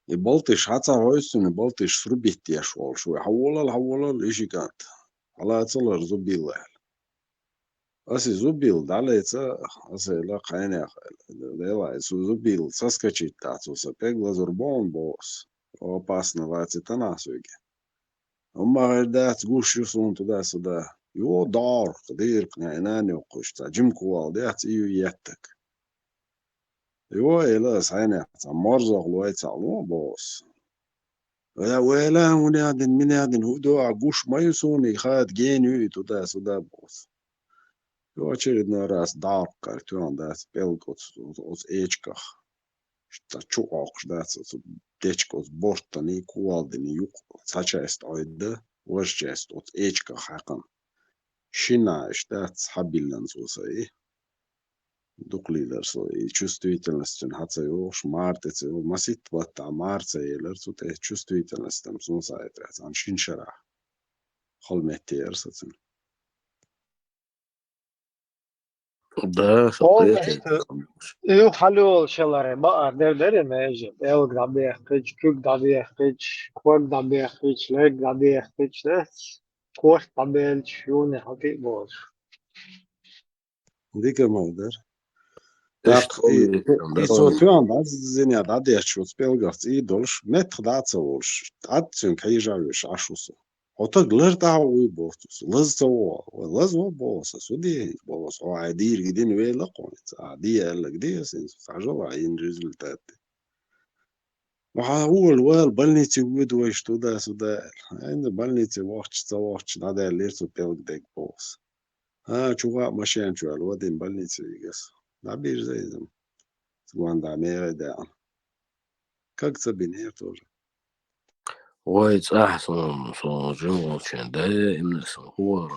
И балтиш хаца хойсун и балтиш срубиттия швол шуй. Хаволал ишикат. Ала цалар зубилла. Asi zubil dalece, asi la kayne dela zubil saskačita sa pegla zurbon bos. Opasna vaci tanasugi. Amma dat gush sun to da sada. Jo dar qadir qnani oqishta jimku wadat iyu yettek. Jo ela sayna marzoq loyta lo bos. ولا من هذا هدوء gush mayusuni khad genu to da sada bos. В очередной раз дал картон, да, спел от эчках, что чувак, да, дечко с борта не кувалды не юг, сачаест ойда, вожчест от эчках хақан. Шинаешь, да, схабилен сусай. Дуклидер сой, чувствительность, хаца юж, мартец, масит вата, марца елер, тут чувствительность, там сусай, ан шиншара. Холметер, сацин. Да, حلو شلاره ما داره میشه ال گابی خیچ کوک گابی خیچ کوک گابی خیچ لگ گابی خیچ دست کوش گابی شونه هاتی باش Dika modar. Dat i så tuan da zinia da de chu spelgart I dolsh met dat so wolsh at tun kayja wish ashuso ota glar da wi bortus laz so laz wo bos so di bos o adir gidin we la qonit adi el gdi sin fajwa in resultat وهو الوال بلنيتي ود ويش تو دا سودا عند بلنيتي وقت نادا ليرتو بيلك ديك بوس شو ماشيان شو الودين بلنيتي يس نبير زي زم سواندا ميرا دا كاكسا بينير تور وايد أحسن صون جموشين دائما هو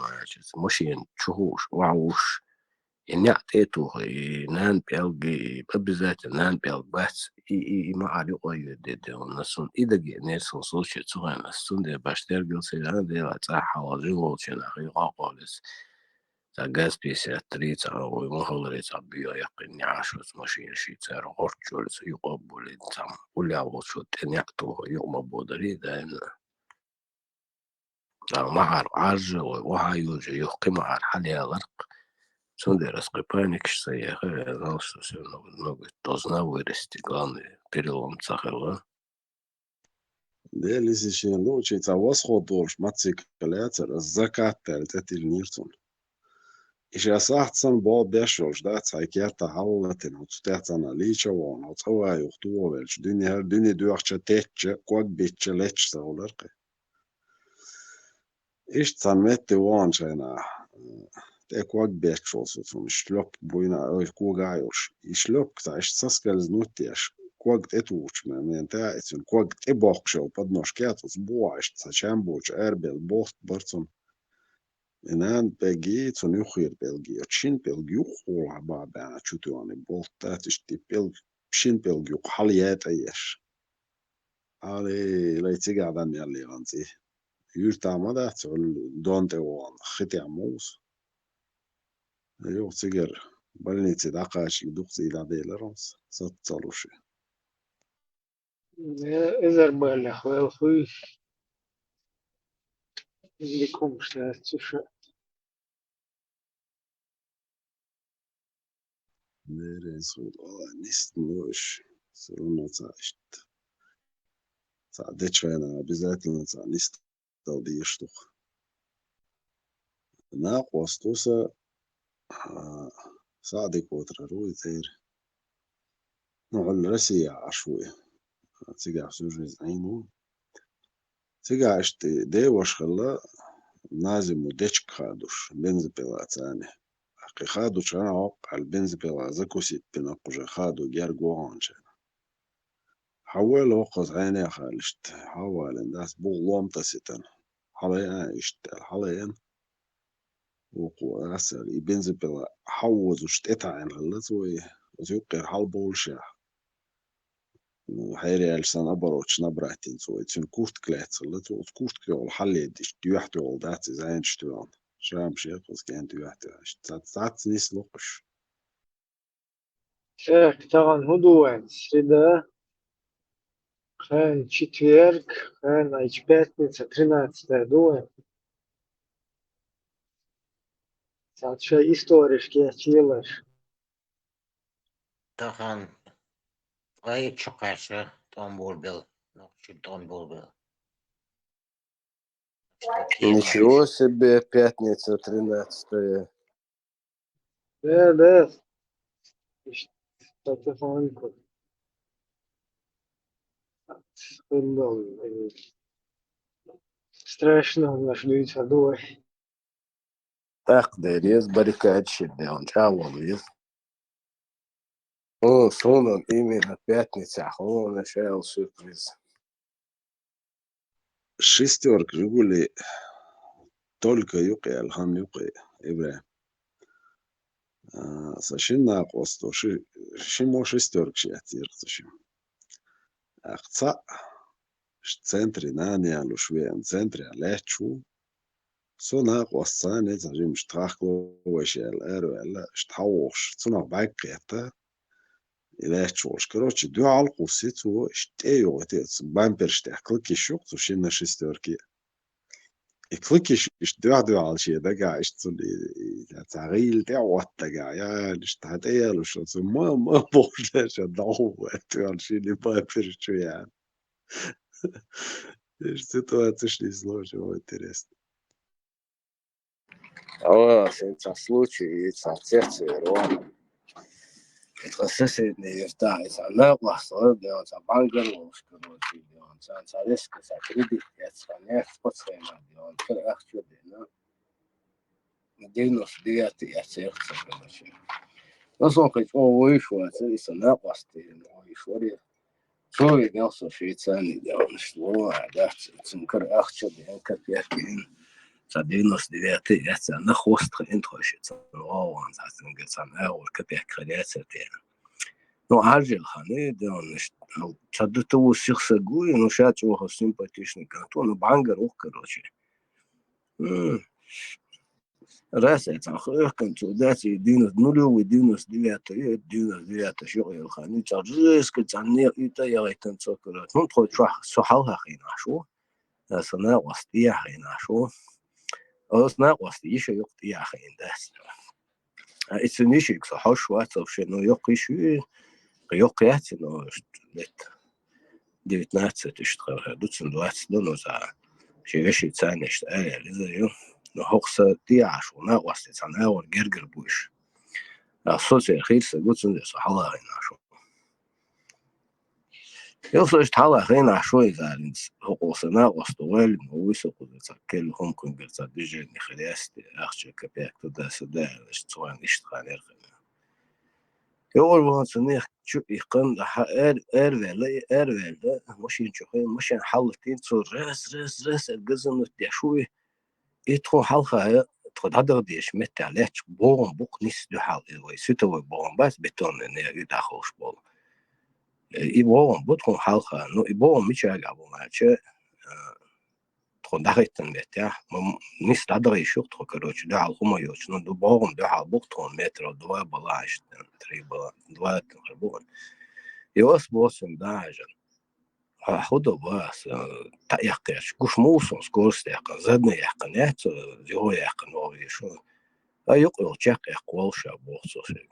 ماشيين شهوش وعوش يعني أعطيته نان بيلقي ببزات نان بيلق بس ما عليه قوي ده ونسون إذا جينا نسون صوشي تسوين نسون ده باشتري سيلان ده لا تاح وجموشين أخي قاقولس تاجاز بيسي أتري تاوي مهولري تابيو يقيني عاشوت ماشين شي تار غرجولس يقبل تام ولا وشو تنيعتو يوم بودري دائما مع عرج وهايوجي يحكي مع الحالي غرق Сондай раскопайник, что я знал, что все много должна вырасти. Главный перелом Цахала. ده لسه شيء لو شيء تواس خطورش ما تسكلات الزكاة تلتل نيرتون إيش أصحصن بعض داشوش ده تسكير تحولت إنه تتعطنا ليش وان أتوا يختوا ويش دنيا دوخش تيتش كوك بيتش ليتش تقولرك Istsan metti vuonsena. Ekuak beetsuosutun slop buina oi kuugajus. Islop ta istsaskelz nutias. Kuag etuutsme meidän tääitsun. Kuag ebokseu padnos keatus buaist. Sa chambuch erbel bost bartsun. Enään pegi itsun juhir pelgi. Otsin pelgi juhula baabana chutuani bolt tätisti pelgi. Shin pelgi juh haljeet äijäs. Ali leitsigadan jäljilansi. Yrtaamada, se on donte on khitia muus. Joo, sigar balnitsi taqashi duqsi ila delerons. Satsalushi. إذا بالله ويخوي لكم شتى Nere sul nist mush. Siruna taisht. Dechena обязательно за nist daldi yishtuq. Naqwas tusa صادق وترروي ثير نوع الرسي عشوي تيجا سوجز عينو تيجا اشت ديوش خلا نازم وديش خادوش بنز بلا تاني حقي خادوش انا وقع البنز بلا زكوسيت بنقوش خادو جارجو عنش حول وقز عيني خالشت حول الناس بغلوم تسيتن حاليا اشت حاليا وقو أسأل يبنز بلا حوز وشتقطع عن غلط ويقر حال بولشا وحيري ألسان أبروش نبراتين سوى يتسن كورت كلات صلت وكورت كيول حل يديش ديوحت يول داتي زين شتوان شام شيخوز كان ديوحت ساعت نيس لقش شاك طبعا هدوء سреда خان четверг خان пятница 13 дует Sadece историшки açıyorlar. Тахан, твои чукаши, Том Булбил, ночью Том Булбил. Ничего себе, пятница 13-е. Да. Потихоньку. Страшно нашли водой. تقدر يز بركات شدة ونشاول يز صونا именно пятница خلونا شاول сюрприз. Шестерк жигули только юqi alham yuqi Ибраим. Сашин нақосто шимо шестерк шиатир сашим. Aqца в центре наниалу швеен центре алечу so naqossaan sashim shtraqlo washal aro ala shtawsh tsuna baqeta ilachosh короче dual qusitu shteyo otets bumper shtakl kishuk tsushina шестерки. Iklikish dual shi daga ishtuli tagil dawat daga ya ishtatayal shotsu ma boshlesh dawa dual shi li bumper shtuya. Ситуация шли сложно, интересно. Сенца случай, сердце Рона. Это соседний вертает, она властует, он за бангалов, короче, он за резко за кредит, это не спортсмен, он короче, да. 99 я сердце, короче. Но он хоть вышел, это и она властует, вышел. Что виделся Швейцарии, да он шло, да, zum короче, да, как я за 99 это на хостре интрошится. Он за гецан эвр капек кредитер. Ну ажил ханы, да он чаду сирсагуй, ну шат его симпатичный кантон, бангер ух, короче. Раз это хрёканцу, дати 99 شغل خاني تجلس كتعني إتا يغيتن سكرت نطخل صحالها خينا شو سنا وسطية خينا شو أصلا وسطية شو يقطيع خين داس إتسنيشك صحال شو أتصف شنو يقيشو يقيات إنه لت 19 تشتغل دوتسن 20 دونوزا شيء ثاني اشتغل لذا نحقص تيع شو ناقص تسنا ورجرجر بوش الصوت الخير سجود سند صحالها خينا شو يوصل حالا خينا شوي زارين وصلنا وصلوا ويسقوا كل هم كن قلت ديجي خلاص أخشى كبيك تدا سدا اشتوان اشتغال يقول وانسنيخ شو يقن ارvel مش ينشوفين مش حلتين صور رس الجزم التشوي يدخل حلقة تقول هذا ديش متى عليك بوم بوك نيس دو حال ويسيتو بوم بس بتون إنه يدخلش بول يبوم بتكون حلقة إنه يبوم مش عقابو ماشى تقول دخلت المتى نيس تدري شو تقول كروش ده على هم يوش إنه بوم ده على بوكتون متر دوا بلاش تقريبا دوا تقريبا يوس بوسم داجن خدوا بس تأيقش كوش موسم سكورس يقن زدنا يقن يات جو يقن ويشون يقول تشق يقول شابو صوصي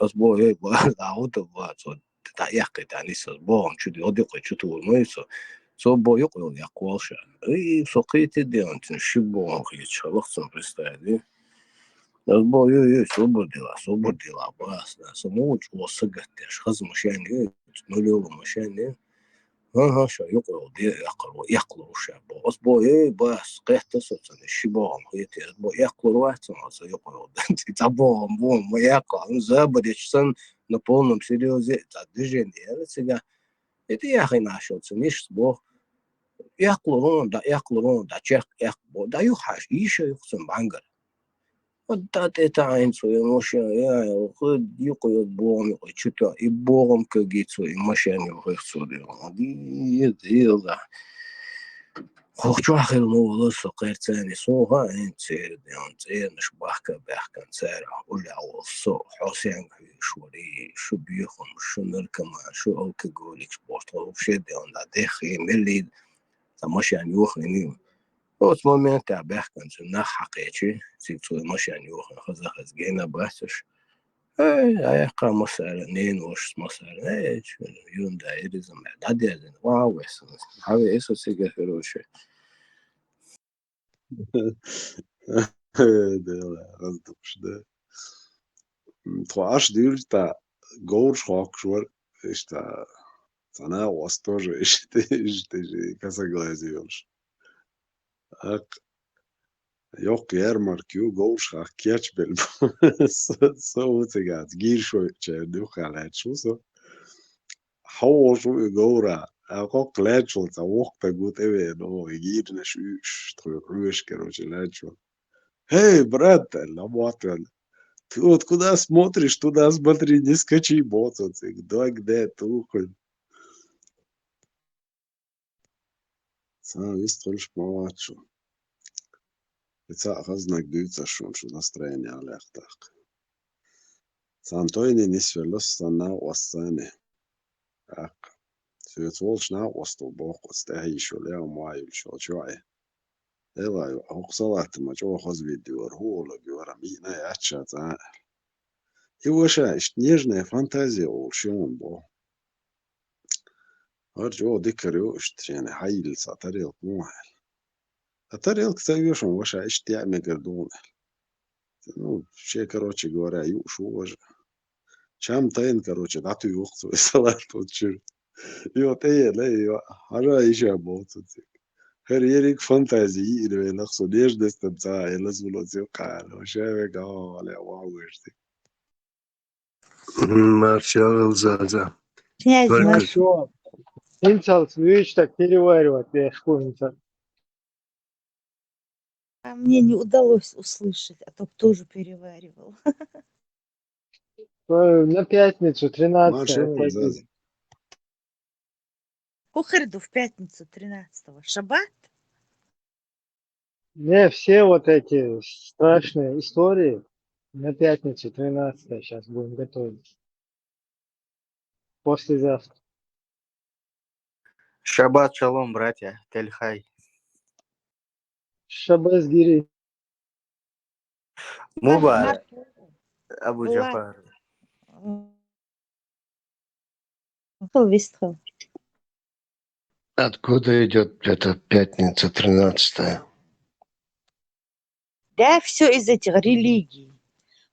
بس بو يبغى عودة بس تأيق تاني سبون شو يوديك شو تقول ميسو سو بو يقول يقول شا أي سقيت دي أنت نشبو خيط شلخصن بستادي بس بو يو صبر ديلا بس سموج وصقت إيش خز مشان نلو مشان ها شو يقرأ دي يقرأ شابو بس بو بس قيت تصل الشباب خيط بو يقرأ واحد سمع يقرأ تابوهم بوم ويقرأ زابر يشسن نبولم سيريوزي تدجن دي سيجا يدي يا أخي ناشل سنيش بو يقرأون دا تشك يقبو دا يخش يش يقسم بانجر ودا تاين سو يمشي يا خد يقرأ بوم يقرأ شتا يبوم كجيت سو يمشي يقرأ سو دي خوش واخر الموضوع سقير تاني صوها انت نشبه بحكا سارع ولا أول صو حسين شوري شو بيخم شو نركما شو أوك قولك سبورت وشي دي عند دخي ملي تمشي يعني يوخني بس ما تاع بحكا نح حقيقي تيجي مشي يعني يوخن خز جينا بحثش اي قام مسألة نين وش مسألة ايش يون دايري زمان دادي هذا واو بس هذا ايش سيجا فروشة Det раздуш да. Троаш дюрта гоуш хокшвар ишта цана was тоже иште касаглазиёш. Ак yok yermar kyu goуш хак кеч бел. So тегат гир шо чеду халат шусо. Хауш гоура أقوى لاتشول توقف تقول إيه إنه يجير نشوش تروش كروش لاتشول هاي брат لابواتل ты куда смотришь туда смотри не скачи мотоцик да где тухоль сам вистрольш мовачу это разnak дюца шон что настроение алертак сантойни не свелос на осане ак سيتولش نا وسط بوق استهي شو لا مايل شو شوي ايوه اقصلت ما جو خذ فيديو هو ولا بيورا مينا ياتشات هو شايش نيجنا فانتازيا وشون بو ارجو ذكريو اشترينا حيل ساتريل موحل اتريل كتايو شون وشا اشتيا مقردون شي كروتشي غورا يو شو وجه شام تاين كروتشي داتو يوقتو صلاتو تشير يو تاي لا يو هرا ايشا بوتو هر يريك فانتازي يري نقصو ليش دستمتاع لازم لازم قال وشايف على واوشتي Маршал Заза. Князь Только Маш, Хорошо. Инцелс, видишь, так переваривать, я шкурница. а мне не удалось услышать, а то б тоже переваривал. На пятницу, 13-е. Маршал Заза. Кухарду в пятницу 13-го. Шаббат? Не, все вот эти страшные истории на пятницу, 13-е, сейчас будем готовить. Послезавтра. Шаббат шалом, братья. Тель-Хай. Шаббат гири. Мубарак. Абу Джафар. Вистхал. откуда идет эта пятница 13-я? Да, все из этих религий.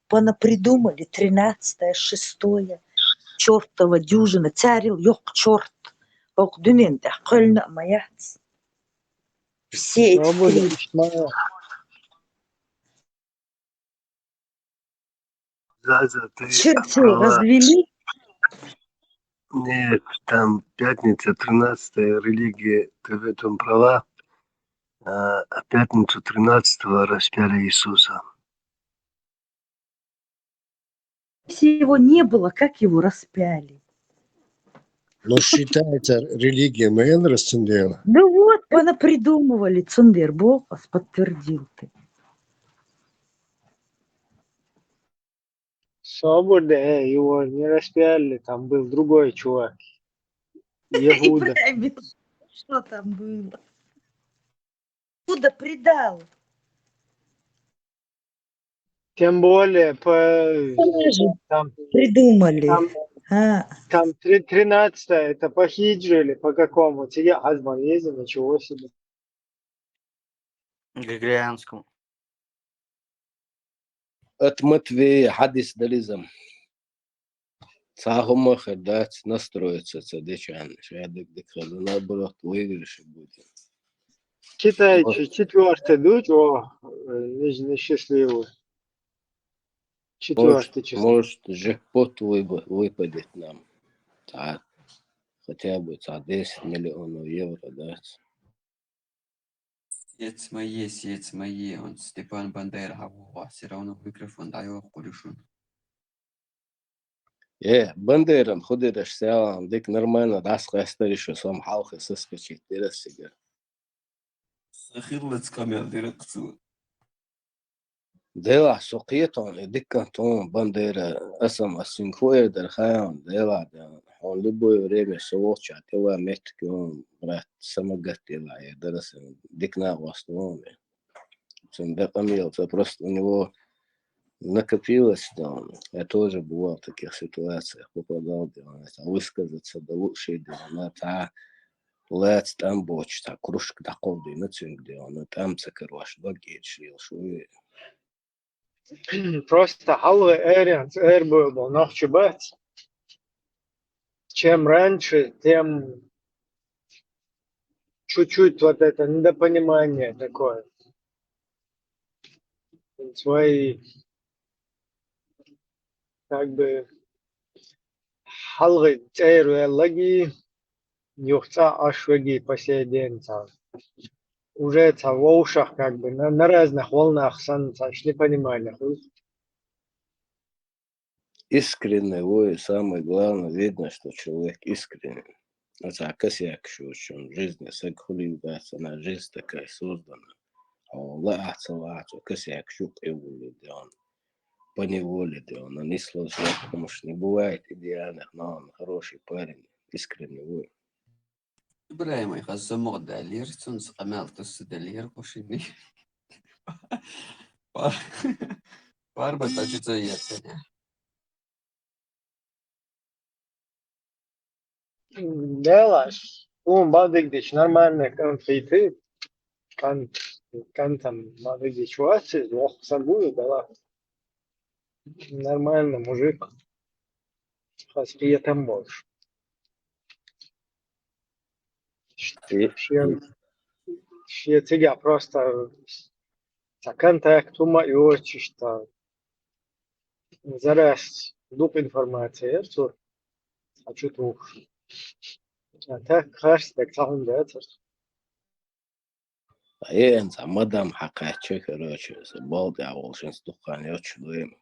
Понапридумали 13-е, 6-е. Чертова дюжина. Царил, ёк, черт. أقدنين تحقلنا ما يحس все эти Свобода крики. ичтимая. Заза, ты Все права. развели? Нет, там пятница, 13-я религия, ты в этом права. А пятницу 13-го распяли Иисуса. Если его не было, как его распяли? Но считается религия Менрастен дело. Ну вот, понапридумывали. Цундер, Бог вас подтвердил ты. Свобода, его не распяли, там был другой чувак. Иуда. Ибрагим, что там было? Куда предал? Тем более, там, Придумали. там 13-е, это по хиджи или по какому? Тебе Азман ездил, ничего себе. Григорианскому. От Матвея Хадис Дализм. Цахума хадать настроиться цадечан. Шадик дикхаду наоборот выигрыш будет. Читай, четвертый дуть, несчастливый. Четвертый число. Может, джекпот выпадет нам. Хотя бы 10 миллионов евро дать. Сеть мои, он Степан Бандера, все равно микрофон даю, кулишун. Бандерам ходишь сам, дик нормально, дас хастаришь, сам халхи соскочить, ты рассигар. Сахирлец камел дирекцию. Дела сокетон, диккантон, бандера, асам асинхуэ дархаан, дела, он любое время совоча, тела метки, он брат самогат дела, я дарасан, дикна вастуоме. Это просто у него накопилось, да, я тоже бывал в таких ситуациях, попадал, да, высказаться, да лучше, да, лец там боч, так, кружка такого, да, где он там цикрош, багет, шил, шуи. Просто халвы эр был, нахчебать. Чем раньше, тем чуть-чуть вот это недопонимание такое. Свои, как бы, халвы эр лаги, юхца ашваги по сей день. Уже в ушах, как бы, на разных волнах шли понимания. Искренне, ой, самое главное, видно, что человек искренен. Это косяк, что в жизни сагхулил, да, она жизнь такая создана. Allah отцелачу, косяк, шук и воли, да, он по неволе, да, он не сложно, потому что не бывает идеальных, но он хороший парень, искренне, ой. Ибраим, я замок далир, он скамел, то с далир, кушай. Парба, так что есть, не? Делаешь, бадыгдич, нормально, конфеты, там, бадыгдич, васы, лох сабую, дала. Нормально, мужик. Хаски там больше. Ще тебя просто контакт ума и очи, что зараз дуп информации, что хочу тут. А так кажется, так сам дается. انت مدام حقاتشي كروتشي بالدي عوالشن ستوخان يوتشلويم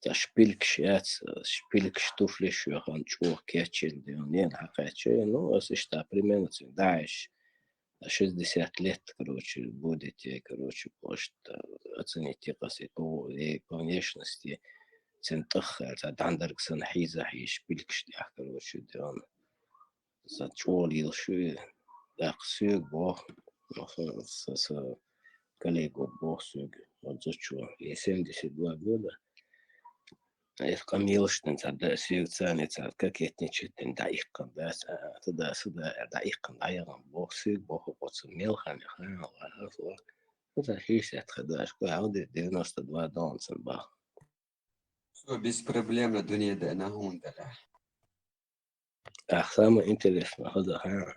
تشبيلك شيات شبيلك شتوفلي شو خان شو كيتشل ديونين حقاتشي ну это примерно 60 лет, короче, будете, короче, просто оцените по внешности, центах, это дандерксон хиза и шпилек штях, короче, дион зачолил ши, так сюг бог, с коллегу бог сюг, вот зачо, ей 72 года. Их камилштен, да, сюг ценится, как этничать, да, их да, туда-сюда, да, их да, бог сюг, бог опоцу мелхан, это 60 ходаш, куда 92 донцен бах. Все без проблем на дуне, да, на гундала. самое интересное, هذا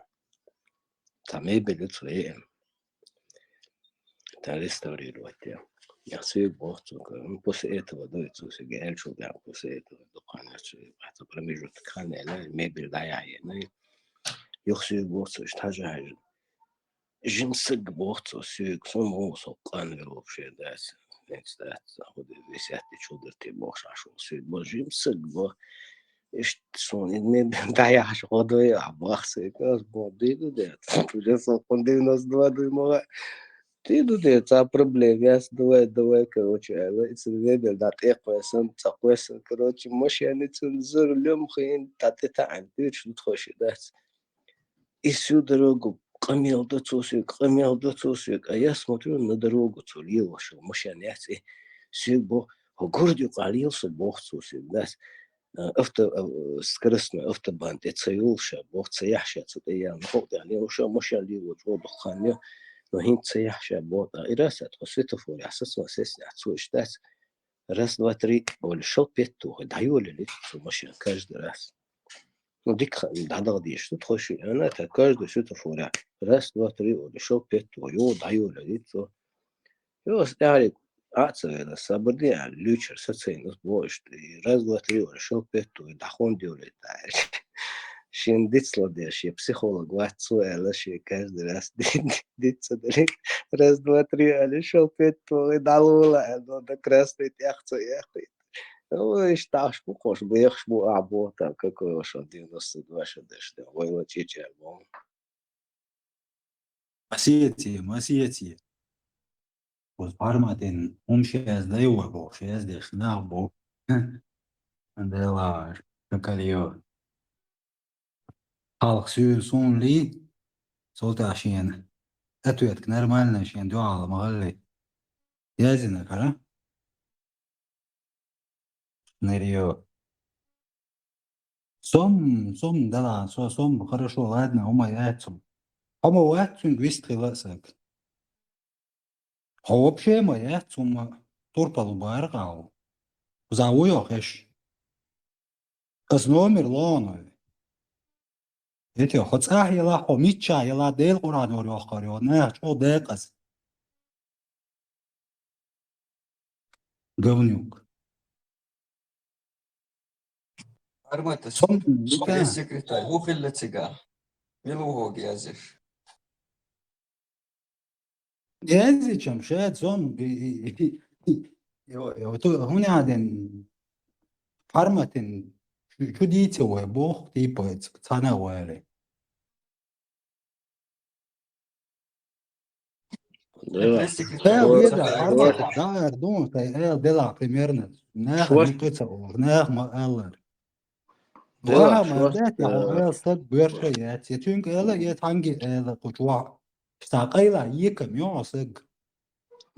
самое بالنسبة там реставрировать. Я свой бог, после этого дойду себе, после этого духана, это промежуток ханела, мебель даяя, я свой бог, что же жинсик бог, свой ксом сокан вообще, да, это вот висят чудо ты бог, шашул свой бог, жинсик бог. Что не даяя, что дой, а бог свой бог, дойду да, уже сокон 92 думала. Ты тут это проблема, давай, короче, это мебель, да, эквесон, таквесон, короче, машины цензур, лем хин, татетан, ты что хочешь, да? И всю дорогу камел до цусик, а я смотрю на дорогу, цулил вашу машину, и все бог, в городе qalился бог цусик, да? Скоростной автобан, это цеюлша, бог цеящая, это я, ну, да, не ушел машина ливот, воду ханю. Но хин цеях шабота и раз от светофора асас васес отсуштать раз два три или шел пету даю ли машина каждый раз. Ну дик дадал дишь тут хочешь она это каждый светофора раз два три или шел пету ё даю ли то ё стали ацевела сабрди лючер соцейнус больше раз два три или шел пету дахон делает. Шиндит сладеш, я психолог, ватсуэла, что каждый раз дитца дарит, раз, два, три, али шел пять, твой далула, но до красной тяхца ехает. Ну, и что ж, похож, бы ехал бы работа, какой уж он 92 шедеш, да, войла чече альбом. مسيتي والفارماتين مش دايوه بو شيز ديش نابو عندها شكاليو خالق سون لي صوت عشان أتويت نرمالنا عشان دعاء على مغلي يازنا كلا نريو сом да сом хорошо ладно هما ياتهم هما واتهم جويست خلاصك هو вообще ما ياتهم турпалу баргау завуё хэш кас номер лоно эти хоцах яла хомича яла дел qur'an орёхкарио не чо декас говнюк Armata, сом press secretary, hoeveel het sigaar? Willen we gezegd? يازيشم شاد سوم هنا عادن فارماتن شو ديتي وبوخ تيبويت تانا واري ويدا فارمات داير دون تاي دلا примерно ناخ نقطة وناخ ما الله وها ما دات يا صد بيرشيات يتونك الا يتانجي الا قطوع استاقيلا يكم يوصق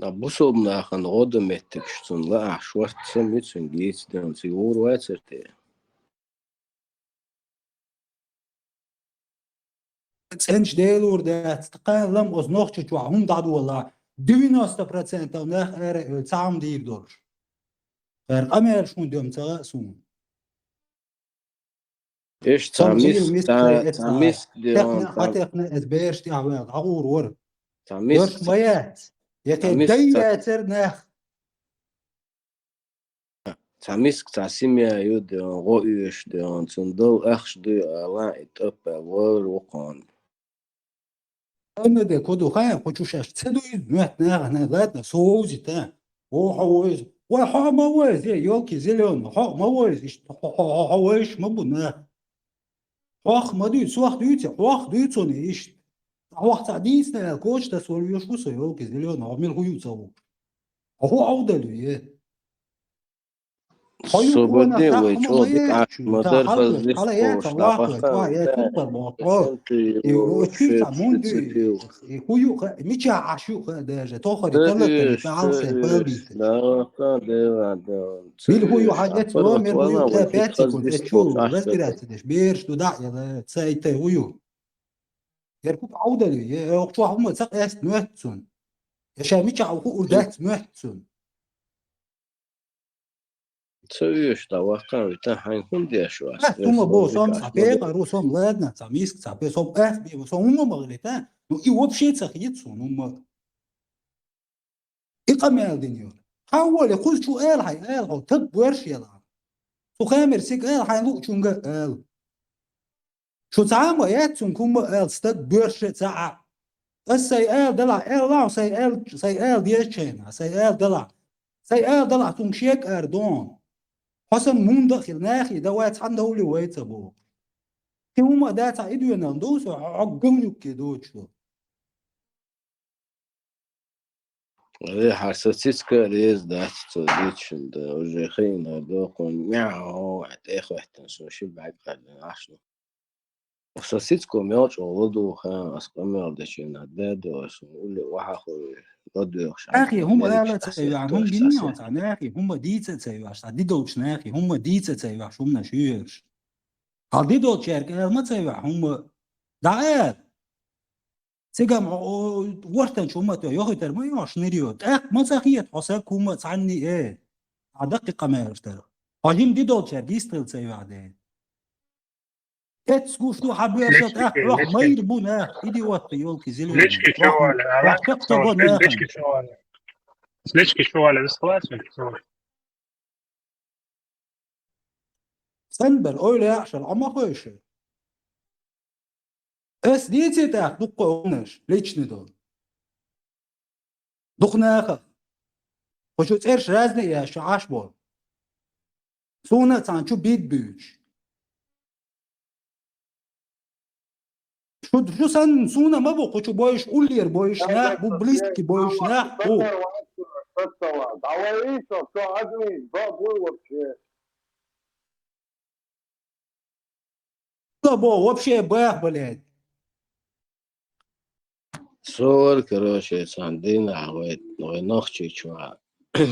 Busub nachher Rodemettig zum La schwarze Mützen geht dann sie weiter. تسنش ديلور ده تقال لم أزنخش توا هم دادو والله 90% أو نخ تعم دير دورش غير أمير شون ديوم تغاسون إيش تعميس ديون حتى إحنا إتبيرش دي عواد عور ور تعميس يرش بيات يتدياتر نخ تعميس تعسيميا يود رؤيش ديون تندل أخش دي ألا إتقبل وقان أنا ده كده خايف وشوشاش تسدو يزمت نغنا ذاتنا سوزي تا وحوز وحا موز يوكي زليون حا موز إيش حوش مبنا حاخ مدو سواخ دوتي حاخ دوتوني إيش حاخ تعديسنا الكوش تسول يشوسو يوكي زليون عمل هو يتصور هو عودلو يه Свободи вичодик аж модер على واحد واحد سوبر موتور وشيء موندي هو مش عاشو ده تاخر ثلاث تعال سبابيت مين هو حاجات وامر هو تابعتي كنت تشوف بس دراسة بيرش تدع يا سايته هو يركب عودة لي يا شو هم ساق است نوتسون يا شاميش عو هو دات نوتسون Цоюш, да, вакан, витан хайн хундиашу ас. Тума бо сом сапека, русом ладно, самиск сапе сом би сом ума маглита. Ну и вообще цахицу, ну إقامة الدنيا حاول يقول شو قال هاي قال هو تبورش يلا شو خامر سيك قال هاي لو شو قال شو تعامل ياتسون كم قال استبورش ساعة السيئال دلع قال لا سيئال ديشين سيئال دلع تنشيك أردون حسن من داخل ناخي دوات عنده اللي ويتبو كي هما داتا إدو ينندوس عقم يكيدوشو حساسيتك ريز دات توديتشن ده وجيخين دوقون مياو عتاخ واحتنسو شي بعد قال عشنو حساسيتكو ميوش أولدو خان أسقمي دشينا دادو اسمولي وحاخو ودو يخش أخي هم قالت سيوان هم جنيات عن أخي هم ديتة سيواش دي دوتش ناخي هم ديتة سيواش هم نشيرش هادي دوتش يرك ما سيواش هم دعال سيجام ورتن شو ما تو ياخي ترمي ياش نريوت ما سخيت حساب كوما تعني إيه عدقة ما يشتري هاجم دي دوتش يستل سيواش ده تسكوش تو حبيت روح ما يربون إيدي وقت يولك زلمة Слички чували, слички чували, висхвачили. سنبل أول يعشر عما خويش اس ديتي تاع دقة ونش ليش ندون دقنا أخ وشو تيرش رازني يا شعاش بول سونا تانشو بيت بيش شو سن سونا ما بقى شو بايش أولير بايش ناح بو بليستكي بايش ناح بو بو вообще бах блядь صور كروشي ساندين عويت نوي نخشي شوا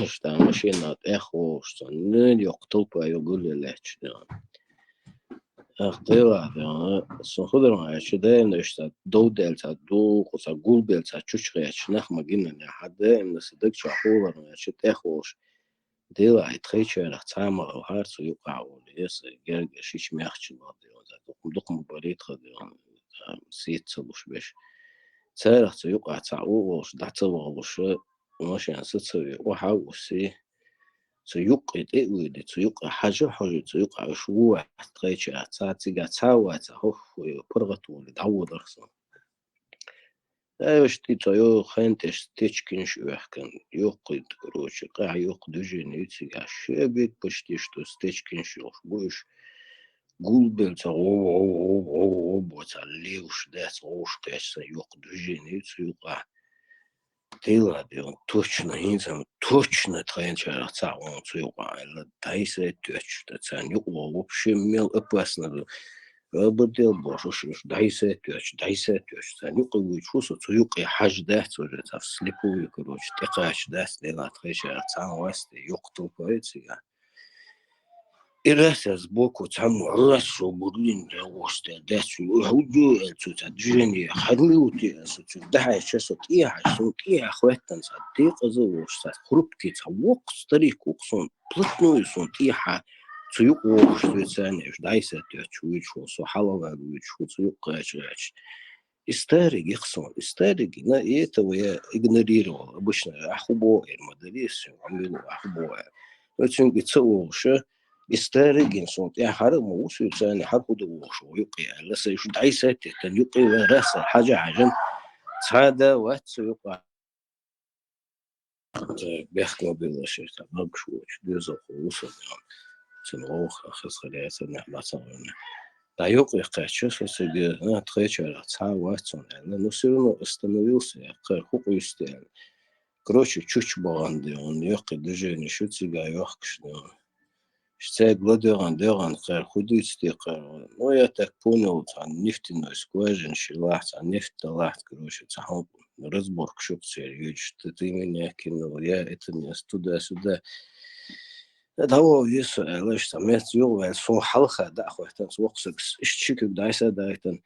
شتا ماشينات اخو شتا نين يقتل با يقول لي ليش اختيرا يعني سنخدر معي شدا نشتا دو دلتا دو قصا قول بلتا تشوشغيش نخ مجينا حدا ان صدق شحولا ما شت اخوش ديلا يتخيش رح تعمل او هارس ويقع وليس جرجش ايش ميخش الوضع دقم بريد خديان سيت صلوش بيش سارح تيقع تعوش دعتوش ماشي عن ستسوي وحاوسي تيقع تقوي تيقع حاجة تيقع شوع تغيش عتاتي قاتاوة تهوف ويبرغت ولدعوض رخصا ايوش تيتو خانتش تيشكنش ويحكن يوقد روش قاع يوقد جيني تيقع شابك باش تيشتو ستيشكنش بوش قول بلتا وتعليوش دات غوش قيش يوقد جيني تيقع تيلا ديون توشنا هينزم توشنا تغين شارع تعوان تيقع إلا دايسة توش تتسان يقوى وبشي ميل أباسنا بدل بوشوش دايسة توش تان يقوى وشوسو تيقع حاج دات وجدها في سليبو يكروش تقاش دات ديلا تغين شارع تعوان واستي يقتل بويتسيقا إراسز بوكو تعمو راسو برلين روشتا داسو هودو ألتو تدجيني خلوتي أسو تدحي شاسو تيها خواتن صديق أزوش خربتي تاوقت طريق وقصون بلطنو يسون تيها تيوق وقش تيساني وش دايسة تيوش وصو حلوة ويوش تيوق غاش استارق يخصون استارق نا يتويا إغنريرو بشنا أخبو المدريس وعملو أخبو وتنقي تسووش استارجين صوت يا حرم وصل ثاني حرقد وشو يقي لسه يشد عيسى كان يقي وراسه حاجة عجن هذا وقت يقع بيحكوا بالشيء تبغى شو جزء وصل يعني تنوخ أخص خليه سنة ما صارنا لا يقي قاتش سيجي أنا تخيش على وقت يعني نصيرنا استمريوس قر حقوق يستاهل كروش تشوش باندي on يقي دجاني شو تيجي يحكش شتاق لدغان قال خدو استيقار نويا تكبونو عن نفط نسكواجن شلاحت عن نفط طلعت كروش تحوب رزبورك شوك سيريوج تتيمين يكينو يا اتن يستودا سودا هو يسأل ليش سميت يوغل سو حلقة دا أخوة تنس وقسك اشتشيك بدايسة دايتن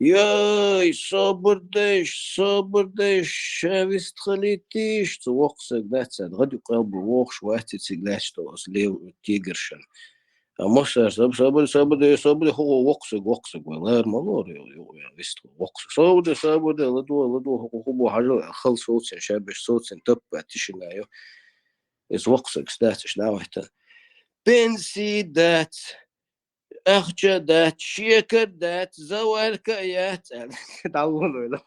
ياي صبر ديش شافست خليتيش توقسك داتساد غادي قلب ووخش واتي تسيقلاش توقس ليو تيجرشن أمسا صبر هو وقسك والله المالور يا ويست وقسك صبر لدو هو حاجة خل صوت شابش صوت تبع تشنا يو إس وقسك ستاتش ناوحتا بنسي دات أخجى دات شيكر دات زوال كايات تعودوا له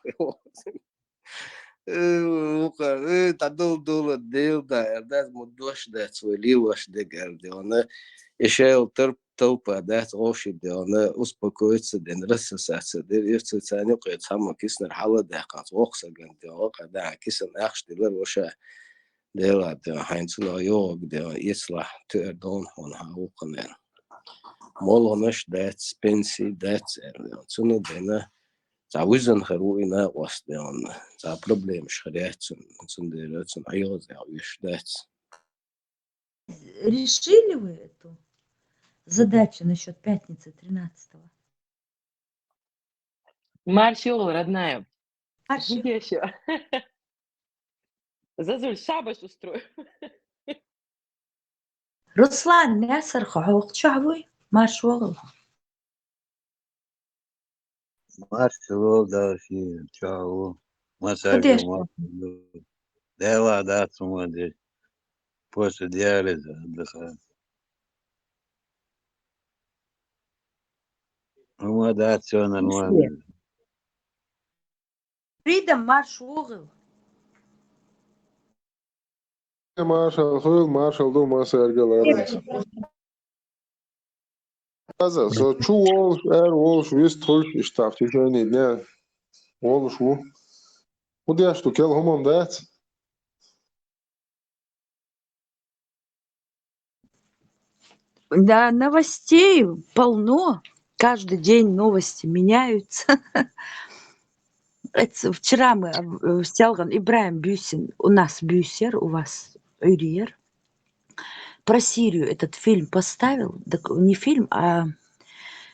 وقال تعدول دول الديل دات مدوش دات ولي وش دقر ديونا إشياء توبا دات غوشي ديونا uspokojit den رسسات دير يرتساني قيت هم كيسن حلا دقات وقسا جن ديونا قدا كيسن أخش دير وشا ديلا ديونا حينسنا يوغ ديونا يصلح تقدون هون هاوقنين مولونش دات سبنسي دات تسنو دينا تعوزن خروينا واسديون تاع بروبليم شخريات تسن ديرات تسن عيوز يش دات Решили вы эту задачу насчет пятницы 13-го? Маршал, родная, Маршал. где еще? Зазуль, шабаш устрою. Руслан, Мясар, Хавок, Чавой, Маш Вогл. Marshall da fi ciao. Masar Куда go dela da tsuma de после диализа отдыхаю. Ну да, все нормально. Фрида, Маш Вогл. Marshall do Marcel so chu Walsh wist hulch is taf ti shani ne Walsh wo я что кел хомон дат Да, новостей полно. Каждый день новости меняются. Вчера мы с Тялган Ибраим Бюсин, у нас Бюсер, у вас Юриер, про Сирию этот фильм поставил, так не фильм, а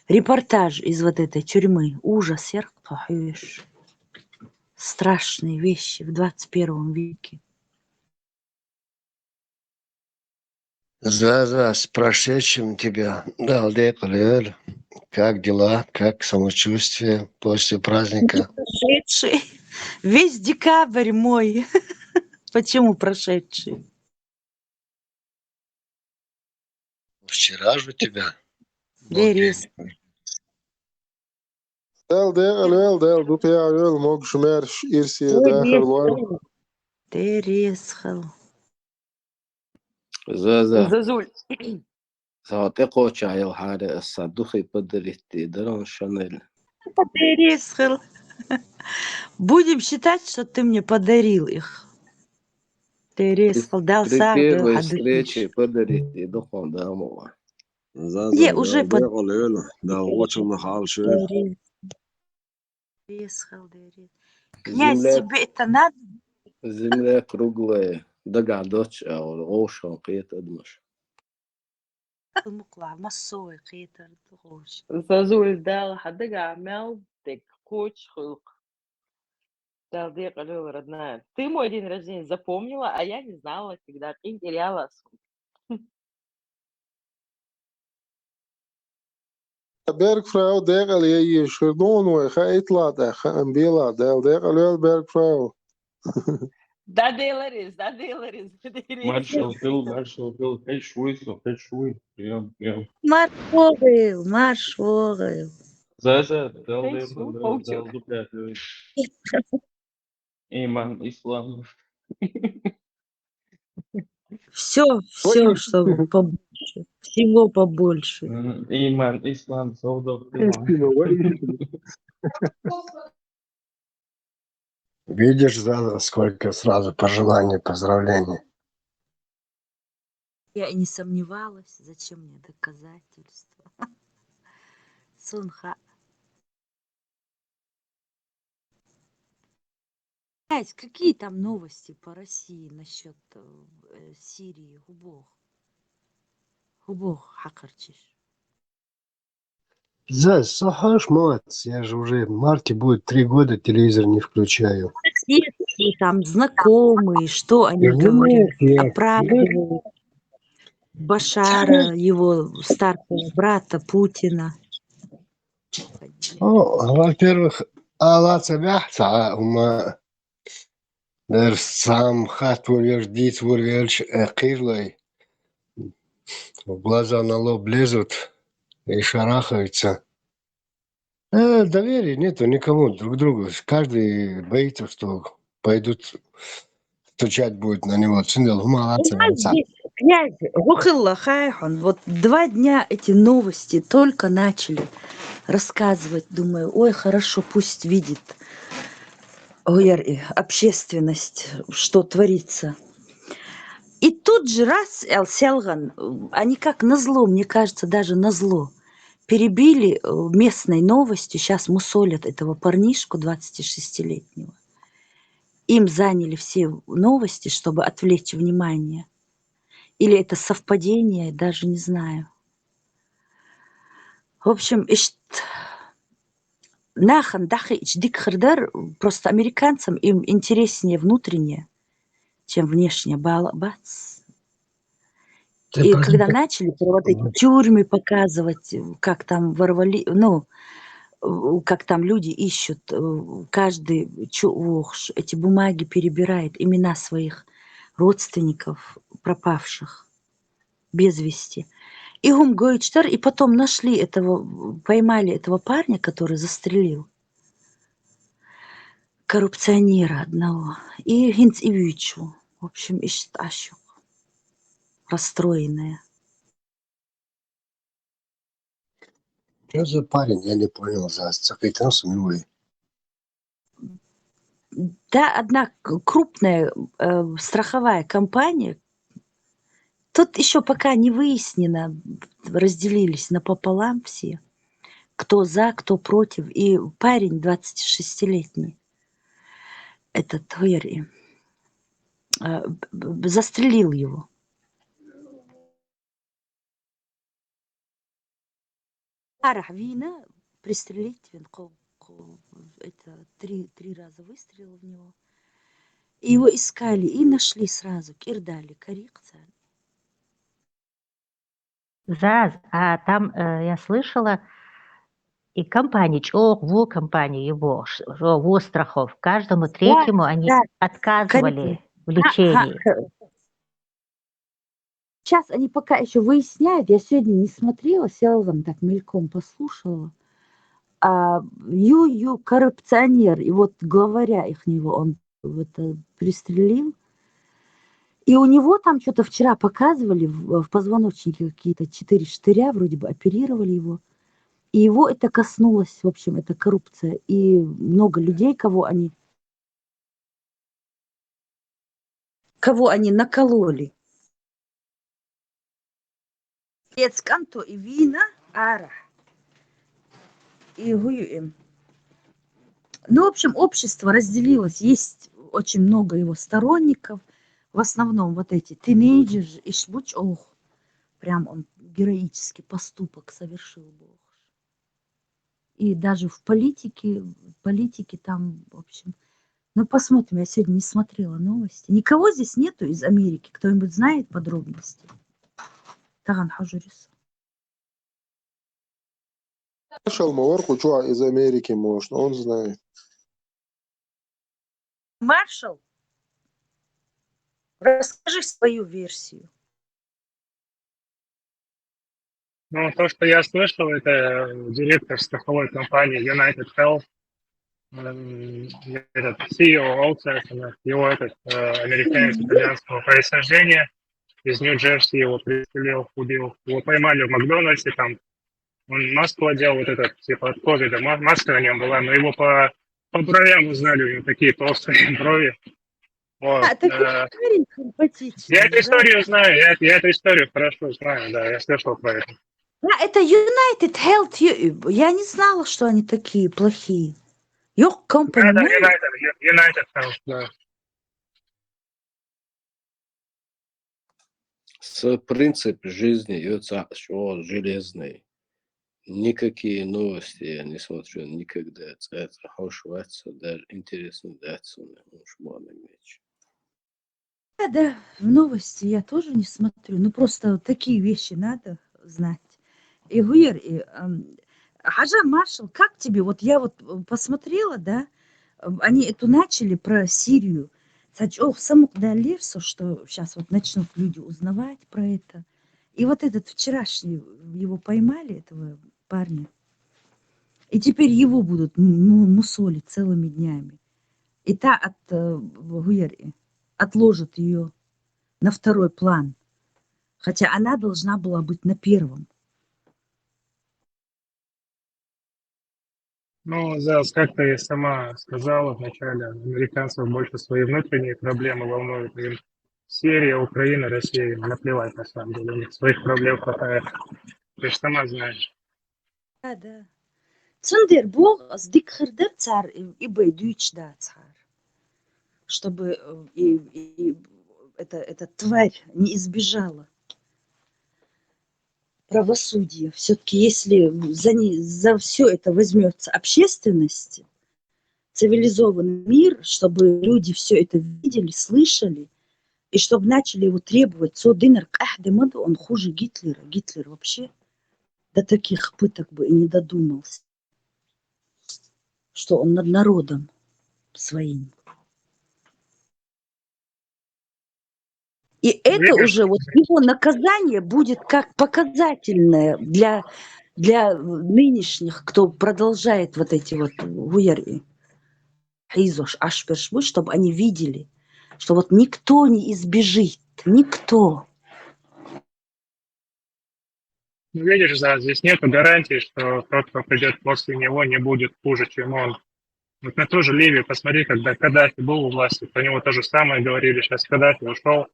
репортаж из вот этой тюрьмы. Ужас, страшные вещи в 21 веке. За, с прошедшим тебя. Да, Лель. Как дела? Как самочувствие после праздника? Прошедший. Весь декабрь мой. Почему прошедший? Вчера же у тебя был Дерис. день. Del du pia öl mog shmer irsi dakhir war Дерисхал. Зазуль. ساعتقو شايل هذا الصدوخي بدري تدرون شانل Дерисхал. Будем считать, что ты мне подарил их. Дерисхал дал сарду При хадыш. встрече بدري تدخل دامو Не, уже под... Да, очень хорошо. Дерисхал. Князь, тебе это надо? земля круглая догадочь أو غوشة قيت أدمش المقلع مصوي قيتر تغوش. Зазуль дал хадыга амел тек коч хылк. Дал дек алё, родная. Ты мой день рождения запомнила, а я не знала, когда ты теряла сон. Bergvrouw degal je shurdon we ga itlaat en bila degal öl bergvrouw Да, Деларис, да, Деларис. Маршал был, хей швуй, прям. Марш Вогл. За, дал Хей, шву, паучок. дуплят. Иман, ислам. Все, чтобы побольше. Всего побольше. Иман, ислам, солдат. Видишь, Заза, сколько сразу пожеланий, поздравлений. Я и не сомневалась, зачем мне доказательства. Сунха. Какие там новости по России насчет Сирии? Губох хакарчиш. Сахаш, молодец. Я же уже в марте будет 3 года телевизор не включаю. Соседи, там знакомые, что они Вот говорят, я. оправдывают Башара, его старшего брата Путина. Во-первых, Алла тебя, ума, даже сам хат вырвешь, вырвешь, кирлой, в глаза на лоб лезут и шарахаются. Доверия нету никому друг другу. Каждый боится, что пойдут стучать будет на него. У нас здесь, князь, Гухилла Хайхон, вот 2 дня эти новости только начали рассказывать. Думаю, ой, хорошо, пусть видит общественность, что творится. И тут же раз Селган, они как назло, мне кажется, даже назло, перебили местной новостью, сейчас мусолят этого парнишку 26-летнего. Им заняли все новости, чтобы отвлечь внимание. Или это совпадение, даже не знаю. В общем, нахан дахи дик хырдар, просто американцам им интереснее внутреннее, чем внешнее. Бац. И когда начали вот эти тюрьмы показывать, как там ворвали, как там люди ищут, каждый эти бумаги перебирает, имена своих родственников пропавших без вести. И Гумгоичтар, и потом нашли поймали этого парня, который застрелил коррупционера одного. И Гинц Ивичу. В общем, Ащу расстроенная. Что за парень? Я не понял. За цакайтан сумивый. Да, одна крупная страховая компания, тут еще пока не выяснено, разделились напополам все, кто за, кто против. И парень 26-летний, этот Хойери, застрелил его. Арах Вина пристрелить, это 3 раза выстрелил в него. И его искали и нашли сразу. Кирдали, коррекция. Заз, а там я слышала, и компании, во компании его, во страхов, каждому третьему они отказывали в лечении. Сейчас они пока еще выясняют, я сегодня не смотрела, села там так мельком послушала. Коррупционер, и вот главаря ихнего он пристрелил. И у него там что-то вчера показывали, в позвоночнике какие-то 4 штыря, вроде бы оперировали его. И его это коснулось, в общем, это коррупция. И много людей, кого они накололи. Ецканто и вина, ара. И гуюем. Ну, в общем, общество разделилось. Есть очень много его сторонников. В основном вот эти тинейджеры и шбуч, прям он героический поступок совершил Бог. И даже в политике там, в общем. Ну, посмотрим, я сегодня не смотрела новости. Никого здесь нету из Америки. Кто-нибудь знает подробности? Таган Хажурис. Слышал Маварку, что из Америки, может, он знает. Маршал, расскажи свою версию. Ну, то, что я слышал, это директор страховой компании United Health, этот CEO Outsourcing, его американец итальянского происхождения из Нью-Джерси, его пристрелил, убил. Его поймали в Макдональдсе, там он маску одел, вот этот, типа от ковида, маска на нем была, но его по бровям узнали, у него такие толстые брови. Вот. Парень симпатичный. Я эту историю знаю, я эту историю хорошо знаю, да, я слышал про это. Да, это United Health. Я не знала, что они такие плохие. Your company. Да, United Health, да. Принцип жизни, что железный. Никакие новости я не смотрю никогда. Это хошваться, даже интересно даться. Уж можно меч. Да, в новости я тоже не смотрю. Ну, просто вот такие вещи надо знать. И Гуер, Хажа Маршал, как тебе? Вот я вот посмотрела, да, они эту начали про Сирию. Сачок саму дальше, что сейчас вот начнут люди узнавать про это. И вот этот вчерашний, его поймали, этого парня. И теперь его будут мусолить целыми днями. И та Гуер отложит ее на второй план. Хотя она должна была быть на первом. Ну, Зас, как ты сама сказала вначале, американцев больше свои внутренние проблемы волнуют. Им Сирия, Украина, Россия, им наплевать на самом деле. У них своих проблем хватает. Ты же сама знаешь. Да. Цундер Бог с дикхердер цар и бейдуич да цар. Чтобы эта тварь не избежала правосудия. Все-таки если за все это возьмется общественность, цивилизованный мир, чтобы люди все это видели, слышали, и чтобы начали его требовать, он хуже Гитлера. Гитлер вообще до таких пыток бы и не додумался, что он над народом своим. И это уже вот его наказание будет как показательное для нынешних, кто продолжает вот эти вот гуяри, чтобы они видели, что вот никто не избежит, никто. Ну, видишь, да, здесь нет гарантии, что тот, кто придет после него, не будет хуже, чем он. Вот на ту же Ливию посмотри, когда Каддафи был у власти, про него то же самое говорили, сейчас Каддафи ушел.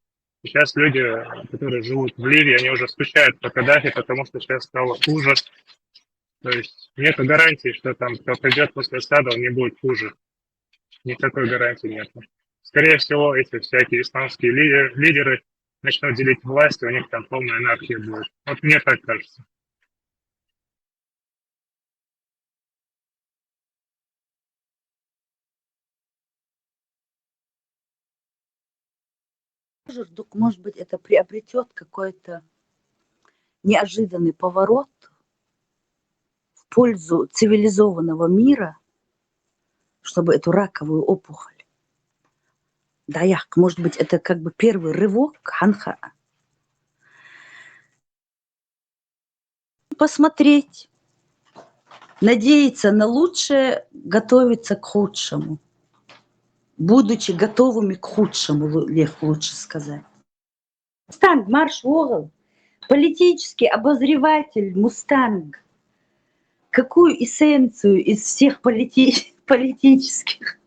Сейчас люди, которые живут в Ливии, они уже скучают по Каддафи, потому что сейчас стало хуже. То есть нет гарантии, что там, кто придет после Асада, он не будет хуже. Никакой гарантии нет. Скорее всего, эти всякие исламские лидеры начнут делить власть, и у них там полная анархия будет. Вот мне так кажется. Может быть, это приобретет какой-то неожиданный поворот в пользу цивилизованного мира, чтобы эту раковую опухоль. Да, может быть, это как бы первый рывок Ханха. Посмотреть, надеяться на лучшее, готовиться к худшему. Будучи готовыми к худшему, лучше сказать. Мустанг, марш Вогл, политический обозреватель Мустанг. Какую эссенцию из всех политических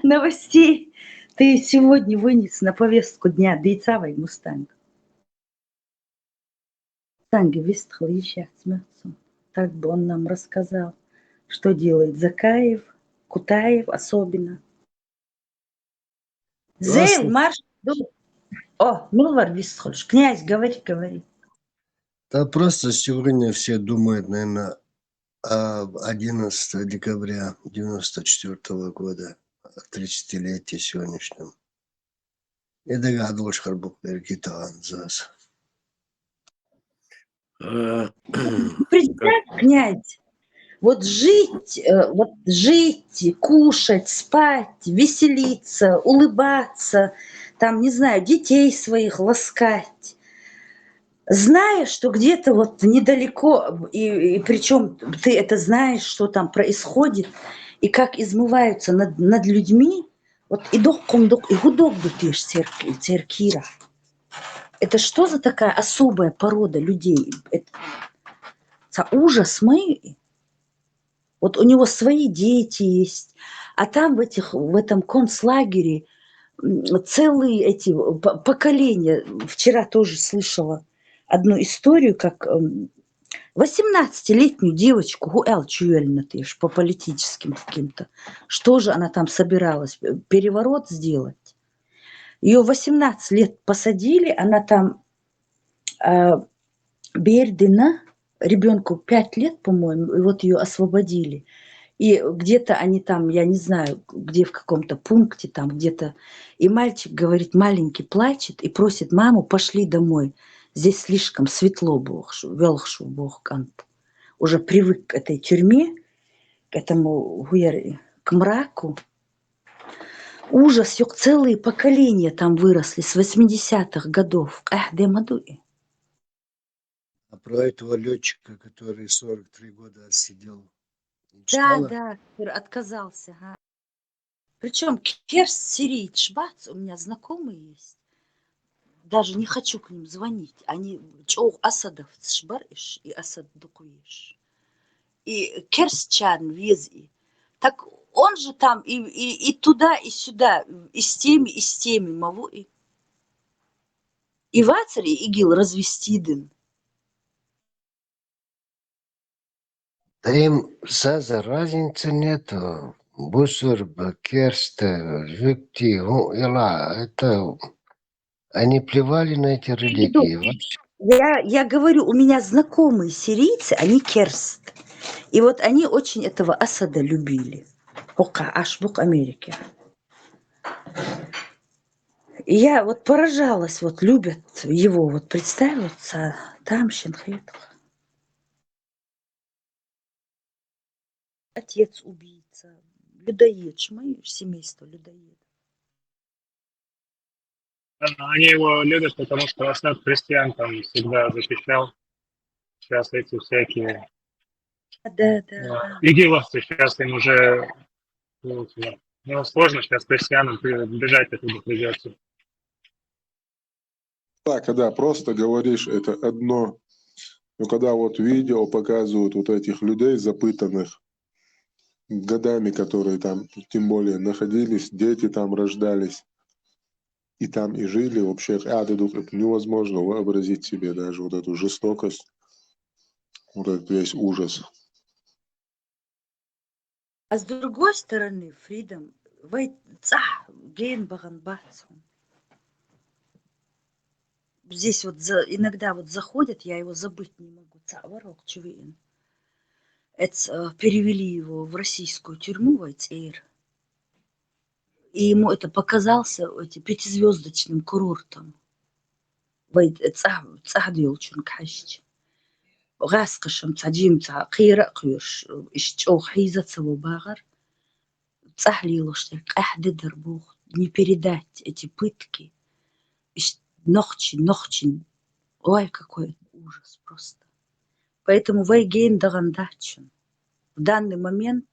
новостей ты сегодня вынес на повестку дня? Дейцавай, Мустанг. Мустанг вистхал еще смеется. Так бы он нам рассказал, что делает Закаев, Кутаев особенно. Зейл, марш. О, Милвар Вистхольш. Князь, говори. Да просто сегодня все думают, наверное, об 11 декабря 1994 года, о 30-летии сегодняшнем. И догадываюсь, что будет Китан зас. Представь, князь, вот жить, кушать, спать, веселиться, улыбаться, там, не знаю, детей своих ласкать, зная, что где-то вот недалеко, и причем ты это знаешь, что там происходит, и как измываются над людьми, вот и гудок бутыш церкира. Это что за такая особая порода людей? Это ужас мы. Вот у него свои дети есть, а там в этом концлагере целые эти поколения. Вчера тоже слышала одну историю, как 18-летнюю девочку Гуэл Чуэльна, по политическим каким-то. Что же она там собиралась? Переворот сделать? Ее 18 лет посадили, она там Бердина, ребенку 5 лет, по-моему, и вот ее освободили. И где-то они там, я не знаю, где в каком-то пункте там где-то, и мальчик говорит, маленький, плачет и просит маму, пошли домой. Здесь слишком светло Бог, велхшу Бог кант. Уже привык к этой тюрьме, к этому к мраку. Ужас, ёк, целые поколения там выросли с 80-х годов. А про этого летчика, который 43 года отсидел, не Да, читала? да, отказался. Ага. Причем Керс сирийц Шбац, у меня знакомые есть. Даже не хочу к ним звонить. Они чоу Асадов Шбариш и Асад Дукуиш. И Керсчан вези. Так он же там и туда, и сюда, и с теми мову. И вацари игил развестидын. Да им, Саза, разницы нету. Бусур, Керста, Жукти, это... Они плевали на эти религии вообще. Я говорю, у меня знакомые сирийцы, они керст. И вот они очень этого Асада любили. Пока аж в Америке. И я вот поражалась, вот любят его, вот представиться, там Щенхет. Отец убийца, людоед, мое семейство людоед. Они его любят, потому что Асад христиан там всегда защищал. Сейчас эти всякие Да. игиловцы, сейчас им уже сложно, сейчас христианам бежать оттуда придется. Так, когда просто говоришь, это одно. Но когда вот видео показывают вот этих людей запытанных годами, которые там, тем более, находились, дети там рождались, и там и жили, вообще, это невозможно вообразить себе даже вот эту жестокость, вот этот весь ужас. А с другой стороны, Фридом, гейн баганбацом. Здесь вот иногда вот заходят, я его забыть не могу. Цаварок Чувин. Это перевели его в российскую тюрьму, Вайцейр. И ему это показался пятизвездочным курортом. Цахдилчун кашч. Гасқышым цадим қира қюш. Ишчо хиза цаву багар. Цахлилоштер. Ахдедер бух. Не передать эти пытки. Нохчин. Ой, какой ужас просто. Поэтому вайгейн дагандачен. В данный момент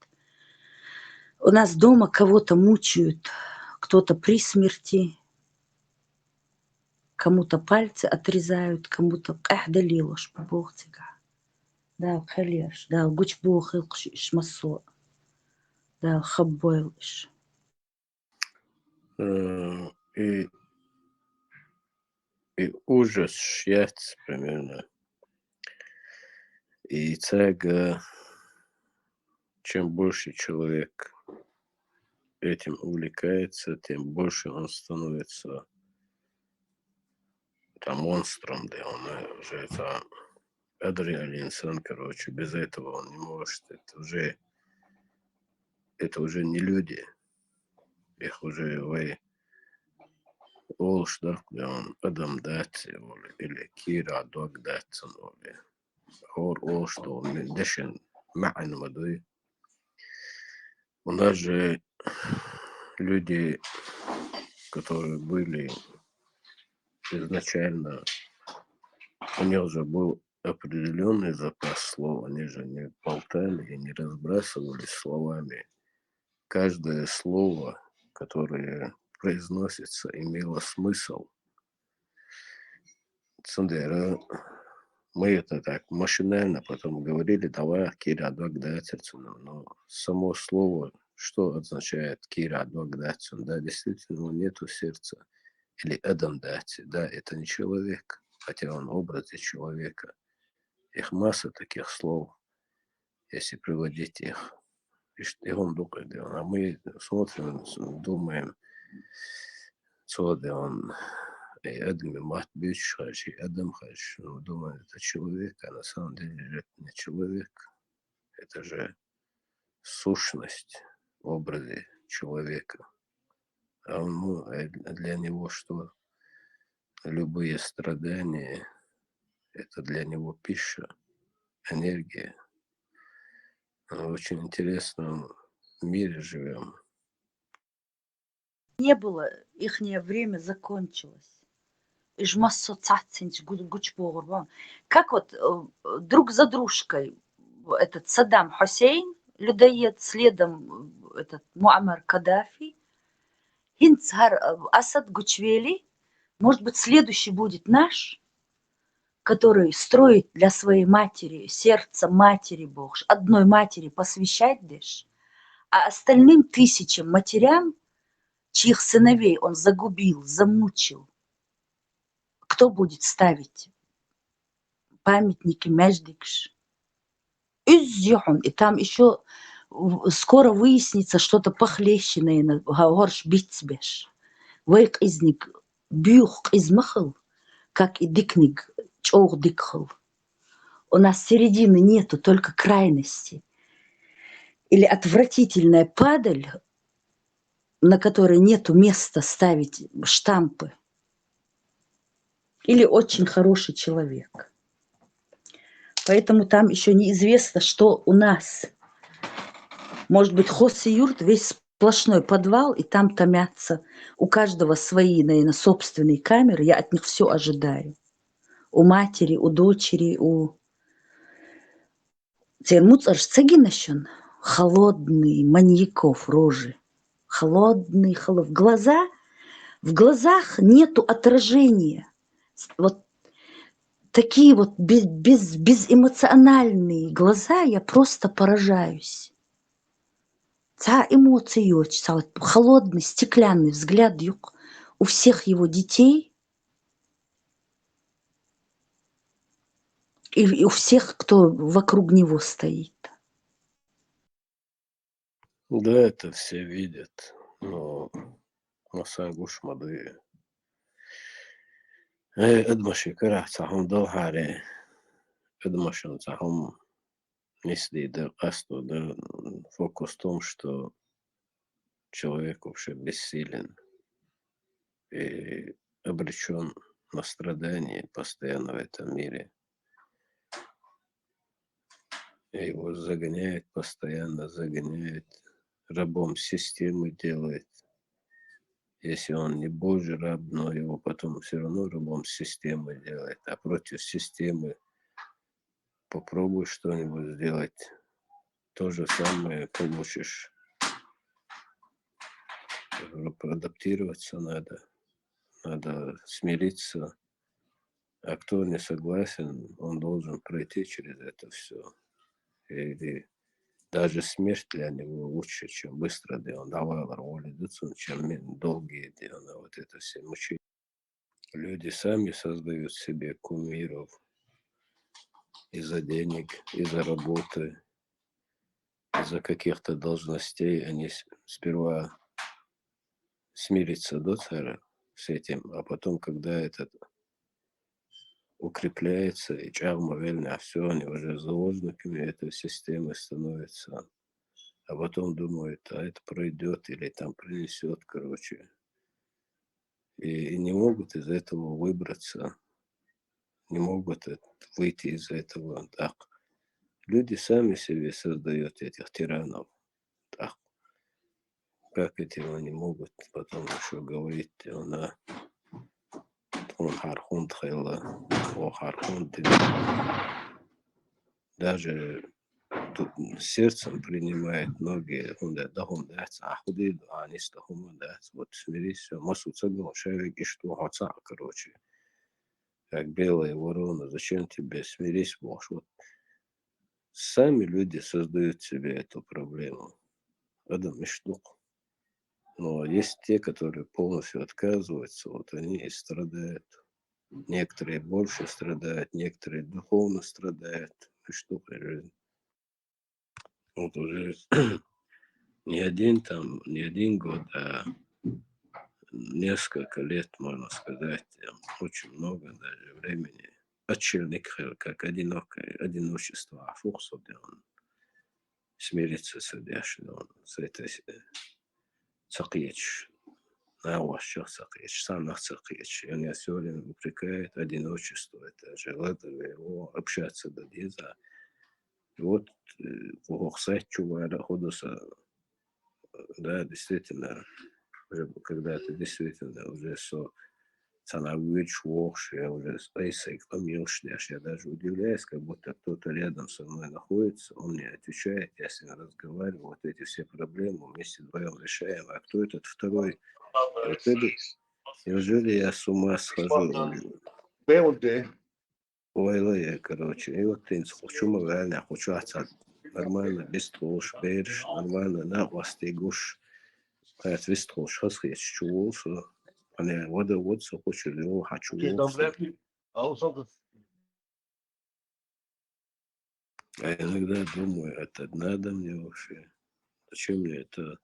у нас дома кого-то мучают, кто-то при смерти, кому-то пальцы отрезают, кому-то далилош по богтига. Да, халеш, да, гуч бог илкш масо. Да, хаббойлш. И ужас счастье примерно. И цега, чем больше человек этим увлекается, тем больше он становится там монстром, да, он уже это адреналин, короче, без этого он не может, это уже не люди, их уже Олшдак, да, он Адам Датси, или Кира Дог Датсон, Хор Олштол, Дешин Ма'ан Мадуи. У нас же люди, которые были изначально, у них уже был определенный запас слов, они же не болтали и не разбрасывались словами. Каждое слово, которое произносится, имело смысл. Цундера, мы это так машинально потом говорили, давай Кира Догдатицу, но само слово, что означает Кира Догдатицу, да, действительно нету сердца. Или Адам Дати, да, это не человек, хотя он в образе человека. Их масса таких слов, если приводить их. И он думает, а мы смотрим, думаем, что он И Адам мат бич хаш, и Адам хаш. Ну, думаю, это человек, а на самом деле это не человек. Это же сущность в образе человека. А он, ну, для него что? Любые страдания – это для него пища, энергия. В очень интересном мире живем. Не было, ихнее время закончилось. Как вот друг за дружкой этот Саддам Хусейн, людоед, следом этот Муаммар Каддафи, Хинцар Асад Гучвели, может быть, следующий будет наш, который строит для своей матери, сердце матери Бог, одной матери посвящать дашь, а остальным тысячам матерям, чьих сыновей он загубил, замучил, кто будет ставить памятники Междикш? И там еще скоро выяснится что-то похлеще, наверное, Гаорш Битцбеш. Вейк изник бюх измахал, как и дикник чох дикхал. У нас середины нету, только крайности. Или отвратительная падаль, на которой нету места ставить штампы. Или очень хороший человек. Поэтому там еще неизвестно, что у нас. Может быть, Хос-и-Юрт весь сплошной подвал, и там томятся. У каждого свои, наверное, собственные камеры. Я от них все ожидаю. У матери, у дочери, у... Цегинащен холодный, маньяков рожи. Холодный. В глазах нету отражения. Вот такие вот безэмоциональные глаза, я просто поражаюсь. Ца эмоции, холодный, стеклянный взгляд у всех его детей и у всех, кто вокруг него стоит. Да, это все видят, но Масагуш Мады. Эдмаши Карацахам Долхаре. Эдмашин Захам Мисли, да, Асту, да, фокус в том, что человек вообще бессилен и обречен на страдания постоянно в этом мире. И его загоняет, постоянно загоняет, рабом системы делает. Если он не Божий раб, но его потом все равно рабом системы делает. А против системы попробуй что-нибудь сделать. То же самое получишь. Адаптироваться надо. Надо смириться. А кто не согласен, он должен пройти через это все. И даже смерть для него лучше, чем быстро, где он давал роли, чем долгие, где он вот это все мучит. Люди сами создают себе кумиров из-за денег, из-за работы, из-за каких-то должностей. Они сперва смирятся до царя с этим, а потом, когда этот укрепляется и чармовельно, а все, они уже заложниками этой системы становятся. А потом думают, а это пройдет или там принесет, короче. И не могут из этого выбраться, не могут выйти из этого. Так. Люди сами себе создают этих тиранов. Так. Как этим они могут потом еще говорить, она даже тут сердцем принимает многие, вот смирись, короче, как белая ворона, зачем тебе смирись, Бог, вот сами люди создают себе эту проблему, но есть те, которые полностью отказываются, вот они и страдают. Некоторые больше страдают, некоторые духовно страдают. И что жизнь? Вот уже не один год, а несколько лет, можно сказать, очень много даже времени. Отшельник, как одиночество, фуксу, где он смирится с одеждой, он с этой цакьеч, на ваше цакьеч, сам цакьеч. И он все время упрекает одиночество, это желание его общаться до диза. И вот кстати, чувак, ходуса, да, действительно, уже когда это действительно уже ценовыч вохш, я уже спейсик помилш, я даже удивляюсь, как будто кто-то рядом со мной находится, он мне отвечает, я с ним разговариваю, вот эти все проблемы вместе вдвоем решаем, а кто этот второй? Вот это, неужели я с ума схожу? Ой, я, короче, и вот ты хочу реально, хочу отца нормально, без трош, берешь, нормально, на власти гуш, а без трош, я чувствую, я вот хочу его, хочу его. А иногда думаю, это надо мне вообще, зачем мне это?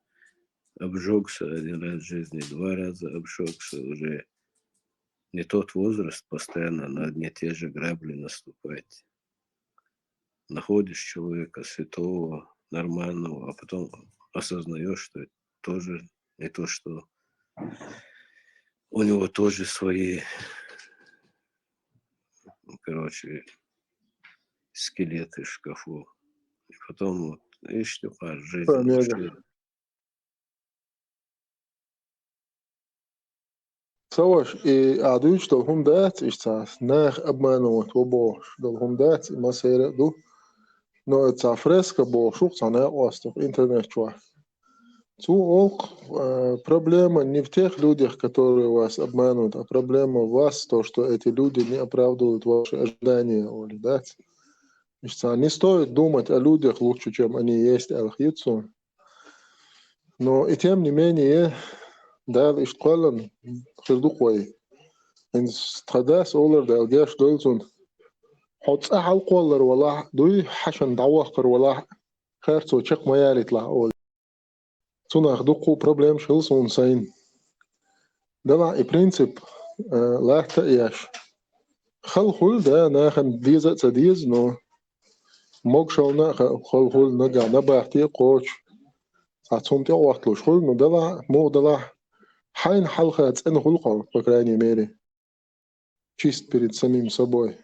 Обжегся один раз в жизни, 2 раза обжегся, уже не тот возраст, постоянно на одни и те же грабли наступать. Находишь человека святого, нормального, а потом осознаешь, что это тоже не то, что у него тоже свои, короче, скелеты в шкафу. И потом вот, видишь, такая жизнь вообще. Savaş, adıyç dolhum dağıt iştahs, nağ abmanot o boş, dolhum dağıt, ima seyredi, no etsa freska boşuk sana ostok, интернет чувак. Цу олк проблема не в тех людях, которые вас обманут, а проблема в вас, то, что эти люди не оправдывают ваши ожидания, Оля, да? Не стоит думать о людях лучше, чем они есть, алхицу. Но и тем не менее, да, иштқалан خردوقوي إن استخداس أولر ده الجيش دولزون حط أحد قولر ولا دوي حشن دعوة ولا خير تشق ما يالي أول تونا خدوقو بروبلم شلسون سين ده لا برينسيب لا تأيش خل ده ناخن ديزة تديز نو موكشونا خل نجا نباحتي قوش عتصوم تي وقتلوش خل نو ده لا مو ده لا حين حلقة أنا خلقه بكراني ميري чист перед самим собой.